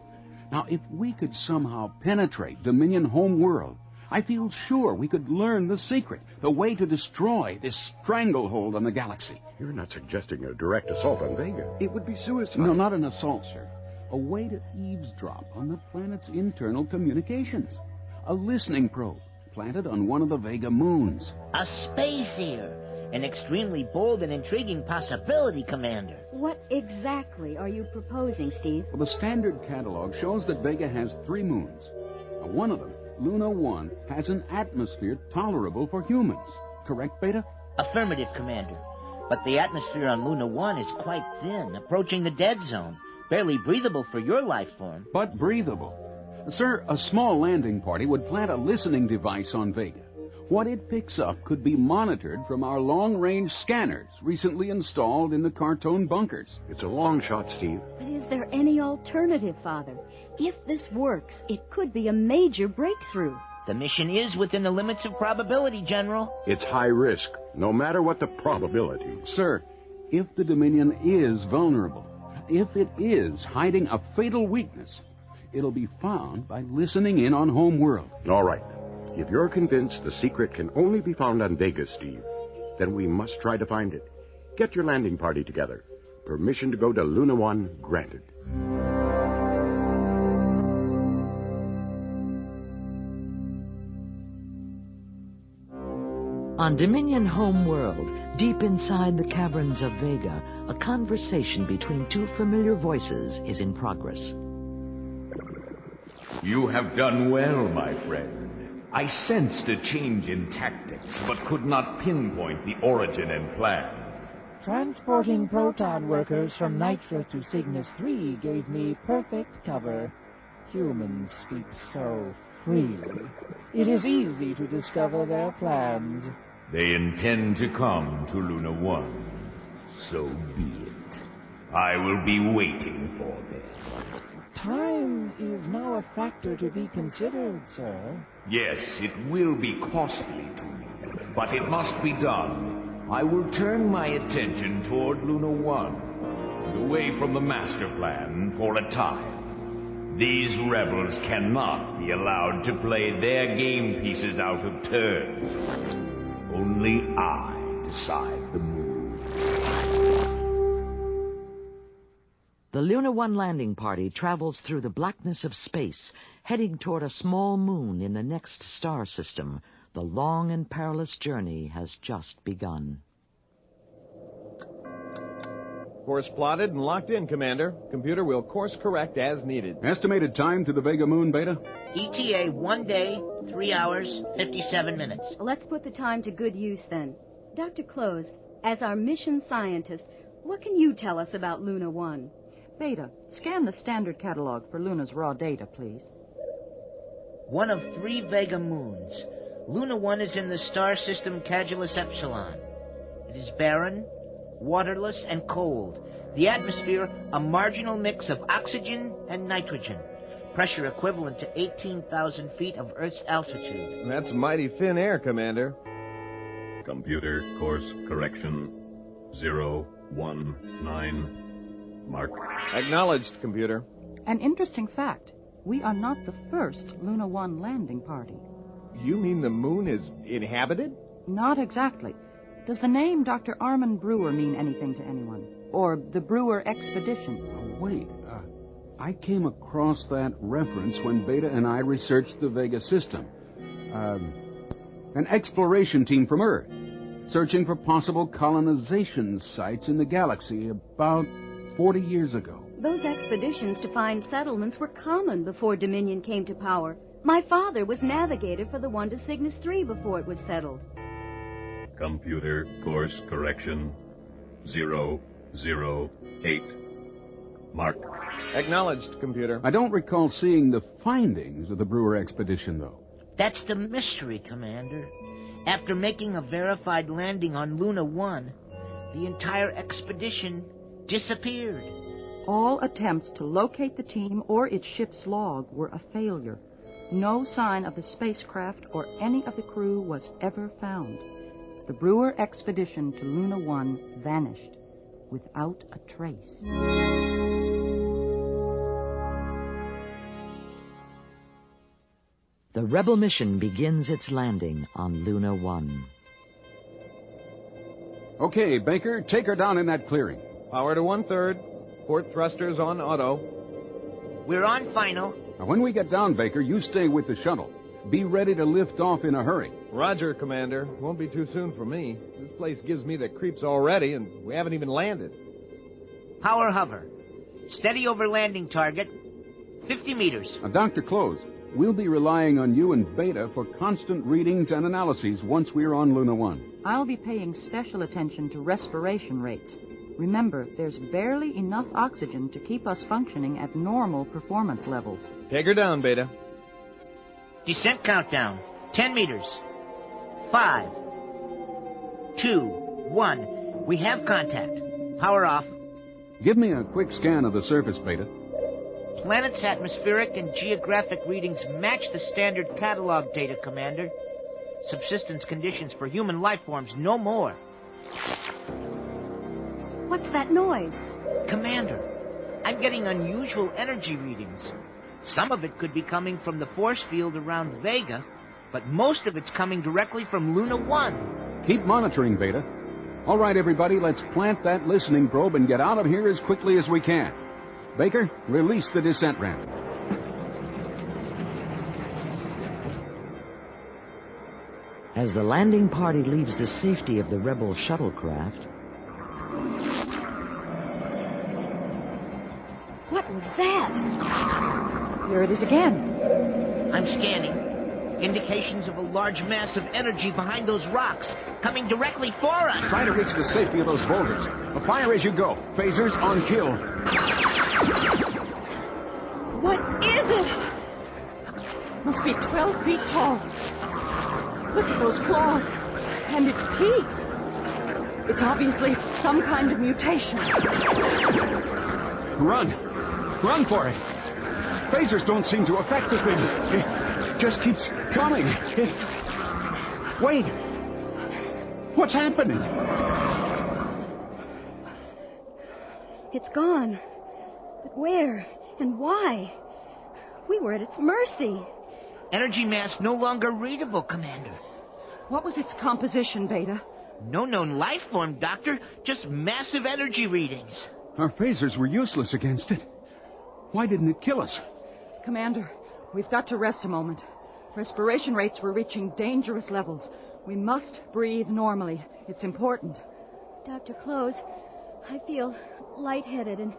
Now, if we could somehow penetrate Dominion home world, I feel sure we could learn the secret, the way to destroy this stranglehold on the galaxy. You're not suggesting a direct assault on Vega. It would be suicide. No, not an assault, sir. A way to eavesdrop on the planet's internal communications. A listening probe planted on one of the Vega moons. A space ear. An extremely bold and intriguing possibility, Commander. What exactly are you proposing, Steve? Well, the standard catalog shows that Vega has 3 moons. Now, one of them, Luna 1, has an atmosphere tolerable for humans. Correct, Beta? Affirmative, Commander. But the atmosphere on Luna 1 is quite thin, approaching the dead zone. Barely breathable for your life form. But breathable. Sir, a small landing party would plant a listening device on Vega. What it picks up could be monitored from our long-range scanners recently installed in the Cartone bunkers. It's a long shot, Steve. But is there any alternative, Father? If this works, it could be a major breakthrough. The mission is within the limits of probability, General. It's high risk, no matter what the probability. Sir, if the Dominion is vulnerable, if it is hiding a fatal weakness, it'll be found by listening in on home world. All right. If you're convinced the secret can only be found on Vega, Steve, then we must try to find it. Get your landing party together. Permission to go to Luna 1 granted. On Dominion home world, deep inside the caverns of Vega, a conversation between 2 familiar voices is in progress. You have done well, my friend. I sensed a change in tactics, but could not pinpoint the origin and plan. Transporting proton workers from Nitra to Cygnus 3 gave me perfect cover. Humans speak so freely. It is easy to discover their plans. They intend to come to Luna 1. So be it. I will be waiting for them. Time is now a factor to be considered, sir. Yes, it will be costly to me, but it must be done. I will turn my attention toward Luna 1, and away from the master plan for a time. These rebels cannot be allowed to play their game pieces out of turn. Only I decide the move. The Luna 1 landing party travels through the blackness of space, heading toward a small moon in the next star system. The long and perilous journey has just begun. Course plotted and locked in, Commander. Computer will course correct as needed. Estimated time to the Vega moon, Beta? ETA 1 day, 3 hours, 57 minutes. Let's put the time to good use then. Dr. Close, as our mission scientist, what can you tell us about Luna 1? Beta, scan the standard catalog for Luna's raw data, please. One of 3 Vega moons. Luna 1 is in the star system Cagulus Epsilon. It is barren, waterless, and cold. The atmosphere, a marginal mix of oxygen and nitrogen. Pressure equivalent to 18,000 feet of Earth's altitude. That's mighty thin air, Commander. Computer course correction 019. Mark. Acknowledged, Computer. An interesting fact. We are not the first Luna 1 landing party. You mean the moon is inhabited? Not exactly. Does the name Dr. Armand Brewer mean anything to anyone? Or the Brewer Expedition? Wait, I came across that reference when Beta and I researched the Vega system. An exploration team from Earth, searching for possible colonization sites in the galaxy about 40 years ago. Those expeditions to find settlements were common before Dominion came to power. My father was navigator for the one to Cygnus 3 before it was settled. Computer course correction 008. Mark. Acknowledged, Computer. I don't recall seeing the findings of the Brewer expedition, though. That's the mystery, Commander. After making a verified landing on Luna 1, the entire expedition disappeared. All attempts to locate the team or its ship's log were a failure. No sign of the spacecraft or any of the crew was ever found. The Brewer expedition to Luna 1 vanished without a trace. The Rebel mission begins its landing on Luna 1. Okay, Baker, take her down in that clearing. Power to 1/3. Port thrusters on auto. We're on final. Now, when we get down, Baker, you stay with the shuttle. Be ready to lift off in a hurry. Roger, Commander. Won't be too soon for me. This place gives me the creeps already, and we haven't even landed. Power hover. Steady over landing target. 50 meters. Now, Dr. Close, we'll be relying on you and Beta for constant readings and analyses once we're on Luna 1. I'll be paying special attention to respiration rates. Remember, there's barely enough oxygen to keep us functioning at normal performance levels. Take her down, Beta. Descent countdown. 10 meters. 5, 2, 1. We have contact. Power off. Give me a quick scan of the surface, Beta. Planet's atmospheric and geographic readings match the standard catalog data, Commander. Subsistence conditions for human life forms, no more. What's that noise? Commander, I'm getting unusual energy readings. Some of it could be coming from the force field around Vega, but most of it's coming directly from Luna 1. Keep monitoring, Beta. All right, everybody, let's plant that listening probe and get out of here as quickly as we can. Baker, release the descent ramp. As the landing party leaves the safety of the Rebel shuttlecraft... What was that? Here it is again. I'm scanning. Indications of a large mass of energy behind those rocks, coming directly for us. Try to reach the safety of those boulders. Fire as you go. Phasers on kill. What is it? Must be 12 feet tall. Look at those claws. And its teeth. It's obviously some kind of mutation. Run. Run for it. Phasers don't seem to affect the thing. It just keeps coming. Wait. What's happening? It's gone. But where and why? We were at its mercy. Energy mass no longer readable, Commander. What was its composition, Beta? No known life form, Doctor. Just massive energy readings. Our phasers were useless against it. Why didn't it kill us? Commander, we've got to rest a moment. Respiration rates were reaching dangerous levels. We must breathe normally. It's important. Dr. Close, I feel lightheaded and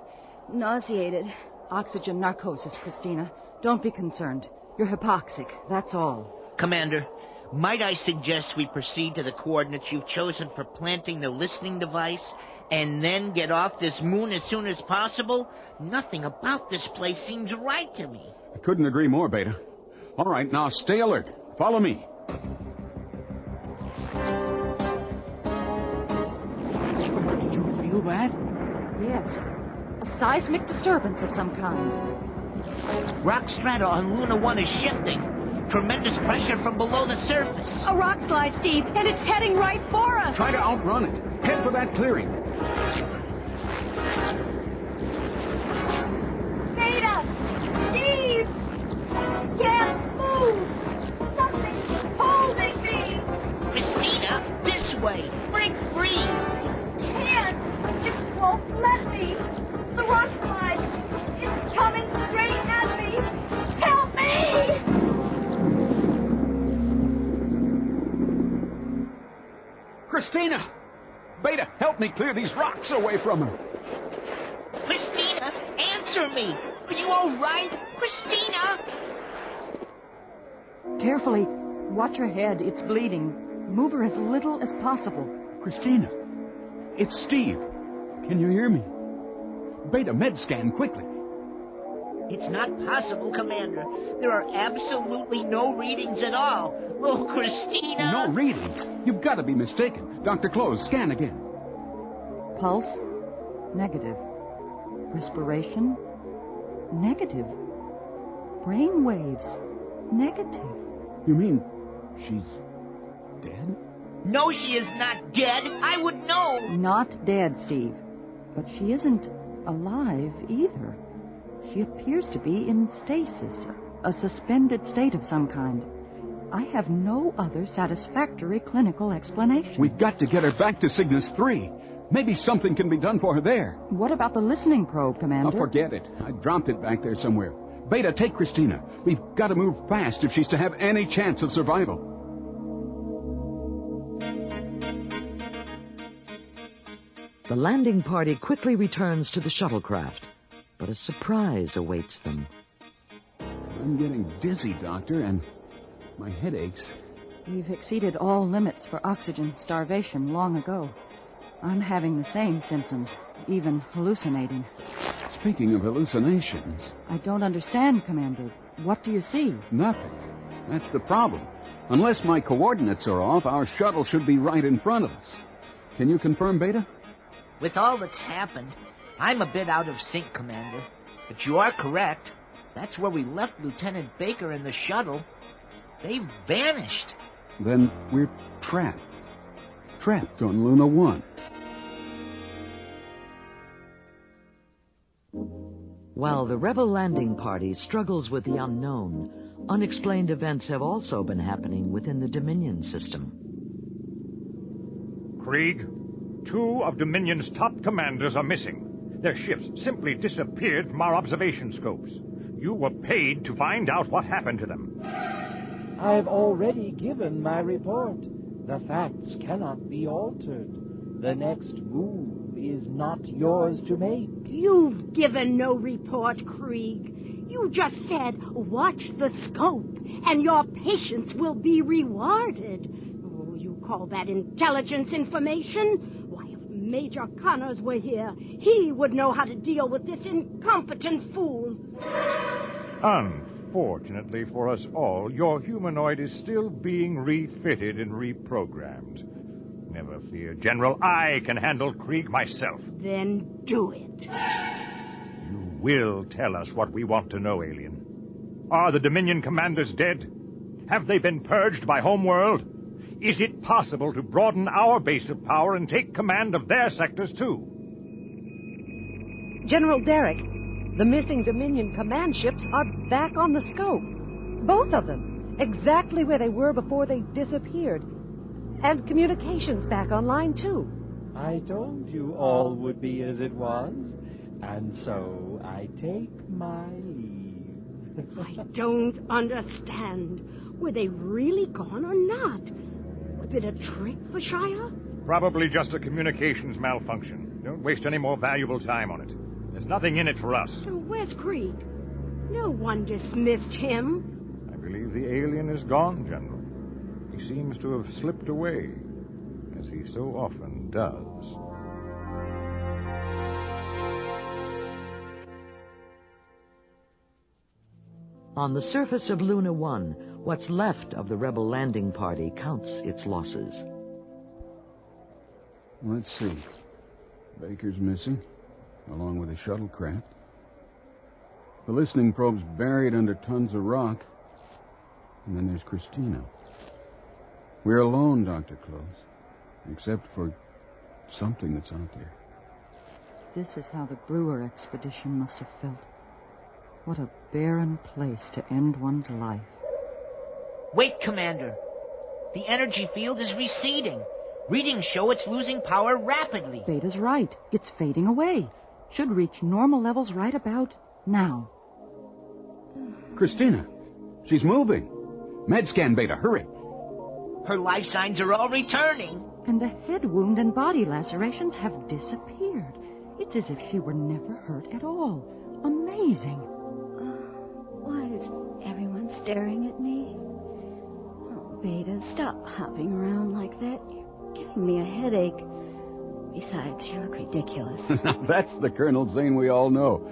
nauseated. Oxygen narcosis, Christina. Don't be concerned. You're hypoxic, that's all. Commander, might I suggest we proceed to the coordinates you've chosen for planting the listening device and then get off this moon as soon as possible? Nothing about this place seems right to me. I couldn't agree more, Beta. All right, now stay alert. Follow me. Did you feel that? Yes. A seismic disturbance of some kind. Rock strata on Luna 1 is shifting. Tremendous pressure from below the surface. A rock slide, Steve, and it's heading right for us. Try to outrun it. Head for that clearing. Beta! Steve! Can't move! Something's holding me! Christina, this way! Break free! Can't! It won't let me! The rock slide! It's coming straight at me! Help me! Christina! Beta, help me clear these rocks away from her. Christina, answer me! Are you all right? Christina! Carefully. Watch her head. It's bleeding. Move her as little as possible. Christina, it's Steve. Can you hear me? Beta, med scan, quickly. It's not possible, Commander. There are absolutely no readings at all. Oh, Christina! No readings? You've got to be mistaken. Dr. Close, scan again. Pulse? Negative. Respiration? Negative. Brain waves? Negative. You mean she's dead? No, she is not dead. I would know. Not dead, Steve. But she isn't alive either. She appears to be in stasis, a suspended state of some kind. I have no other satisfactory clinical explanation. We've got to get her back to Cygnus 3. Maybe something can be done for her there. What about the listening probe, Commander? Oh, forget it. I dropped it back there somewhere. Beta, take Christina. We've got to move fast if she's to have any chance of survival. The landing party quickly returns to the shuttlecraft, but a surprise awaits them. I'm getting dizzy, Doctor, and my head aches. We've exceeded all limits for oxygen starvation long ago. I'm having the same symptoms, even hallucinating. Speaking of hallucinations... I don't understand, Commander. What do you see? Nothing. That's the problem. Unless my coordinates are off, our shuttle should be right in front of us. Can you confirm, Beta? With all that's happened, I'm a bit out of sync, Commander. But you are correct. That's where we left Lieutenant Baker and the shuttle. They've vanished. Then we're trapped. Trapped on Luna 1. While the rebel landing party struggles with the unknown, unexplained events have also been happening within the Dominion system. Krieg, 2 of Dominion's top commanders are missing. Their ships simply disappeared from our observation scopes. You were paid to find out what happened to them. I've already given my report. The facts cannot be altered. The next move is not yours to make. You've given no report, Krieg. You just said, watch the scope, and your patience will be rewarded. Oh, you call that intelligence information? Why, if Major Connors were here, he would know how to deal with this incompetent fool. Unfortunately for us all, your humanoid is still being refitted and reprogrammed. Never fear, General. I can handle Krieg myself. Then do it. You will tell us what we want to know, alien. Are the Dominion commanders dead? Have they been purged by Homeworld? Is it possible to broaden our base of power and take command of their sectors, too? General Derrick, the missing Dominion command ships are back on the scope. Both of them. Exactly where they were before they disappeared. And communications back online, too. I told you all would be as it was, and so I take my leave. I don't understand. Were they really gone or not? Was it a trick, Vishaya? Probably just a communications malfunction. Don't waste any more valuable time on it. There's nothing in it for us. So where's Krieg? No one dismissed him. I believe the alien is gone, General. He seems to have slipped away, as he so often does. On the surface of Luna 1, what's left of the rebel landing party counts its losses. Let's see. Baker's missing, along with a shuttlecraft. The listening probe's buried under tons of rock. And then there's Christina. We're alone, Dr. Close, except for something that's out there. This is how the Brewer expedition must have felt. What a barren place to end one's life. Wait, Commander. The energy field is receding. Readings show it's losing power rapidly. Beta's right. It's fading away. Should reach normal levels right about now. Christina, she's moving. Med scan, Beta, hurry. Her life signs are all returning. And the head wound and body lacerations have disappeared. It's as if she were never hurt at all. Amazing. Why is everyone staring at me? Oh, Beta, stop hopping around like that. You're giving me a headache. Besides, you look ridiculous. That's the Colonel Zane we all know.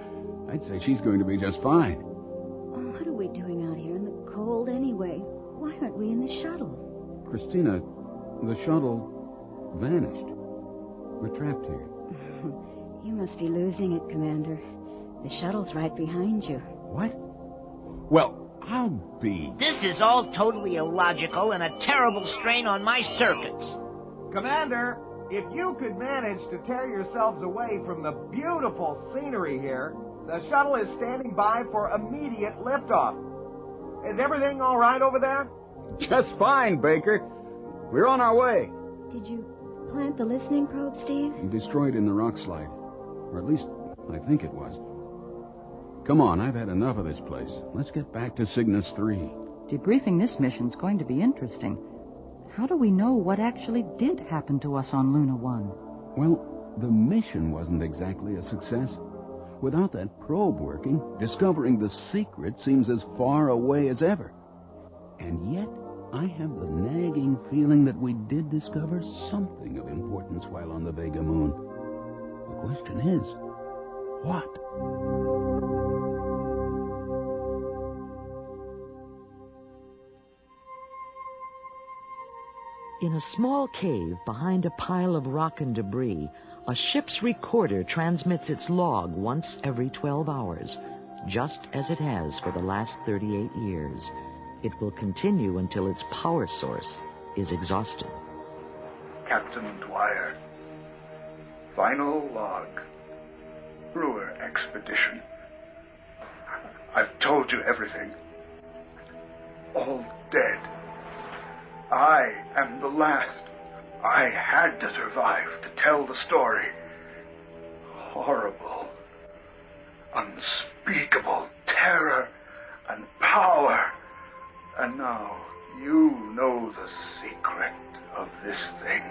I'd say she's going to be just fine. What are we doing out here in the cold anyway? Why aren't we in the shuttle? Christina, the shuttle vanished. We're trapped here. You must be losing it, Commander. The shuttle's right behind you. What? Well, I'll be... This is all totally illogical and a terrible strain on my circuits. Commander, if you could manage to tear yourselves away from the beautiful scenery here, the shuttle is standing by for immediate liftoff. Is everything all right over there? Just fine, Baker. We're on our way. Did you plant the listening probe, Steve? Destroyed in the rock slide. Or at least, I think it was. Come on, I've had enough of this place. Let's get back to Cygnus 3. Debriefing this mission's going to be interesting. How do we know what actually did happen to us on Luna 1? Well, the mission wasn't exactly a success. Without that probe working, discovering the secret seems as far away as ever. And yet, I have the nagging feeling that we did discover something of importance while on the Vega moon. The question is, what? In a small cave behind a pile of rock and debris, a ship's recorder transmits its log once every 12 hours, just as it has for the last 38 years. It will continue until its power source is exhausted. Captain Dwyer. Final log. Brewer expedition. I've told you everything. All dead. I am the last. I had to survive to tell the story. Horrible, unspeakable terror and power. And now you know the secret of this thing.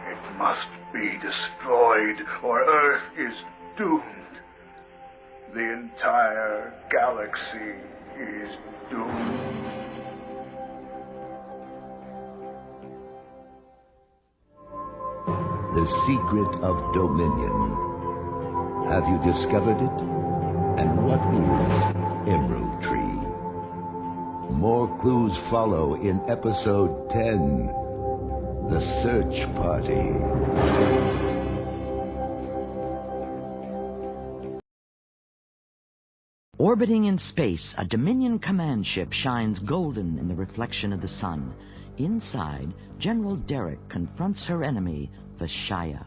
It must be destroyed or Earth is doomed. The entire galaxy is doomed. The secret of Dominion. Have you discovered it? And what is Emerald Tree? More clues follow in episode 10, The Search Party. Orbiting in space, a Dominion command ship shines golden in the reflection of the sun. Inside, General Derrick confronts her enemy, Vishaya.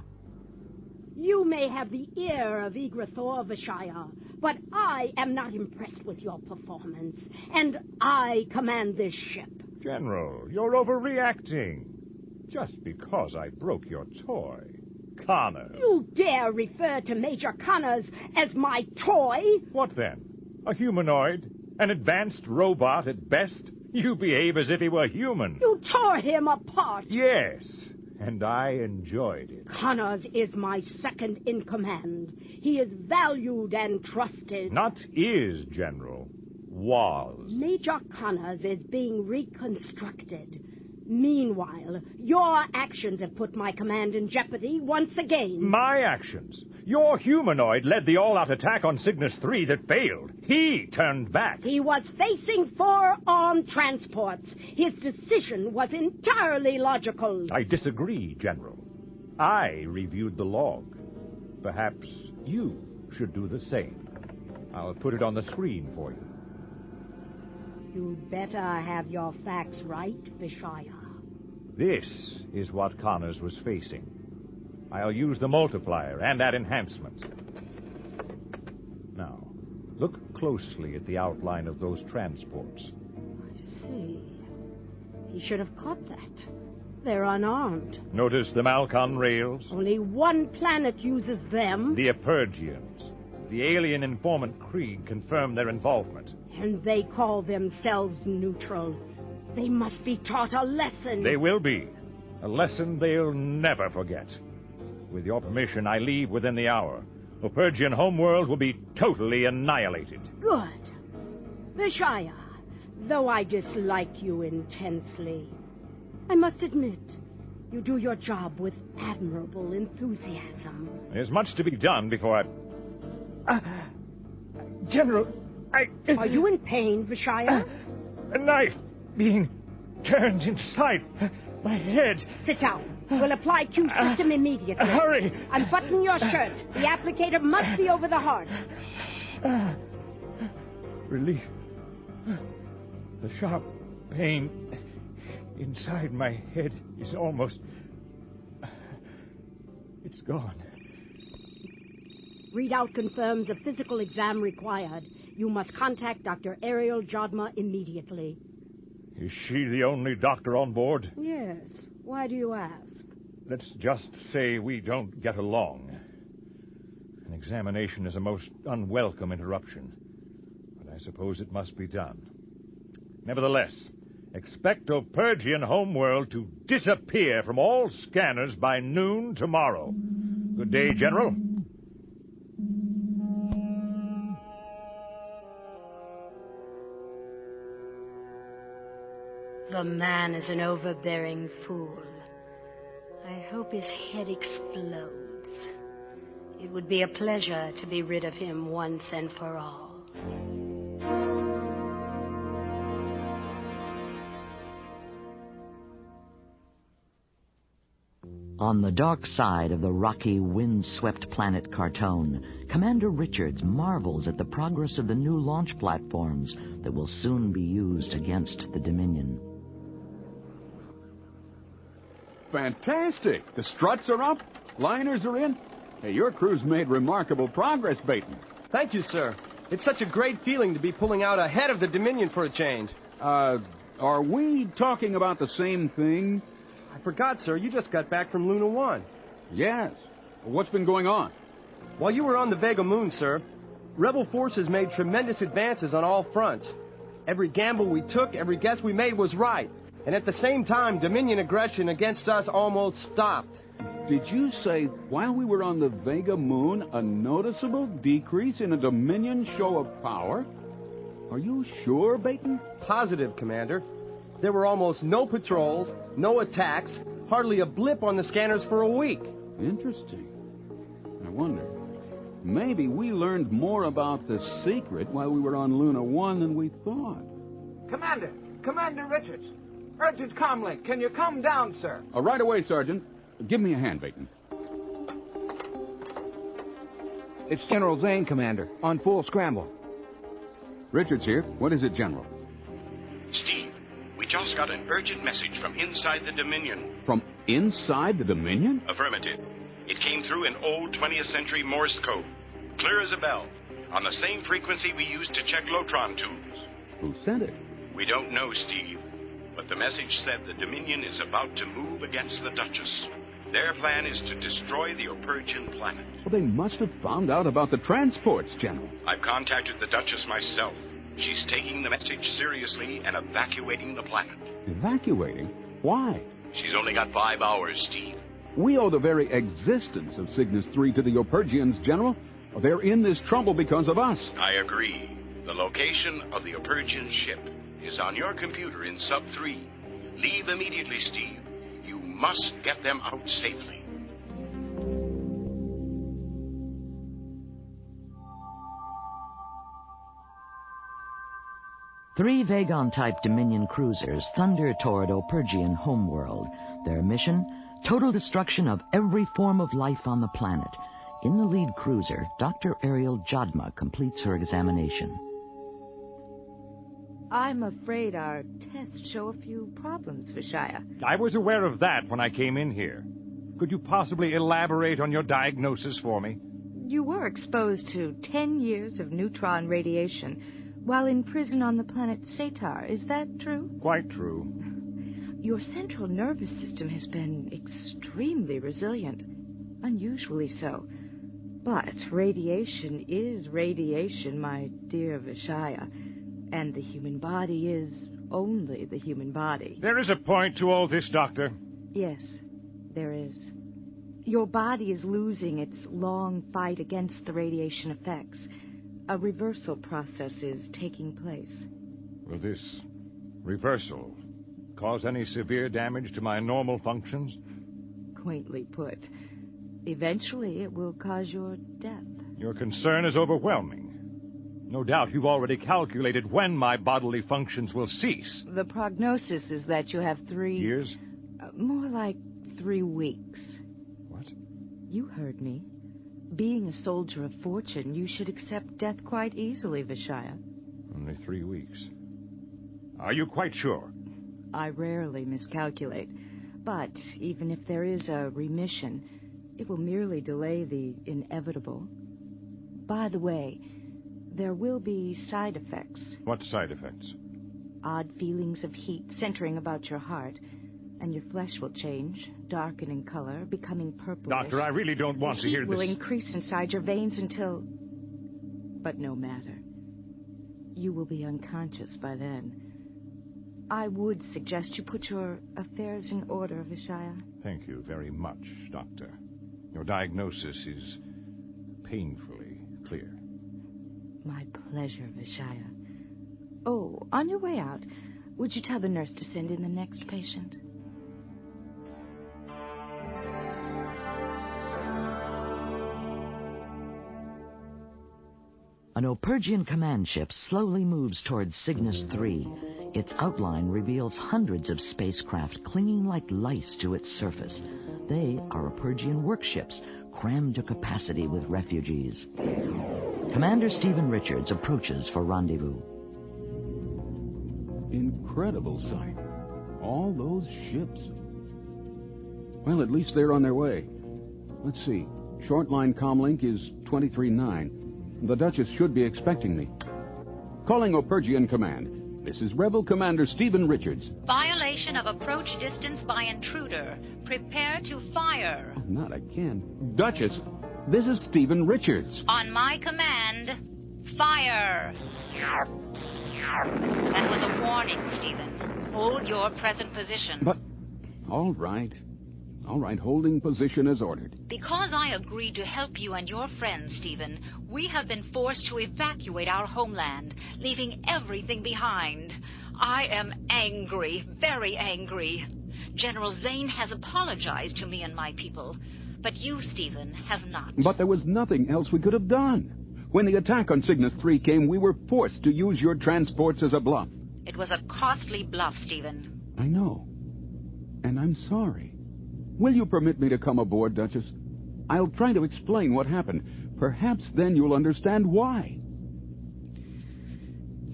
You may have the ear of Igrathor, Vishaya, but I am not impressed with your performance, and I command this ship. General, you're overreacting. Just because I broke your toy. Connors. You dare refer to Major Connors as my toy? What then? A humanoid? An advanced robot at best? You behave as if he were human. You tore him apart. Yes, and I enjoyed it. Connors is my second in command. He is valued and trusted. Not is, General. Was. Major Connors is being reconstructed. Meanwhile, your actions have put my command in jeopardy once again. My actions? Your humanoid led the all-out attack on Cygnus 3 that failed. He turned back. He was facing 4 armed transports. His decision was entirely logical. I disagree, General. I reviewed the log. Perhaps you should do the same. I'll put it on the screen for you. You'd better have your facts right, Vishaya. This is what Connors was facing. I'll use the multiplier and that enhancement. Now, look closely at the outline of those transports. I see. He should have caught that. They're unarmed. Notice the Malcon rails? Only one planet uses them. The Epergians. The alien informant Krieg confirmed their involvement. And they call themselves neutral. They must be taught a lesson. They will be. A lesson they'll never forget. With your permission, I leave within the hour. Epergian homeworld will be totally annihilated. Good. Vishaya, though I dislike you intensely, I must admit, you do your job with admirable enthusiasm. There's much to be done before General, Are you in pain, Vishaya? A knife being turned inside my head. Sit down. We'll apply Q system immediately. Hurry! Unbutton your shirt. The applicator must be over the heart. Relief. The sharp pain inside my head is almost... It's gone. Readout confirms a physical exam required. You must contact Dr. Ariel Jodma immediately. Is she the only doctor on board? Yes. Why do you ask? Let's just say we don't get along. An examination is a most unwelcome interruption, but I suppose it must be done. Nevertheless, expect Epergian homeworld to disappear from all scanners by noon tomorrow. Good day, General. The man is an overbearing fool. I hope his head explodes. It would be a pleasure to be rid of him once and for all. On the dark side of the rocky, wind-swept planet Cartone, Commander Richards marvels at the progress of the new launch platforms that will soon be used against the Dominion. Fantastic. The struts are up. Liners are in. Hey, your crew's made remarkable progress, Bateman. Thank you, sir. It's such a great feeling to be pulling out ahead of the Dominion for a change. Are we talking about the same thing? I forgot, sir. You just got back from Luna 1. Yes. What's been going on? While you were on the Vega moon, sir, Rebel forces made tremendous advances on all fronts. Every gamble we took, every guess we made was right. And at the same time, Dominion aggression against us almost stopped. Did you say while we were on the Vega moon, a noticeable decrease in a Dominion show of power? Are you sure, Baton? Positive, Commander. There were almost no patrols, no attacks, hardly a blip on the scanners for a week. Interesting. I wonder, maybe we learned more about the secret while we were on Luna 1 than we thought. Commander Richards. Urgent comlink. Can you come down, sir? Right away, Sergeant. Give me a hand, Baton. It's General Zane, Commander, on full scramble. Richards here. What is it, General? Steve, we just got an urgent message from inside the Dominion. From inside the Dominion? Affirmative. It came through in old 20th century Morse code. Clear as a bell. On the same frequency we used to check Lotron tubes. Who sent it? We don't know, Steve. But the message said the Dominion is about to move against the Duchess. Their plan is to destroy the Opergian planet. Well, they must have found out about the transports, General. I've contacted the Duchess myself. She's taking the message seriously and evacuating the planet. Evacuating? Why? She's only got 5 hours, Steve. We owe the very existence of Cygnus 3 to the Opergians, General. They're in this trouble because of us. I agree. The location of the Opergian ship is on your computer in Sub 3. Leave immediately, Steve. You must get them out safely. Three Vagon-type Dominion cruisers thunder toward Opergian homeworld. Their mission? Total destruction of every form of life on the planet. In the lead cruiser, Dr. Ariel Jadma completes her examination. I'm afraid our tests show a few problems, Vishaya. I was aware of that when I came in here. Could you possibly elaborate on your diagnosis for me? You were exposed to 10 years of neutron radiation while in prison on the planet Satar. Is that true? Quite true. Your central nervous system has been extremely resilient. Unusually so. But radiation is radiation, my dear Vishaya. And the human body is only the human body. There is a point to all this, Doctor. Yes, there is. Your body is losing its long fight against the radiation effects. A reversal process is taking place. Will this reversal cause any severe damage to my normal functions? Quaintly put. Eventually, it will cause your death. Your concern is overwhelming. No doubt you've already calculated when my bodily functions will cease. The prognosis is that you have 3... Years? More like 3 weeks. What? You heard me. Being a soldier of fortune, you should accept death quite easily, Vishaya. Only 3 weeks. Are you quite sure? I rarely miscalculate. But even if there is a remission, it will merely delay the inevitable. By the way, there will be side effects. What side effects? Odd feelings of heat centering about your heart, and your flesh will change, darken in color, becoming purplish. Doctor, I really don't want to hear this. The heat will increase inside your veins until... But no matter. You will be unconscious by then. I would suggest you put your affairs in order, Vishaya. Thank you very much, Doctor. Your diagnosis is painfully clear. My pleasure, Vishaya. Oh, on your way out, would you tell the nurse to send in the next patient? An Opergian command ship slowly moves towards Cygnus 3. Its outline reveals hundreds of spacecraft clinging like lice to its surface. They are Opergian workships, crammed to capacity with refugees. Commander Stephen Richards approaches for rendezvous. Incredible sight. All those ships. Well, at least they're on their way. Let's see. Short line comlink is 23-9. The Duchess should be expecting me. Calling Opergian Command. This is Rebel Commander Stephen Richards. Violation of approach distance by intruder. Prepare to fire. Oh, not again. Duchess, this is Stephen Richards. On my command, fire. That was a warning, Stephen. Hold your present position. But, all right. All right, holding position as ordered. Because I agreed to help you and your friends, Stephen, we have been forced to evacuate our homeland, leaving everything behind. I am angry, very angry. General Zane has apologized to me and my people, but you, Stephen, have not. But there was nothing else we could have done. When the attack on Cygnus 3 came, we were forced to use your transports as a bluff. It was a costly bluff, Stephen. I know. And I'm sorry. Will you permit me to come aboard, Duchess? I'll try to explain what happened. Perhaps then you'll understand why.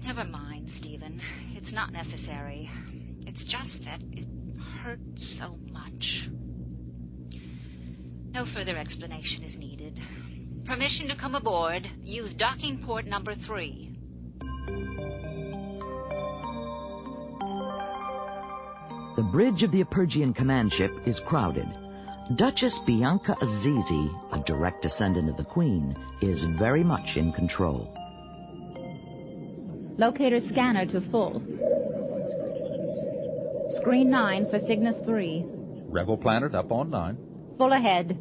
Never mind, Stephen. It's not necessary. It's just that it hurts so much. No further explanation is needed. Permission to come aboard. Use docking port number 3. The bridge of the Epergian command ship is crowded. Duchess Bianca Azizi, a direct descendant of the Queen, is very much in control. Locator scanner to full. Screen 9 for Cygnus 3. Rebel planet up on 9. Full ahead.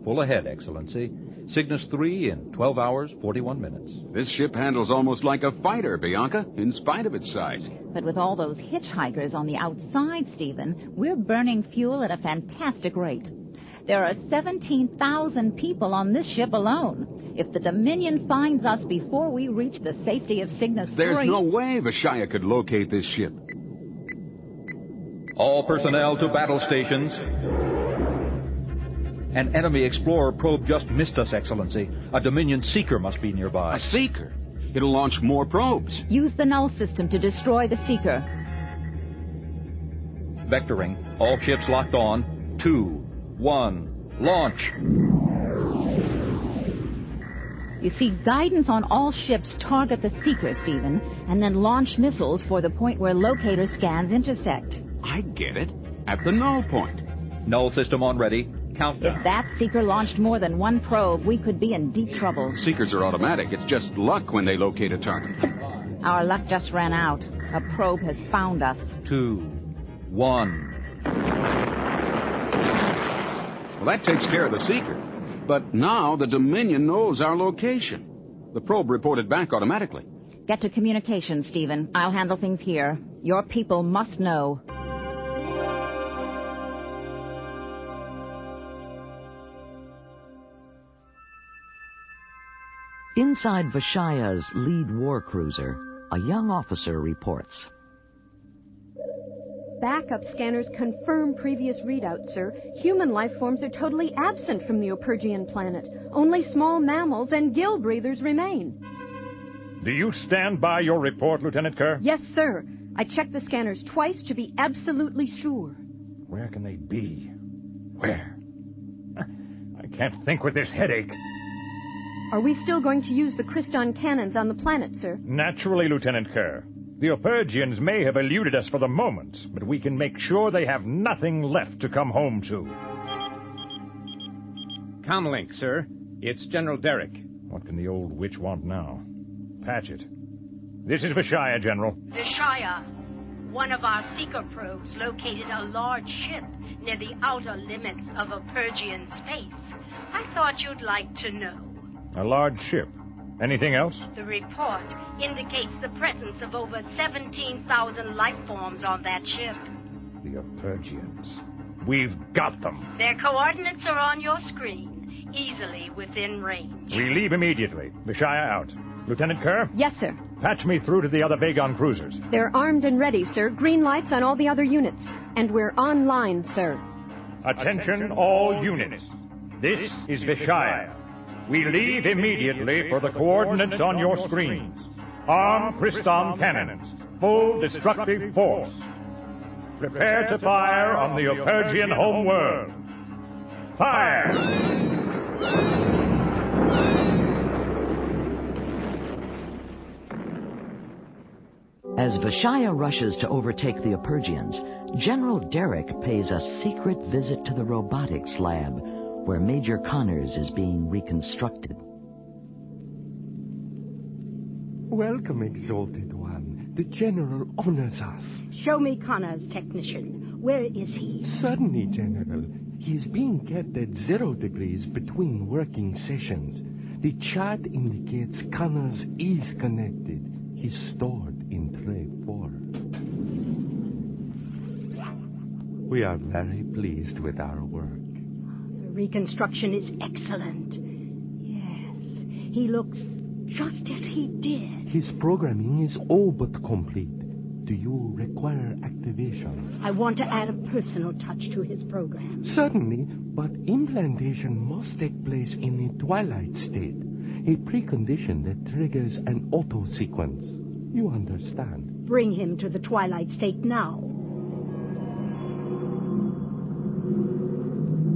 Full ahead, Excellency. Cygnus 3 in 12 hours, 41 minutes. This ship handles almost like a fighter, Bianca, in spite of its size. But with all those hitchhikers on the outside, Stephen, we're burning fuel at a fantastic rate. There are 17,000 people on this ship alone. If the Dominion finds us before we reach the safety of Cygnus 3... There's no way Vishaya could locate this ship. All personnel to battle stations. An enemy explorer probe just missed us, Excellency. A Dominion seeker must be nearby. A seeker? It'll launch more probes. Use the null system to destroy the seeker. Vectoring. All ships locked on. 2, 1, launch. You see, guidance on all ships target the seeker, Stephen, and then launch missiles for the point where locator scans intersect. I get it. At the null point. Null system on ready. Countdown. If that seeker launched more than one probe, we could be in deep trouble. Seekers are automatic. It's just luck when they locate a target. Our luck just ran out. A probe has found us. 2, 1. Well, that takes care of the seeker. But now the Dominion knows our location. The probe reported back automatically. Get to communication, Stephen. I'll handle things here. Your people must know. Inside Vishaya's lead war cruiser, a young officer reports. Backup scanners confirm previous readouts, sir. Human life forms are totally absent from the Epergian planet. Only small mammals and gill breathers remain. Do you stand by your report, Lieutenant Kerr? Yes, sir. I checked the scanners twice to be absolutely sure. Where can they be? Where? I can't think with this headache. Are we still going to use the Christon cannons on the planet, sir? Naturally, Lieutenant Kerr. The Epergians may have eluded us for the moment, but we can make sure they have nothing left to come home to. Comlink, sir. It's General Derrick. What can the old witch want now? Patch it. This is Vishaya, General. Vishaya, one of our seeker probes located a large ship near the outer limits of Epergian space. I thought you'd like to know. A large ship. Anything else? The report indicates the presence of over 17,000 life forms on that ship. The Epergians. We've got them. Their coordinates are on your screen, easily within range. We leave immediately. Vishaya out. Lieutenant Kerr? Yes, sir. Patch me through to the other Vagon cruisers. They're armed and ready, sir. Green lights on all the other units. And we're online, sir. Attention all units. This is Vishaya. We leave immediately for the coordinates on your screens. Arm Christon cannons. Full destructive force. Prepare to fire on the Epergian home world. Fire! As Vishaya rushes to overtake the Epergians, General Derrick pays a secret visit to the robotics lab, where Major Connors is being reconstructed. Welcome, Exalted One. The General honors us. Show me Connor's technician. Where is he? Certainly, General. He is being kept at 0 degrees between working sessions. The chart indicates Connors is connected. He's stored in tray 4. We are very pleased with our work. The reconstruction is excellent. Yes, he looks just as he did. His programming is all but complete. Do you require activation? I want to add a personal touch to his program. Certainly, but implantation must take place in the twilight state, a precondition that triggers an auto sequence. You understand? Bring him to the twilight state now.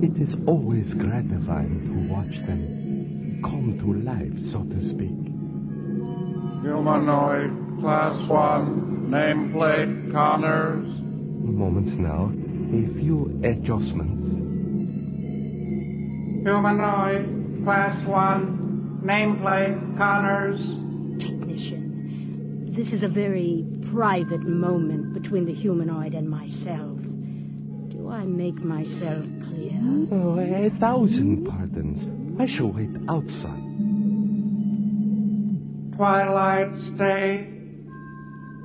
It is always gratifying to watch them come to life, so to speak. Humanoid, Class 1. Nameplate Connors. Moments now. A few adjustments. Humanoid, Class 1. Nameplate Connors. Technician, this is a very private moment between the humanoid and myself. Do I make myself clear? Oh, 1,000 pardons. I shall wait outside. Twilight state.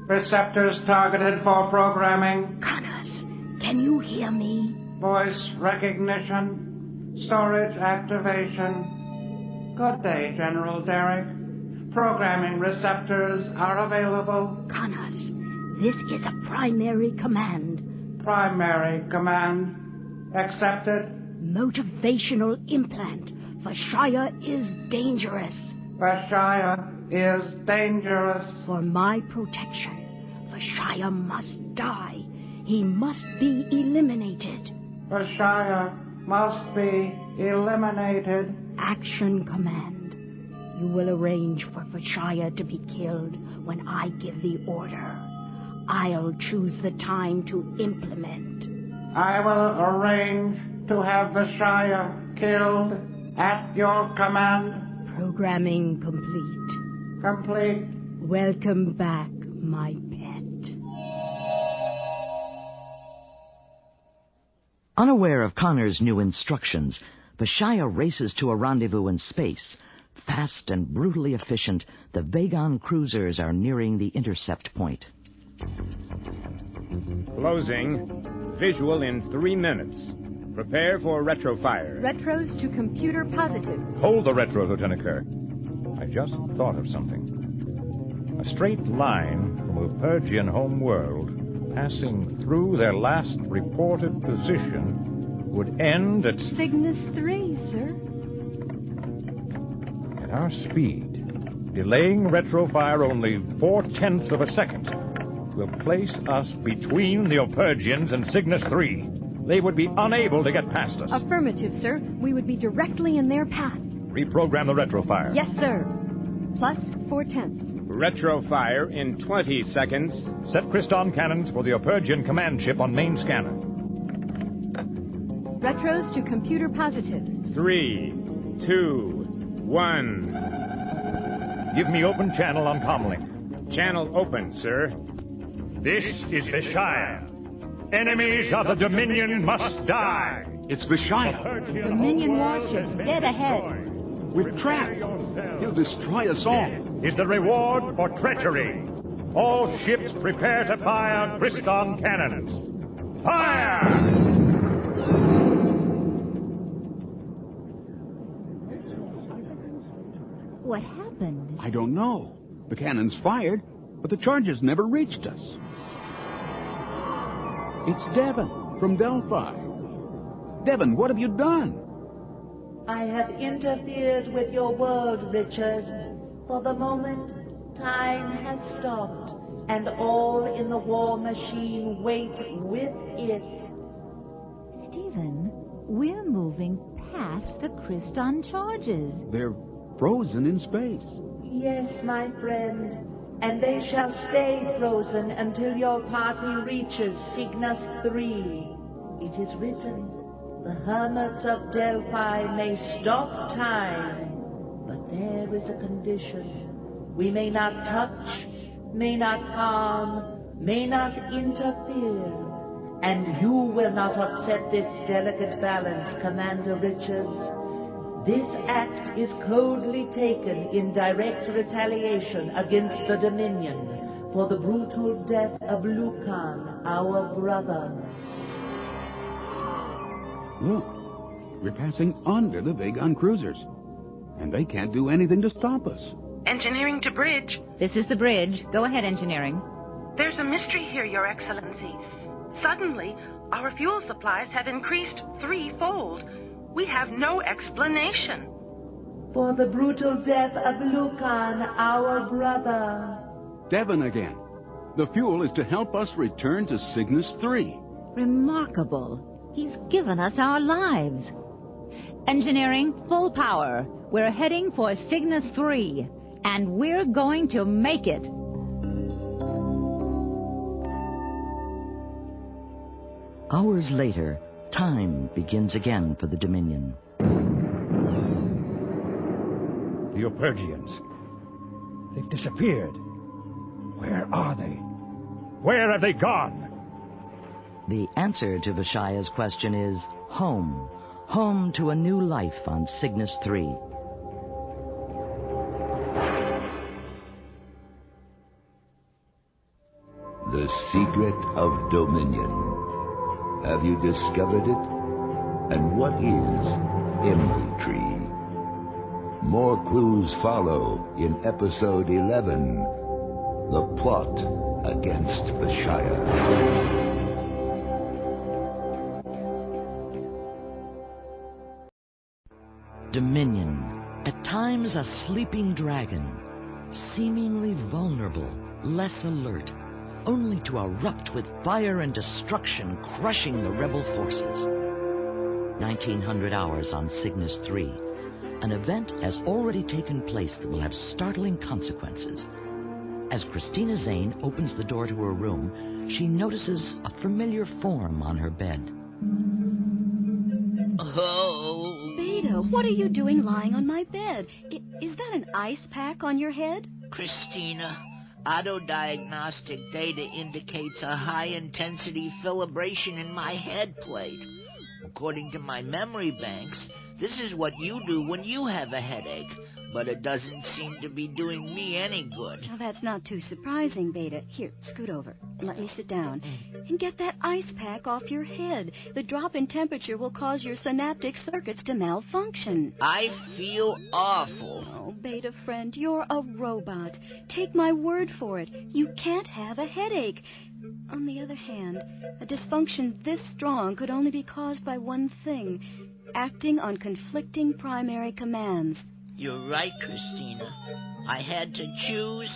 Receptors targeted for programming. Connors, can you hear me? Voice recognition. Storage activation. Good day, General Derrick. Programming receptors are available. Connors, this is a primary command. Primary command. Accepted. Motivational implant. Vishaya is dangerous. Vishaya is dangerous. For my protection, Vishaya must die. He must be eliminated. Vishaya must be eliminated. Action command. You will arrange for Vishaya to be killed when I give the order. I'll choose the time to implement. I will arrange to have Vishaya killed at your command. Programming complete. Complete. Welcome back, my pet. Unaware of Connor's new instructions, Vishaya races to a rendezvous in space. Fast and brutally efficient, the Vagon cruisers are nearing the intercept point. Closing. Visual in 3 minutes. Prepare for retrofire. Retros to computer positive. Hold the retros, Lieutenant Kerr. I just thought of something. A straight line from a Purgian home world passing through their last reported position would end at Cygnus 3, sir. At our speed, delaying retrofire only 0.4 of a second will place us between the Opurgians and Cygnus 3. They would be unable to get past us. Affirmative, sir. We would be directly in their path. Reprogram the retrofire. Yes, sir. Plus 0.4. Retrofire in 20 seconds. Set Christon cannons for the Opurgian command ship on main scanner. Retros to computer positive. 3, 2, 1. Give me open channel on comlink. Channel open, sir. This is Vishaya. Enemies of the Dominion must die. It's Vishaya. Dominion warships dead ahead. We're trapped. He'll destroy us all. Is the reward for treachery. All ships prepare to fire Christon cannons. Fire! What happened? I don't know. The cannons fired, but the charges never reached us. It's Devon from Delphi. Devon, what have you done? I have interfered with your world, Richard. For the moment, time has stopped, and all in the war machine wait with it. Stephen, we're moving past the Christon charges. They're frozen in space. Yes, my friend, and they shall stay frozen until your party reaches Cygnus 3. It is written, the hermits of Delphi may stop time, but there is a condition. We may not touch, may not harm, may not interfere. And you will not upset this delicate balance, Commander Richards. This act is coldly taken in direct retaliation against the Dominion for the brutal death of Lukan, our brother. Look, we're passing under the Vagon cruisers. And they can't do anything to stop us. Engineering to bridge. This is the bridge. Go ahead, engineering. There's a mystery here, Your Excellency. Suddenly, our fuel supplies have increased threefold. We have no explanation. For the brutal death of Lukan, our brother. Devon again. The fuel is to help us return to Cygnus 3. Remarkable. He's given us our lives. Engineering, full power. We're heading for Cygnus 3, and we're going to make it. Hours later, time begins again for the Dominion. The Opergians. They've disappeared. Where are they? Where have they gone? The answer to Vishaya's question is home. Home to a new life on Cygnus 3. The secret of Dominion. Have you discovered it? And what is Envy Tree? More clues follow in episode 11, The Plot Against Vishaya. Dominion, at times a sleeping dragon, seemingly vulnerable, less alert, only to erupt with fire and destruction, crushing the rebel forces. 1900 hours on Cygnus 3. An event has already taken place that will have startling consequences. As Christina Zane opens the door to her room, she notices a familiar form on her bed. Oh. Beta, what are you doing lying on my bed? Is that an ice pack on your head? Christina, auto-diagnostic data indicates a high-intensity filibration in my head plate. According to my memory banks, this is what you do when you have a headache, but it doesn't seem to be doing me any good. Well, that's not too surprising, Beta. Here, scoot over and let me sit down. And get that ice pack off your head. The drop in temperature will cause your synaptic circuits to malfunction. I feel awful. Oh, Beta friend, you're a robot. Take my word for it. You can't have a headache. On the other hand, a dysfunction this strong could only be caused by one thing: acting on conflicting primary commands. You're right, Christina. I had to choose,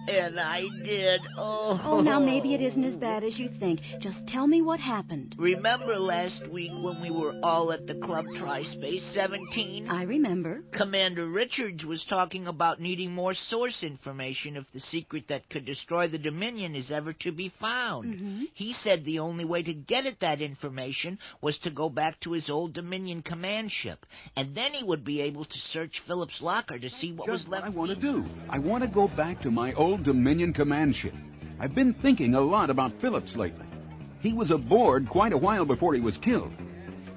and I did. Oh, now maybe it isn't as bad as you think. Just tell me what happened. Remember last week when we were all at the Club Tri-Space 17? I remember. Commander Richards was talking about needing more source information if the secret that could destroy the Dominion is ever to be found. Mm-hmm. He said the only way to get at that information was to go back to his old Dominion command ship, and then he would be able to search Philip's locker to see what was left. What I want to do. I want to go back to my old Dominion command ship. I've been thinking a lot about Phillips lately. He was aboard quite a while before he was killed.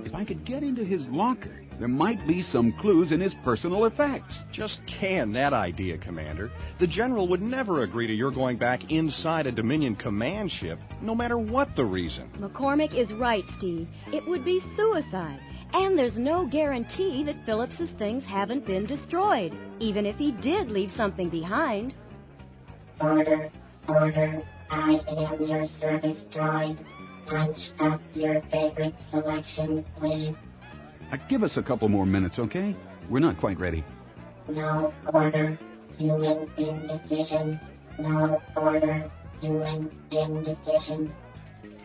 If I could get into his locker, there might be some clues in his personal effects. Just can that idea, Commander. The General would never agree to your going back inside a Dominion command ship, no matter what the reason. McCormick is right, Steve. It would be suicide. And there's no guarantee that Phillips's things haven't been destroyed, even if he did leave something behind. Order, order, I am your service droid. Punch up your favorite selection, please. Give us a couple more minutes, okay? We're not quite ready. No order, human indecision. No order, human indecision.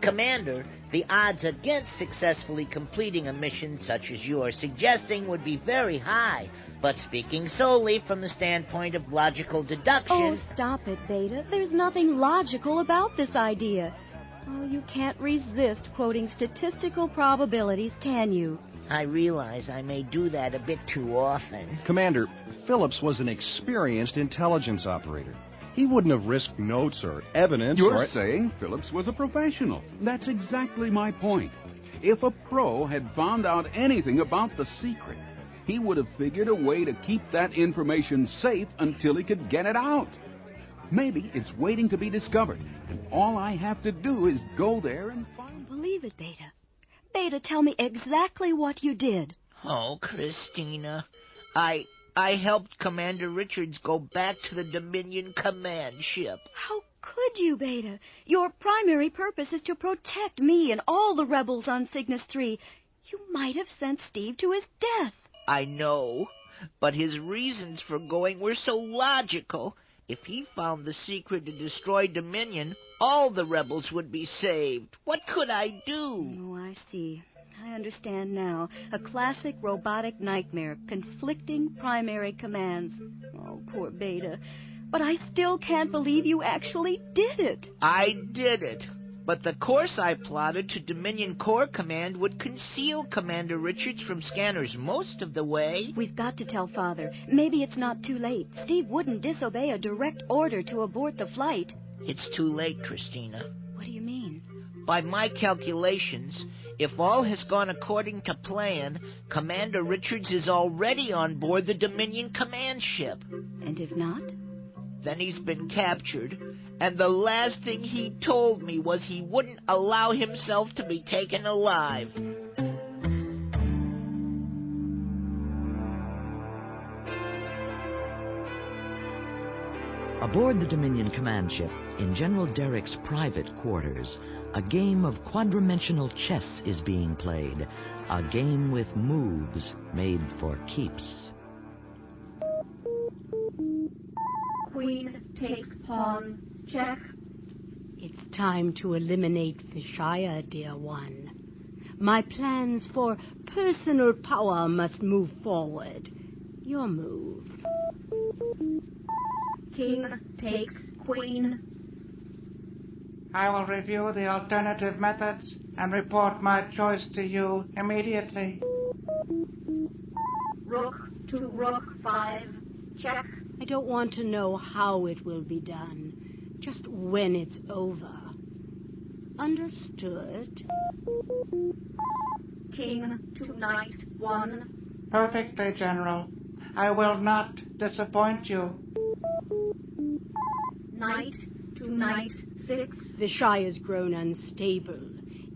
Commander, the odds against successfully completing a mission such as you are suggesting would be very high. But speaking solely from the standpoint of logical deduction... Oh, stop it, Beta. There's nothing logical about this idea. Oh, you can't resist quoting statistical probabilities, can you? I realize I may do that a bit too often. Commander, Phillips was an experienced intelligence operator. He wouldn't have risked notes or evidence. You're saying Phillips was a professional. That's exactly my point. If a pro had found out anything about the secret, he would have figured a way to keep that information safe until he could get it out. Maybe it's waiting to be discovered, and all I have to do is go there and find... Believe it, Beta. Beta, tell me exactly what you did. Oh, Christina, I helped Commander Richards go back to the Dominion command ship. How could you, Beta? Your primary purpose is to protect me and all the rebels on Cygnus 3. You might have sent Steve to his death. I know, but his reasons for going were so logical. If he found the secret to destroy Dominion, all the rebels would be saved. What could I do? Oh, I see. I understand now. A classic robotic nightmare, conflicting primary commands. Oh, poor Beta. But I still can't believe you actually did it. I did it. But the course I plotted to Dominion Corps Command would conceal Commander Richards from scanners most of the way. We've got to tell Father. Maybe it's not too late. Steve wouldn't disobey a direct order to abort the flight. It's too late, Christina. What do you mean? By my calculations, if all has gone according to plan, Commander Richards is already on board the Dominion command ship. And if not? Then he's been captured, and the last thing he told me was he wouldn't allow himself to be taken alive. Aboard the Dominion command ship, in General Derrick's private quarters, a game of quadrimensional chess is being played, a game with moves made for keeps. Queen takes pawn. Check. It's time to eliminate Vishaya, dear one. My plans for personal power must move forward. Your move. King takes queen. I will review the alternative methods and report my choice to you immediately. Rook to rook 5. Check. I don't want to know how it will be done, just when it's over. Understood? King to knight 1. Perfectly, General. I will not disappoint you. Knight to knight 6. Vishaya's grown unstable,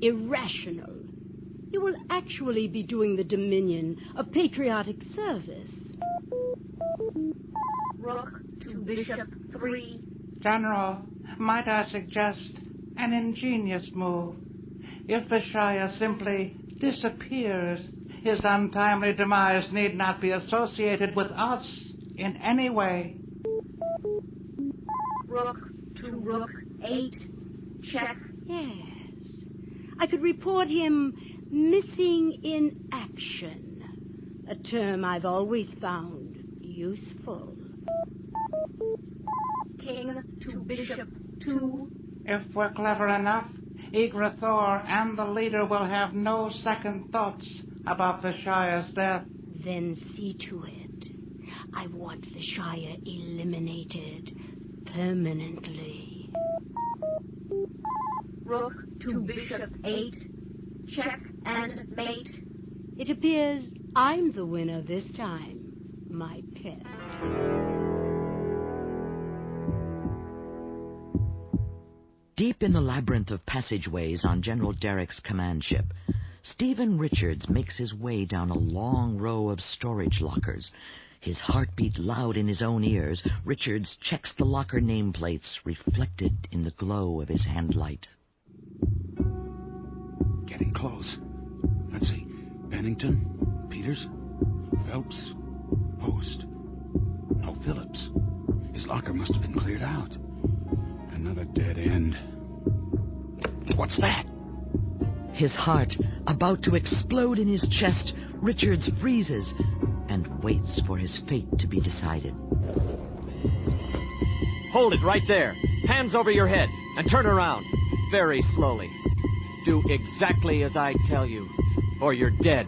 irrational. You will actually be doing the Dominion a patriotic service. Rook to bishop 3. General, might I suggest an ingenious move? If Vishaya simply disappears, his untimely demise need not be associated with us in any way. Rook to rook 8. Check. Yes. I could report him missing in action, a term I've always found useful. King to bishop 2. If we're clever enough, Yggdrathor and the leader will have no second thoughts about Vishaya's death. Then see to it. I want Vishaya eliminated permanently. Rook to bishop 8. Check and mate. It appears I'm the winner this time, my pet. Deep in the labyrinth of passageways on General Derrick's command ship, Stephen Richards makes his way down a long row of storage lockers. His heartbeat loud in his own ears, Richards checks the locker nameplates reflected in the glow of his handlight. Getting close. Let's see. Bennington, Peters, Phelps, Post. No Phillips. His locker must have been cleared out. Another dead end. What's that? His heart about to explode in his chest, Richards freezes and waits for his fate to be decided. Hold it right there. Hands over your head and turn around. Very slowly. Do exactly as I tell you, or you're dead.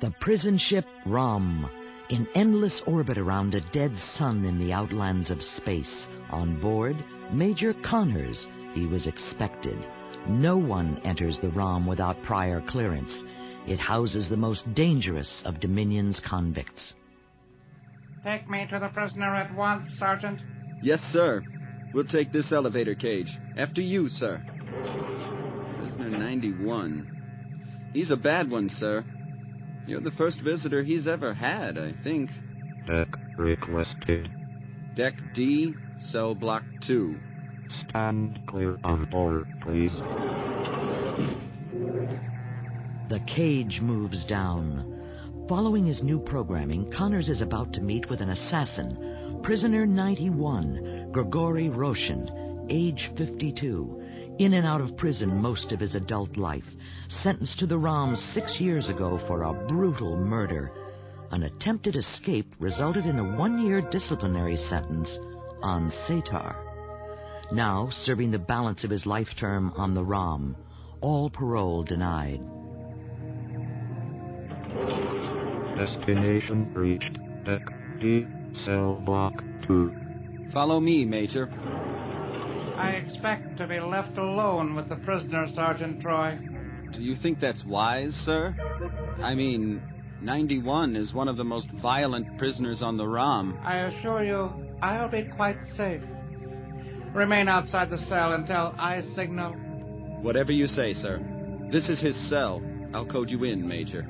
The prison ship Rum In endless orbit around a dead sun in the outlands of space, on board, Major Connors, he was expected. No one enters the ROM without prior clearance. It houses the most dangerous of Dominion's convicts. Take me to the prisoner at once, Sergeant. Yes, sir. We'll take this elevator cage. After you, sir. Prisoner 91. He's a bad one, sir. You're the first visitor he's ever had, I think. Deck requested. Deck D, cell block 2. Stand clear on board, please. The cage moves down. Following his new programming, Connors is about to meet with an assassin, prisoner 91, Grigory Roshin, age 52, in and out of prison most of his adult life, sentenced to the ROM 6 years ago for a brutal murder. An attempted escape resulted in a 1-year disciplinary sentence on Satar. Now serving the balance of his life term on the ROM, all parole denied. Destination reached. Deck D, cell block 2. Follow me, Major. I expect to be left alone with the prisoner, Sergeant Troy. Do you think that's wise, sir? I mean, 91 is one of the most violent prisoners on the ROM. I assure you, I'll be quite safe. Remain outside the cell until I signal. Whatever you say, sir. This is his cell. I'll code you in, Major.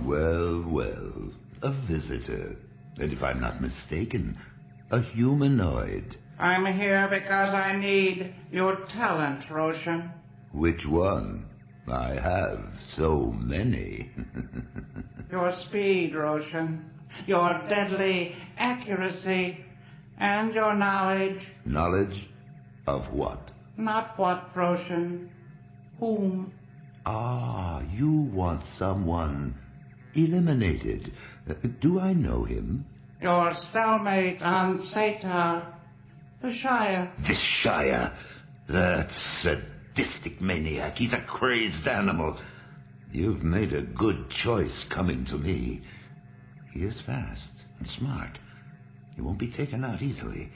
Well, well, a visitor. And if I'm not mistaken, a humanoid. I'm here because I need your talent, Roshan. Which one? I have so many. Your speed, Roshan. Your deadly accuracy. And your knowledge. Knowledge of what? Not what, Roshan. Whom? Ah, you want someone eliminated. Do I know him? Your cellmate on Satar. Vishaya. Vishaya? That sadistic maniac. He's a crazed animal. You've made a good choice coming to me. He is fast and smart. He won't be taken out easily.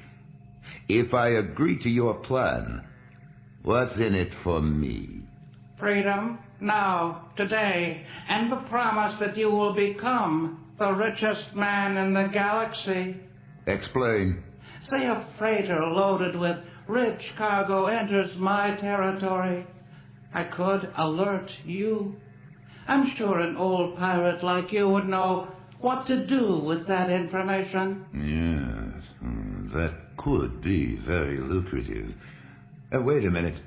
If I agree to your plan, what's in it for me? Freedom, now, today, and the promise that you will become the richest man in the galaxy. Explain. Say a freighter loaded with rich cargo enters my territory. I could alert you. I'm sure an old pirate like you would know what to do with that information. Yes, that could be very lucrative. Wait a minute.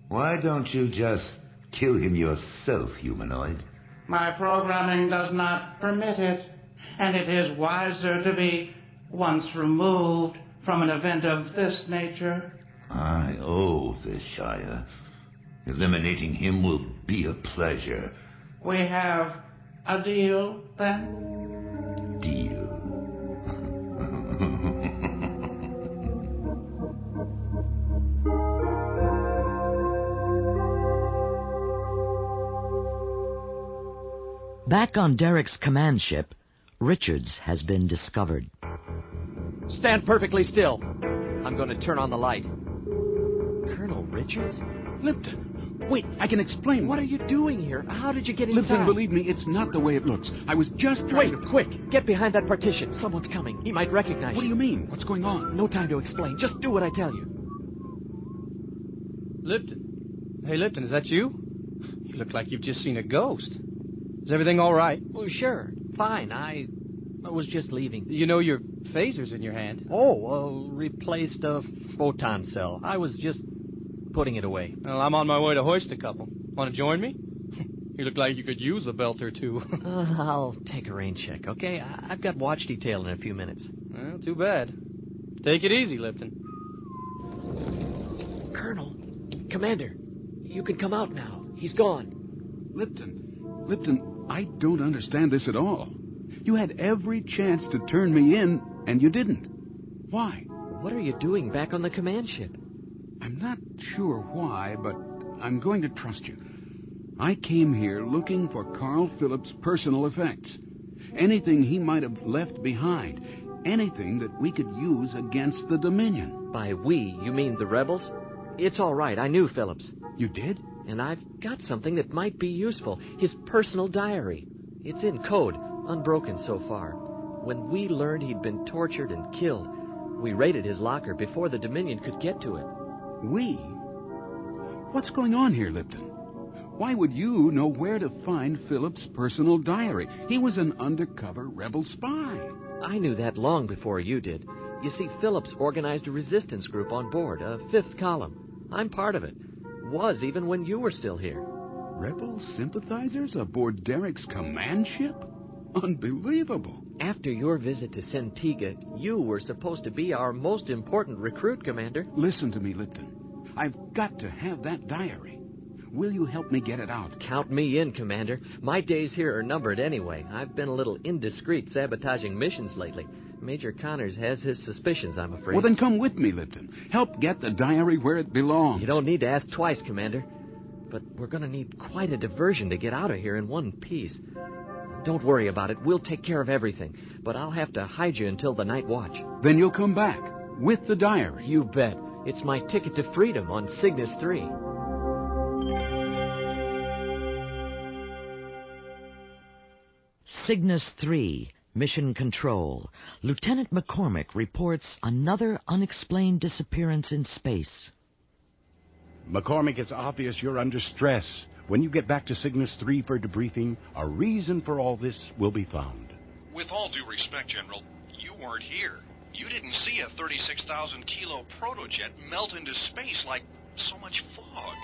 Why don't you just kill him yourself, humanoid? My programming does not permit it, and it is wiser to be once removed from an event of this nature. I owe Vishaya. Eliminating him will be a pleasure. We have a deal, then? Deal. Back on Derrick's command ship, Richards has been discovered. Stand perfectly still. I'm going to turn on the light. Colonel Richards? Lipton, wait, I can explain. What are you doing here? How did you get inside? Lipton, believe me, it's not the way it looks. I was just trying to... Wait, quick! Get behind that partition. Someone's coming. He might recognize you. What do you mean? What's going on? No time to explain. Just do what I tell you. Lipton. Hey, Lipton, is that you? You look like you've just seen a ghost. Is everything all right? Well, sure. Fine. I was just leaving. You know your phaser's in your hand. Oh, replaced a photon cell. I was just putting it away. Well, I'm on my way to hoist a couple. Want to join me? You look like you could use a belt or two. I'll take a rain check, okay? I've got watch detail in a few minutes. Well, too bad. Take it easy, Lipton. Colonel, Commander, you can come out now. He's gone. Lipton, I don't understand this at all. You had every chance to turn me in, and you didn't. Why? What are you doing back on the command ship? I'm not sure why, but I'm going to trust you. I came here looking for Carl Phillips' personal effects. Anything he might have left behind. Anything that we could use against the Dominion. By we, you mean the rebels? It's all right. I knew Phillips. You did? And I've got something that might be useful. His personal diary. It's in code, unbroken so far. When we learned he'd been tortured and killed, we raided his locker before the Dominion could get to it. We? What's going on here, Lipton? Why would you know where to find Phillips' personal diary? He was an undercover rebel spy. I knew that long before you did. You see, Phillips organized a resistance group on board, a fifth column. I'm part of it. Was even when you were still here. Rebel sympathizers aboard Derrick's command ship? Unbelievable. After your visit to Centiga, you were supposed to be our most important recruit, Commander. Listen to me, Lipton. I've got to have that diary. Will you help me get it out? Count me in, Commander. My days here are numbered anyway. I've been a little indiscreet sabotaging missions lately. Major Connors has his suspicions, I'm afraid. Well, then come with me, Lipton. Help get the diary where it belongs. You don't need to ask twice, Commander. But we're going to need quite a diversion to get out of here in one piece. Don't worry about it. We'll take care of everything. But I'll have to hide you until the night watch. Then you'll come back with the diary. You bet. It's my ticket to freedom on Cygnus 3. Cygnus 3, Mission Control. Lieutenant McCormick reports another unexplained disappearance in space. McCormick, it's obvious you're under stress. When you get back to Cygnus 3 for debriefing, a reason for all this will be found. With all due respect, General, you weren't here. You didn't see a 36,000-kilo protojet melt into space like so much fog.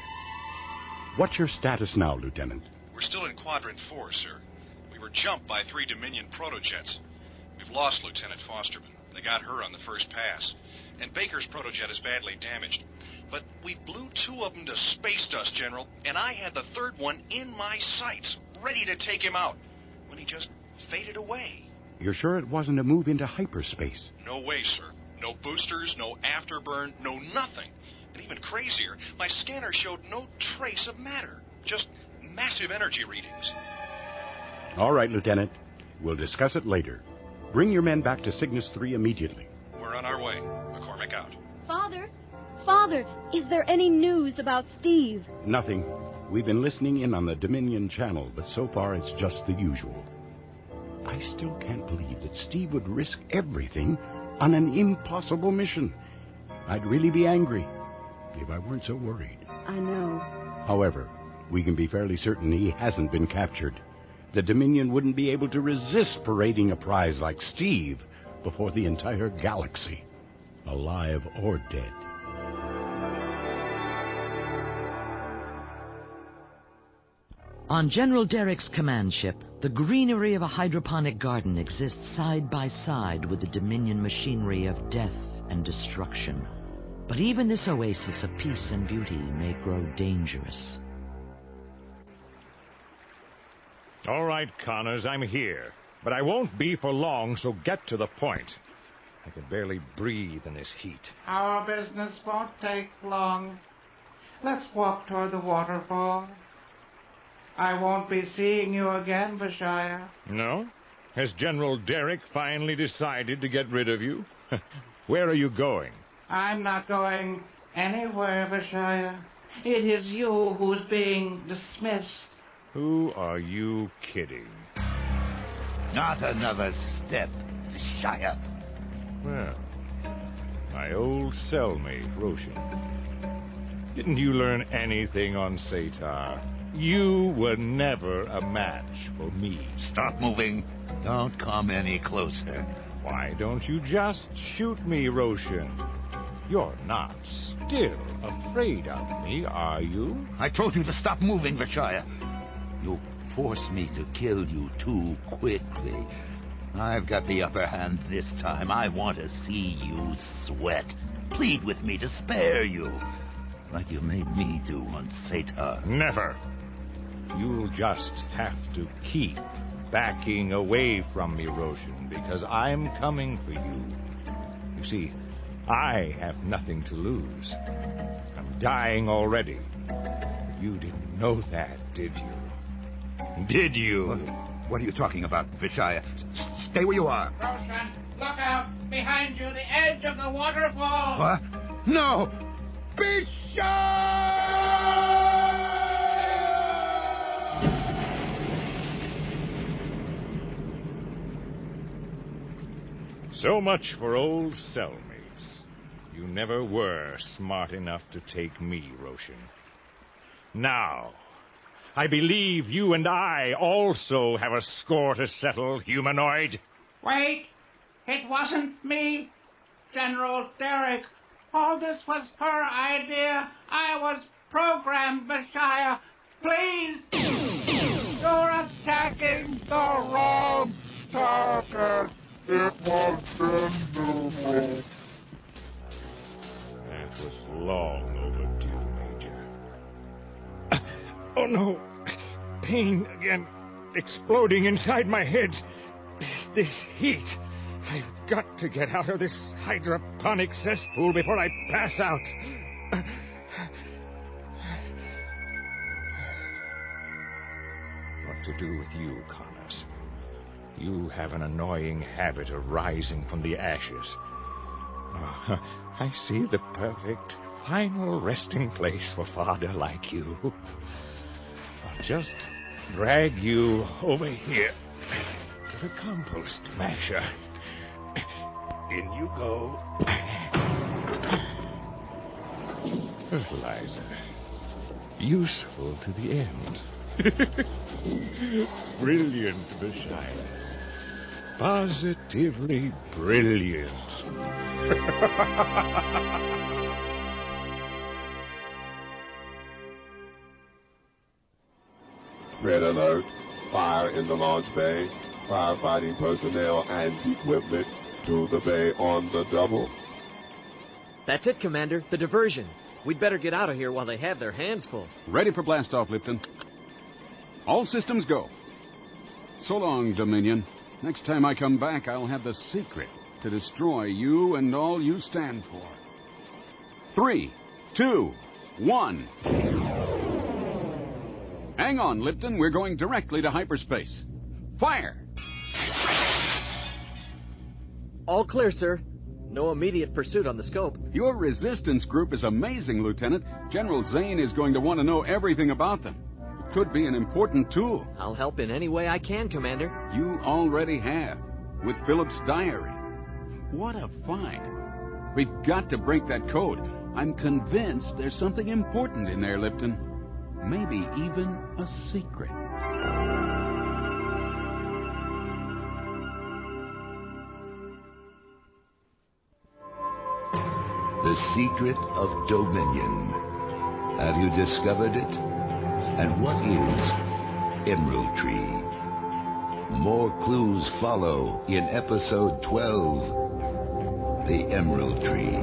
What's your status now, Lieutenant? We're still in Quadrant 4, sir. We were jumped by 3 Dominion protojets. We've lost Lieutenant Fosterman. They got her on the first pass. And Baker's protojet is badly damaged. But we blew 2 of them to space dust, General, and I had the 3rd one in my sights, ready to take him out, when he just faded away. You're sure it wasn't a move into hyperspace? No way, sir. No boosters, no afterburn, no nothing. And even crazier, my scanner showed no trace of matter, just massive energy readings. All right, Lieutenant. We'll discuss it later. Bring your men back to Cygnus 3 immediately. We're on our way. McCormick out. Father, is there any news about Steve? Nothing. We've been listening in on the Dominion channel, but so far it's just the usual. I still can't believe that Steve would risk everything on an impossible mission. I'd really be angry if I weren't so worried. I know. However, we can be fairly certain he hasn't been captured. The Dominion wouldn't be able to resist parading a prize like Steve before the entire galaxy, alive or dead. On General Derrick's command ship, the greenery of a hydroponic garden exists side by side with the Dominion machinery of death and destruction. But even this oasis of peace and beauty may grow dangerous. All right, Connors, I'm here. But I won't be for long, so get to the point. I can barely breathe in this heat. Our business won't take long. Let's walk toward the waterfall. I won't be seeing you again, Vishaya. No? Has General Derrick finally decided to get rid of you? Where are you going? I'm not going anywhere, Vishaya. It is you who's being dismissed. Who are you kidding? Not another step, Vishaya. Well, my old cellmate, Roshan. Didn't you learn anything on Satar? You were never a match for me. Stop moving. Don't come any closer. Why don't you just shoot me, Roshan? You're not still afraid of me, are you? I told you to stop moving, Vishaya. You forced me to kill you too quickly. I've got the upper hand this time. I want to see you sweat. Plead with me to spare you, like you made me do on Satar. Never. You'll just have to keep backing away from me, Roshan, because I'm coming for you. You see, I have nothing to lose. I'm dying already. You didn't know that, did you? Did you? What are you talking about, Vishaya? Stay where you are. Roshan, look out! Behind you, the edge of the waterfall! What? No! So much for old cellmates. You never were smart enough to take me, Roshan. Now, I believe you and I also have a score to settle, humanoid. Wait! It wasn't me, General Derrick. All this was her idea. I was programmed, Vishaya. Please! You're attacking the wrong target. It was General. That was long overdue, Major. Oh, no. Pain again. Exploding inside my head. This heat. I've got to get out of this hydroponic cesspool before I pass out. What to do with you, Connors? You have an annoying habit of rising from the ashes. Oh, I see the perfect final resting place for father like you. I'll just drag you over here to the compost masher. In you go. Fertilizer. Useful to the end. Brilliant, Vishaya. Positively brilliant. Red alert. Fire in the launch bay. Firefighting personnel and equipment to the bay on the double. That's it, Commander. The diversion. We'd better get out of here while they have their hands full. Ready for blastoff, Lipton. All systems go. So long, Dominion. Next time I come back, I'll have the secret to destroy you and all you stand for. 3, 2, 1. Hang on, Lipton. We're going directly to hyperspace. Fire! All clear, sir. No immediate pursuit on the scope. Your resistance group is amazing, Lieutenant. General Zane is going to want to know everything about them. It could be an important tool. I'll help in any way I can, Commander. You already have, with Philip's diary. What a find. We've got to break that code. I'm convinced there's something important in there, Lipton. Maybe even a secret. The secret of Dominion. Have you discovered it? And what is Emerald Tree? More clues follow in episode 12, The Emerald Tree.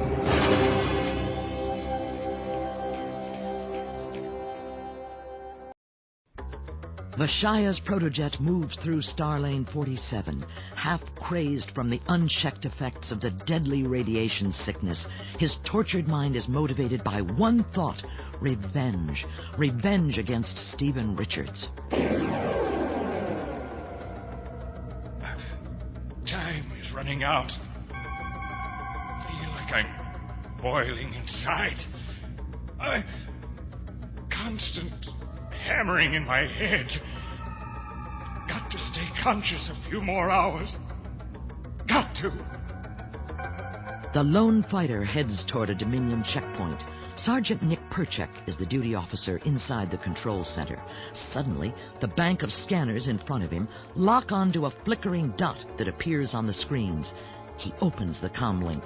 Vishaya's protojet moves through Starlane 47, half crazed from the unchecked effects of the deadly radiation sickness. His tortured mind is motivated by one thought: revenge. Revenge against Stephen Richards. Time is running out. I feel like I'm boiling inside. Constant hammering in my head. Got to stay conscious a few more hours. Got to. The lone fighter heads toward a Dominion checkpoint. Sergeant Nick Perchek is the duty officer inside the control center. Suddenly, the bank of scanners in front of him lock onto a flickering dot that appears on the screens. He opens the comm link.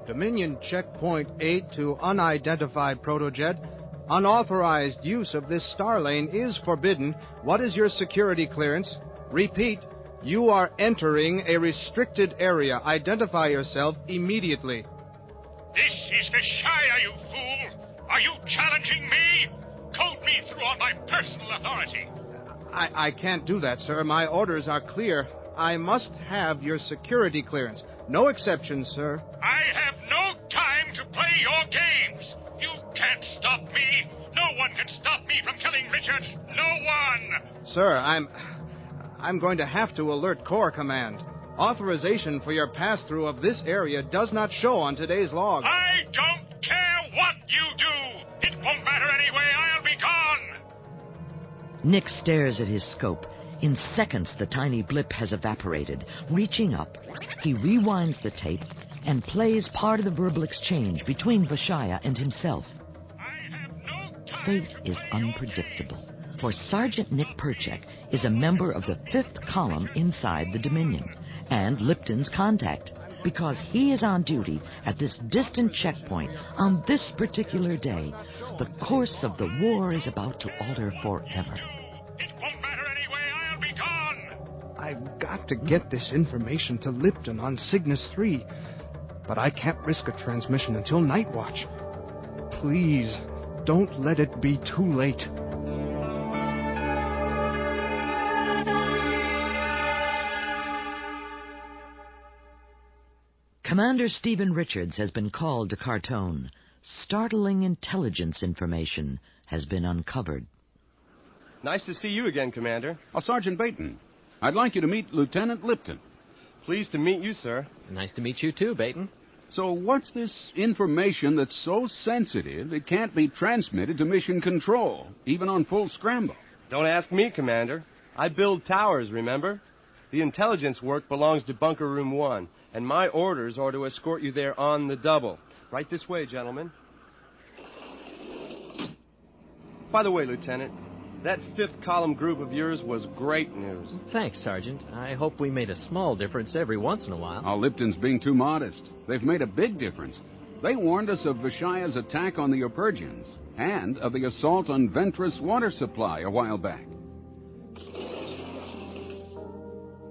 Dominion Checkpoint 8 to unidentified protojet. Unauthorized use of this star lane is forbidden. What is your security clearance? Repeat, you are entering a restricted area. Identify yourself immediately. This is Vishaya, you fool! Are you challenging me? Code me through on my personal authority. I can't do that, sir. My orders are clear. I must have your security clearance. No exceptions, sir. I have no time to play your games. You can't stop me. No one can stop me from killing Richards. No one! Sir, I'm going to have to alert Corps Command. Authorization for your pass-through of this area does not show on today's log. I don't care what you do! It won't matter anyway. I'll be gone! Nick stares at his scope. In seconds, the tiny blip has evaporated. Reaching up, he rewinds the tape and plays part of the verbal exchange between Vishaya and himself. Fate is unpredictable, for Sergeant Nick Perchek is a member of the 5th column inside the Dominion, and Lipton's contact, because he is on duty at this distant checkpoint on this particular day. The course of the war is about to alter forever. I've got to get this information to Lipton on Cygnus 3, but I can't risk a transmission until night watch. Please, don't let it be too late. Commander Stephen Richards has been called to Cartone. Startling intelligence information has been uncovered. Nice to see you again, Commander. Oh, Sergeant Baton, I'd like you to meet Lieutenant Lipton. Pleased to meet you, sir. Nice to meet you too, Baton. So what's this information that's so sensitive it can't be transmitted to mission control, even on full scramble? Don't ask me, Commander. I build towers, remember? The intelligence work belongs to Bunker Room 1, and my orders are to escort you there on the double. Right this way, gentlemen. By the way, Lieutenant, that 5th column group of yours was great news. Thanks, Sergeant. I hope we made a small difference every once in a while. Oh, Lipton's being too modest. They've made a big difference. They warned us of Vishaya's attack on the Opergians and of the assault on Ventress water supply a while back.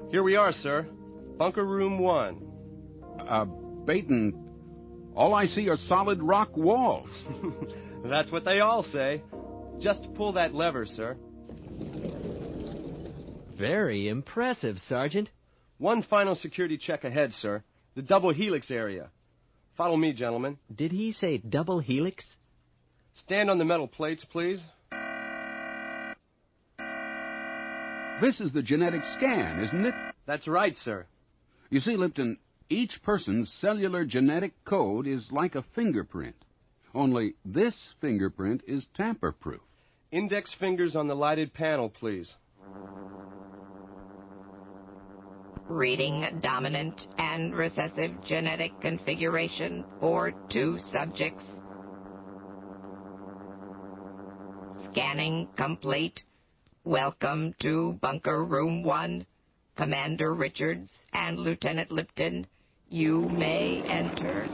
Here we are, sir. Bunker Room 1. Baton, all I see are solid rock walls. That's what they all say. Just pull that lever, sir. Very impressive, Sergeant. One final security check ahead, sir. The double helix area. Follow me, gentlemen. Did he say double helix? Stand on the metal plates, please. This is the genetic scan, isn't it? That's right, sir. You see, Lipton, each person's cellular genetic code is like a fingerprint. Only this fingerprint is tamper-proof. Index fingers on the lighted panel, please. Reading dominant and recessive genetic configuration for 2 subjects. Scanning complete. Welcome to Bunker Room 1. Commander Richards and Lieutenant Lipton, you may enter.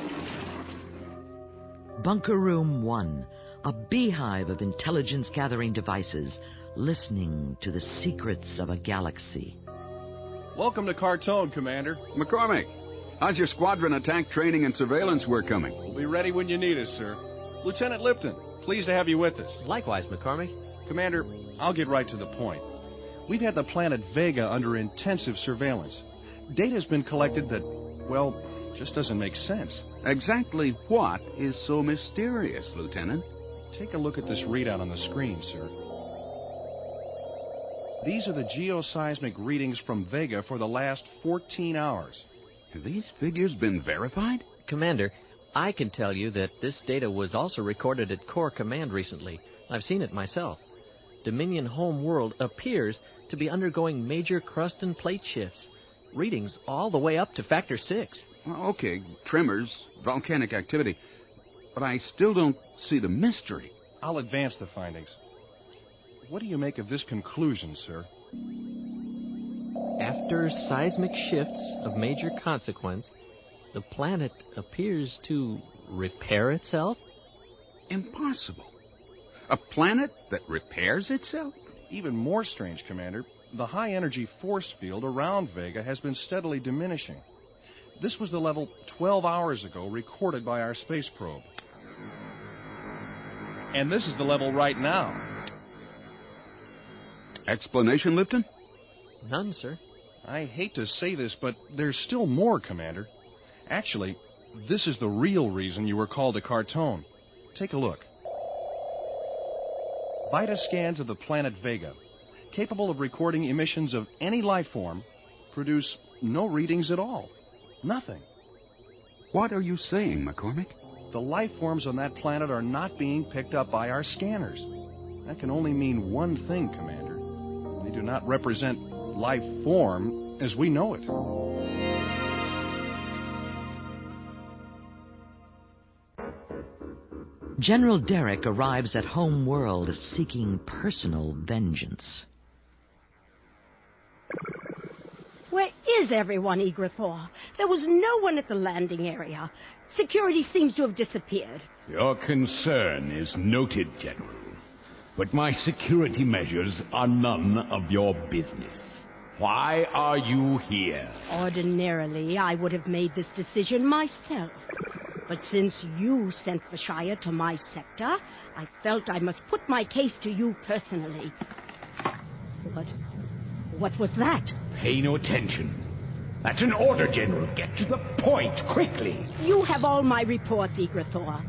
Bunker Room 1, a beehive of intelligence-gathering devices, listening to the secrets of a galaxy. Welcome to Cartone, Commander. McCormick, how's your squadron attack training and surveillance work coming? We'll be ready when you need us, sir. Lieutenant Lipton, pleased to have you with us. Likewise, McCormick. Commander, I'll get right to the point. We've had the planet Vega under intensive surveillance. Data's been collected that, well, just doesn't make sense. Exactly what is so mysterious, Lieutenant? Take a look at this readout on the screen, sir. These are the geoseismic readings from Vega for the last 14 hours. Have these figures been verified? Commander, I can tell you that this data was also recorded at Corps Command recently. I've seen it myself. Dominion home world appears to be undergoing major crust and plate shifts. Readings all the way up to factor 6. Well, okay, tremors, volcanic activity. But I still don't see the mystery. I'll advance the findings. What do you make of this conclusion, sir? After seismic shifts of major consequence, the planet appears to repair itself? Impossible. A planet that repairs itself? Even more strange, Commander. The high-energy force field around Vega has been steadily diminishing. This was the level 12 hours ago recorded by our space probe. And this is the level right now. Explanation, Lipton? None, sir. I hate to say this, but there's still more, Commander. Actually, this is the real reason you were called to Cartone. Take a look. Vita scans of the planet Vega, capable of recording emissions of any life form, produce no readings at all. Nothing. What are you saying, McCormick? The life forms on that planet are not being picked up by our scanners. That can only mean one thing, Commander. They do not represent life form as we know it. General Derrick arrives at home world seeking personal vengeance. Where is everyone, Eagerthor? There was no one at the landing area. Security seems to have disappeared. Your concern is noted, General. But my security measures are none of your business. Why are you here? Ordinarily, I would have made this decision myself. But since you sent Vishaya to my sector, I felt I must put my case to you personally. What was that? Pay no attention. That's an order, General. Get to the point, quickly. You have all my reports, Eagerthor.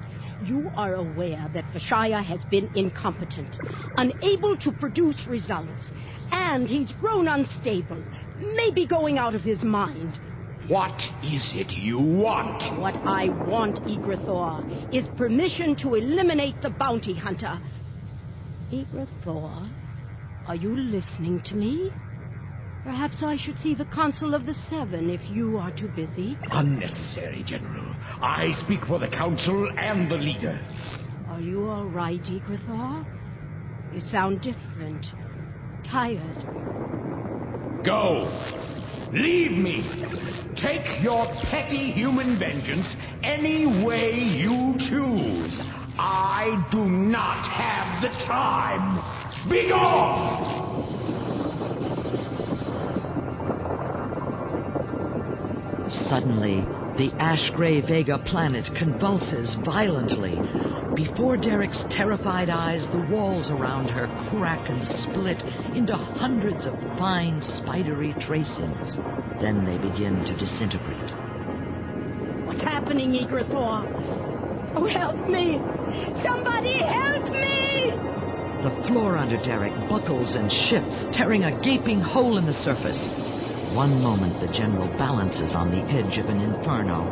You are aware that Vishaya has been incompetent, unable to produce results, and he's grown unstable, maybe going out of his mind. What is it you want? What I want, Eagerthor, is permission to eliminate the bounty hunter. Eagerthor, are you listening to me? Perhaps I should see the Council of the Seven if you are too busy. Unnecessary, General. I speak for the Council and the leader. Are you all right, Eagerthor? You sound different. Tired. Go! Leave me! Take your petty human vengeance any way you choose. I do not have the time. Be gone! Suddenly, the ash-gray Vega planet convulses violently. Before Derrick's terrified eyes, the walls around her crack and split into hundreds of fine, spidery tracings. Then they begin to disintegrate. What's happening, Eagerthor? Oh, help me! Somebody help me! The floor under Derrick buckles and shifts, tearing a gaping hole in the surface. One moment, the general balances on the edge of an inferno.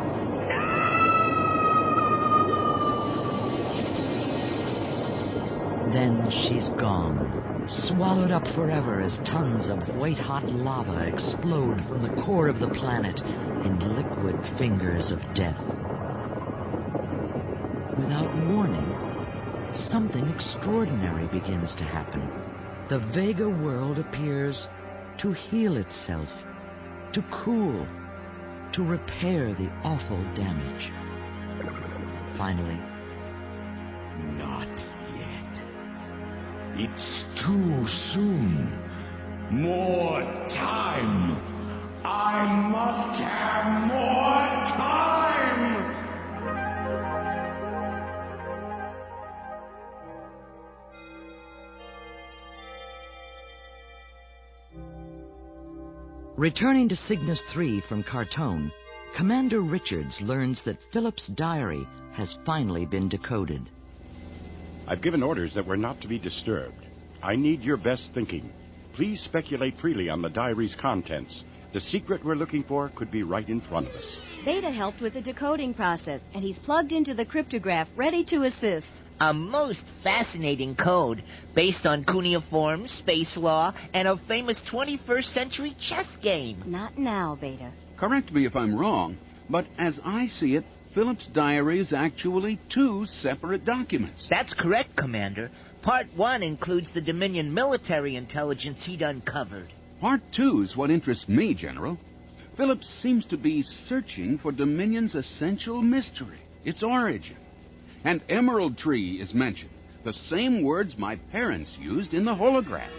Then she's gone, swallowed up forever as tons of white-hot lava explode from the core of the planet in liquid fingers of death. Without warning, something extraordinary begins to happen. The Vega world appears to heal itself, to cool, to repair the awful damage. Finally, not yet. It's too soon. More time. I must have more time. Returning to Cygnus 3 from Cartone, Commander Richards learns that Philip's diary has finally been decoded. I've given orders that we're not to be disturbed. I need your best thinking. Please speculate freely on the diary's contents. The secret we're looking for could be right in front of us. Beta helped with the decoding process, and he's plugged into the cryptograph, ready to assist. A most fascinating code based on cuneiform, space law, and a famous 21st century chess game. Not now, Beta. Correct me if I'm wrong, but as I see it, Philip's diary is actually two separate documents. That's correct, Commander. Part 1 includes the Dominion military intelligence he'd uncovered. Part 2 is what interests me, General. Philip seems to be searching for Dominion's essential mystery, its origin. And Emerald Tree is mentioned, the same words my parents used in the hologram.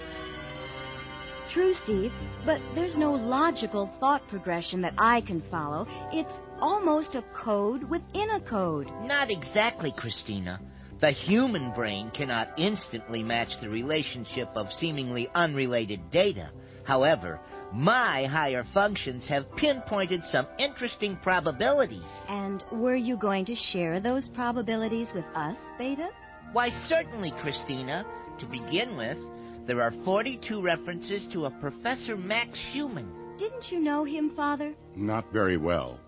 True, Steve, but there's no logical thought progression that I can follow. It's almost a code within a code. Not exactly, Christina. The human brain cannot instantly match the relationship of seemingly unrelated data. However, my higher functions have pinpointed some interesting probabilities. And were you going to share those probabilities with us, Beta? Why, certainly, Christina. To begin with, there are 42 references to a Professor Max Schumann. Didn't you know him, Father? Not very well.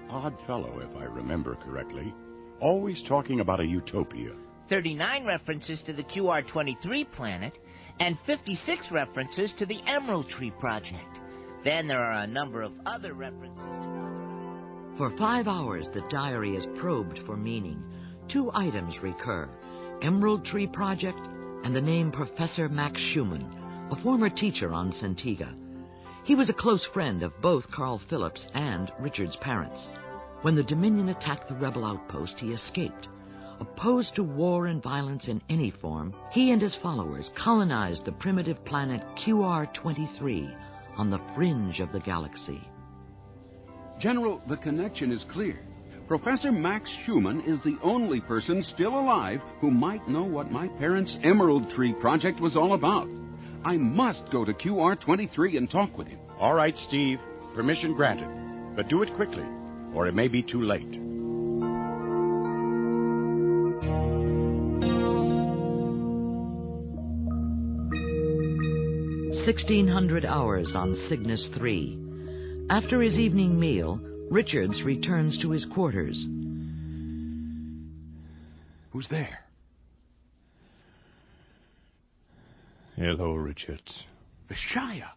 Odd fellow, if I remember correctly. Always talking about a utopia. 39 references to the QR-23 planet, and 56 references to the Emerald Tree Project. Then there are a number of other references to... For 5 hours, the diary is probed for meaning. 2 items recur: Emerald Tree Project and the name Professor Max Schumann, a former teacher on Centiga. He was a close friend of both Carl Phillips and Richard's parents. When the Dominion attacked the rebel outpost, he escaped. Opposed to war and violence in any form, he and his followers colonized the primitive planet QR-23 on the fringe of the galaxy. General, the connection is clear. Professor Max Schumann is the only person still alive who might know what my parents' Emerald Tree Project was all about. I must go to QR-23 and talk with him. All right, Steve. Permission granted. But do it quickly, or it may be too late. "1600 hours on Cygnus 3. After his evening meal, Richards returns to his quarters. Who's there? Hello, Richards. Vishaya!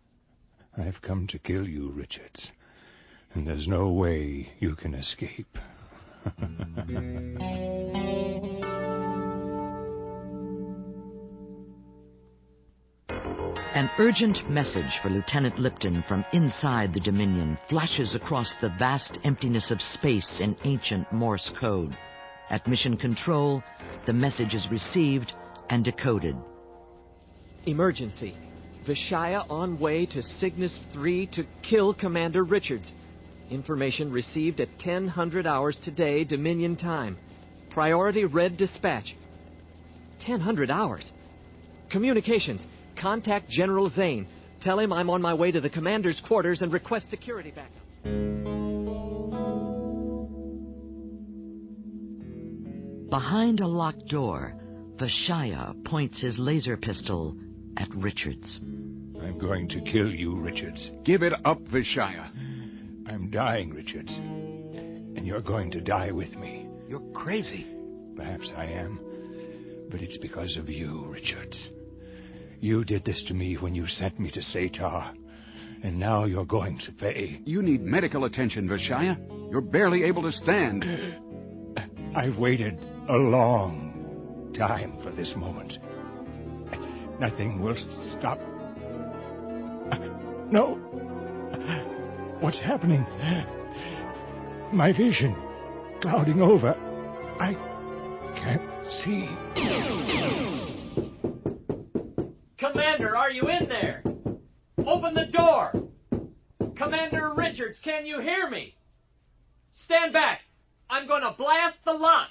I've come to kill you, Richards. And there's no way you can escape. An urgent message for Lieutenant Lipton from inside the Dominion flashes across the vast emptiness of space in ancient Morse code. At Mission Control, the message is received and decoded. Emergency. Vishaya on way to Cygnus 3 to kill Commander Richards. Information received at 1000 hours today, Dominion time. Priority red dispatch. 1000 hours. Communications. Contact General Zane. Tell him I'm on my way to the commander's quarters and request security backup. Behind a locked door, Vishaya points his laser pistol at Richards. I'm going to kill you, Richards. Give it up, Vishaya. I'm dying, Richards. And you're going to die with me. You're crazy. Perhaps I am. But it's because of you, Richards. You did this to me when you sent me to Satar. And now you're going to pay. You need medical attention, Vishaya. You're barely able to stand. I've waited a long time for this moment. Nothing will stop. No. What's happening? My vision clouding over. I can't see. Commander, are you in there? Open the door. Commander Richards, can you hear me? Stand back. I'm going to blast the lock.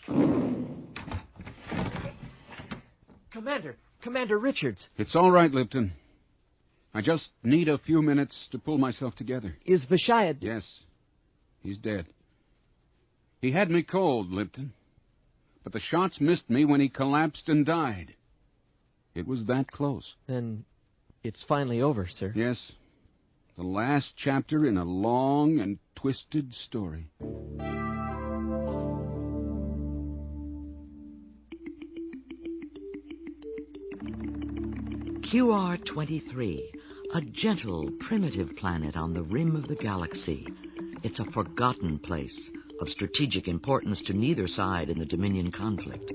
Commander Richards. It's all right, Lipton. I just need a few minutes to pull myself together. Is Vishaya... Yes. He's dead. He had me cold, Lipton. But the shots missed me when he collapsed and died. It was that close. Then it's finally over, sir. Yes. The last chapter in a long and twisted story. QR-23, a gentle, primitive planet on the rim of the galaxy. It's a forgotten place, of strategic importance to neither side in the Dominion conflict.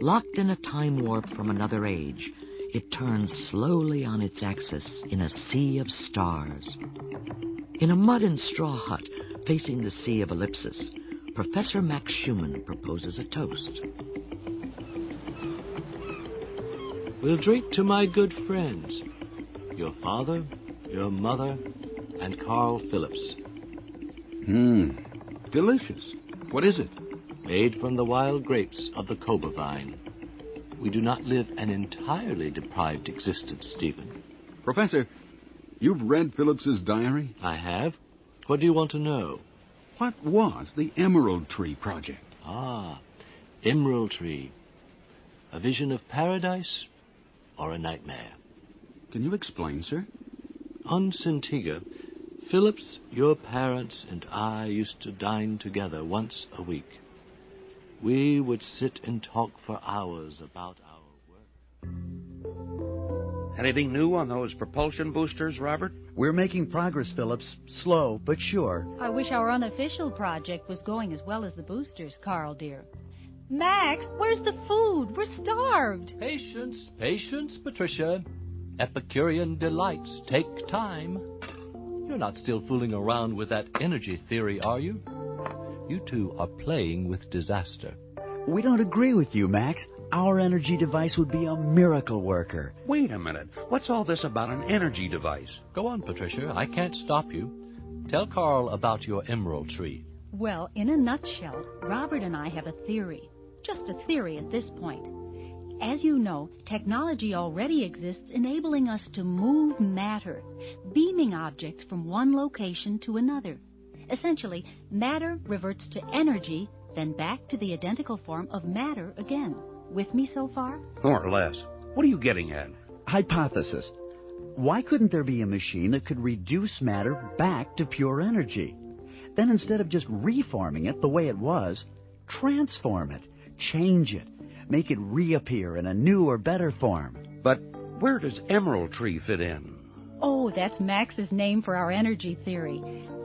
Locked in a time warp from another age, it turns slowly on its axis in a sea of stars. In a mud and straw hut facing the Sea of Ellipsis, Professor Max Schumann proposes a toast. We'll drink to my good friends, your father, your mother, and Carl Phillips. Delicious. What is it? Made from the wild grapes of the cobra vine. We do not live an entirely deprived existence, Stephen. Professor, you've read Phillips's diary? I have. What do you want to know? What was the Emerald Tree Project? Emerald Tree. A vision of paradise or a nightmare? Can you explain, sir? On Sintiga, Phillips, your parents, and I used to dine together once a week. We would sit and talk for hours about our work. Anything new on those propulsion boosters, Robert? We're making progress, Phillips. Slow, but sure. I wish our unofficial project was going as well as the boosters, Carl, dear. Max, where's the food? We're starved. Patience, patience, Patricia. Epicurean delights take time. You're not still fooling around with that energy theory, are you? You two are playing with disaster. We don't agree with you, Max. Our energy device would be a miracle worker. Wait a minute. What's all this about an energy device? Go on, Patricia. I can't stop you. Tell Carl about your emerald tree. Well, in a nutshell, Robert and I have a theory. Just a theory at this point. As you know, technology already exists enabling us to move matter, beaming objects from one location to another. Essentially, matter reverts to energy, then back to the identical form of matter again. With me so far? More or less. What are you getting at? Hypothesis. Why couldn't there be a machine that could reduce matter back to pure energy? Then instead of just reforming it the way it was, transform it, change it, make it reappear in a new or better form. But where does emerald tree fit in? Oh, that's Max's name for our energy theory.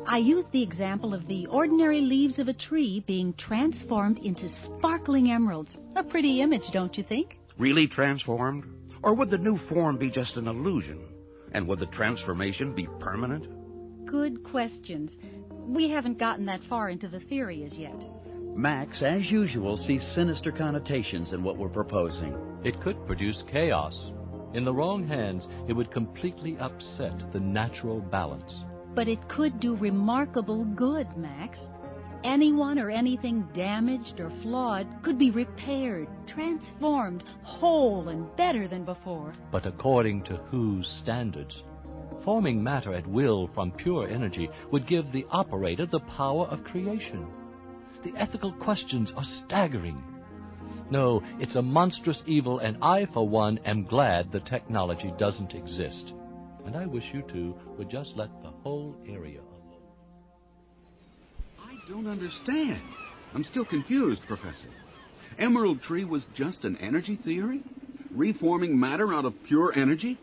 I used the example of the ordinary leaves of a tree being transformed into sparkling emeralds. A pretty image, don't you think? Really transformed? Or would the new form be just an illusion? And would the transformation be permanent? Good questions. We haven't gotten that far into the theory as yet. Max, as usual, sees sinister connotations in what we're proposing. It could produce chaos. In the wrong hands, it would completely upset the natural balance. But it could do remarkable good, Max. Anyone or anything damaged or flawed could be repaired, transformed, whole and better than before. But according to whose standards? Forming matter at will from pure energy would give the operator the power of creation. The ethical questions are staggering. No, it's a monstrous evil, and I, for one, am glad the technology doesn't exist. And I wish you two would just let the whole area alone. I don't understand. I'm still confused, Professor. Emerald Tree was just an energy theory? Reforming matter out of pure energy?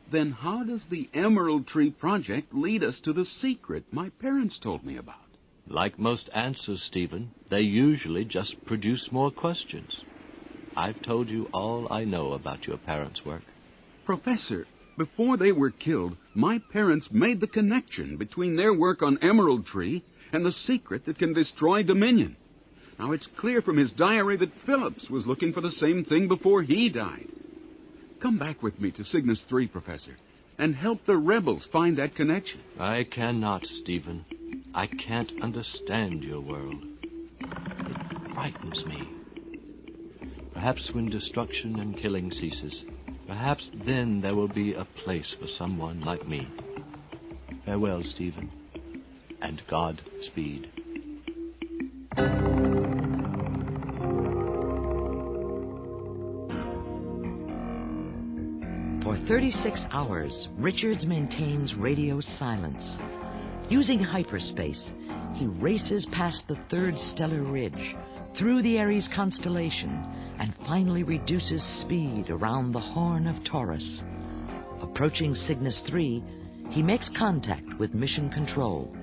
Then how does the Emerald Tree project lead us to the secret my parents told me about? Like most answers, Stephen, they usually just produce more questions. I've told you all I know about your parents' work. Professor, before they were killed, my parents made the connection between their work on Emerald Tree and the secret that can destroy Dominion. Now, it's clear from his diary that Phillips was looking for the same thing before he died. Come back with me to Cygnus 3, Professor, and help the rebels find that connection. I cannot, Stephen. I can't understand your world. It frightens me. Perhaps when destruction and killing ceases, perhaps then there will be a place for someone like me. Farewell, Stephen, and Godspeed. For 36 hours, Richards maintains radio silence. Using hyperspace, he races past the third stellar ridge, through the Aries constellation, and finally reduces speed around the Horn of Taurus. Approaching Cygnus 3, he makes contact with Mission Control.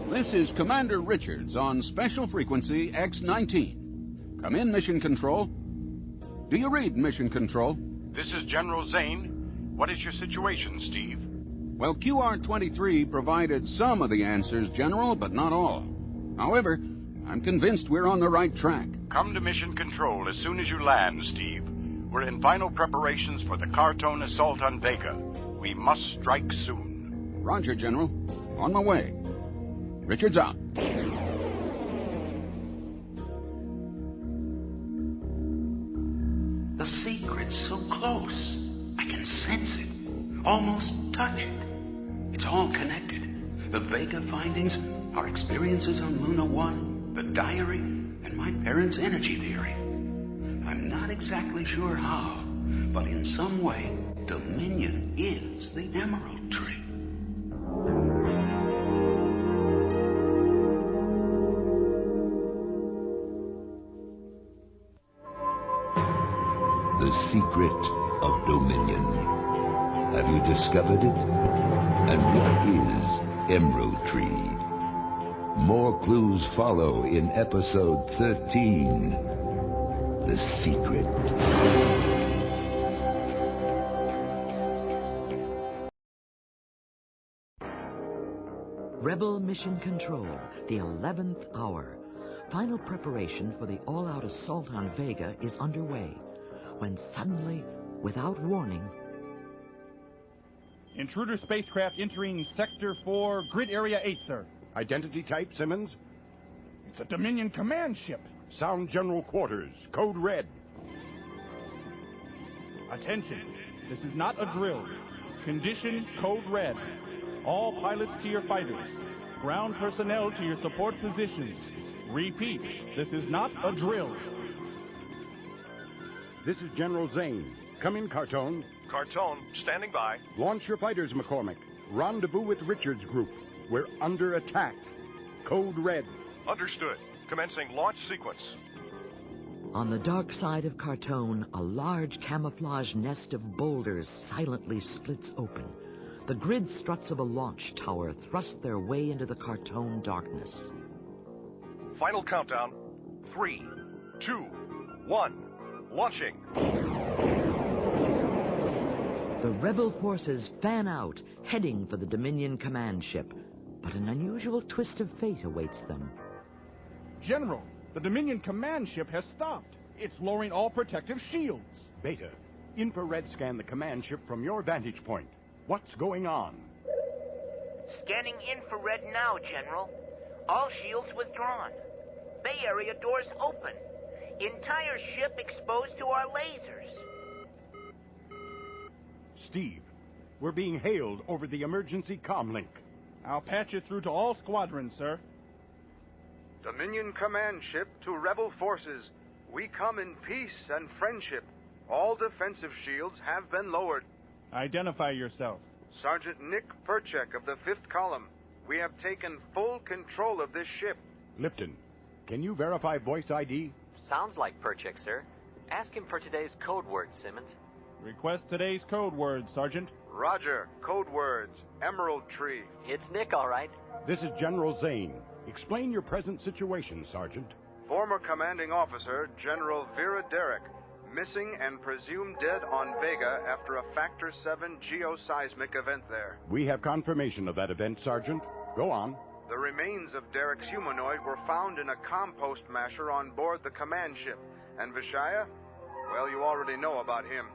This is Commander Richards on special frequency X-19. Come in, Mission Control. Do you read, Mission Control? This is General Zane. What is your situation, Steve? Well, QR-23 provided some of the answers, General, but not all. However, I'm convinced we're on the right track. Come to Mission Control as soon as you land, Steve. We're in final preparations for the Cartone assault on Vega. We must strike soon. Roger, General. On my way. Richards out. The secret's so close. I can sense it. Almost touch it. It's all connected. The Vega findings, our experiences on Luna 1, the diary, and my parents' energy theory. not exactly sure how, but in some way, Dominion is the Emerald Tree. The secret of Dominion. Have you discovered it? And what is Emerald Tree? More clues follow in episode 13, The Secret. Rebel Mission Control, the 11th hour. Final preparation for the all-out assault on Vega is underway, when suddenly, without warning... Intruder spacecraft entering Sector 4, Grid Area 8, sir. Identity type, Simmons? It's a Dominion command ship. Sound General Quarters, Code Red. Attention, this is not a drill. Condition Code Red. All pilots to your fighters. Ground personnel to your support positions. Repeat, this is not a drill. This is General Zane. Come in, Cartone. Cartone, standing by. Launch your fighters, McCormick. Rendezvous with Richards Group. We're under attack. Code Red. Understood. Commencing launch sequence. On the dark side of Cartone, a large camouflage nest of boulders silently splits open. The grid struts of a launch tower thrust their way into the Cartone darkness. Final countdown. 3, 2, 1. Launching. The rebel forces fan out, heading for the Dominion command ship. But an unusual twist of fate awaits them. General, the Dominion command ship has stopped. It's lowering all protective shields. Beta, infrared scan the command ship from your vantage point. What's going on? Scanning infrared now, General. All shields withdrawn. Bay Area doors open. Entire ship exposed to our lasers. Steve, we're being hailed over the emergency comm link. I'll patch it through to all squadrons, sir. Dominion command ship to rebel forces. We come in peace and friendship. All defensive shields have been lowered. Identify yourself. Sergeant Nick Perchek of the 5th Column. We have taken full control of this ship. Lipton, can you verify voice ID? Sounds like Perchek, sir. Ask him for today's code word, Simmons. Request today's code word, Sergeant. Roger. Code words. Emerald Tree. It's Nick, all right. This is General Zane. Explain your present situation, Sergeant. Former commanding officer, General Vera Derrick, missing and presumed dead on Vega after a Factor 7 geoseismic event there. We have confirmation of that event, Sergeant. Go on. The remains of Derrick's humanoid were found in a compost masher on board the command ship. And Vishaya? Well, you already know about him.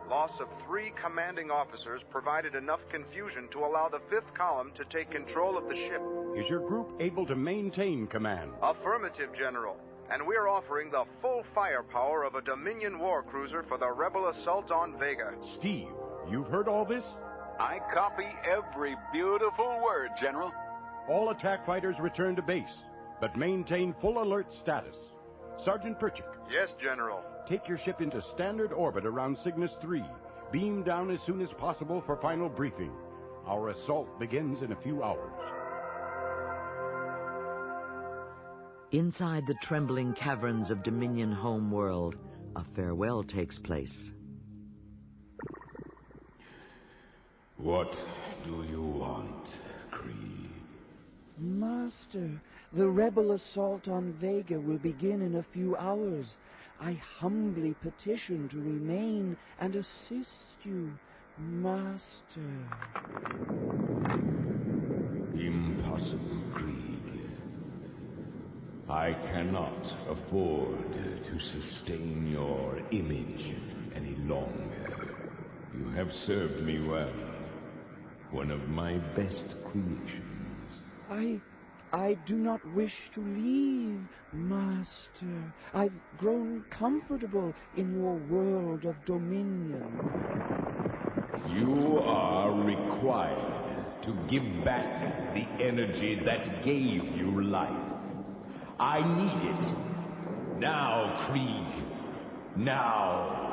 Loss of 3 commanding officers provided enough confusion to allow the 5th Column to take control of the ship. Is your group able to maintain command? Affirmative, General. And we're offering the full firepower of a Dominion war cruiser for the rebel assault on Vega. Steve, you've heard all this? I copy every beautiful word, General. All attack fighters return to base, but maintain full alert status. Sergeant Perchik. Yes, General. Take your ship into standard orbit around Cygnus 3. Beam down as soon as possible for final briefing. Our assault begins in a few hours. Inside the trembling caverns of Dominion homeworld, a farewell takes place. What do you want, Creed? Master, the rebel assault on Vega will begin in a few hours. I humbly petition to remain and assist you, Master. Impossible, Krieg. I cannot afford to sustain your image any longer. You have served me well. One of my best creations. I do not wish to leave, Master. I've grown comfortable in your world of dominion. You are required to give back the energy that gave you life. I need it. Now, Krieg, Now!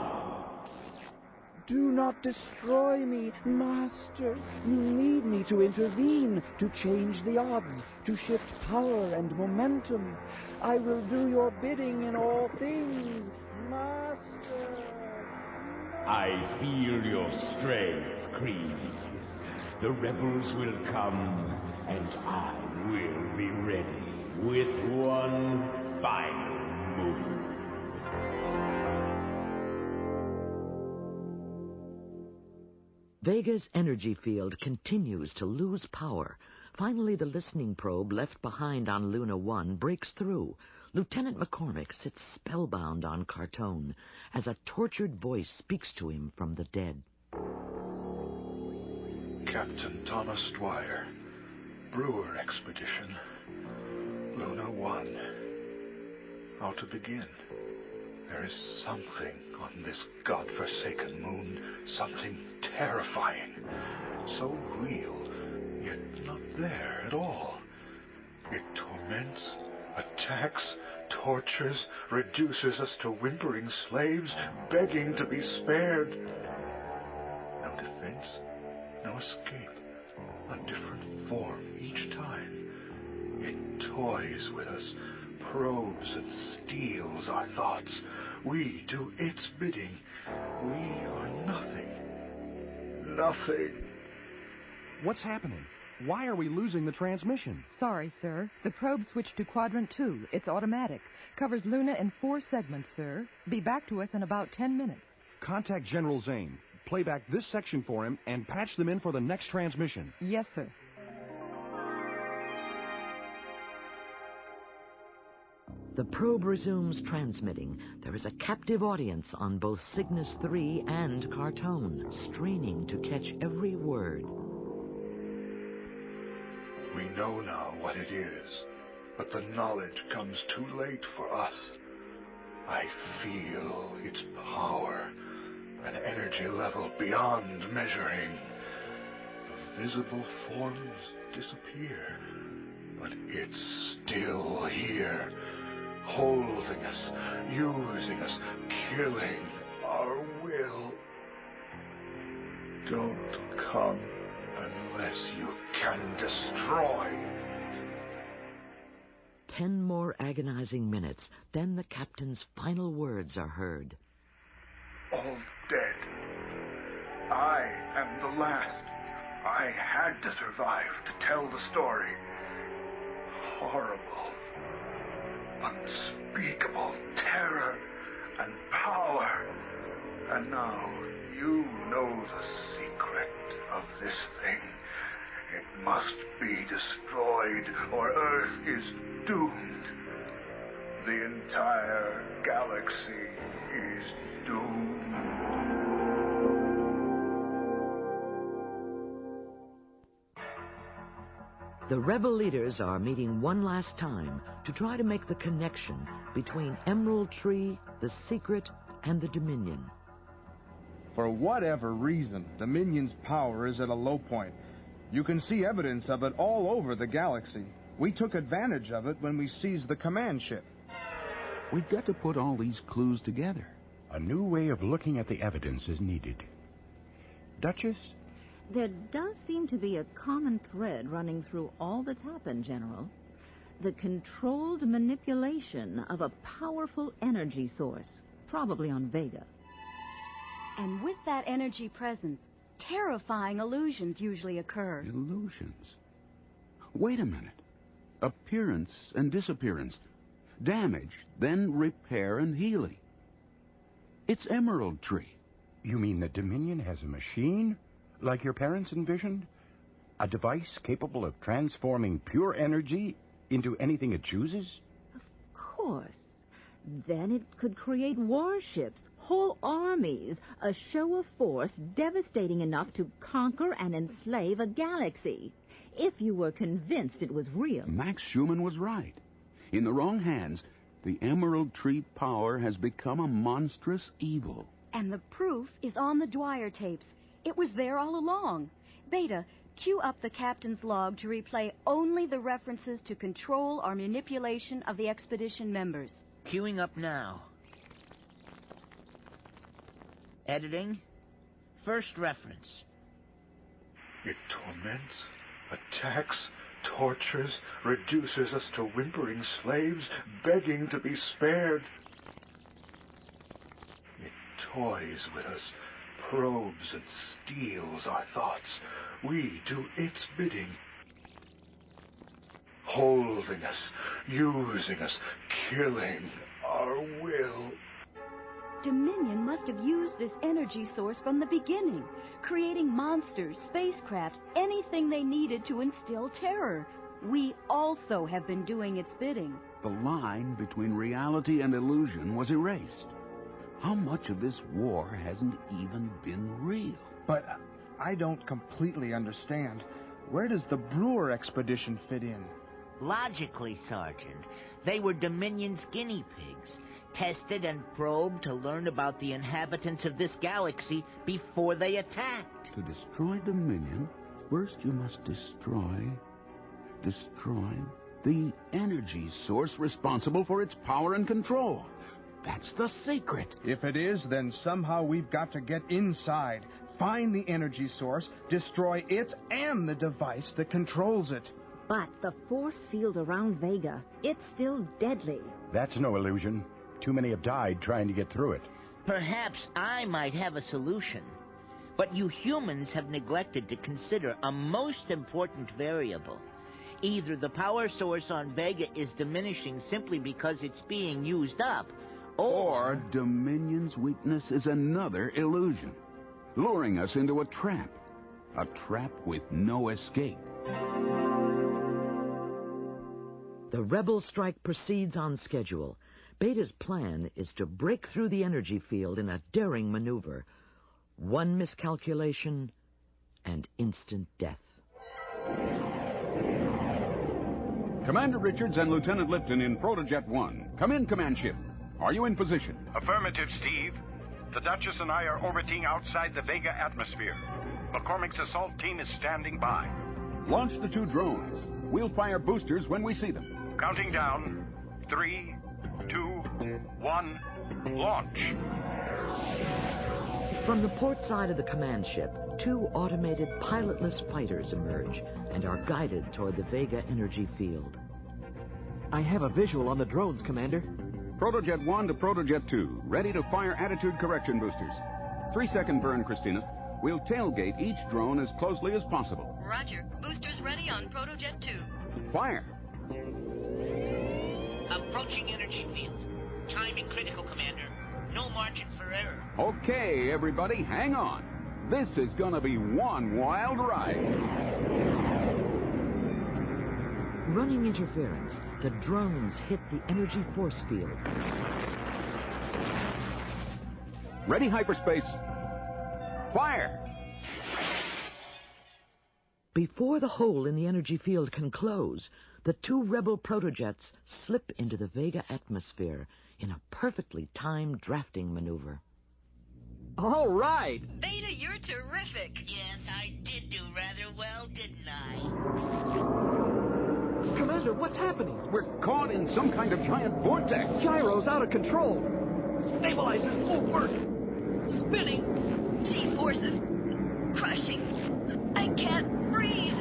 Do not destroy me, Master. You need me to intervene, to change the odds, to shift power and momentum. I will do your bidding in all things, Master. I feel your strength, Creed. The rebels will come, and I will be ready with one final move. Vega's energy field continues to lose power. Finally, the listening probe left behind on Luna 1 breaks through. Lieutenant McCormick sits spellbound on Cartone as a tortured voice speaks to him from the dead. Captain Thomas Dwyer, Brewer Expedition, Luna 1. How to begin? There is something on this godforsaken moon, something terrifying, so real, yet not there at all. It torments, attacks, tortures, reduces us to whimpering slaves, begging to be spared. No defense, no escape, a different form each time. It toys with us, probes and steals our thoughts. We do its bidding. We are nothing. Nothing. What's happening? Why are we losing the transmission? Sorry, sir. The probe switched to quadrant 2. It's automatic. Covers Luna in 4 segments, sir. Be back to us in about 10 minutes. Contact General Zane. Play back this section for him and patch them in for the next transmission. Yes, sir. The probe resumes transmitting. There is a captive audience on both Cygnus 3 and Cartone, straining to catch every word. We know now what it is, but the knowledge comes too late for us. I feel its power, an energy level beyond measuring. The visible forms disappear, but it's still here, holding us, using us, killing our will. Don't come unless you can destroy. 10 more agonizing minutes, then the captain's final words are heard. All dead. I am the last. I had to survive to tell the story. Horrible, unspeakable terror and power. And now you know the secret of this thing. It must be destroyed or Earth is doomed. The entire galaxy is doomed. The rebel leaders are meeting one last time to try to make the connection between Emerald Tree, the Secret, and the Dominion. For whatever reason, Dominion's power is at a low point. You can see evidence of it all over the galaxy. We took advantage of it when we seized the command ship. We've got to put all these clues together. A new way of looking at the evidence is needed. Duchess? There does seem to be a common thread running through all that's happened, General. The controlled manipulation of a powerful energy source, probably on Vega. And with that energy presence, terrifying illusions usually occur. Illusions? Wait a minute. Appearance and disappearance. Damage, then repair and healing. It's Emerald Tree. You mean the Dominion has a machine? Like your parents envisioned? A device capable of transforming pure energy into anything it chooses? Of course. Then it could create warships, whole armies, a show of force devastating enough to conquer and enslave a galaxy. If you were convinced it was real. Max Schumann was right. In the wrong hands, the Emerald Tree power has become a monstrous evil. And the proof is on the Dwyer tapes. It was there all along. Beta, cue up the captain's log to replay only the references to control or manipulation of the expedition members. Queuing up now. Editing. First reference. It torments, attacks, tortures, reduces us to whimpering slaves, begging to be spared. It toys with us, probes and steals our thoughts. We do its bidding. Holding us, using us, killing our will. Dominion must have used this energy source from the beginning, creating monsters, spacecraft, anything they needed to instill terror. We also have been doing its bidding. The line between reality and illusion was erased. How much of this war hasn't even been real? But I don't completely understand. Where does the Brewer expedition fit in? Logically, Sergeant, they were Dominion's guinea pigs, tested and probed to learn about the inhabitants of this galaxy before they attacked. To destroy Dominion, first you must destroy the energy source responsible for its power and control. That's the secret. If it is, then somehow we've got to get inside, find the energy source, destroy it and the device that controls it. But the force field around Vega, it's still deadly. That's no illusion. Too many have died trying to get through it. Perhaps I might have a solution. But you humans have neglected to consider a most important variable. Either the power source on Vega is diminishing simply because it's being used up, or Dominion's weakness is another illusion, luring us into a trap with no escape. The rebel strike proceeds on schedule. Beta's plan is to break through the energy field in a daring maneuver. One miscalculation and instant death. Commander Richards and Lieutenant Lipton in Protojet 1. Come in, command ship. Are you in position? Affirmative, Steve. The Duchess and I are orbiting outside the Vega atmosphere. McCormick's assault team is standing by. Launch the 2 drones. We'll fire boosters when we see them. Counting down. 3, 2, 1, launch. From the port side of the command ship, 2 automated pilotless fighters emerge and are guided toward the Vega energy field. I have a visual on the drones, Commander. Protojet 1 to Protojet 2, ready to fire attitude correction boosters. 3-second burn, Christina. We'll tailgate each drone as closely as possible. Roger. Boosters ready on Protojet 2. Fire. Approaching energy field. Timing critical, Commander. No margin for error. Okay, everybody, hang on. This is gonna be one wild ride. Running interference, the drones hit the energy force field. Ready, hyperspace. Fire! Before the hole in the energy field can close, the 2 rebel protojets slip into the Vega atmosphere in a perfectly timed drafting maneuver. All right! Beta, you're terrific. Yes, I did do rather well, didn't I? Commander, what's happening? We're caught in some kind of giant vortex. Gyro's out of control. Stabilizers won't work. Spinning. G-forces. Crushing. I can't breathe.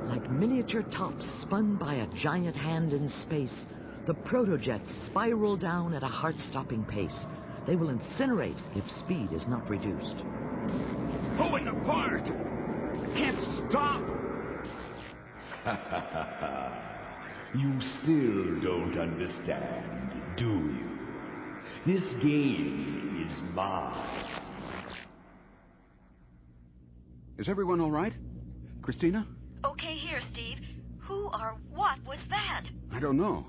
Like miniature tops spun by a giant hand in space, the protojets spiral down at a heart-stopping pace. They will incinerate if speed is not reduced. Pulling apart! Can't stop! You still don't understand, do you? This game is mine. Is everyone all right? Christina? Okay here, Steve. Who or what was that? I don't know.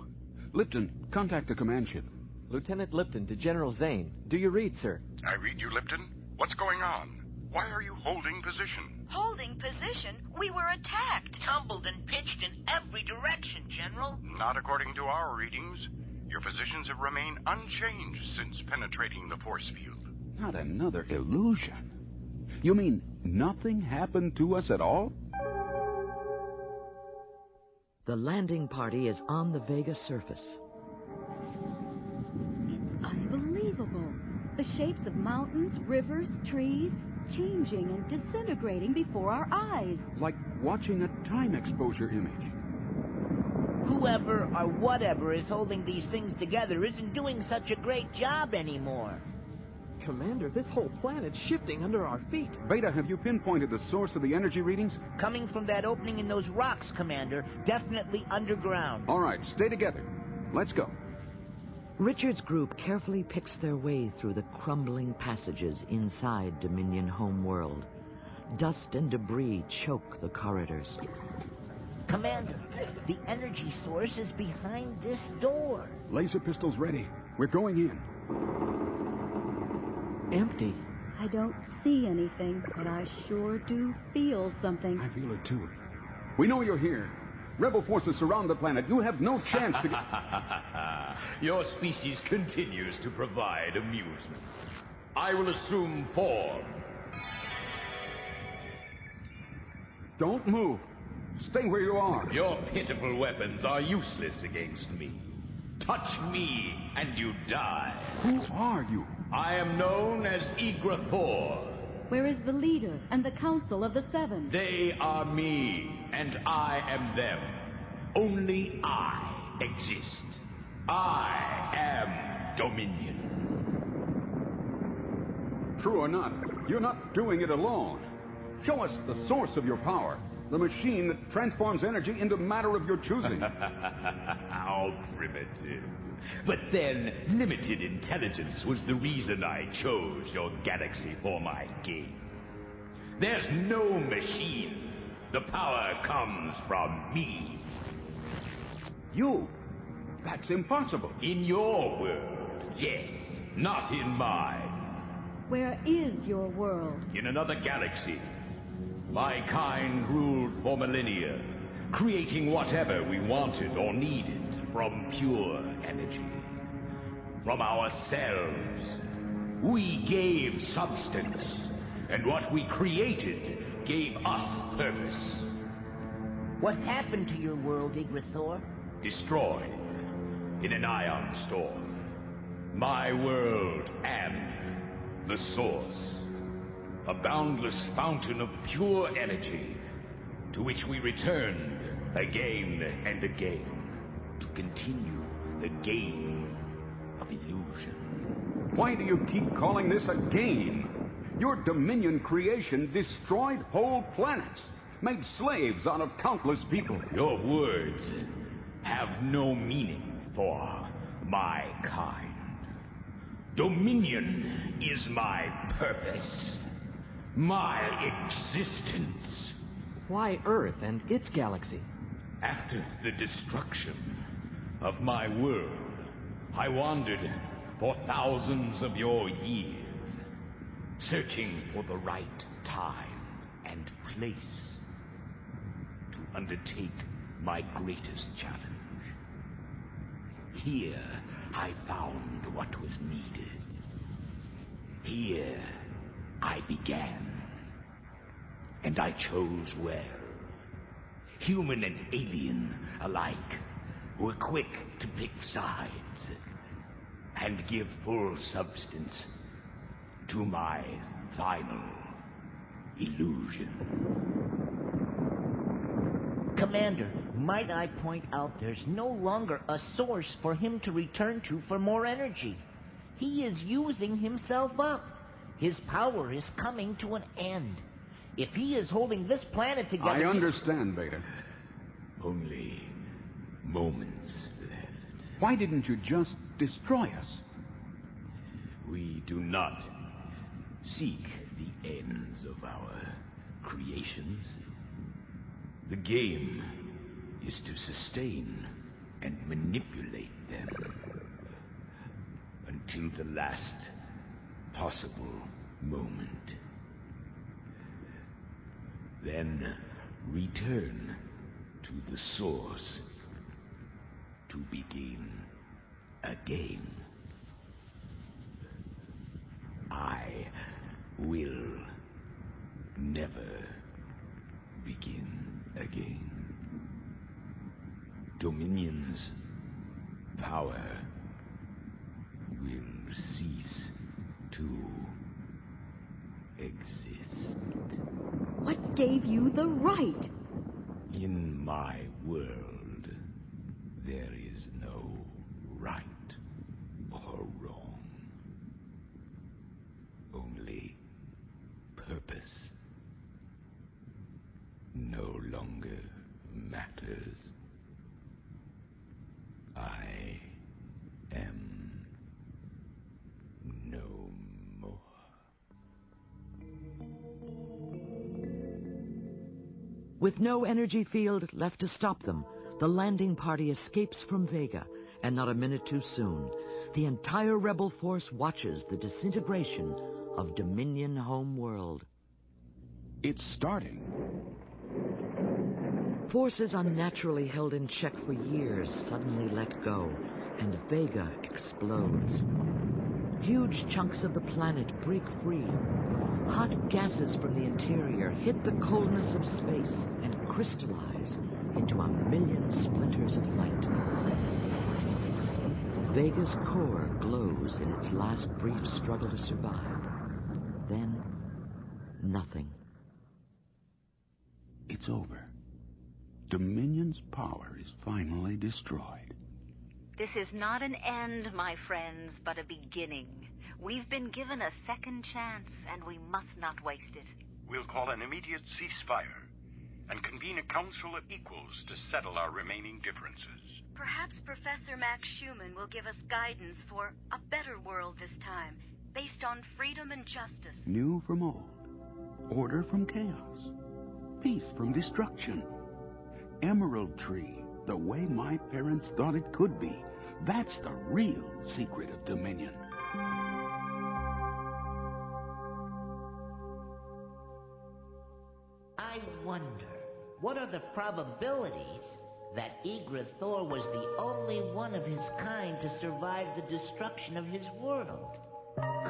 Lipton, contact the command ship. Lieutenant Lipton to General Zane. Do you read, sir? I read you, Lipton. What's going on? Why are you holding position? Holding position? We were attacked. Tumbled and pitched in every direction, General. Not according to our readings. Your positions have remained unchanged since penetrating the force field. Not another illusion. You mean nothing happened to us at all? The landing party is on the Vega surface. It's unbelievable. The shapes of mountains, rivers, trees, changing and disintegrating before our eyes. Like watching a time exposure image. Whoever or whatever is holding these things together isn't doing such a great job anymore. Commander, this whole planet's shifting under our feet. Beta, have you pinpointed the source of the energy readings? Coming from that opening in those rocks, Commander. Definitely underground. All right, stay together. Let's go. Richard's group carefully picks their way through the crumbling passages inside Dominion homeworld. Dust and debris choke the corridors. Commander, the energy source is behind this door. Laser pistols ready. We're going in. Empty. I don't see anything, but I sure do feel something. I feel it too. We know you're here. Rebel forces surround the planet. You have no chance to get... Your species continues to provide amusement. I will assume form. Don't move. Stay where you are. Your pitiful weapons are useless against me. Touch me, and you die. Who are you? I am known as Igrathor. Where is the leader and the council of the Seven? They are me, and I am them. Only I exist. I am Dominion. True or not, you're not doing it alone. Show us the source of your power. The machine that transforms energy into matter of your choosing. How primitive. But then, limited intelligence was the reason I chose your galaxy for my game. There's no machine. The power comes from me. You? That's impossible. In your world, yes. Not in mine. Where is your world? In another galaxy. My kind ruled for millennia, creating whatever we wanted or needed from pure energy. From ourselves, we gave substance, and what we created gave us purpose. What happened to your world, Igrathor? Destroyed in an ion storm. My world and the source. A boundless fountain of pure energy, to which we returned again and again, to continue the game of illusion. Why do you keep calling this a game? Your Dominion creation destroyed whole planets, made slaves out of countless people. Your words have no meaning for my kind. Dominion is my purpose. My existence. Why Earth and its galaxy? After the destruction of my world, I wandered for thousands of your years, searching for the right time and place to undertake my greatest challenge. Here I found what was needed. Here I began. And I chose well. Human and alien alike were quick to pick sides and give full substance to my final illusion. Commander, might I point out there's no longer a source for him to return to for more energy. He is using himself up. His power is coming to an end. If he is holding this planet together... I understand, Beta. Only moments left. Why didn't you just destroy us? We do not seek the ends of our creations. The game is to sustain and manipulate them until the last possible moment. Then return to the source to begin again. I will never begin again. Dominion's power will cease to to exist. What gave you the right? In my world, there is no right or wrong. Only purpose. No longer matters. I am no more. With no energy field left to stop them, the landing party escapes from Vega, and not a minute too soon, the entire rebel force watches the disintegration of Dominion home world. It's starting. Forces unnaturally held in check for years suddenly let go, and Vega explodes. Huge chunks of the planet break free. Hot gases from the interior hit the coldness of space and crystallize into a million splinters of light. Vega's core glows in its last brief struggle to survive. Then, nothing. It's over. Dominion's power is finally destroyed. This is not an end, my friends, but a beginning. We've been given a second chance, and we must not waste it. We'll call an immediate ceasefire and convene a council of equals to settle our remaining differences. Perhaps Professor Max Schumann will give us guidance for a better world this time, based on freedom and justice. New from old. Order from chaos. Peace from destruction. Emerald tree, the way my parents thought it could be. That's the real secret of Dominion. I wonder, what are the probabilities that Egra Thor was the only one of his kind to survive the destruction of his world?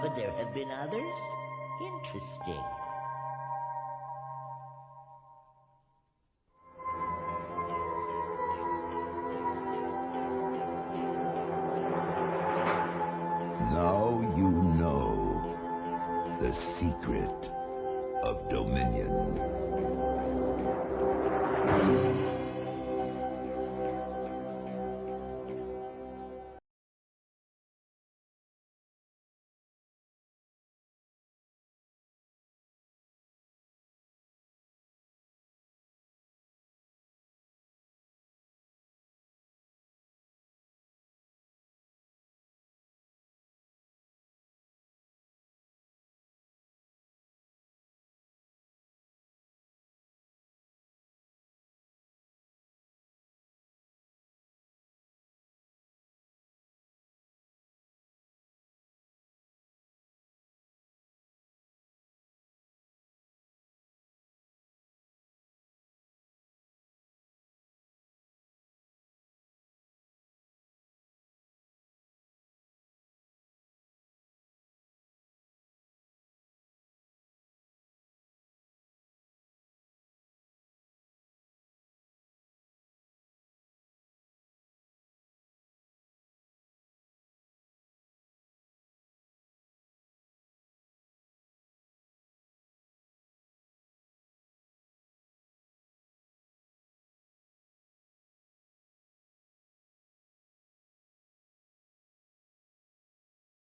Could there have been others? Interesting.